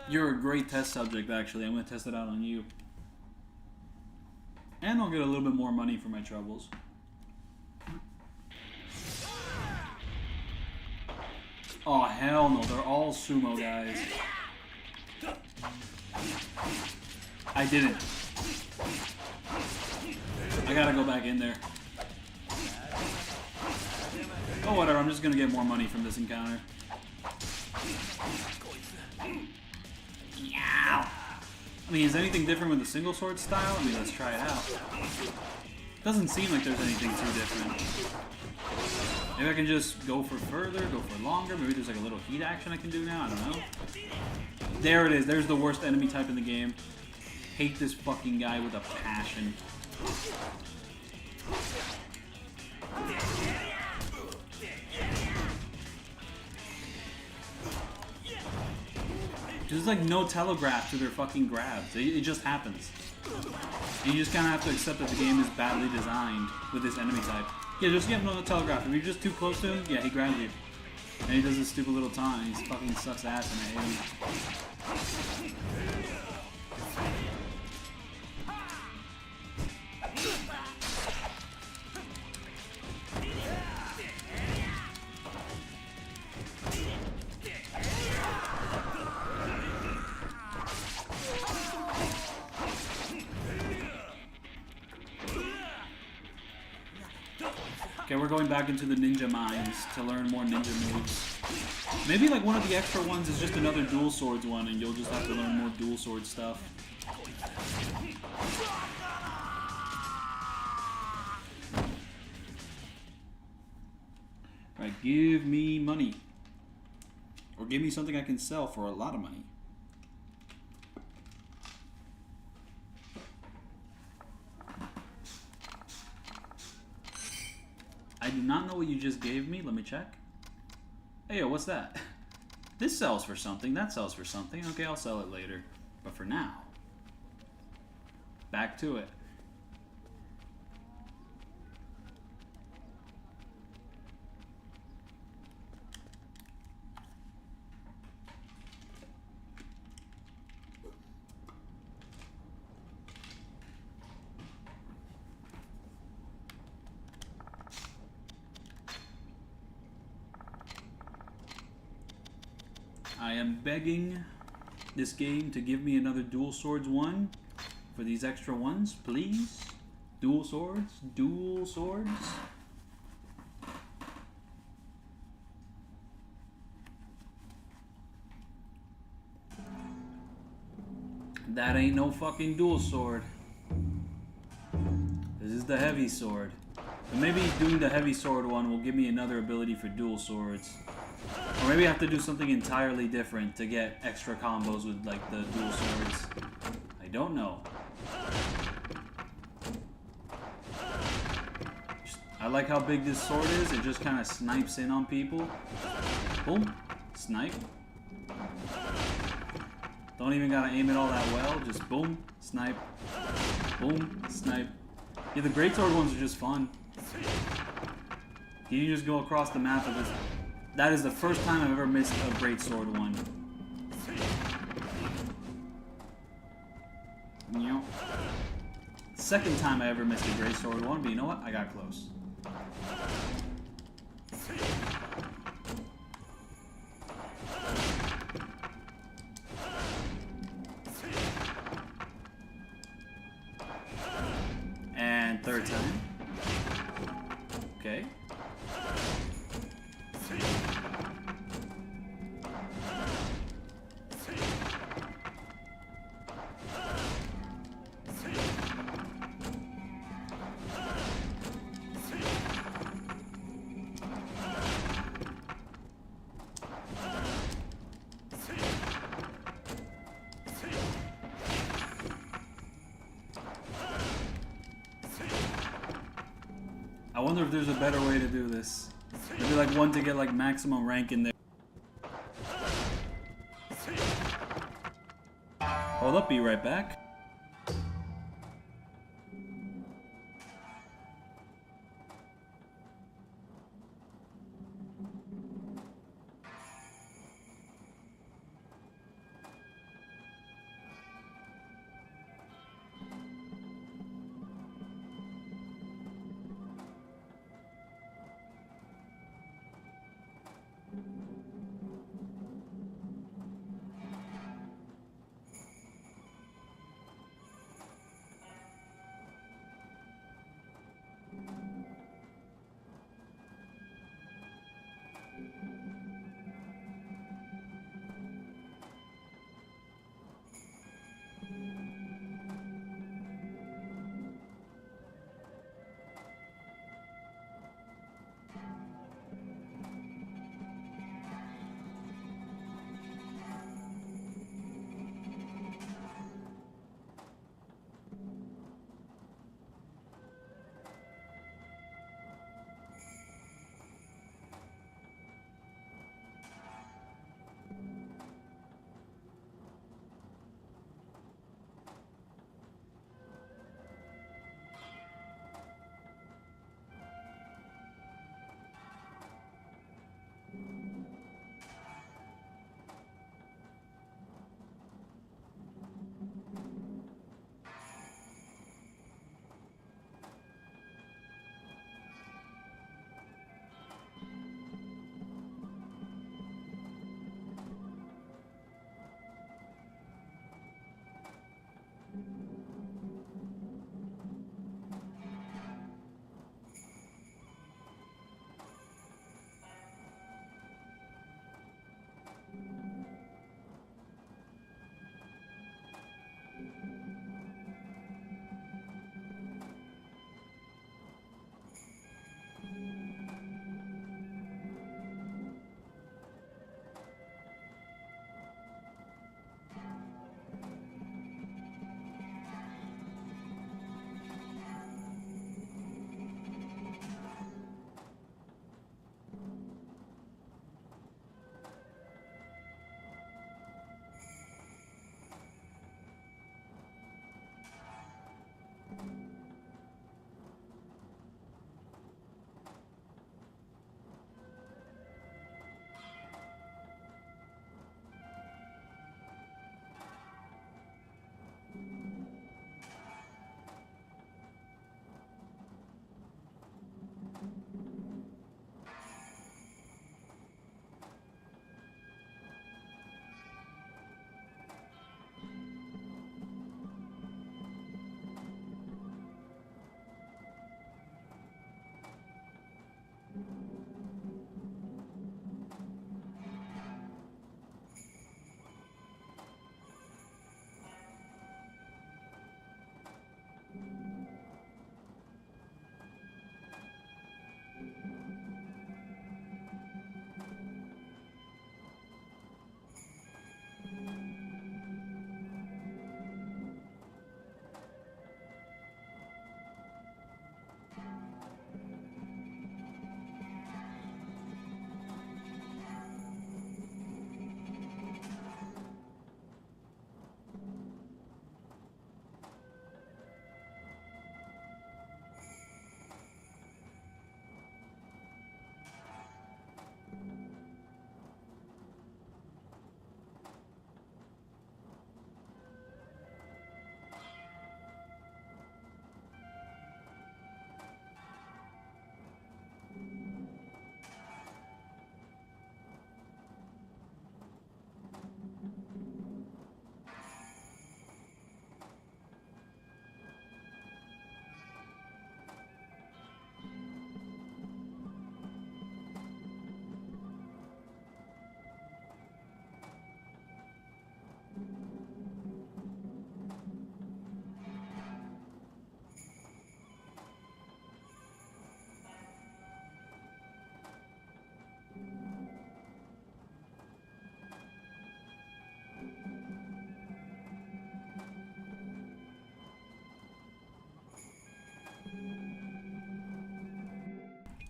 You're a great test subject, actually. I'm going to test it out on you. And I'll get a little bit more money for my troubles. Oh, hell no. They're all sumo guys. I didn't. I gotta go back in there. Oh, whatever. I'm just going to get more money from this encounter. Yow. I mean, is anything different with the single sword style? I mean, let's try it out. Doesn't seem like there's anything too different. Maybe I can just go for further, go for longer. Maybe there's like a little heat action I can do now. I don't know. There it is. There's the worst enemy type in the game. Hate this fucking guy with a passion. There's like no telegraph to their fucking grabs. It just happens. And you just kind of have to accept that the game is badly designed with this enemy type. Yeah, just get no telegraph. If you're just too close to him, yeah, he grabs you. And he does this stupid little taunt. He fucking sucks ass and I hate him. Okay, we're going back into the ninja mines to learn more ninja moves. Maybe like one of the extra ones is just another dual swords one and you'll just have to learn more dual sword stuff. Alright, give me money. Or give me something I can sell for a lot of money. I do not know what you just gave me. Let me check. Hey, yo, what's that? This sells for something. That sells for something. Okay, I'll sell it later. But for now, back to it. I am begging this game to give me another dual swords one for these extra ones, please. Dual swords, dual swords. That ain't no fucking dual sword. This is the heavy sword. But maybe doing the heavy sword one will give me another ability for dual swords. Or maybe I have to do something entirely different to get extra combos with like the dual swords. I don't know. I like how big this sword is. It just kind of snipes in on people. Boom. Snipe. Don't even gotta aim it all that well. Just boom. Snipe. Boom. Snipe. Yeah, the greatsword ones are just fun. You just go across the map with this. That is the first time I've ever missed a greatsword one. Yep. Second time I ever missed a great sword one, but you know what? I got close. And third time. Okay. I wonder if there's a better way to do this. Maybe like one to get like maximum rank in there. Hold up, be right back.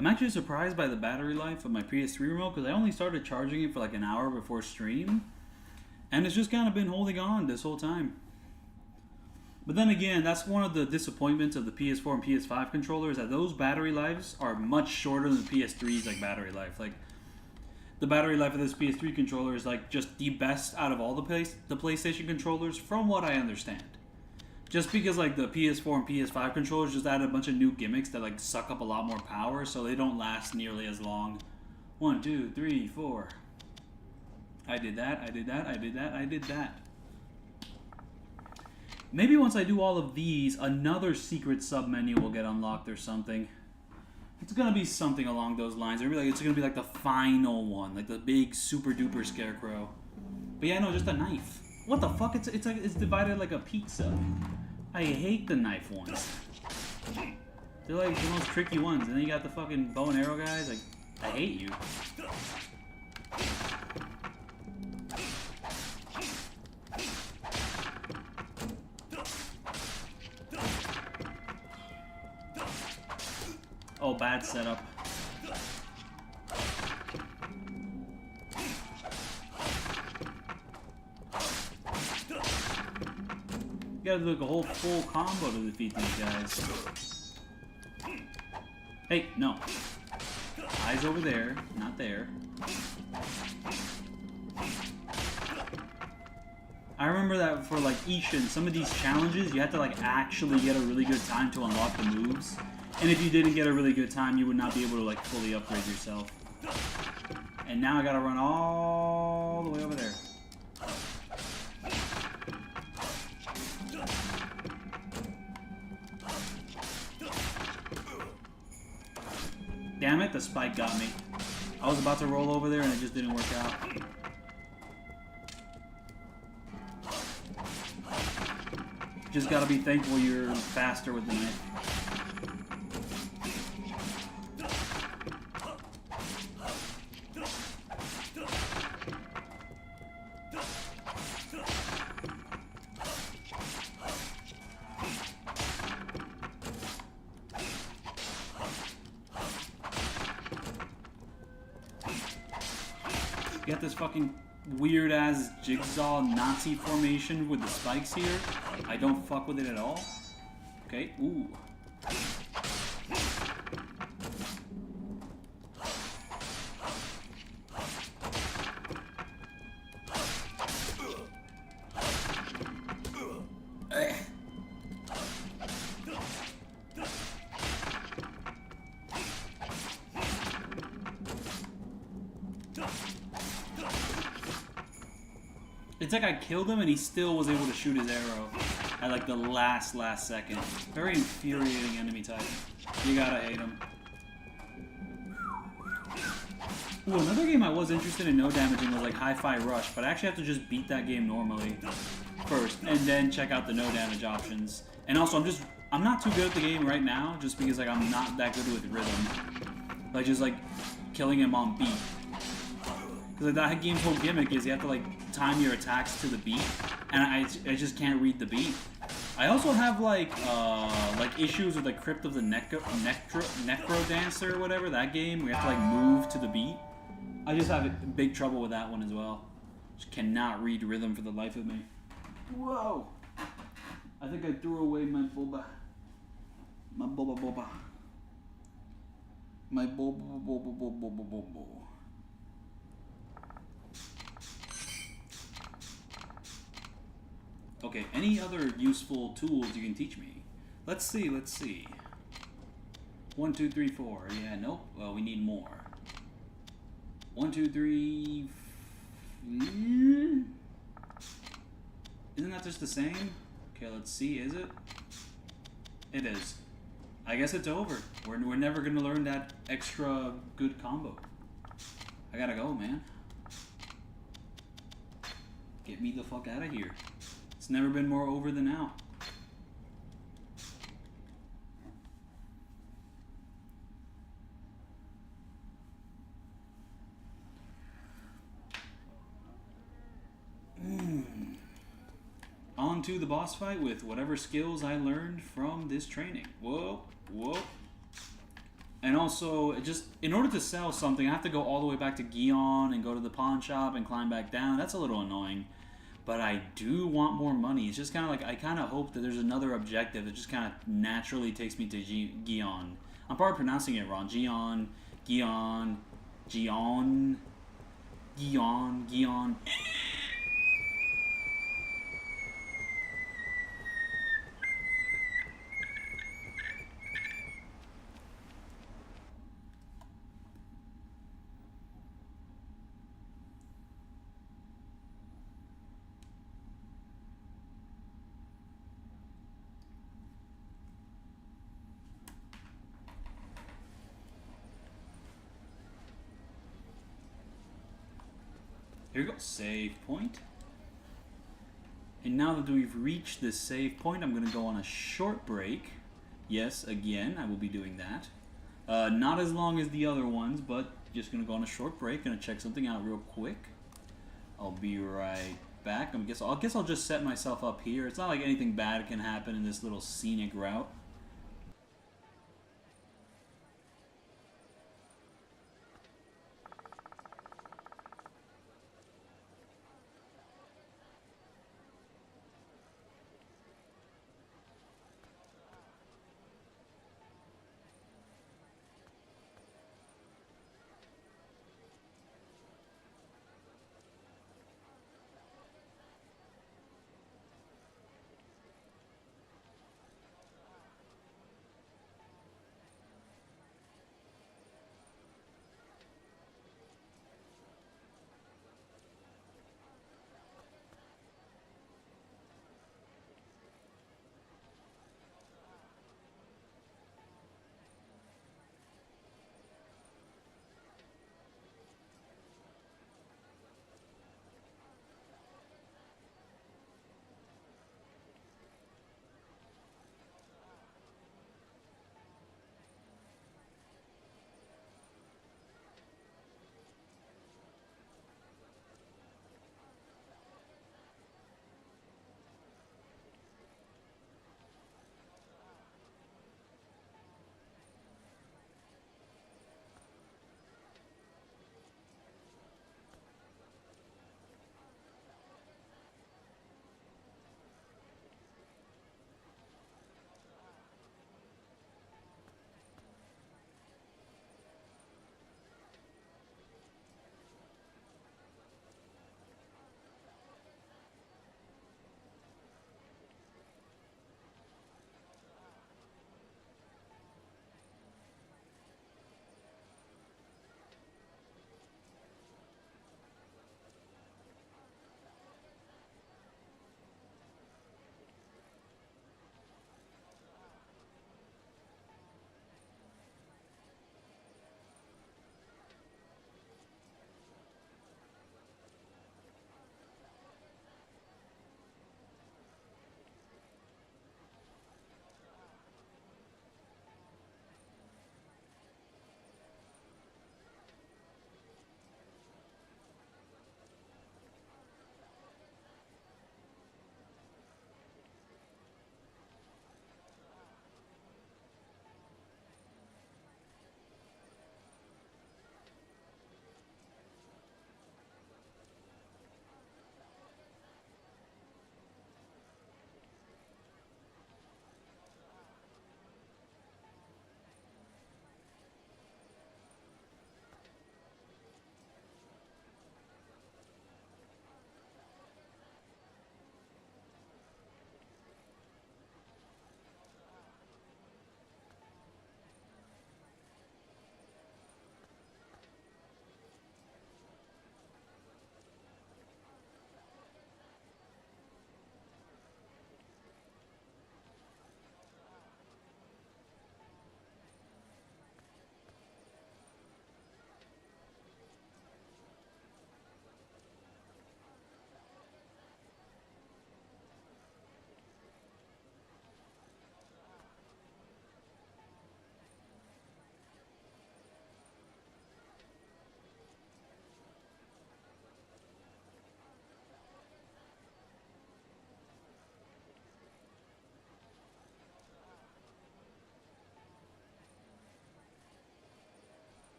I'm actually surprised by the battery life of my PS3 remote because I only started charging it for like an hour before stream. And it's just kind of been holding on this whole time. But then again, that's one of the disappointments of the PS4 and PS5 controllers, that those battery lives are much shorter than the PS3's like battery life. Like, the battery life of this PS3 controller is like just the best out of all the PlayStation controllers, from what I understand. Just because like the PS4 and PS5 controllers just added a bunch of new gimmicks that like suck up a lot more power, so they don't last nearly as long. 1, 2, 3, 4. I did that, I did that, I did that, I did that. Maybe once I do all of these, another secret submenu will get unlocked or something. It's gonna be something along those lines. It's gonna be like the final one, like the big super duper scarecrow. But yeah, no, just a knife. What the fuck? It's divided like a pizza. I hate the knife ones. They're like the most tricky ones. And then you got the fucking bow and arrow guys. Like, I hate you. Oh, bad setup. You gotta do like a whole full combo to defeat these guys. Hey, no. Eyes over there, not there. I remember that for like Ishin, some of these challenges, you had to like actually get a really good time to unlock the moves. And if you didn't get a really good time, you would not be able to like fully upgrade yourself. And now I gotta run all the way over there. Damn it, the spike got me. I was about to roll over there and it just didn't work out. Just gotta be thankful you're faster with the knife. You got this fucking weird ass jigsaw Nazi formation with the spikes here. I don't fuck with it at all. Okay, ooh. It's like I killed him and he still was able to shoot his arrow at like the last second. Very infuriating enemy type. You gotta hate him. Ooh, another game I was interested in no damaging was like Hi-Fi Rush, but I actually have to just beat that game normally first and then check out the no damage options. And also I'm not too good at the game right now just because like I'm not that good with rhythm. Like just like killing him on beat. Because like, that game's whole gimmick is you have to like time your attacks to the beat, and I just can't read the beat. I also have like issues with the Crypt of the Necro Dancer or whatever, that game. We have to like move to the beat. I just have big trouble with that one as well. Just cannot read rhythm for the life of me. Whoa! I think I threw away my boba. My boba. My boba. Okay, any other useful tools you can teach me? Let's see. 1, 2, 3, 4. Yeah, nope. Well, we need more. 1, 2, 3. Isn't that just the same? Okay, let's see. Is it? It is. I guess it's over. We're never gonna learn that extra good combo. I gotta go, man. Get me the fuck out of here. It's never been more over than now. On to the boss fight with whatever skills I learned from this training. Whoa, whoa. And also, just in order to sell something, I have to go all the way back to Gion and go to the pawn shop and climb back down. That's a little annoying. But I do want more money. It's just kind of like, I kind of hope that there's another objective that just kind of naturally takes me to Gion. I'm probably pronouncing it wrong. Gion, Gion, Gion, Gion, Gion. Here we go, save point. And now that we've reached this save point, I'm going to go on a short break. Yes, again, I will be doing that. Not as long as the other ones, but just going to go on a short break. Going to check something out real quick. I'll be right back. I guess I'll just set myself up here. It's not like anything bad can happen in this little scenic route.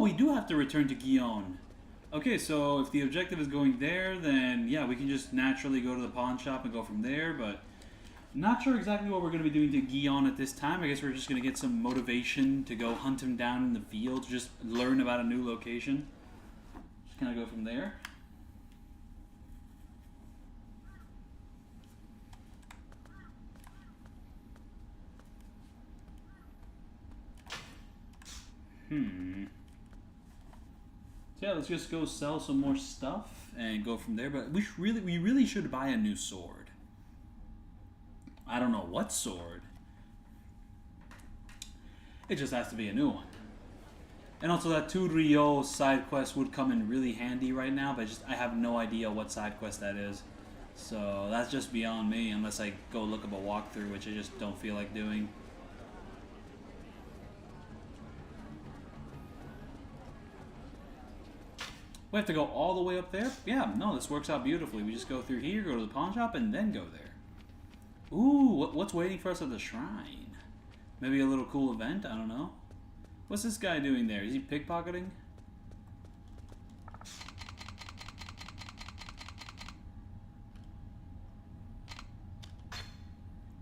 we do have to return to Gion. Okay, so if the objective is going there, then yeah, we can just naturally go to the pawn shop and go from there, but not sure exactly what we're going to be doing to Gion at this time. I guess we're just going to get some motivation to go hunt him down in the field, just learn about a new location. Just kind of go from there. So yeah, let's just go sell some more stuff and go from there. But we really should buy a new sword. I don't know what sword. It just has to be a new one. And also that Turyo side quest would come in really handy right now, but I have no idea what side quest that is. So that's just beyond me unless I go look up a walkthrough, which I just don't feel like doing. We have to go all the way up there? Yeah, no, this works out beautifully. We just go through here, go to the pawn shop, and then go there. Ooh, what's waiting for us at the shrine? Maybe a little cool event? I don't know. What's this guy doing there? Is he pickpocketing?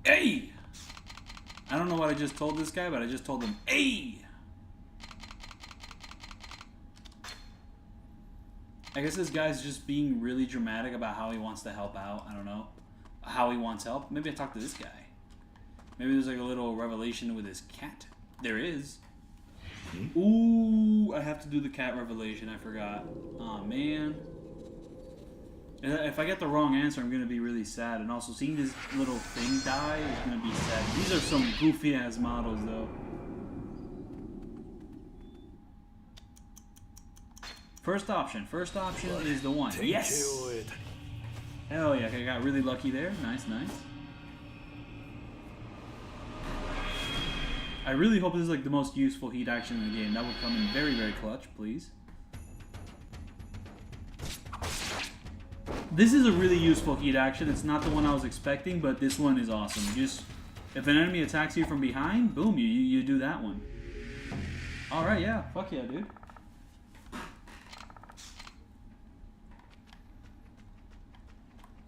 Hey! I don't know what I just told this guy, but I just told him, hey! I guess this guy's just being really dramatic about how he wants to help out. I don't know. How he wants help. Maybe I talk to this guy. Maybe there's like a little revelation with his cat. There is. Ooh, I have to do the cat revelation. I forgot. Aw, man. If I get the wrong answer, I'm going to be really sad. And also, seeing this little thing die is going to be sad. These are some goofy-ass models, though. First option is the one. Yes! Hell yeah, I got really lucky there. Nice, nice. I really hope this is like the most useful heat action in the game. That would come in very, very clutch, please. This is a really useful heat action. It's not the one I was expecting, but this one is awesome. Just, if an enemy attacks you from behind, boom, you do that one. Alright, yeah. Fuck yeah, dude.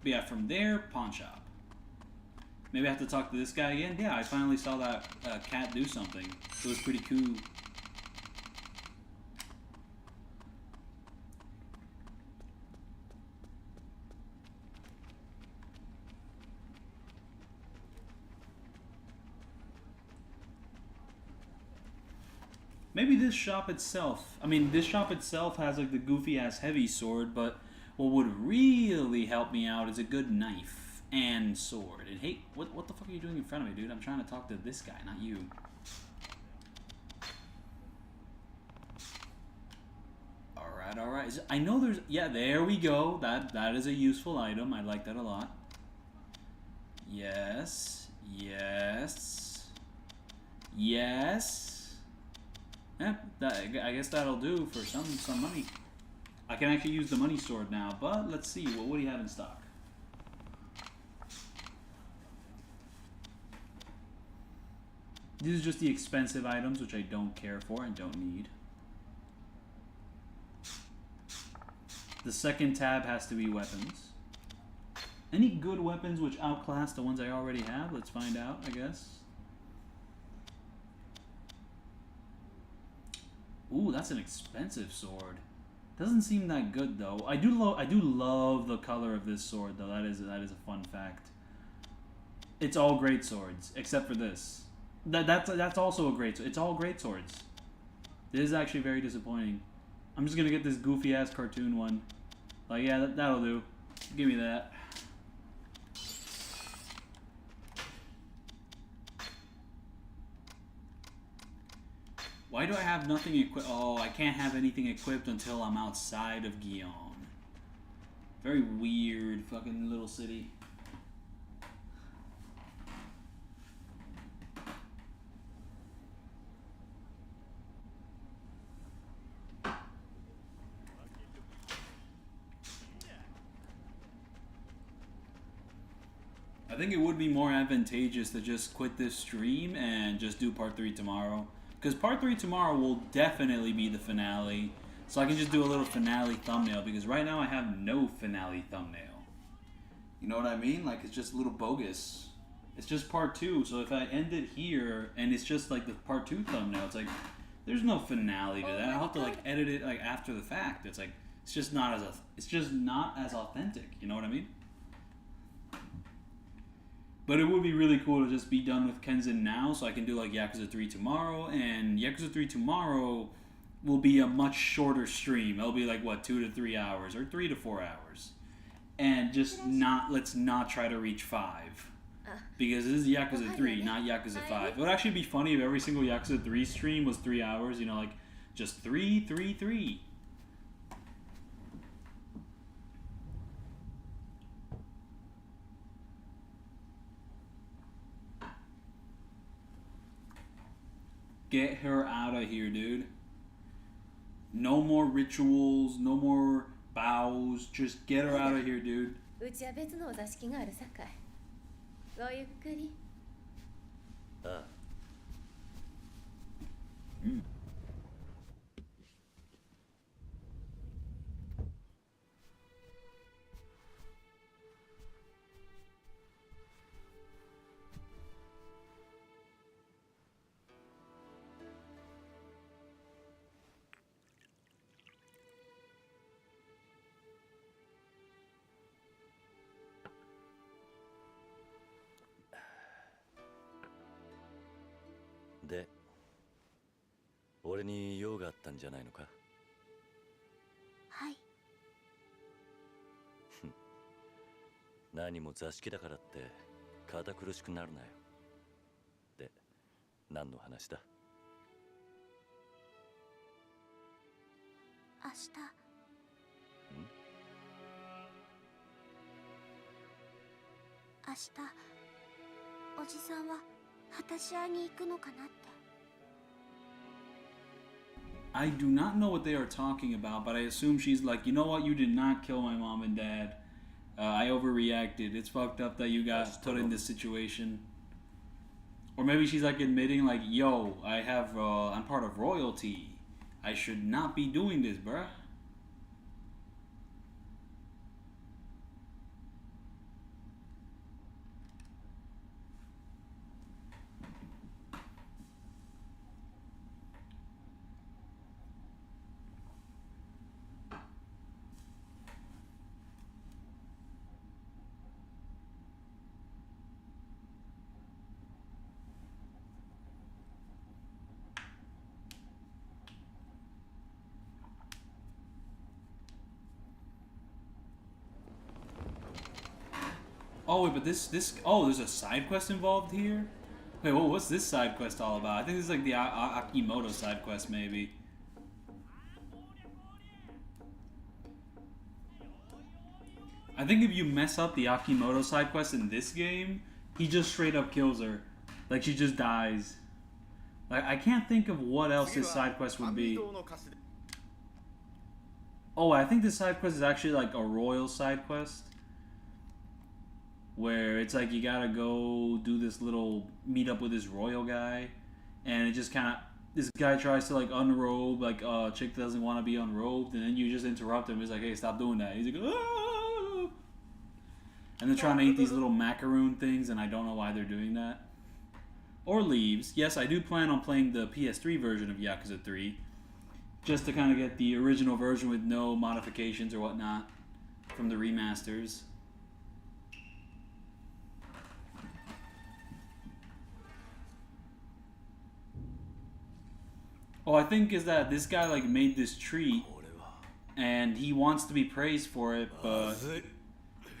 But yeah, from there, pawn shop. Maybe I have to talk to this guy again. Yeah, I finally saw that cat do something. It was pretty cool. Maybe this shop itself, this shop itself has like the goofy ass heavy sword, but what would really help me out is a good knife and sword. And hey, what the fuck are you doing in front of me, dude? I'm trying to talk to this guy, not you. Alright. I know there's... Yeah, there we go. That is a useful item. I like that a lot. Yes. Yeah, I guess that'll do for some money. I can actually use the money sword now, but let's see. What do you have in stock? These are just the expensive items, which I don't care for and don't need. The second tab has to be weapons. Any good weapons which outclass the ones I already have? Let's find out, I guess. Ooh, that's an expensive sword. Doesn't seem that good though. I do love the color of this sword though. That is a fun fact. It's all great swords except for this. That's also a great sword. It's all great swords. This is actually very disappointing. I'm just gonna get this goofy ass cartoon one. Like yeah, that'll do. Give me that. Why do I have nothing equipped? Oh, I can't have anything equipped until I'm outside of Gion. Very weird fucking little city. I think it would be more advantageous to just quit this stream and just do part 3 tomorrow. Because part 3 tomorrow will definitely be the finale. So I can just do a little finale thumbnail, because right now I have no finale thumbnail. You know what I mean? Like, it's just a little bogus. It's just part 2, so if I end it here and it's just like the part 2 thumbnail, it's like there's no finale to that. I'll have to like edit it like after the fact. It's like it's just not as authentic. You know what I mean? But it would be really cool to just be done with Kenzan now, so I can do like Yakuza 3 tomorrow, and Yakuza 3 tomorrow will be a much shorter stream. It'll be like what, 2 to 3 hours or 3 to 4 hours, and just let's not try to reach 5. Because this is Yakuza 3, not Yakuza 5. It would actually be funny if every single Yakuza 3 stream was 3 hours, you know, like, just 3, 3, 3. Get her out of here, dude. No more rituals, no more bows, just get her out of here, dude. うちは別のお座敷があるさかい。ごゆっくり。ああ。で、俺に用があったんじゃないのか？はい。何も座敷だからって堅苦しくなるなよ。で、何の話だ？明日。明日、おじさんは果たし合いに行くのかなって。I do not know what they are talking about, but I assume she's like, you know what, you did not kill my mom and dad. I overreacted. It's fucked up that you got put in this situation. Or maybe she's like admitting like, yo, I'm part of royalty. I should not be doing this, bruh. Oh wait, but there's a side quest involved here? Wait, what's this side quest all about? I think this is like the Akimoto side quest, maybe. I think if you mess up the Akimoto side quest in this game, he just straight up kills her. Like, she just dies. Like, I can't think of what else his side quest would be. Oh, I think this side quest is actually like a royal side quest, where it's like you gotta go do this little meet up with this royal guy, and it just kind of, this guy tries to like unrobe, like a chick doesn't want to be unrobed, and then you just interrupt him. He's like, hey, stop doing that. He's like, ah! And they're trying to eat these little macaroon things, and I don't know why they're doing that. Or leaves. Yes, I do plan on playing the PS3 version of Yakuza 3, just to kind of get the original version with no modifications or whatnot from the remasters. Oh, I think is that this guy like made this treat, and he wants to be praised for it, but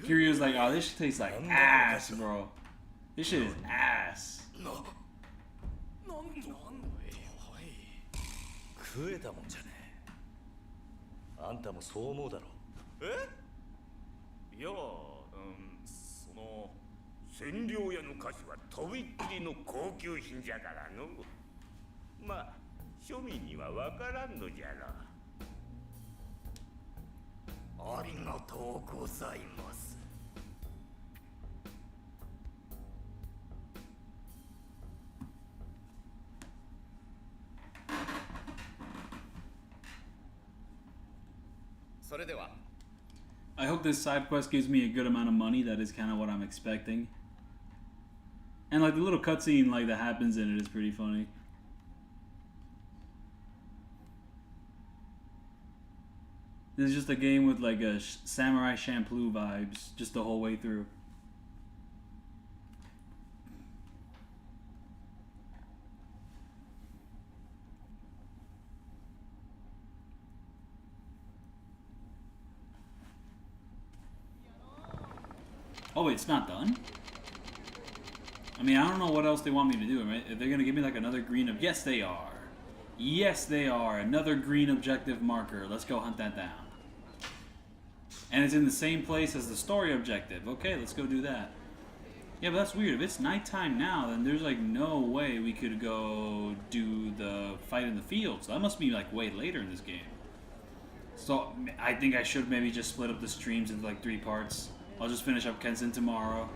Kiryu's like, oh, this shit tastes like ass, bro. This shit is ass. 食えたもんじゃねえ。あんたもそう思うだろ。いや、その千両屋の菓子はとびっきりの高級品じゃからの。まあ庶民にはわからんのじゃろ。ありがとうございます。I hope this side quest gives me a good amount of money. That is kind of what I'm expecting. And like the little cutscene like that happens in it is pretty funny. This is just a game with like a Samurai Champloo vibes just the whole way through. Oh wait, it's not done? I mean, I don't know what else they want me to do, right? If they're gonna give me like another green yes they are. Yes they are. Another green objective marker. Let's go hunt that down. And it's in the same place as the story objective. Okay, let's go do that. Yeah, but that's weird. If it's nighttime now, then there's like no way we could go do the fight in the field. So that must be like way later in this game. So I think I should maybe just split up the streams into like 3 parts. I'll just finish up Kenzan tomorrow.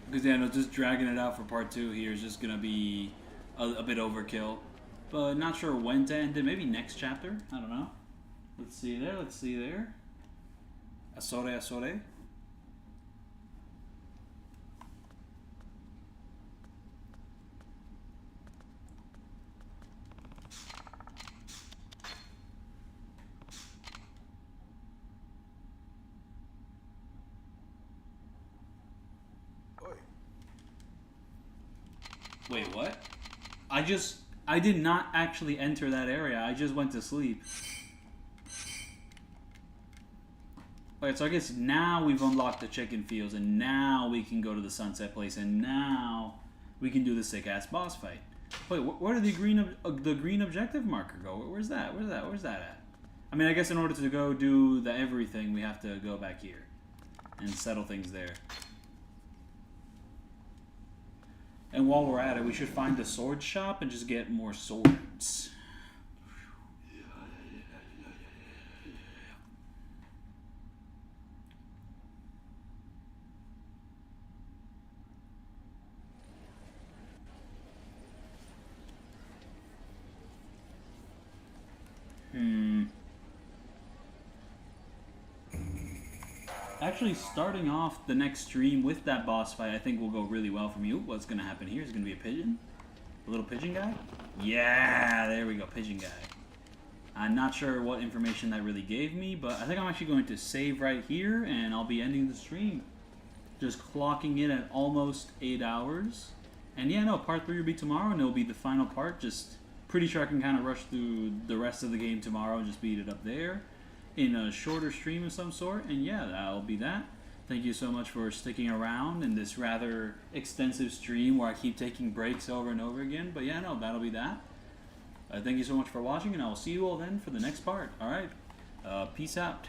Because yeah, no, just dragging it out for part 2 here is just gonna be a bit overkill. But not sure when to end it. Maybe next chapter? I don't know. Let's see there, let's see there. Asore, Asore. Wait, what? I did not actually enter that area. I just went to sleep. Alright, so I guess now we've unlocked the chicken fields, and now we can go to the sunset place, and now we can do the sick-ass boss fight. Wait, where did the green objective marker go? Where's that? Where's that at? I mean, I guess in order to go do the everything, we have to go back here and settle things there. And while we're at it, we should find the sword shop and just get more swords. Actually, starting off the next stream with that boss fight, I think will go really well for me. Ooh, what's going to happen here? Is it going to be a pigeon? A little pigeon guy? Yeah, there we go, pigeon guy. I'm not sure what information that really gave me, but I think I'm actually going to save right here, and I'll be ending the stream. Just clocking in at almost 8 hours. And yeah, no, part 3 will be tomorrow, and it'll be the final part. Just pretty sure I can kind of rush through the rest of the game tomorrow and just beat it up there in a shorter stream of some sort. And yeah, that'll be that. Thank you so much for sticking around in this rather extensive stream where I keep taking breaks over and over again. But yeah, no, that'll be that. Thank you so much for watching, and I will see you all then for the next part. Alright, peace out.